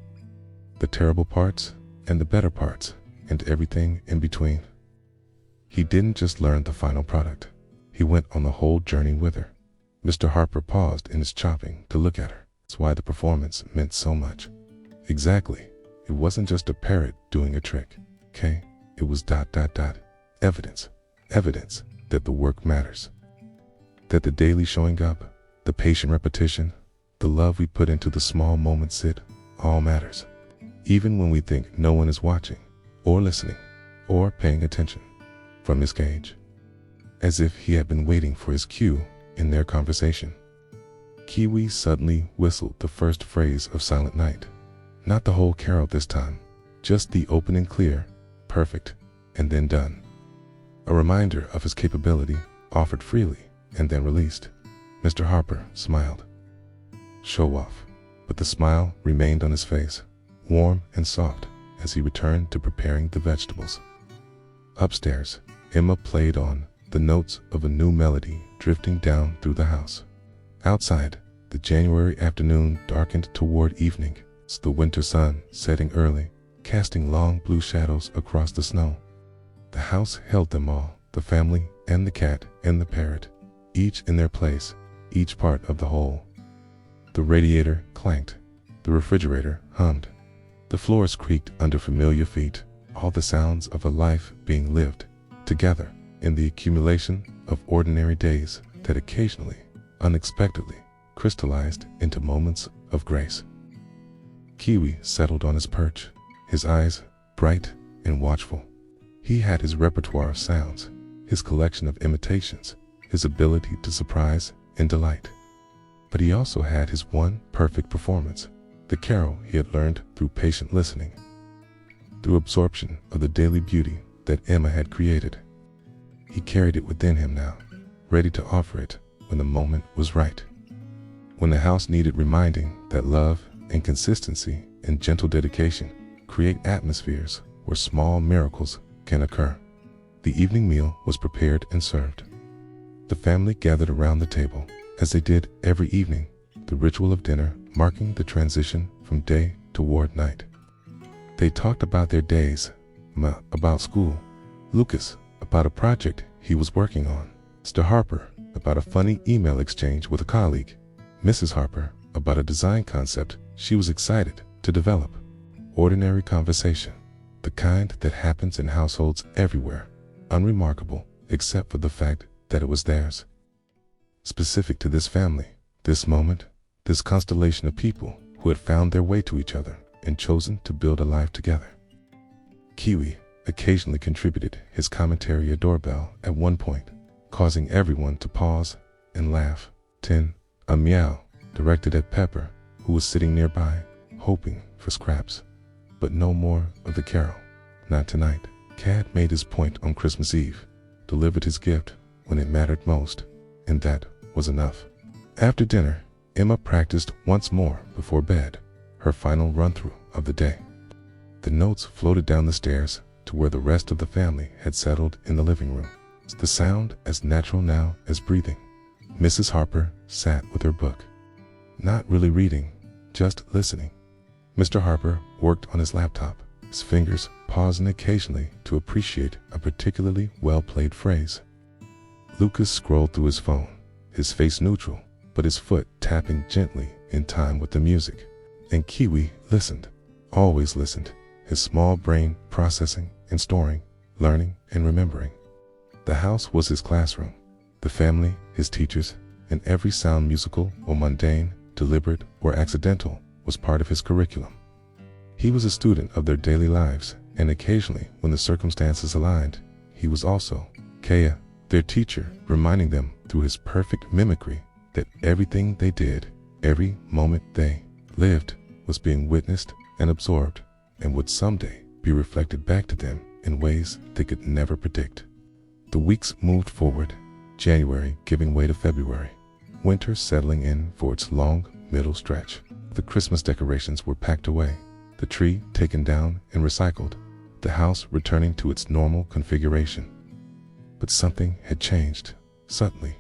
The terrible parts and the better parts and everything in between. He didn't just learn the final product. He went on the whole journey with her. Mr. Harper paused in his chopping to look at her. That's why the performance meant so much. Exactly. It wasn't just a parrot doing a trick. Okay? It was ... evidence. Evidence that the work matters. That the daily showing up, the patient repetition, the love we put into the small moments, it all matters. Even when we think no one is watching, or listening, or paying attention. From his cage. As if he had been waiting for his cue in their conversation. Kiwi suddenly whistled the first phrase of Silent Night. Not the whole carol this time, just the opening clear, perfect, and then done. A reminder of his capability, offered freely, and then released. Mr. Harper smiled. Show off, but the smile remained on his face, warm and soft, as he returned to preparing the vegetables. Upstairs, Emma played on, the notes of a new melody drifting down through the house. Outside, the January afternoon darkened toward evening, the winter sun setting early, casting long blue shadows across the snow. The house held them all, the family and the cat and the parrot, each in their place, each part of the whole. The radiator clanked, the refrigerator hummed, the floors creaked under familiar feet, all the sounds of a life being lived together in the accumulation of ordinary days that occasionally, unexpectedly, crystallized into moments of grace. Kiwi settled on his perch, his eyes bright and watchful. He had his repertoire of sounds, his collection of imitations, his ability to surprise and delight. But he also had his one perfect performance, the carol he had learned through patient listening, through absorption of the daily beauty that Emma had created. He carried it within him now, ready to offer it when the moment was right. When the house needed reminding that love and consistency and gentle dedication create atmospheres where small miracles can occur. The evening meal was prepared and served. The family gathered around the table, as they did every evening, the ritual of dinner marking the transition from day toward night. They talked about their days, Ma about school, Lucas about a project he was working on, Mr. Harper about a funny email exchange with a colleague, Mrs. Harper about a design concept she was excited to develop. Ordinary conversation, the kind that happens in households everywhere, unremarkable except for the fact that it was theirs. Specific to this family, this moment, this constellation of people who had found their way to each other and chosen to build a life together. Kiwi occasionally contributed his commentary a doorbell at one point, causing everyone to pause and laugh. Kitten, a meow directed at Pepper, who was sitting nearby, hoping for scraps. But no more of the carol. Not tonight. Cat made his point on Christmas Eve, delivered his gift when it mattered most, and that was enough. After dinner, Emma practiced once more before bed, her final run-through of the day. The notes floated down the stairs to where the rest of the family had settled in the living room. The sound as natural now as breathing. Mrs. Harper sat with her book. Not really reading, just listening. Mr. Harper worked on his laptop, his fingers pausing occasionally to appreciate a particularly well-played phrase. Lucas scrolled through his phone, his face neutral, but his foot tapping gently in time with the music. And Kiwi listened, always listened, his small brain processing and storing, learning and remembering. The house was his classroom, the family his teachers, and every sound, musical or mundane, deliberate or accidental, was part of his curriculum. He was a student of their daily lives, and occasionally, when the circumstances aligned, he was also Kea, their teacher, reminding them through his perfect mimicry that everything they did, every moment they lived, was being witnessed and absorbed, and would someday be reflected back to them in ways they could never predict. The weeks moved forward, January giving way to February, winter settling in for its long middle stretch. The Christmas decorations were packed away, the tree taken down and recycled, the house returning to its normal configuration. But something had changed, subtly.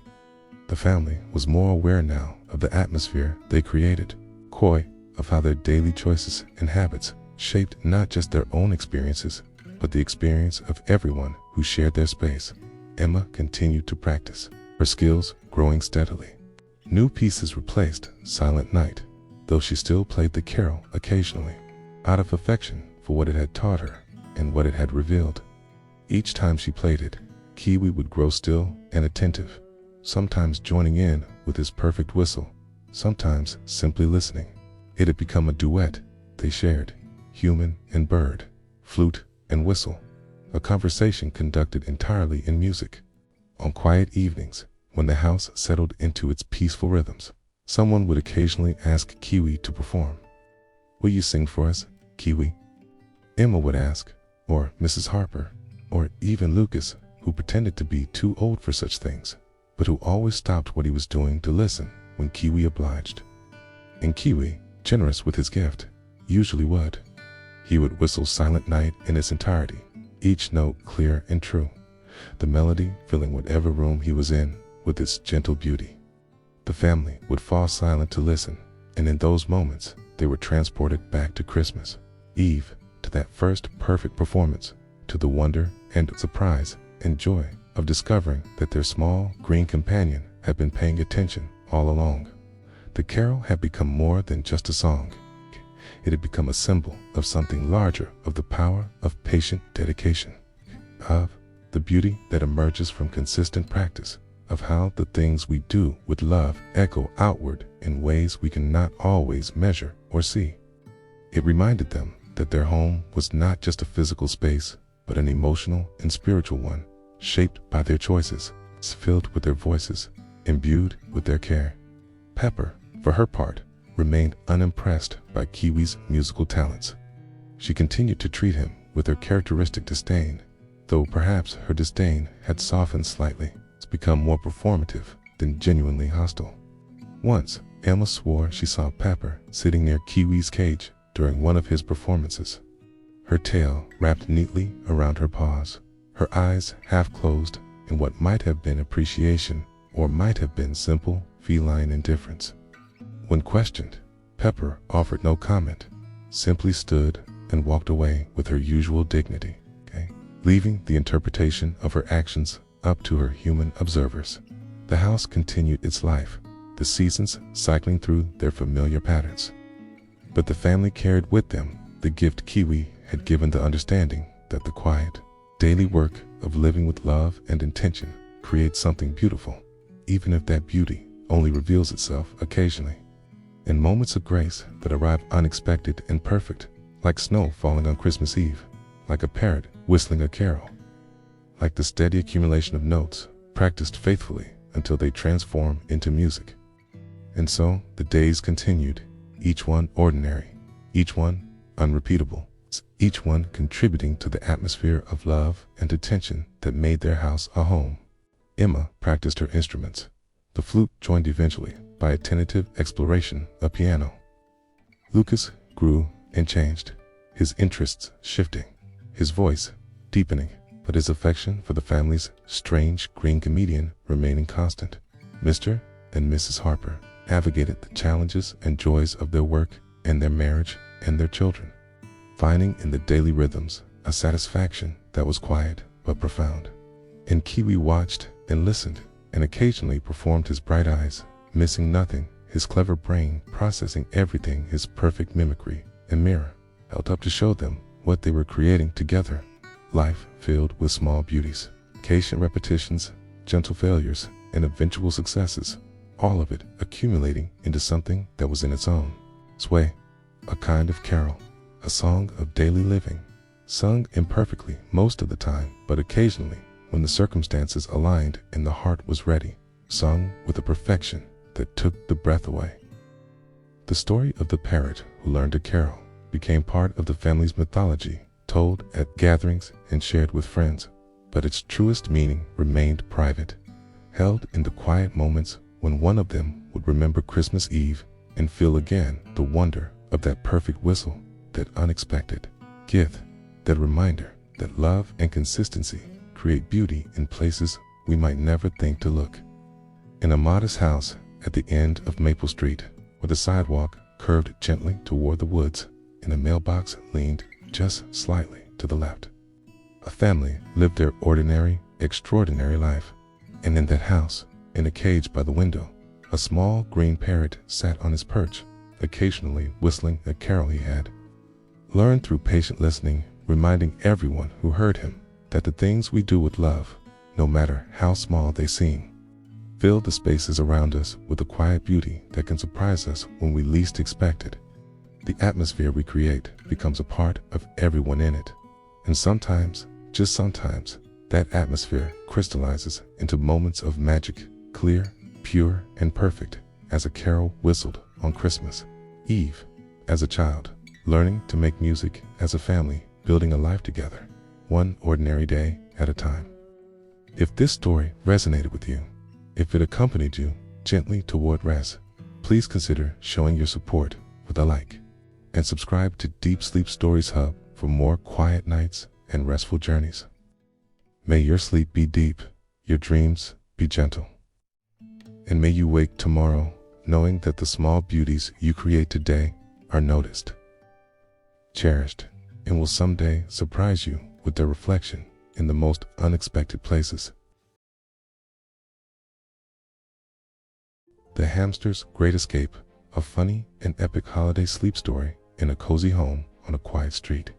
The family was more aware now of the atmosphere they created, coy of how their daily choices and habits shaped not just their own experiences, but the experience of everyone who shared their space. Emma continued to practice, her skills growing steadily. New pieces replaced Silent Night, though she still played the carol occasionally, out of affection for what it had taught her and what it had revealed. Each time she played it, Kiwi would grow still and attentive, sometimes joining in with his perfect whistle, sometimes simply listening. It had become a duet they shared, human and bird, flute and whistle, a conversation conducted entirely in music. On quiet evenings, when the house settled into its peaceful rhythms, someone would occasionally ask Kiwi to perform. "Will you sing for us, Kiwi?" Emma would ask, or Mrs. Harper, or even Lucas, who pretended to be too old for such things, but who always stopped what he was doing to listen when Kiwi obliged. And Kiwi, generous with his gift, usually would. He would whistle Silent Night in its entirety, each note clear and true, the melody filling whatever room he was in with its gentle beauty. The family would fall silent to listen, and in those moments, they were transported back to Christmas Eve, to that first perfect performance, to the wonder and surprise and joy of discovering that their small green companion had been paying attention all along. The carol had become more than just a song. It had become a symbol of something larger, of the power of patient dedication, of the beauty that emerges from consistent practice, of how the things we do with love echo outward in ways we cannot always measure or see. It reminded them that their home was not just a physical space, but an emotional and spiritual one, shaped by their choices, filled with their voices, imbued with their care. Pepper, for her part, remained unimpressed by Kiwi's musical talents. She continued to treat him with her characteristic disdain, though perhaps her disdain had softened slightly, to become more performative than genuinely hostile. Once, Emma swore she saw Pepper sitting near Kiwi's cage during one of his performances. Her tail wrapped neatly around her paws, her eyes half closed in what might have been appreciation or might have been simple feline indifference. When questioned, Pepper offered no comment, simply stood and walked away with her usual dignity, leaving the interpretation of her actions up to her human observers. The house continued its life, the seasons cycling through their familiar patterns. But the family carried with them the gift Kiwi had given, the understanding that the quiet, daily work of living with love and intention creates something beautiful, even if that beauty only reveals itself occasionally, in moments of grace that arrive unexpected and perfect, like snow falling on Christmas Eve, like a parrot whistling a carol, like the steady accumulation of notes practiced faithfully until they transform into music. And so the days continued, each one ordinary, each one unrepeatable, each one contributing to the atmosphere of love and attention that made their house a home. Emma practiced her instruments, the flute joined eventually by a tentative exploration of piano. Lucas grew and changed, his interests shifting, his voice deepening, but his affection for the family's strange green comedian remaining constant. Mr. and Mrs. Harper navigated the challenges and joys of their work and their marriage and their children, finding in the daily rhythms a satisfaction that was quiet but profound. And Kiwi watched and listened and occasionally performed his bright eyes, missing nothing, his clever brain processing everything, his perfect mimicry and mirror held up to show them what they were creating together. Life filled with small beauties, patient repetitions, gentle failures, and eventual successes, all of it accumulating into something that was in its own way, a kind of carol, a song of daily living, sung imperfectly most of the time, but occasionally, when the circumstances aligned and the heart was ready, sung with a perfection that took the breath away. The story of the parrot who learned to carol became part of the family's mythology, told at gatherings and shared with friends, but its truest meaning remained private, held in the quiet moments when one of them would remember Christmas Eve and feel again the wonder of that perfect whistle, that unexpected gift, that reminder that love and consistency create beauty in places we might never think to look. In a modest house at the end of Maple Street, where the sidewalk curved gently toward the woods and a mailbox leaned just slightly to the left, a family lived their ordinary, extraordinary life. And in that house, in a cage by the window, a small green parrot sat on his perch, occasionally whistling a carol he had learned through patient listening, reminding everyone who heard him that the things we do with love, no matter how small they seem, fill the spaces around us with a quiet beauty that can surprise us when we least expect it. The atmosphere we create becomes a part of everyone in it, and sometimes, just sometimes, that atmosphere crystallizes into moments of magic, clear, pure, and perfect, as a carol whistled on Christmas Eve. As a child, learning to make music as a family, building a life together, one ordinary day at a time. If this story resonated with you, if it accompanied you gently toward rest, please consider showing your support with a like, and subscribe to Deep Sleep Stories Hub for more quiet nights and restful journeys. May your sleep be deep, your dreams be gentle, and may you wake tomorrow knowing that the small beauties you create today are noticed, cherished, and will someday surprise you with their reflection in the most unexpected places. The Hamster's Great Escape, a funny and epic holiday sleep story in a cozy home on a quiet street,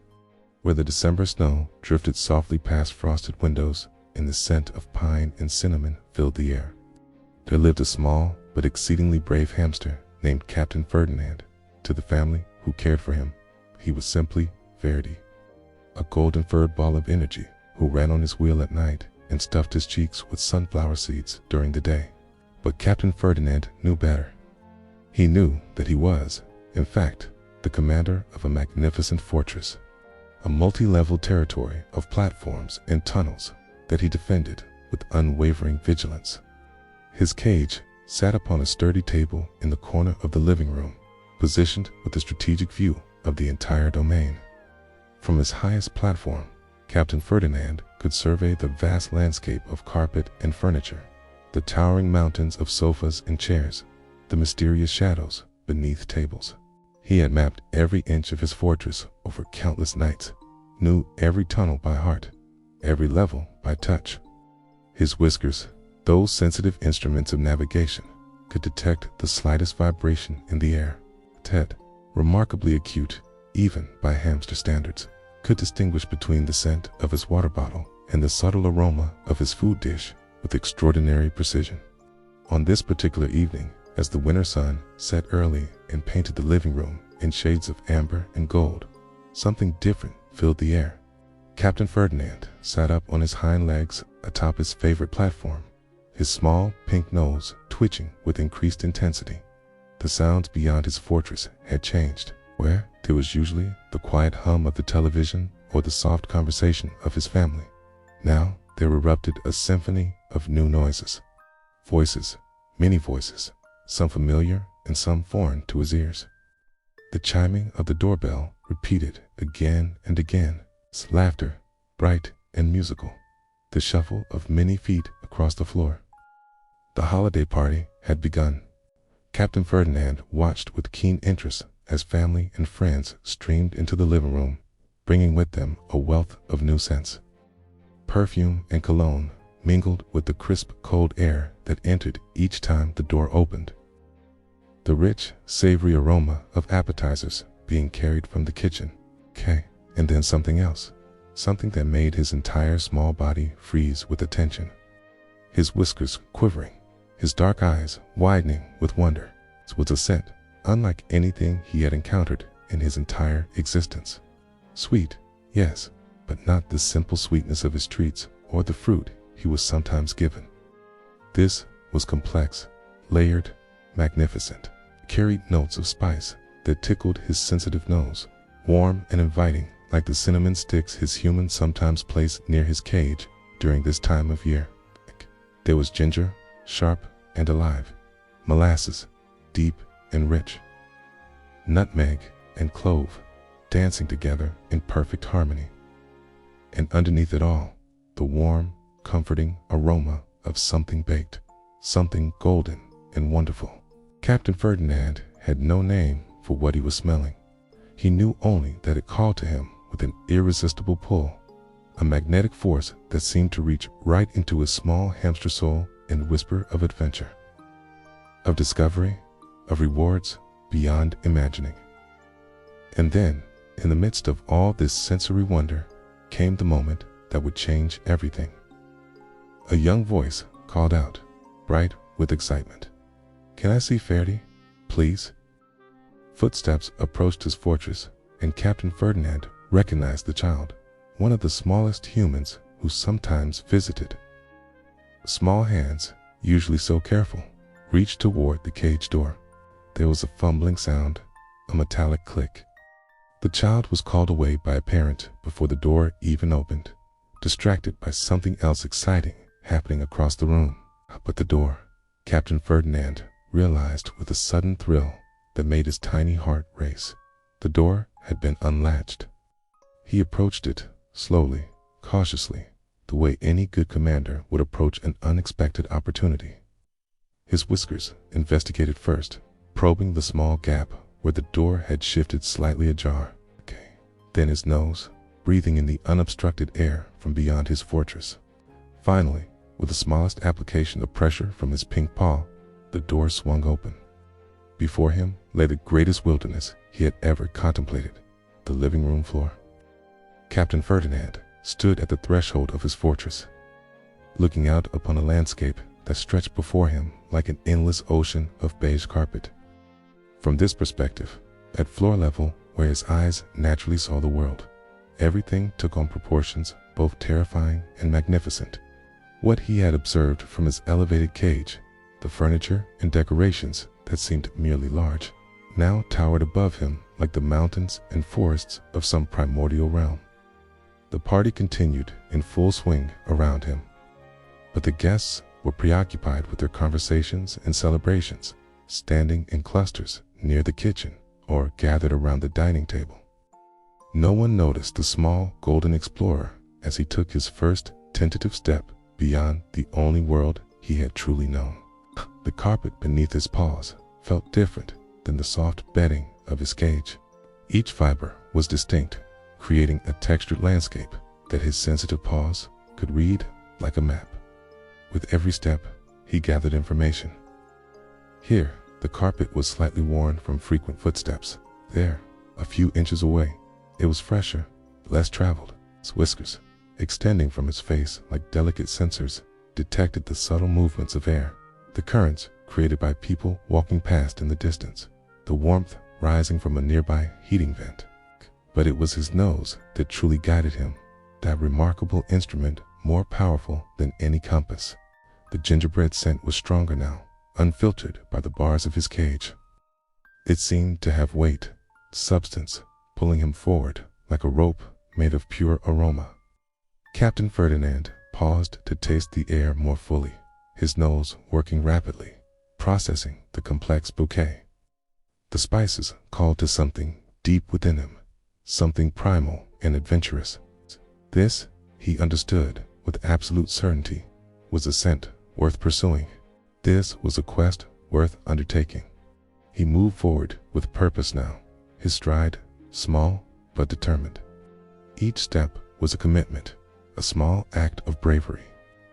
where the December snow drifted softly past frosted windows and the scent of pine and cinnamon filled the air. there lived a small but exceedingly brave hamster named Captain Ferdinand. To the family who cared for him, he was simply Verity, a golden-furred ball of energy who ran on his wheel at night and stuffed his cheeks with sunflower seeds during the day. But Captain Ferdinand knew better. He knew that he was, in fact, the commander of a magnificent fortress, a multi-level territory of platforms and tunnels that he defended with unwavering vigilance. His cage sat upon a sturdy table in the corner of the living room, positioned with a strategic view of the entire domain. From his highest platform, Captain Ferdinand could survey the vast landscape of carpet and furniture, the towering mountains of sofas and chairs, the mysterious shadows beneath tables. He had mapped every inch of his fortress over countless nights, knew every tunnel by heart, every level by touch. His whiskers, those sensitive instruments of navigation, could detect the slightest vibration in the air. Ted, remarkably acute, even by hamster standards, could distinguish between the scent of his water bottle and the subtle aroma of his food dish with extraordinary precision. On this particular evening, as the winter sun set early and painted the living room in shades of amber and gold, something different filled the air. Captain Ferdinand sat up on his hind legs atop his favorite platform, his small pink nose twitching with increased intensity. The sounds beyond his fortress had changed. Where there was usually the quiet hum of the television or the soft conversation of his family, now there erupted a symphony of new noises. Voices, many voices, some familiar and some foreign to his ears. The chiming of the doorbell repeated again and again, laughter, bright and musical, the shuffle of many feet across the floor. The holiday party had begun. Captain Ferdinand watched with keen interest as family and friends streamed into the living room, bringing with them a wealth of new scents. Perfume and cologne mingled with the crisp, cold air that entered each time the door opened. The rich, savory aroma of appetizers being carried from the kitchen. And then something else, something that made his entire small body freeze with attention. His whiskers quivering, his dark eyes widening with wonder. It was a scent unlike anything he had encountered in his entire existence. Sweet, yes, but not the simple sweetness of his treats or the fruit he was sometimes given. This was complex, layered, magnificent, carried notes of spice that tickled his sensitive nose, warm and inviting like the cinnamon sticks his humans sometimes place near his cage during this time of year. There was ginger, sharp and alive, molasses, deep and rich, nutmeg and clove dancing together in perfect harmony. And underneath it all, the warm, comforting aroma of something baked, something golden and wonderful. Captain Ferdinand had no name for what he was smelling. He knew only that it called to him with an irresistible pull, a magnetic force that seemed to reach right into his small hamster soul and whisper of adventure, of discovery, of rewards beyond imagining. And then, in the midst of all this sensory wonder, came the moment that would change everything. A young voice called out, bright with excitement, "Can I see Verity, please?" Footsteps approached his fortress, and Captain Ferdinand recognized the child, one of the smallest humans who sometimes visited. Small hands, usually so careful, reached toward the cage door. There was a fumbling sound, a metallic click. The child was called away by a parent before the door even opened, distracted by something else exciting happening across the room. But the door, Captain Ferdinand realized with a sudden thrill that made his tiny heart race. The door had been unlatched. He approached it slowly, cautiously, the way any good commander would approach an unexpected opportunity. His whiskers investigated first, probing the small gap where the door had shifted slightly ajar. Then his nose, breathing in the unobstructed air from beyond his fortress. Finally, with the smallest application of pressure from his pink paw, the door swung open. Before him lay the greatest wilderness he had ever contemplated, the living room floor. Captain Ferdinand stood at the threshold of his fortress, looking out upon a landscape that stretched before him like an endless ocean of beige carpet. From this perspective, at floor level where his eyes naturally saw the world, everything took on proportions both terrifying and magnificent. What he had observed from his elevated cage, the furniture and decorations that seemed merely large, now towered above him like the mountains and forests of some primordial realm. The party continued in full swing around him, but the guests were preoccupied with their conversations and celebrations, standing in clusters near the kitchen or gathered around the dining table. No one noticed the small golden explorer as he took his first tentative step beyond the only world he had truly known. The carpet beneath his paws felt different than the soft bedding of his cage. Each fiber was distinct, creating a textured landscape that his sensitive paws could read like a map. With every step, he gathered information. Here, the carpet was slightly worn from frequent footsteps. There, a few inches away, it was fresher, less traveled. His whiskers, extending from his face like delicate sensors, detected the subtle movements of air, the currents created by people walking past in the distance, the warmth rising from a nearby heating vent. But it was his nose that truly guided him, that remarkable instrument more powerful than any compass. The gingerbread scent was stronger now, unfiltered by the bars of his cage. It seemed to have weight, substance, pulling him forward like a rope made of pure aroma. Captain Ferdinand paused to taste the air more fully, his nose working rapidly, processing the complex bouquet. The spices called to something deep within him, something primal and adventurous. This, he understood with absolute certainty, was a scent worth pursuing. This was a quest worth undertaking. He moved forward with purpose now, his stride small but determined. Each step was a commitment, a small act of bravery.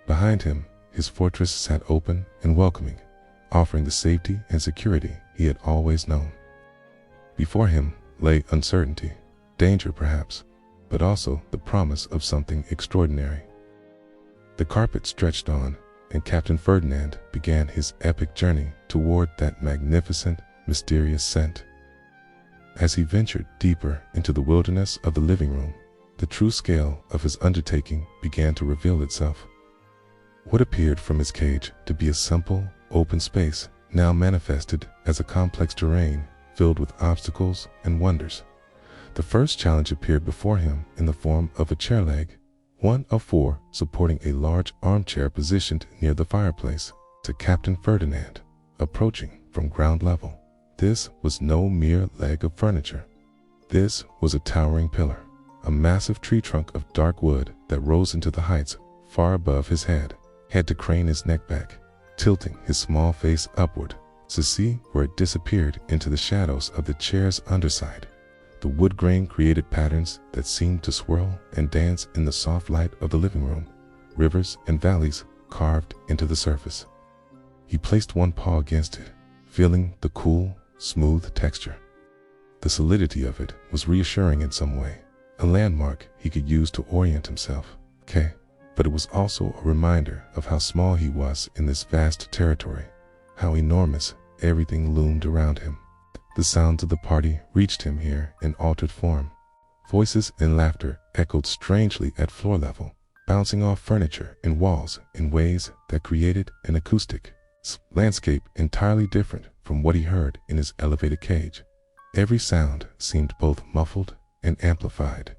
Behind him, his fortress sat open and welcoming, offering the safety and security he had always known. Before him lay uncertainty, danger perhaps, but also the promise of something extraordinary. The carpet stretched on, and Captain Ferdinand began his epic journey toward that magnificent, mysterious scent. As he ventured deeper into the wilderness of the living room, the true scale of his undertaking began to reveal itself. What appeared from his cage to be a simple, open space now manifested as a complex terrain filled with obstacles and wonders. The first challenge appeared before him in the form of a chair leg, one of four supporting a large armchair positioned near the fireplace. To Captain Ferdinand, approaching from ground level, this was no mere leg of furniture. This was a towering pillar, a massive tree trunk of dark wood that rose into the heights far above his head. He had to crane his neck back, tilting his small face upward to see where it disappeared into the shadows of the chair's underside. The wood grain created patterns that seemed to swirl and dance in the soft light of the living room, rivers and valleys carved into the surface. He placed one paw against it, feeling the cool, smooth texture. The solidity of it was reassuring in some way, a landmark he could use to orient himself. But it was also a reminder of how small he was in this vast territory, how enormous everything loomed around him. The sounds of the party reached him here in altered form. Voices and laughter echoed strangely at floor level, bouncing off furniture and walls in ways that created an acoustic landscape entirely different from what he heard in his elevated cage. Every sound seemed both muffled and amplified.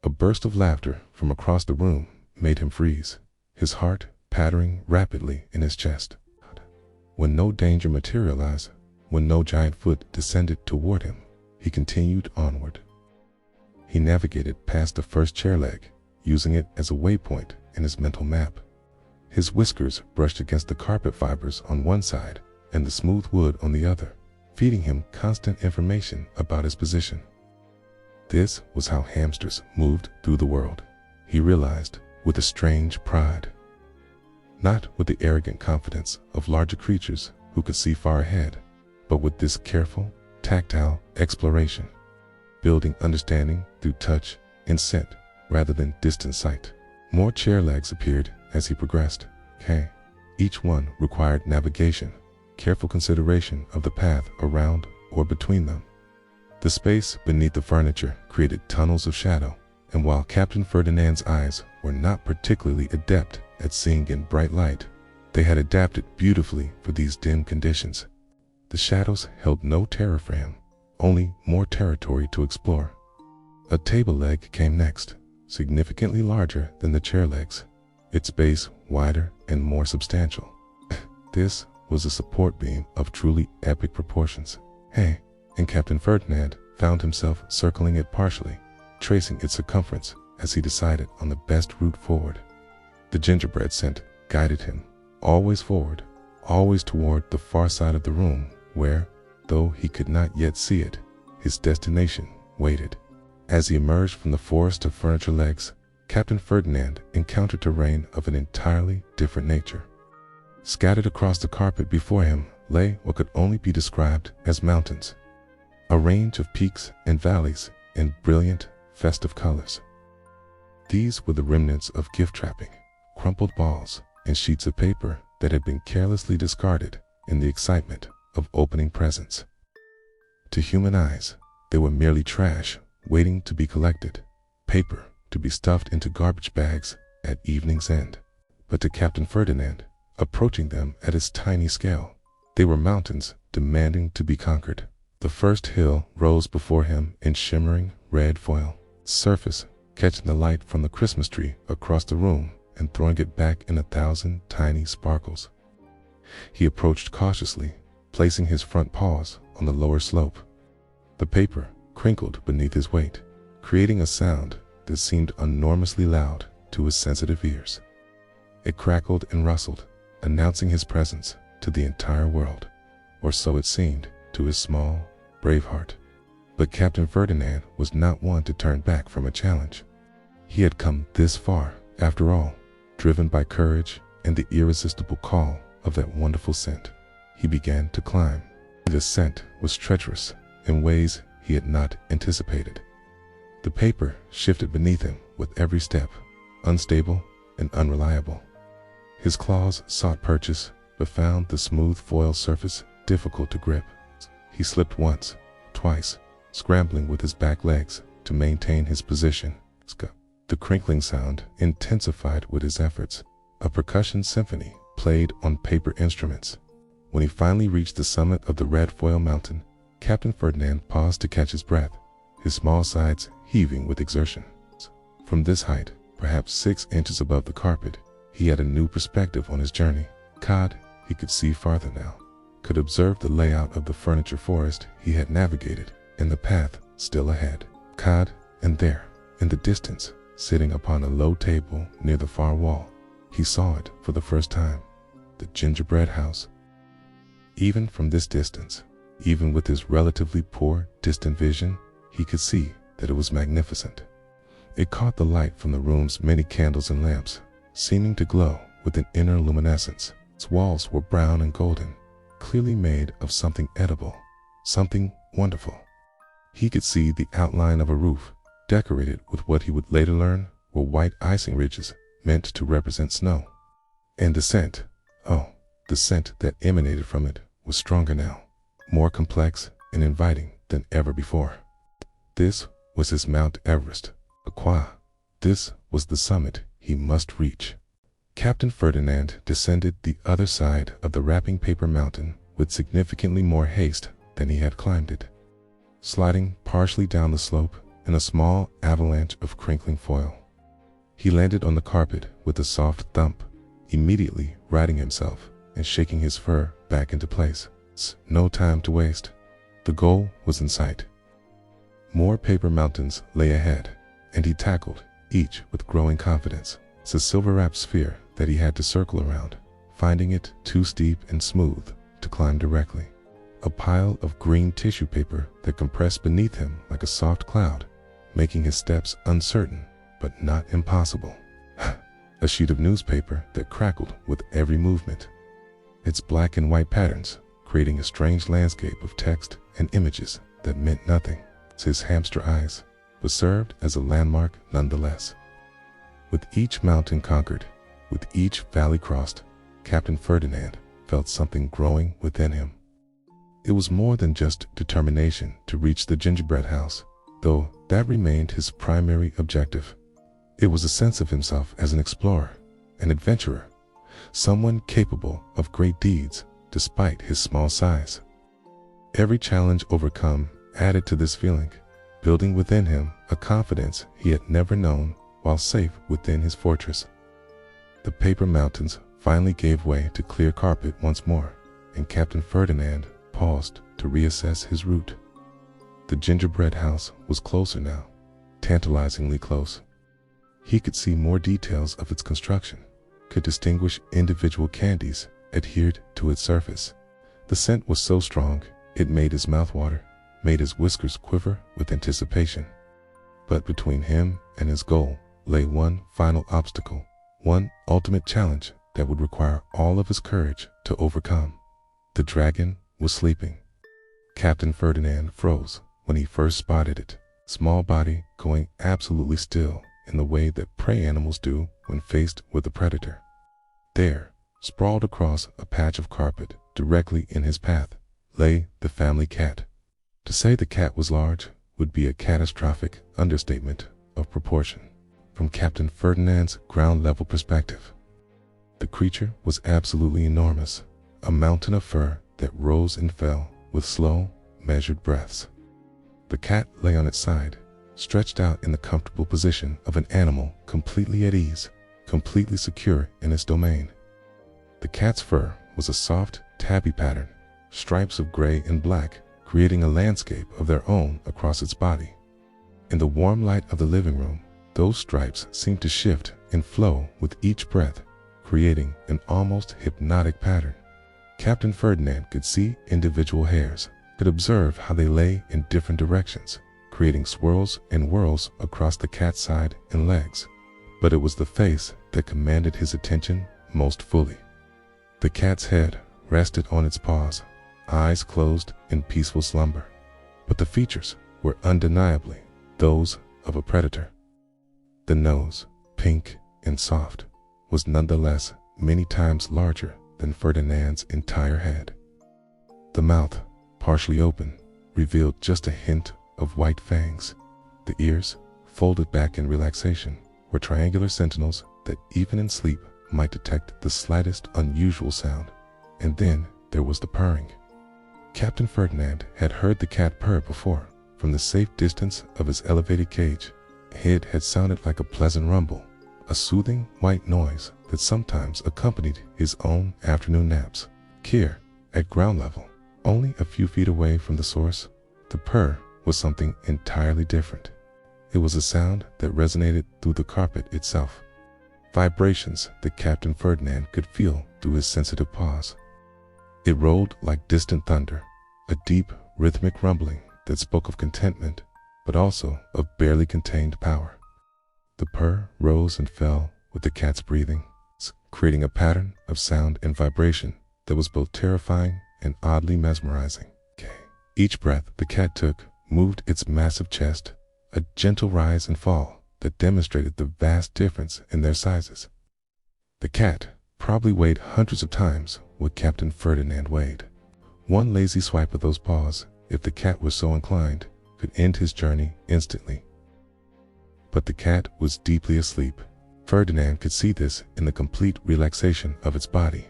A burst of laughter from across the room made him freeze, his heart pattering rapidly in his chest. When no danger materialized, when no giant foot descended toward him, he continued onward. He navigated past the first chair leg, using it as a waypoint in his mental map. His whiskers brushed against the carpet fibers on one side and the smooth wood on the other, feeding him constant information about his position. This was how hamsters moved through the world, he realized with a strange pride. Not with the arrogant confidence of larger creatures who could see far ahead, but with this careful, tactile exploration, building understanding through touch and scent rather than distant sight. More chair legs appeared as he progressed. Each one required navigation, careful consideration of the path around or between them. The space beneath the furniture created tunnels of shadow, and while Captain Ferdinand's eyes were not particularly adept at seeing in bright light, they had adapted beautifully for these dim conditions. The shadows held no terror for him, only more territory to explore. A table leg came next, significantly larger than the chair legs, its base wider and more substantial. This was a support beam of truly epic proportions. Hey, and Captain Ferdinand found himself circling it partially, tracing its circumference as he decided on the best route forward. The gingerbread scent guided him, always forward, always toward the far side of the room where, though he could not yet see it, his destination waited. As he emerged from the forest of furniture legs, Captain Ferdinand encountered terrain of an entirely different nature. Scattered across the carpet before him lay what could only be described as mountains, a range of peaks and valleys in brilliant, festive colors. These were the remnants of gift trapping, crumpled balls, and sheets of paper that had been carelessly discarded in the excitement of opening presents. To human eyes, they were merely trash waiting to be collected, paper to be stuffed into garbage bags at evening's end. But to Captain Ferdinand, approaching them at his tiny scale, they were mountains demanding to be conquered. The first hill rose before him in shimmering red foil, surface catching the light from the Christmas tree across the room and throwing it back in 1,000 tiny sparkles. He approached cautiously, placing his front paws on the lower slope. The paper crinkled beneath his weight, creating a sound that seemed enormously loud to his sensitive ears. It crackled and rustled, announcing his presence to the entire world, or so it seemed to his small, brave heart. But Captain Ferdinand was not one to turn back from a challenge. He had come this far, after all, driven by courage and the irresistible call of that wonderful scent. He began to climb. The ascent was treacherous in ways he had not anticipated. The paper shifted beneath him with every step, unstable and unreliable. His claws sought purchase, but found the smooth foil surface difficult to grip. He slipped once, twice, scrambling with his back legs to maintain his position. The crinkling sound intensified with his efforts, a percussion symphony played on paper instruments. When he finally reached the summit of the red foil mountain, Captain Ferdinand paused to catch his breath, his small sides heaving with exertion. From this height, perhaps 6 inches above the carpet, he had a new perspective on his journey. He could see farther now, could observe the layout of the furniture forest he had navigated and the path still ahead. And there, in the distance, sitting upon a low table near the far wall, he saw it for the first time, the gingerbread house. Even from this distance, even with his relatively poor, distant vision, he could see that it was magnificent. It caught the light from the room's many candles and lamps, seeming to glow with an inner luminescence. Its walls were brown and golden, clearly made of something edible, something wonderful. He could see the outline of a roof, decorated with what he would later learn were white icing ridges meant to represent snow. And the scent, the scent that emanated from it was stronger now, more complex and inviting than ever before. This was his Mount Everest, This was the summit he must reach. Captain Ferdinand descended the other side of the wrapping paper mountain with significantly more haste than he had climbed it, sliding partially down the slope in a small avalanche of crinkling foil. He landed on the carpet with a soft thump, immediately righting himself and shaking his fur back into place. No time to waste. The goal was in sight. More paper mountains lay ahead, and he tackled each with growing confidence. It's a silver-wrapped sphere that he had to circle around, finding it too steep and smooth to climb directly. A pile of green tissue paper that compressed beneath him like a soft cloud, making his steps uncertain but not impossible. A sheet of newspaper that crackled with every movement, its black and white patterns creating a strange landscape of text and images that meant nothing to his hamster eyes, but served as a landmark nonetheless. With each mountain conquered, with each valley crossed, Captain Ferdinand felt something growing within him. It was more than just determination to reach the gingerbread house, though that remained his primary objective. It was a sense of himself as an explorer, an adventurer, someone capable of great deeds despite his small size. Every challenge overcome added to this feeling, building within him a confidence he had never known while safe within his fortress. The paper mountains finally gave way to clear carpet once more, and Captain Ferdinand paused to reassess his route. The gingerbread house was closer now, tantalizingly close. He could see more details of its construction, could distinguish individual candies adhered to its surface. The scent was so strong, it made his mouth water, made his whiskers quiver with anticipation. But between him and his goal lay one final obstacle, one ultimate challenge that would require all of his courage to overcome. The dragon was sleeping. Captain Ferdinand froze when he first spotted it, small body going absolutely still in the way that prey animals do when faced with a predator. There, sprawled across a patch of carpet directly in his path, lay the family cat. To say the cat was large would be a catastrophic understatement of proportion. From Captain Ferdinand's ground-level perspective, the creature was absolutely enormous, a mountain of fur that rose and fell with slow, measured breaths. The cat lay on its side, stretched out in the comfortable position of an animal completely at ease, completely secure in its domain. The cat's fur was a soft, tabby pattern, stripes of gray and black creating a landscape of their own across its body. In the warm light of the living room, those stripes seemed to shift and flow with each breath, creating an almost hypnotic pattern. Captain Ferdinand could see individual hairs, could observe how they lay in different directions, creating swirls and whirls across the cat's side and legs. But it was the face that commanded his attention most fully. The cat's head rested on its paws, eyes closed in peaceful slumber. But the features were undeniably those of a predator. The nose, pink and soft, was nonetheless many times larger than Ferdinand's entire head. The mouth, partially open, revealed just a hint of white fangs. The ears, folded back in relaxation, were triangular sentinels that even in sleep might detect the slightest unusual sound. And then there was the purring. Captain Ferdinand had heard the cat purr before, from the safe distance of his elevated cage. It had sounded like a pleasant rumble, a soothing white noise that sometimes accompanied his own afternoon naps. Here, at ground level, only a few feet away from the source, the purr was something entirely different. It was a sound that resonated through the carpet itself, vibrations that Captain Ferdinand could feel through his sensitive paws. It rolled like distant thunder, a deep, rhythmic rumbling that spoke of contentment, but also of barely contained power. The purr rose and fell with the cat's breathing, creating a pattern of sound and vibration that was both terrifying and oddly mesmerizing. Each breath the cat took moved its massive chest, a gentle rise and fall that demonstrated the vast difference in their sizes. The cat probably weighed hundreds of times what Captain Ferdinand weighed. One lazy swipe of those paws, if the cat was so inclined, could end his journey instantly. But the cat was deeply asleep. Ferdinand could see this in the complete relaxation of its body,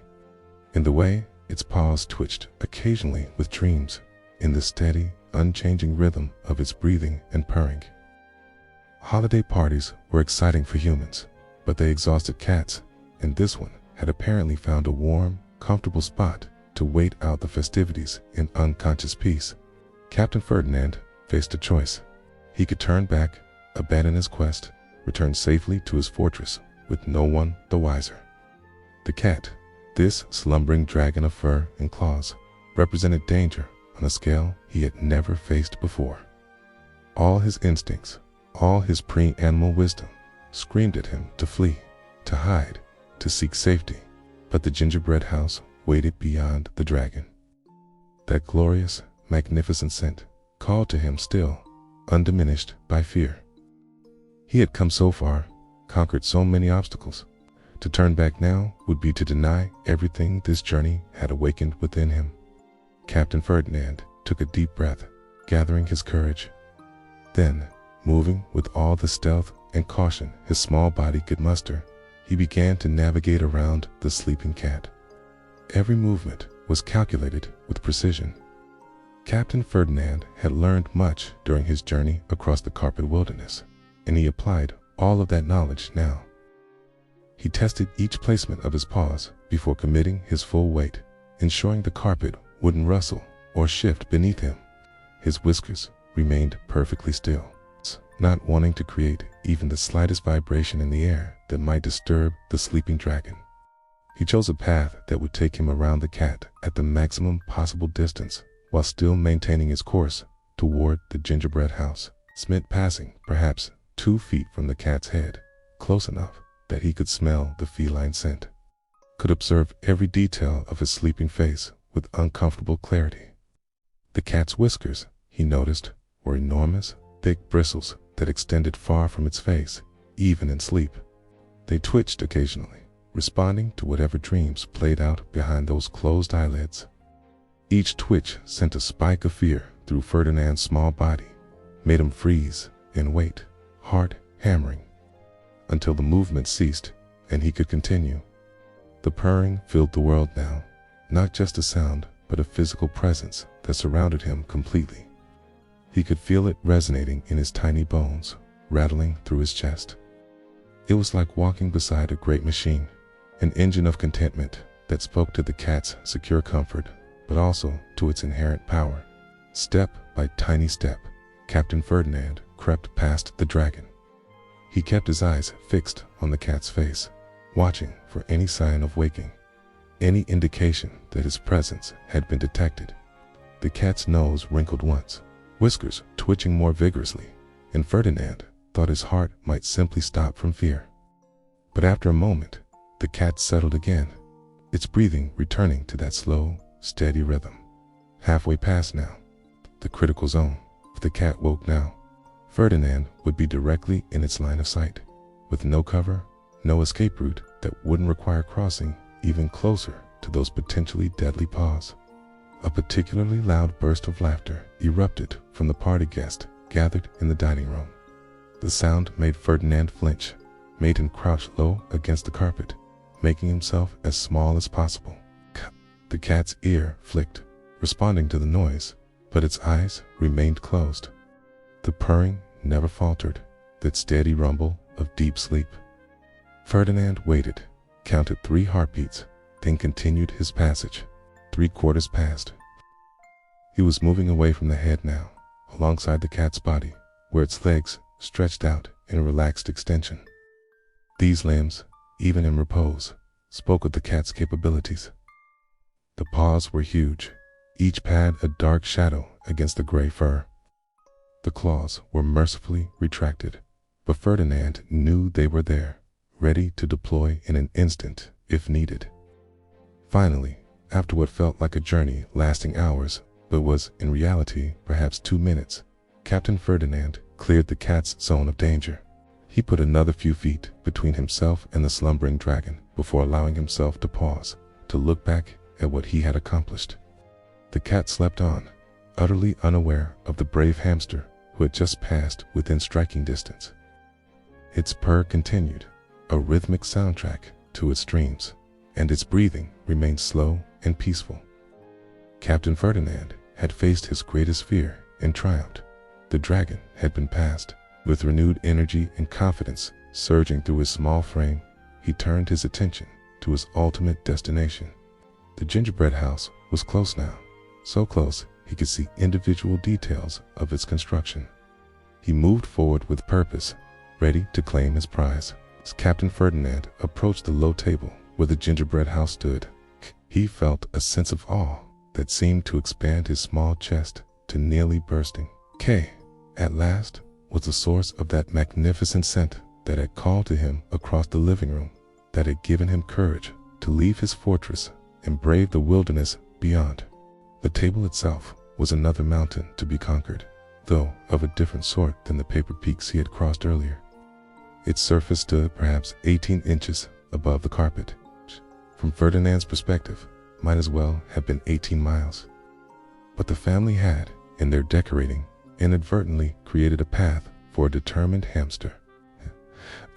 in the way its paws twitched occasionally with dreams, in the steady, unchanging rhythm of its breathing and purring. Holiday parties were exciting for humans, but they exhausted cats, and this one had apparently found a warm, comfortable spot to wait out the festivities in unconscious peace. Captain Ferdinand faced a choice. He could turn back, abandon his quest, return safely to his fortress with no one the wiser. The cat, this slumbering dragon of fur and claws, represented danger on a scale he had never faced before. All his instincts, all his pre-animal wisdom screamed at him to flee, to hide, to seek safety. But the gingerbread house waited beyond the dragon. That glorious, magnificent scent called to him still, undiminished by fear. He had come so far, conquered so many obstacles, To turn back now would be to deny everything this journey had awakened within him. Captain Ferdinand took a deep breath, gathering his courage. Then, moving with all the stealth and caution his small body could muster, he began to navigate around the sleeping cat. Every movement was calculated with precision. Captain Ferdinand had learned much during his journey across the carpet wilderness, and he applied all of that knowledge now. He tested each placement of his paws before committing his full weight, ensuring the carpet wouldn't rustle or shift beneath him. His whiskers remained perfectly still, not wanting to create even the slightest vibration in the air that might disturb the sleeping dragon. He chose a path that would take him around the cat at the maximum possible distance, while still maintaining his course toward the gingerbread house, passing perhaps 2 feet from the cat's head, close enough that he could smell the feline scent, could observe every detail of his sleeping face with uncomfortable clarity. The cat's whiskers, he noticed, were enormous, thick bristles that extended far from its face, even in sleep. They twitched occasionally, responding to whatever dreams played out behind those closed eyelids. Each twitch sent a spike of fear through Ferdinand's small body, made him freeze and wait, heart hammering, until the movement ceased and he could continue. The purring filled the world now, not just a sound, but a physical presence that surrounded him completely. He could feel it resonating in his tiny bones, rattling through his chest. It was like walking beside a great machine, an engine of contentment that spoke to the cat's secure comfort, but also to its inherent power. Step by tiny step, Captain Ferdinand crept past the dragon. He kept his eyes fixed on the cat's face, watching for any sign of waking, any indication that his presence had been detected. The cat's nose wrinkled once, whiskers twitching more vigorously, and Ferdinand thought his heart might simply stop from fear. But after a moment, the cat settled again, its breathing returning to that slow, steady rhythm. Halfway past now, the critical zone. If the cat woke now, Ferdinand would be directly in its line of sight, with no cover, no escape route that wouldn't require crossing even closer to those potentially deadly paws. A particularly loud burst of laughter erupted from the party guests gathered in the dining room. The sound made Ferdinand flinch, made him crouch low against the carpet, making himself as small as possible. The cat's ear flicked, responding to the noise, but its eyes remained closed. The purring never faltered, that steady rumble of deep sleep. Ferdinand waited, counted 3 heartbeats, then continued his passage. 3/4 passed. He was moving away from the head now, alongside the cat's body, where its legs stretched out in a relaxed extension. These limbs, even in repose, spoke of the cat's capabilities. The paws were huge, each pad a dark shadow against the gray fur. The claws were mercifully retracted, but Ferdinand knew they were there, ready to deploy in an instant if needed. Finally, after what felt like a journey lasting hours, but was in reality perhaps 2 minutes, Captain Ferdinand cleared the cat's zone of danger. He put another few feet between himself and the slumbering dragon before allowing himself to pause, to look back at what he had accomplished. The cat slept on, utterly unaware of the brave hamster who had just passed within striking distance. Its purr continued, a rhythmic soundtrack to its dreams, and its breathing remained slow and peaceful. Captain Ferdinand had faced his greatest fear and triumphed. The dragon had been passed. With renewed energy and confidence surging through his small frame, he turned his attention to his ultimate destination. The gingerbread house was close now, so close he could see individual details of its construction. He moved forward with purpose, ready to claim his prize. As Captain Ferdinand approached the low table where the gingerbread house stood, he felt a sense of awe that seemed to expand his small chest to nearly bursting. At last, was the source of that magnificent scent that had called to him across the living room, that had given him courage to leave his fortress and brave the wilderness beyond. The table itself was another mountain to be conquered, though of a different sort than the paper peaks he had crossed earlier. Its surface stood perhaps 18 inches above the carpet. From Ferdinand's perspective, might as well have been 18 miles. But the family had, in their decorating, inadvertently created a path for a determined hamster.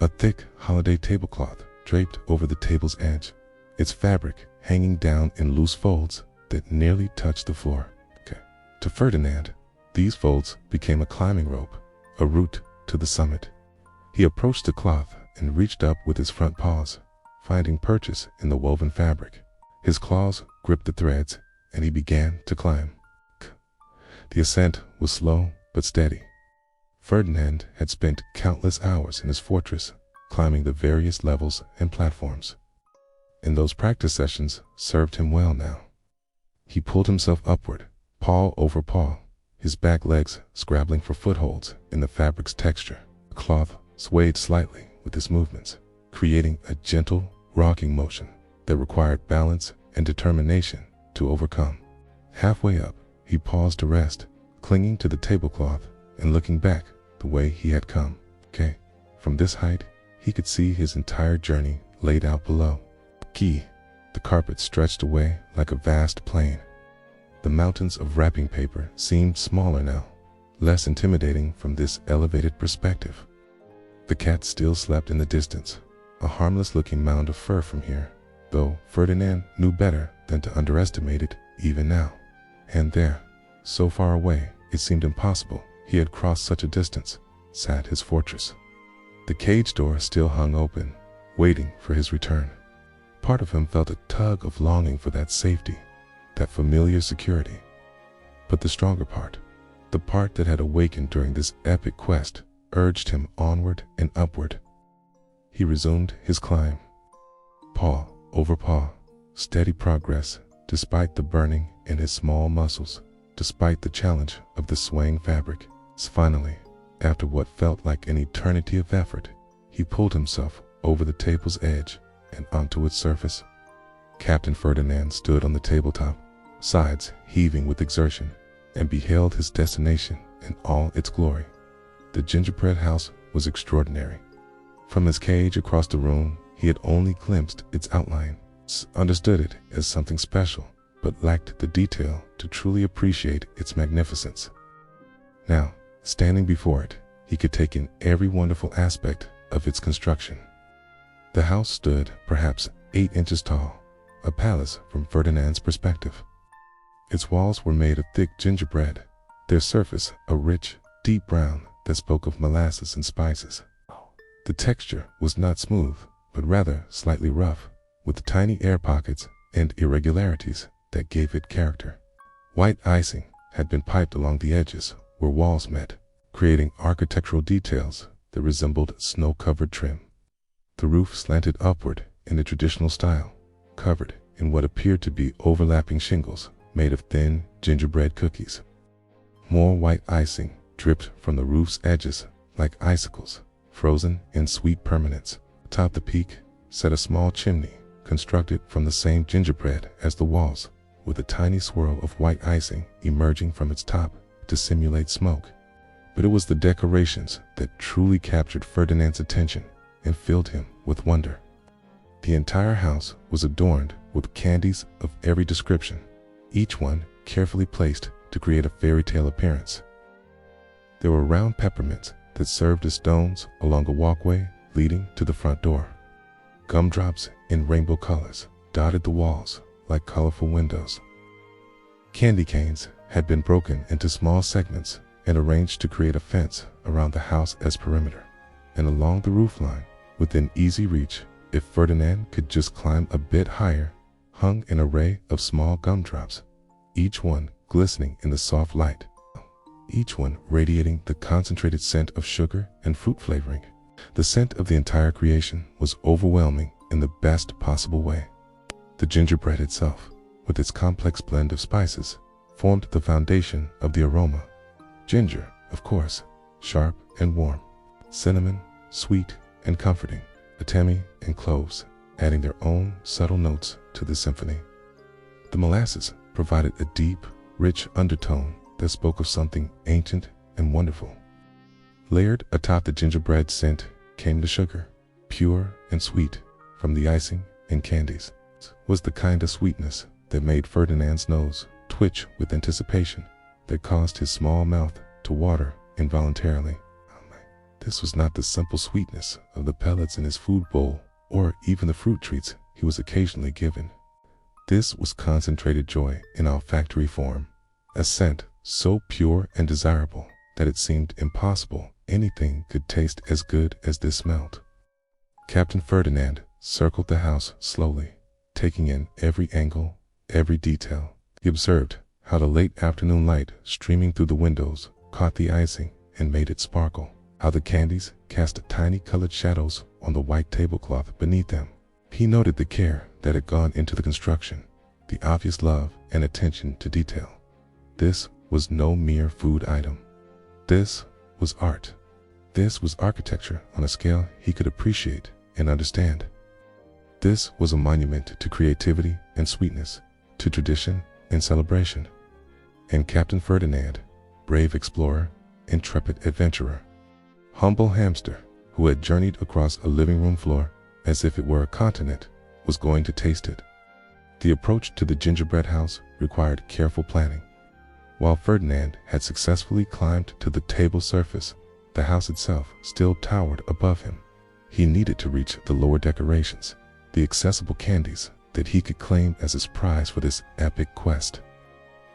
A thick holiday tablecloth draped over the table's edge, its fabric hanging down in loose folds that nearly touched the floor. To Ferdinand, these folds became a climbing rope, a route to the summit. He approached the cloth and reached up with his front paws, finding purchase in the woven fabric. His claws gripped the threads, and he began to climb. The ascent was slow but steady. Ferdinand had spent countless hours in his fortress, climbing the various levels and platforms. And those practice sessions served him well now. He pulled himself upward, paw over paw, his back legs scrabbling for footholds in the fabric's texture. The cloth swayed slightly with his movements, creating a gentle, rocking motion that required balance and determination to overcome. Halfway up, he paused to rest, clinging to the tablecloth and looking back the way he had come. From this height, he could see his entire journey laid out below. The carpet stretched away like a vast plain. The mountains of wrapping paper seemed smaller now, less intimidating from this elevated perspective. The cat still slept in the distance, a harmless-looking mound of fur from here, though Ferdinand knew better than to underestimate it even now. And there, so far away it seemed impossible he had crossed such a distance, sat his fortress. The cage door still hung open, waiting for his return. Part of him felt a tug of longing for that safety, that familiar security. But the stronger part, the part that had awakened during this epic quest, urged him onward and upward. He resumed his climb. Paw over paw, steady progress despite the burning in his small muscles, despite the challenge of the swaying fabric. Finally, after what felt like an eternity of effort, he pulled himself over the table's edge and onto its surface. Captain Ferdinand stood on the tabletop, sides heaving with exertion, and beheld his destination in all its glory. The gingerbread house was extraordinary. From his cage across the room, he had only glimpsed its outline, understood it as something special, but lacked the detail to truly appreciate its magnificence. Now, standing before it, he could take in every wonderful aspect of its construction. The house stood perhaps 8 inches tall, a palace from Ferdinand's perspective. Its walls were made of thick gingerbread, their surface a rich, deep brown that spoke of molasses and spices. The texture was not smooth, but rather slightly rough, with tiny air pockets and irregularities that gave it character. White icing had been piped along the edges where walls met, creating architectural details that resembled snow-covered trim. The roof slanted upward in the traditional style, covered in what appeared to be overlapping shingles made of thin gingerbread cookies. More white icing dripped from the roof's edges like icicles, frozen in sweet permanence. Atop the peak sat a small chimney constructed from the same gingerbread as the walls, with a tiny swirl of white icing emerging from its top to simulate smoke. But it was the decorations that truly captured Ferdinand's attention and filled him with wonder. The entire house was adorned with candies of every description, each one carefully placed to create a fairy tale appearance. There were round peppermints that served as stones along a walkway leading to the front door. Gumdrops in rainbow colors dotted the walls like colorful windows. Candy canes had been broken into small segments and arranged to create a fence around the house as perimeter. And along the roofline, within easy reach, if Ferdinand could just climb a bit higher, hung an array of small gumdrops, each one glistening in the soft light, each one radiating the concentrated scent of sugar and fruit flavoring. The scent of the entire creation was overwhelming in the best possible way. The gingerbread itself, with its complex blend of spices, formed the foundation of the aroma. Ginger, of course, sharp and warm. Cinnamon, sweet and comforting. Atemi and cloves, adding their own subtle notes to the symphony. The molasses provided a deep, rich undertone that spoke of something ancient and wonderful. Layered atop the gingerbread scent came the sugar, pure and sweet, from the icing and candies was the kind of sweetness that made Ferdinand's nose twitch with anticipation, that caused his small mouth to water involuntarily. This was not the simple sweetness of the pellets in his food bowl, or even the fruit treats he was occasionally given. This was concentrated joy in olfactory form, a scent so pure and desirable that it seemed impossible anything could taste as good as this smelled. Captain Ferdinand circled the house slowly, taking in every angle, every detail. He observed how the late afternoon light streaming through the windows caught the icing and made it sparkle, how the candies cast tiny colored shadows on the white tablecloth beneath them. He noted the care that had gone into the construction, the obvious love and attention to detail. This was no mere food item. This was art. This was architecture on a scale he could appreciate and understand. This was a monument to creativity and sweetness, to tradition and celebration. And Captain Ferdinand, brave explorer, intrepid adventurer, humble hamster who had journeyed across a living room floor as if it were a continent, was going to taste it. The approach to the gingerbread house required careful planning. While Ferdinand had successfully climbed to the table surface, the house itself still towered above him. He needed to reach the lower decorations, the accessible candies that he could claim as his prize for this epic quest.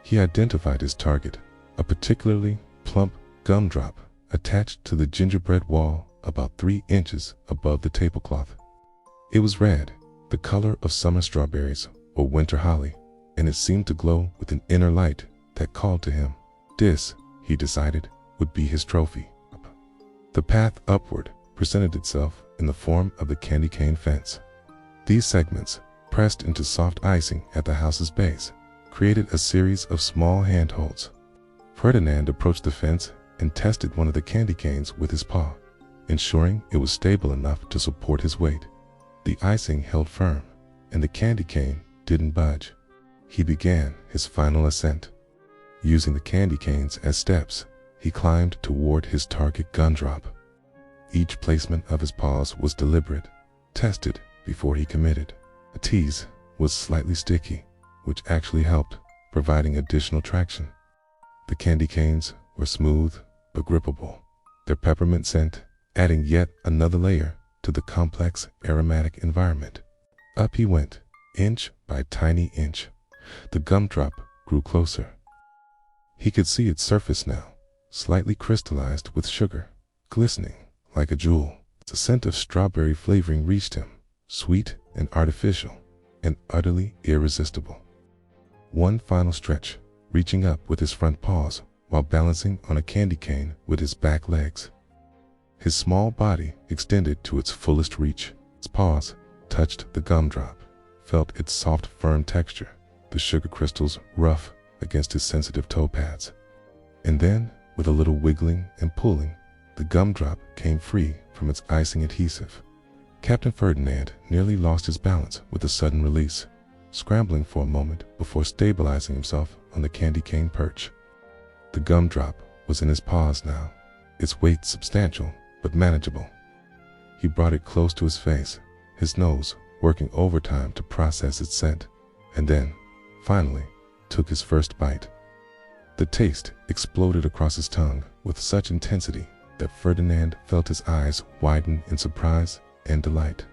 He identified his target, a particularly plump gumdrop attached to the gingerbread wall about 3 inches above the tablecloth. It was red, the color of summer strawberries or winter holly, and it seemed to glow with an inner light that called to him. This, he decided, would be his trophy. The path upward presented itself in the form of the candy cane fence. These segments, pressed into soft icing at the house's base, created a series of small handholds. Ferdinand approached the fence and tested one of the candy canes with his paw, ensuring it was stable enough to support his weight. The icing held firm, and the candy cane didn't budge. He began his final ascent. Using the candy canes as steps, he climbed toward his target gumdrop. Each placement of his paws was deliberate, tested before he committed. The tease was slightly sticky, which actually helped, providing additional traction. The candy canes were smooth but grippable, their peppermint scent adding yet another layer to the complex aromatic environment. Up he went, inch by tiny inch. The gumdrop grew closer. He could see its surface now, slightly crystallized with sugar, glistening like a jewel. The scent of strawberry flavoring reached him, sweet and artificial, and utterly irresistible. One final stretch, reaching up with his front paws while balancing on a candy cane with his back legs. His small body extended to its fullest reach. His paws touched the gumdrop, felt its soft, firm texture, the sugar crystals rough against his sensitive toe pads. And then, with a little wiggling and pulling, the gumdrop came free from its icing adhesive. Captain Ferdinand nearly lost his balance with the sudden release, scrambling for a moment before stabilizing himself on the candy cane perch. The gumdrop was in his paws now, its weight substantial but manageable. He brought it close to his face, his nose working overtime to process its scent, and then, finally, took his first bite. The taste exploded across his tongue with such intensity that Ferdinand felt his eyes widen in surprise and delight.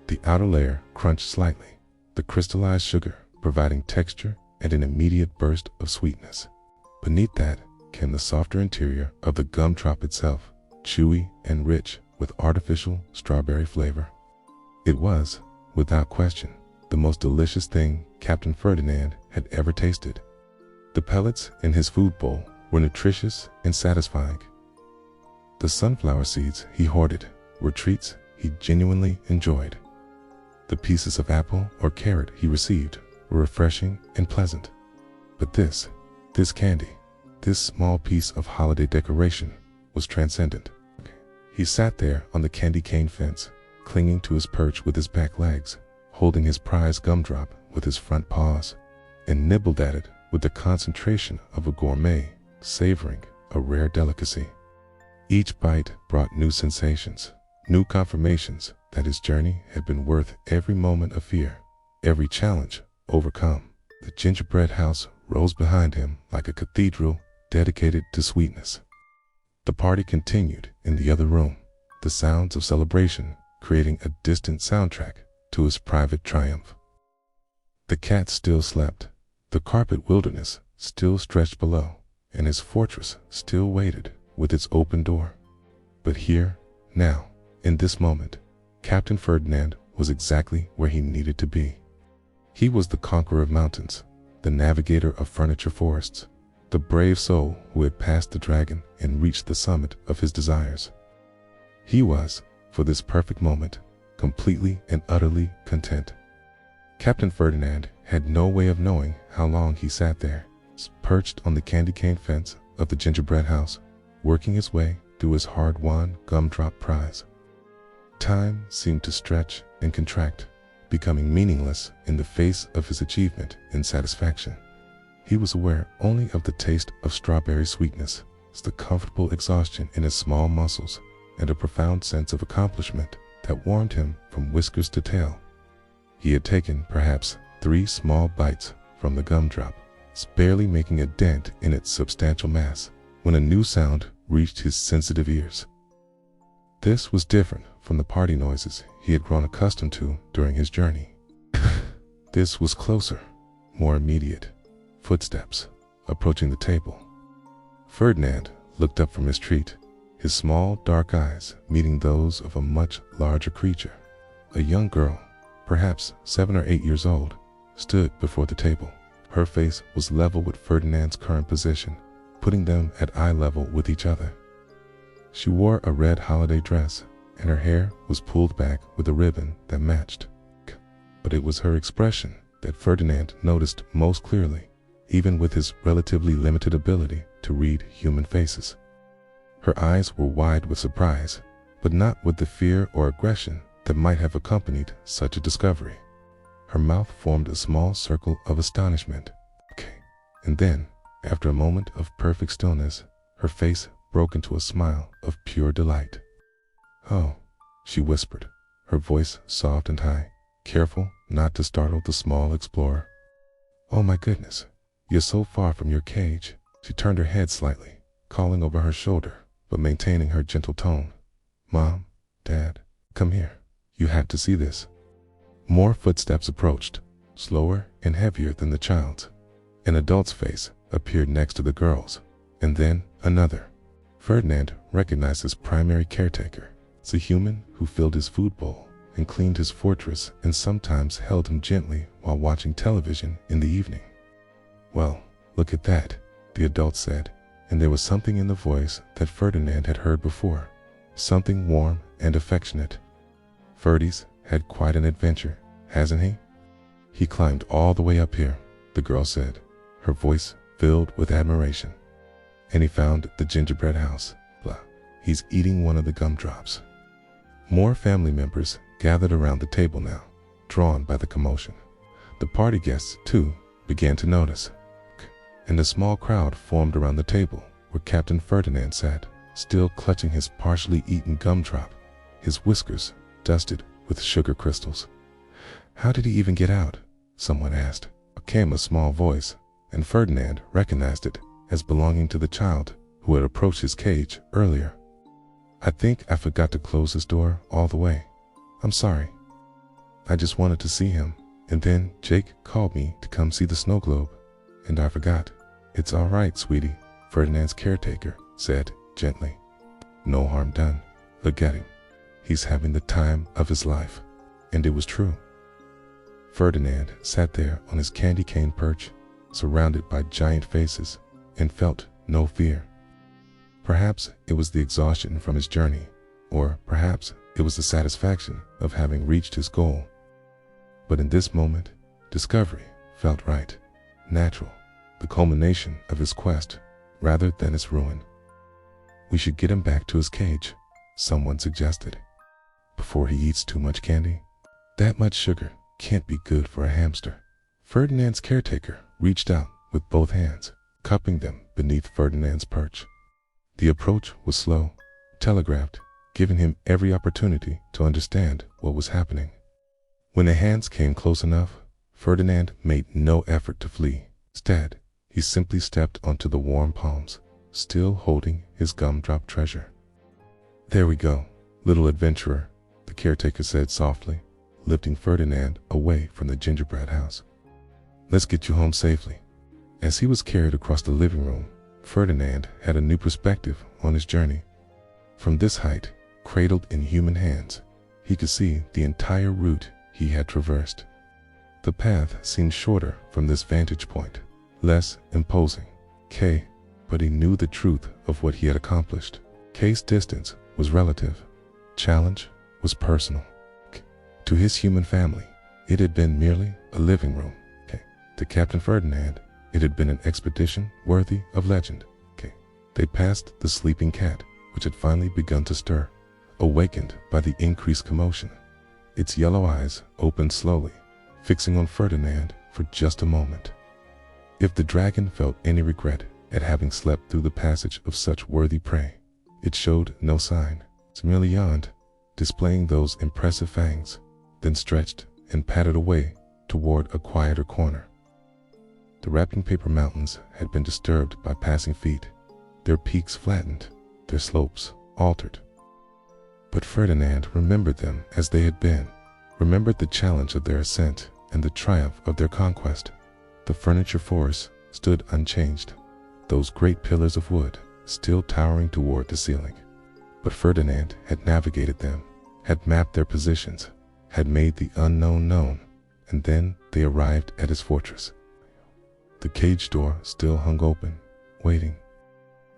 The outer layer crunched slightly, the crystallized sugar providing texture and an immediate burst of sweetness. Beneath that came the softer interior of the gumdrop itself, chewy and rich with artificial strawberry flavor. It was, without question, the most delicious thing Captain Ferdinand had ever tasted. The pellets in his food bowl were nutritious and satisfying. The sunflower seeds he hoarded were treats he genuinely enjoyed. The pieces of apple or carrot he received were refreshing and pleasant. But this candy, this small piece of holiday decoration, was transcendent. He sat there on the candy cane fence, clinging to his perch with his back legs, holding his prize gumdrop with his front paws, and nibbled at it with the concentration of a gourmet, savoring a rare delicacy. Each bite brought new sensations, new confirmations that his journey had been worth every moment of fear, every challenge overcome. The gingerbread house rose behind him like a cathedral dedicated to sweetness. The party continued in the other room, the sounds of celebration creating a distant soundtrack to his private triumph. The cat still slept, the carpet wilderness still stretched below, and his fortress still waited with its open door. But here, now, in this moment, Captain Ferdinand was exactly where he needed to be. He was the conqueror of mountains, the navigator of furniture forests, the brave soul who had passed the dragon and reached the summit of his desires. He was, for this perfect moment, completely and utterly content. Captain Ferdinand had no way of knowing how long he sat there, perched on the candy cane fence of the gingerbread house, working his way through his hard-won gumdrop prize. Time seemed to stretch and contract, becoming meaningless in the face of his achievement and satisfaction. He was aware only of the taste of strawberry sweetness, the comfortable exhaustion in his small muscles, and a profound sense of accomplishment that warmed him from whiskers to tail. He had taken perhaps 3 small bites from the gumdrop, barely making a dent in its substantial mass, when a new sound reached his sensitive ears. This was different from the party noises he had grown accustomed to during his journey. This was closer, more immediate. Footsteps approaching the table. Ferdinand looked up from his treat, his small dark eyes meeting those of a much larger creature. A young girl, perhaps 7 or 8 years old, stood before the table. Her face was level with Ferdinand's current position, putting them at eye level with each other. She wore a red holiday dress, and her hair was pulled back with a ribbon that matched. But it was her expression that Ferdinand noticed most clearly, even with his relatively limited ability to read human faces. Her eyes were wide with surprise, but not with the fear or aggression that might have accompanied such a discovery. Her mouth formed a small circle of astonishment. And then, after a moment of perfect stillness, her face broke into a smile of pure delight. "Oh," she whispered, her voice soft and high, careful not to startle the small explorer. "Oh my goodness, you're so far from your cage." She turned her head slightly, calling over her shoulder, but maintaining her gentle tone. "Mom, Dad, come here. You have to see this." More footsteps approached, slower and heavier than the child's. An adult's face appeared next to the girl's, and then another. Ferdinand recognized his primary caretaker, the human who filled his food bowl and cleaned his fortress and sometimes held him gently while watching television in the evening. "Well, look at that," the adult said, and there was something in the voice that Ferdinand had heard before, something warm and affectionate. "Ferdy's had quite an adventure, hasn't he?" "He climbed all the way up here," the girl said, her voice filled with admiration. "And he found the gingerbread house. Blah. He's eating one of the gumdrops." More family members gathered around the table now, drawn by the commotion. The party guests, too, began to notice, and a small crowd formed around the table where Captain Ferdinand sat, still clutching his partially eaten gumdrop, his whiskers dusted with sugar crystals. "How did he even get out?" someone asked. Came a small voice, and Ferdinand recognized it as belonging to the child who had approached his cage earlier. "I think I forgot to close this door all the way. I'm sorry. I just wanted to see him, and then Jake called me to come see the snow globe, and I forgot." "It's all right, sweetie," Ferdinand's caretaker said gently. "No harm done. Look at him. He's having the time of his life." And it was true. Ferdinand sat there on his candy cane perch, surrounded by giant faces, and felt no fear. Perhaps it was the exhaustion from his journey, or perhaps it was the satisfaction of having reached his goal. But in this moment, discovery felt right, natural, the culmination of his quest rather than its ruin. "We should get him back to his cage," someone suggested, "before he eats too much candy. That much sugar can't be good for a hamster." Ferdinand's caretaker reached out with both hands, cupping them beneath Ferdinand's perch. The approach was slow, telegraphed, giving him every opportunity to understand what was happening. When the hands came close enough, Ferdinand made no effort to flee. Instead, he simply stepped onto the warm palms, still holding his gumdrop treasure. "There we go, little adventurer," the caretaker said softly, lifting Ferdinand away from the gingerbread house. "Let's get you home safely." As he was carried across the living room, Ferdinand had a new perspective on his journey. From this height, cradled in human hands, he could see the entire route he had traversed. The path seemed shorter from this vantage point, less imposing. But he knew the truth of what he had accomplished. K's distance was relative. Challenge was personal. To his human family, it had been merely a living room. To Captain Ferdinand, it had been an expedition worthy of legend. They passed the sleeping cat, which had finally begun to stir, awakened by the increased commotion. Its yellow eyes opened slowly, fixing on Ferdinand for just a moment. If the dragon felt any regret at having slept through the passage of such worthy prey, it showed no sign. It merely yawned, displaying those impressive fangs, then stretched and padded away toward a quieter corner. The wrapping paper mountains had been disturbed by passing feet, their peaks flattened, their slopes altered. But Ferdinand remembered them as they had been, remembered the challenge of their ascent and the triumph of their conquest. The furniture forest stood unchanged, those great pillars of wood still towering toward the ceiling. But Ferdinand had navigated them, had mapped their positions, had made the unknown known, and then they arrived at his fortress. The cage door still hung open, waiting.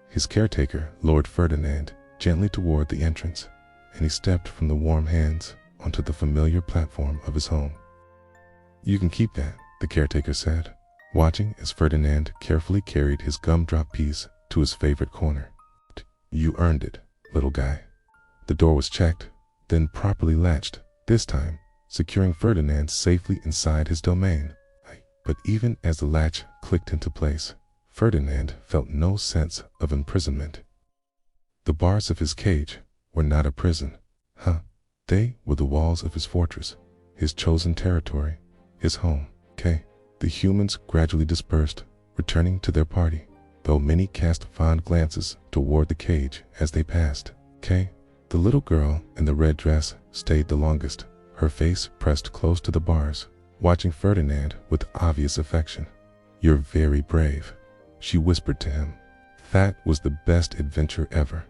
His caretaker lowered Ferdinand gently toward the entrance, and he stepped from the warm hands onto the familiar platform of his home. "You can keep that," the caretaker said, watching as Ferdinand carefully carried his gumdrop piece to his favorite corner. "You earned it, little guy." The door was checked, then properly latched, this time securing Ferdinand safely inside his domain. But even as the latch clicked into place, Ferdinand felt no sense of imprisonment. The bars of his cage were not a prison. They were the walls of his fortress, his chosen territory, his home. The humans gradually dispersed, returning to their party, though many cast fond glances toward the cage as they passed. The little girl in the red dress stayed the longest, her face pressed close to the bars, watching Ferdinand with obvious affection. "You're very brave," she whispered to him. That was the best adventure ever.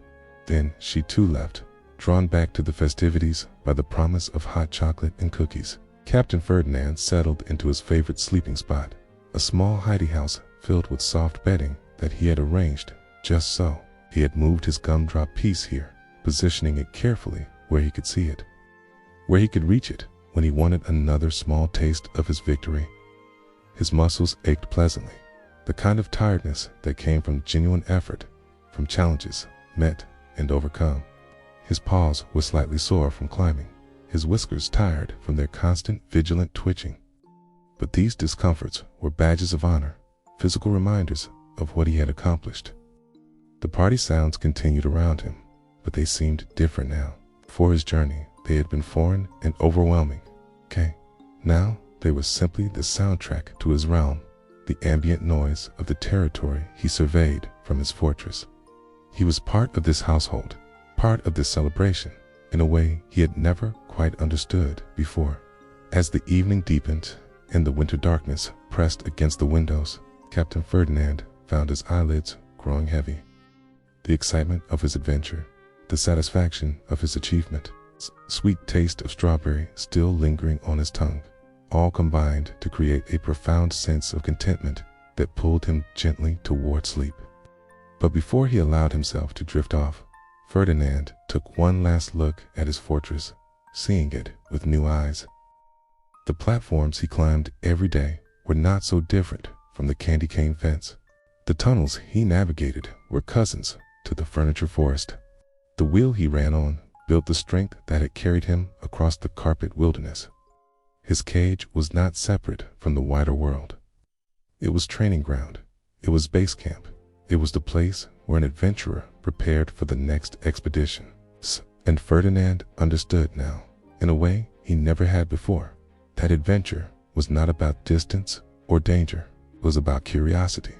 Then she too left, drawn back to the festivities by the promise of hot chocolate and cookies. Captain Ferdinand settled into his favorite sleeping spot, a small hidey house filled with soft bedding that he had arranged just so. He had moved his gumdrop piece here, positioning it carefully where he could see it, where he could reach it when he wanted another small taste of his victory. His muscles ached pleasantly, the kind of tiredness that came from genuine effort, from challenges met and overcome. His paws were slightly sore from climbing, his whiskers tired from their constant vigilant twitching. But these discomforts were badges of honor, physical reminders of what he had accomplished. The party sounds continued around him, but they seemed different now. For his journey, they had been foreign and overwhelming. Now they were simply the soundtrack to his realm, the ambient noise of the territory he surveyed from his fortress. He was part of this household, part of this celebration, in a way he had never quite understood before. As the evening deepened and the winter darkness pressed against the windows, Captain Ferdinand found his eyelids growing heavy. The excitement of his adventure, the satisfaction of his achievement, sweet taste of strawberry still lingering on his tongue, all combined to create a profound sense of contentment that pulled him gently toward sleep. But before he allowed himself to drift off, Ferdinand took one last look at his fortress, seeing it with new eyes. The platforms he climbed every day were not so different from the candy cane fence. The tunnels he navigated were cousins to the furniture forest. The wheel he ran on built the strength that had carried him across the carpet wilderness. His cage was not separate from the wider world. It was training ground. It was base camp. It was the place where an adventurer prepared for the next expedition. And Ferdinand understood now, in a way he never had before, that adventure was not about distance or danger. It was about curiosity.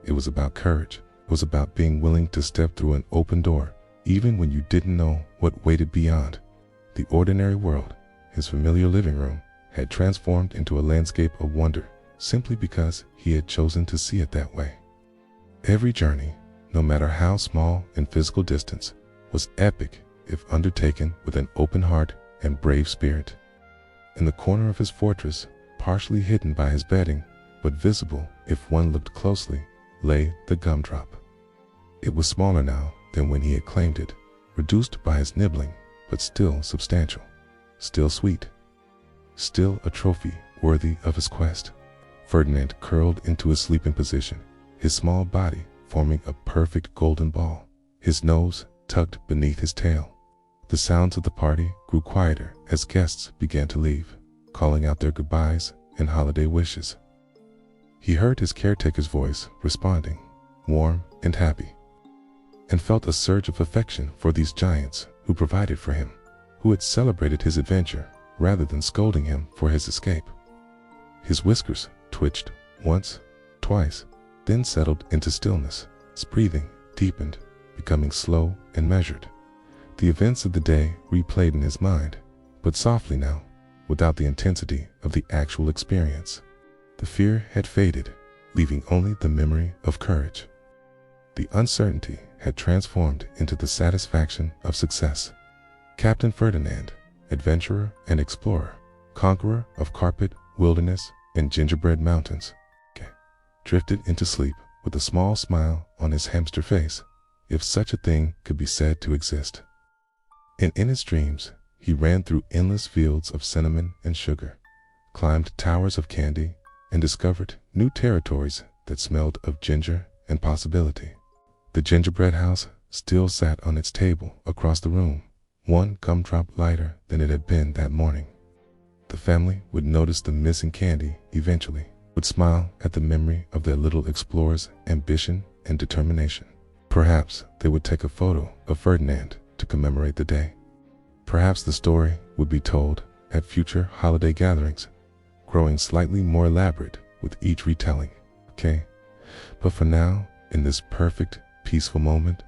It was about courage. It was about being willing to step through an open door, even when you didn't know what waited beyond. The ordinary world, his familiar living room, had transformed into a landscape of wonder simply because he had chosen to see it that way. Every journey, no matter how small in physical distance, was epic if undertaken with an open heart and brave spirit. In the corner of his fortress, partially hidden by his bedding, but visible if one looked closely, lay the gumdrop. It was smaller now than when he had claimed it, reduced by his nibbling, but still substantial, still sweet, still a trophy worthy of his quest. Ferdinand curled into his sleeping position, his small body forming a perfect golden ball, his nose tucked beneath his tail. The sounds of the party grew quieter as guests began to leave, calling out their goodbyes and holiday wishes. He heard his caretaker's voice responding, warm and happy, and felt a surge of affection for these giants who provided for him, who had celebrated his adventure rather than scolding him for his escape. His whiskers twitched once, twice, then settled into stillness. His breathing deepened, becoming slow and measured. The events of the day replayed in his mind, but softly now, without the intensity of the actual experience. The fear had faded, leaving only the memory of courage. The uncertainty had transformed into the satisfaction of success. Captain Ferdinand, adventurer and explorer, conqueror of carpet, wilderness, and gingerbread mountains, drifted into sleep with a small smile on his hamster face, if such a thing could be said to exist. And in his dreams, he ran through endless fields of cinnamon and sugar, climbed towers of candy, and discovered new territories that smelled of ginger and possibility. The gingerbread house still sat on its table across the room, one gumdrop lighter than it had been that morning. The family would notice the missing candy eventually, would smile at the memory of their little explorer's ambition and determination. Perhaps they would take a photo of Ferdinand to commemorate the day. Perhaps the story would be told at future holiday gatherings, growing slightly more elaborate with each retelling. But for now, in this perfect, peaceful moment,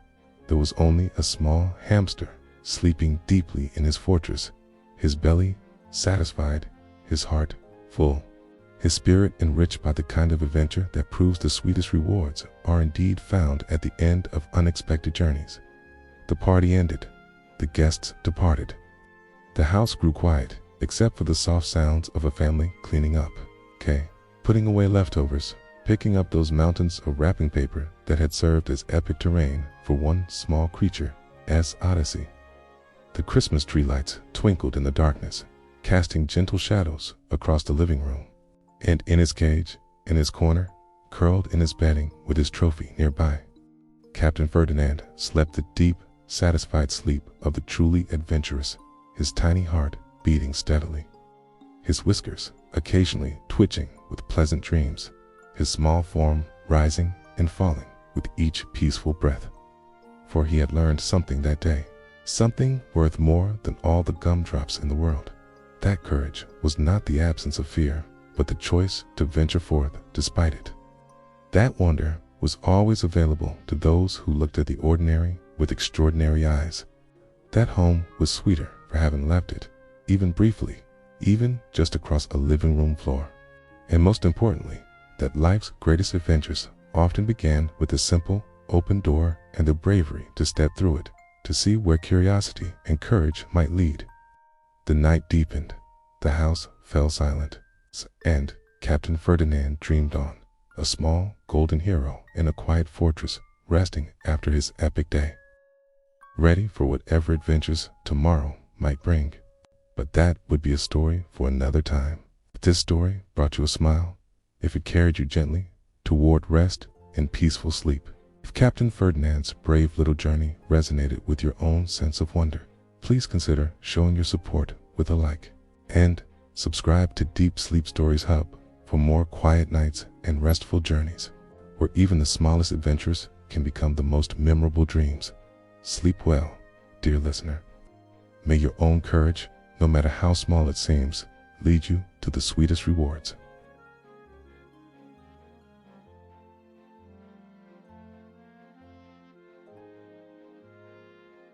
there was only a small hamster sleeping deeply in his fortress, his belly satisfied, his heart full, his spirit enriched by the kind of adventure that proves the sweetest rewards are indeed found at the end of unexpected journeys. The party ended. The guests departed. The house grew quiet, except for the soft sounds of a family cleaning up, putting away leftovers, picking up those mountains of wrapping paper that had served as epic terrain for one small creature's odyssey. The Christmas tree lights twinkled in the darkness, casting gentle shadows across the living room. And in his cage, in his corner, curled in his bedding with his trophy nearby, Captain Ferdinand slept the deep, satisfied sleep of the truly adventurous, his tiny heart beating steadily, his whiskers occasionally twitching with pleasant dreams, his small form rising and falling with each peaceful breath. For he had learned something that day, something worth more than all the gumdrops in the world. That courage was not the absence of fear, but the choice to venture forth despite it. That wonder was always available to those who looked at the ordinary with extraordinary eyes. That home was sweeter for having left it, even briefly, even just across a living room floor. And most importantly, that life's greatest adventures often began with a simple, open door and the bravery to step through it, to see where curiosity and courage might lead. The night deepened, the house fell silent, and Captain Ferdinand dreamed on, a small golden hero in a quiet fortress, resting after his epic day, ready for whatever adventures tomorrow might bring. But that would be a story for another time. If this story brought you a smile, if it carried you gently toward rest and peaceful sleep, if Captain Ferdinand's brave little journey resonated with your own sense of wonder, please consider showing your support with a like. And subscribe to Deep Sleep Stories Hub for more quiet nights and restful journeys, where even the smallest adventures can become the most memorable dreams. Sleep well, dear listener. May your own courage, no matter how small it seems, lead you to the sweetest rewards.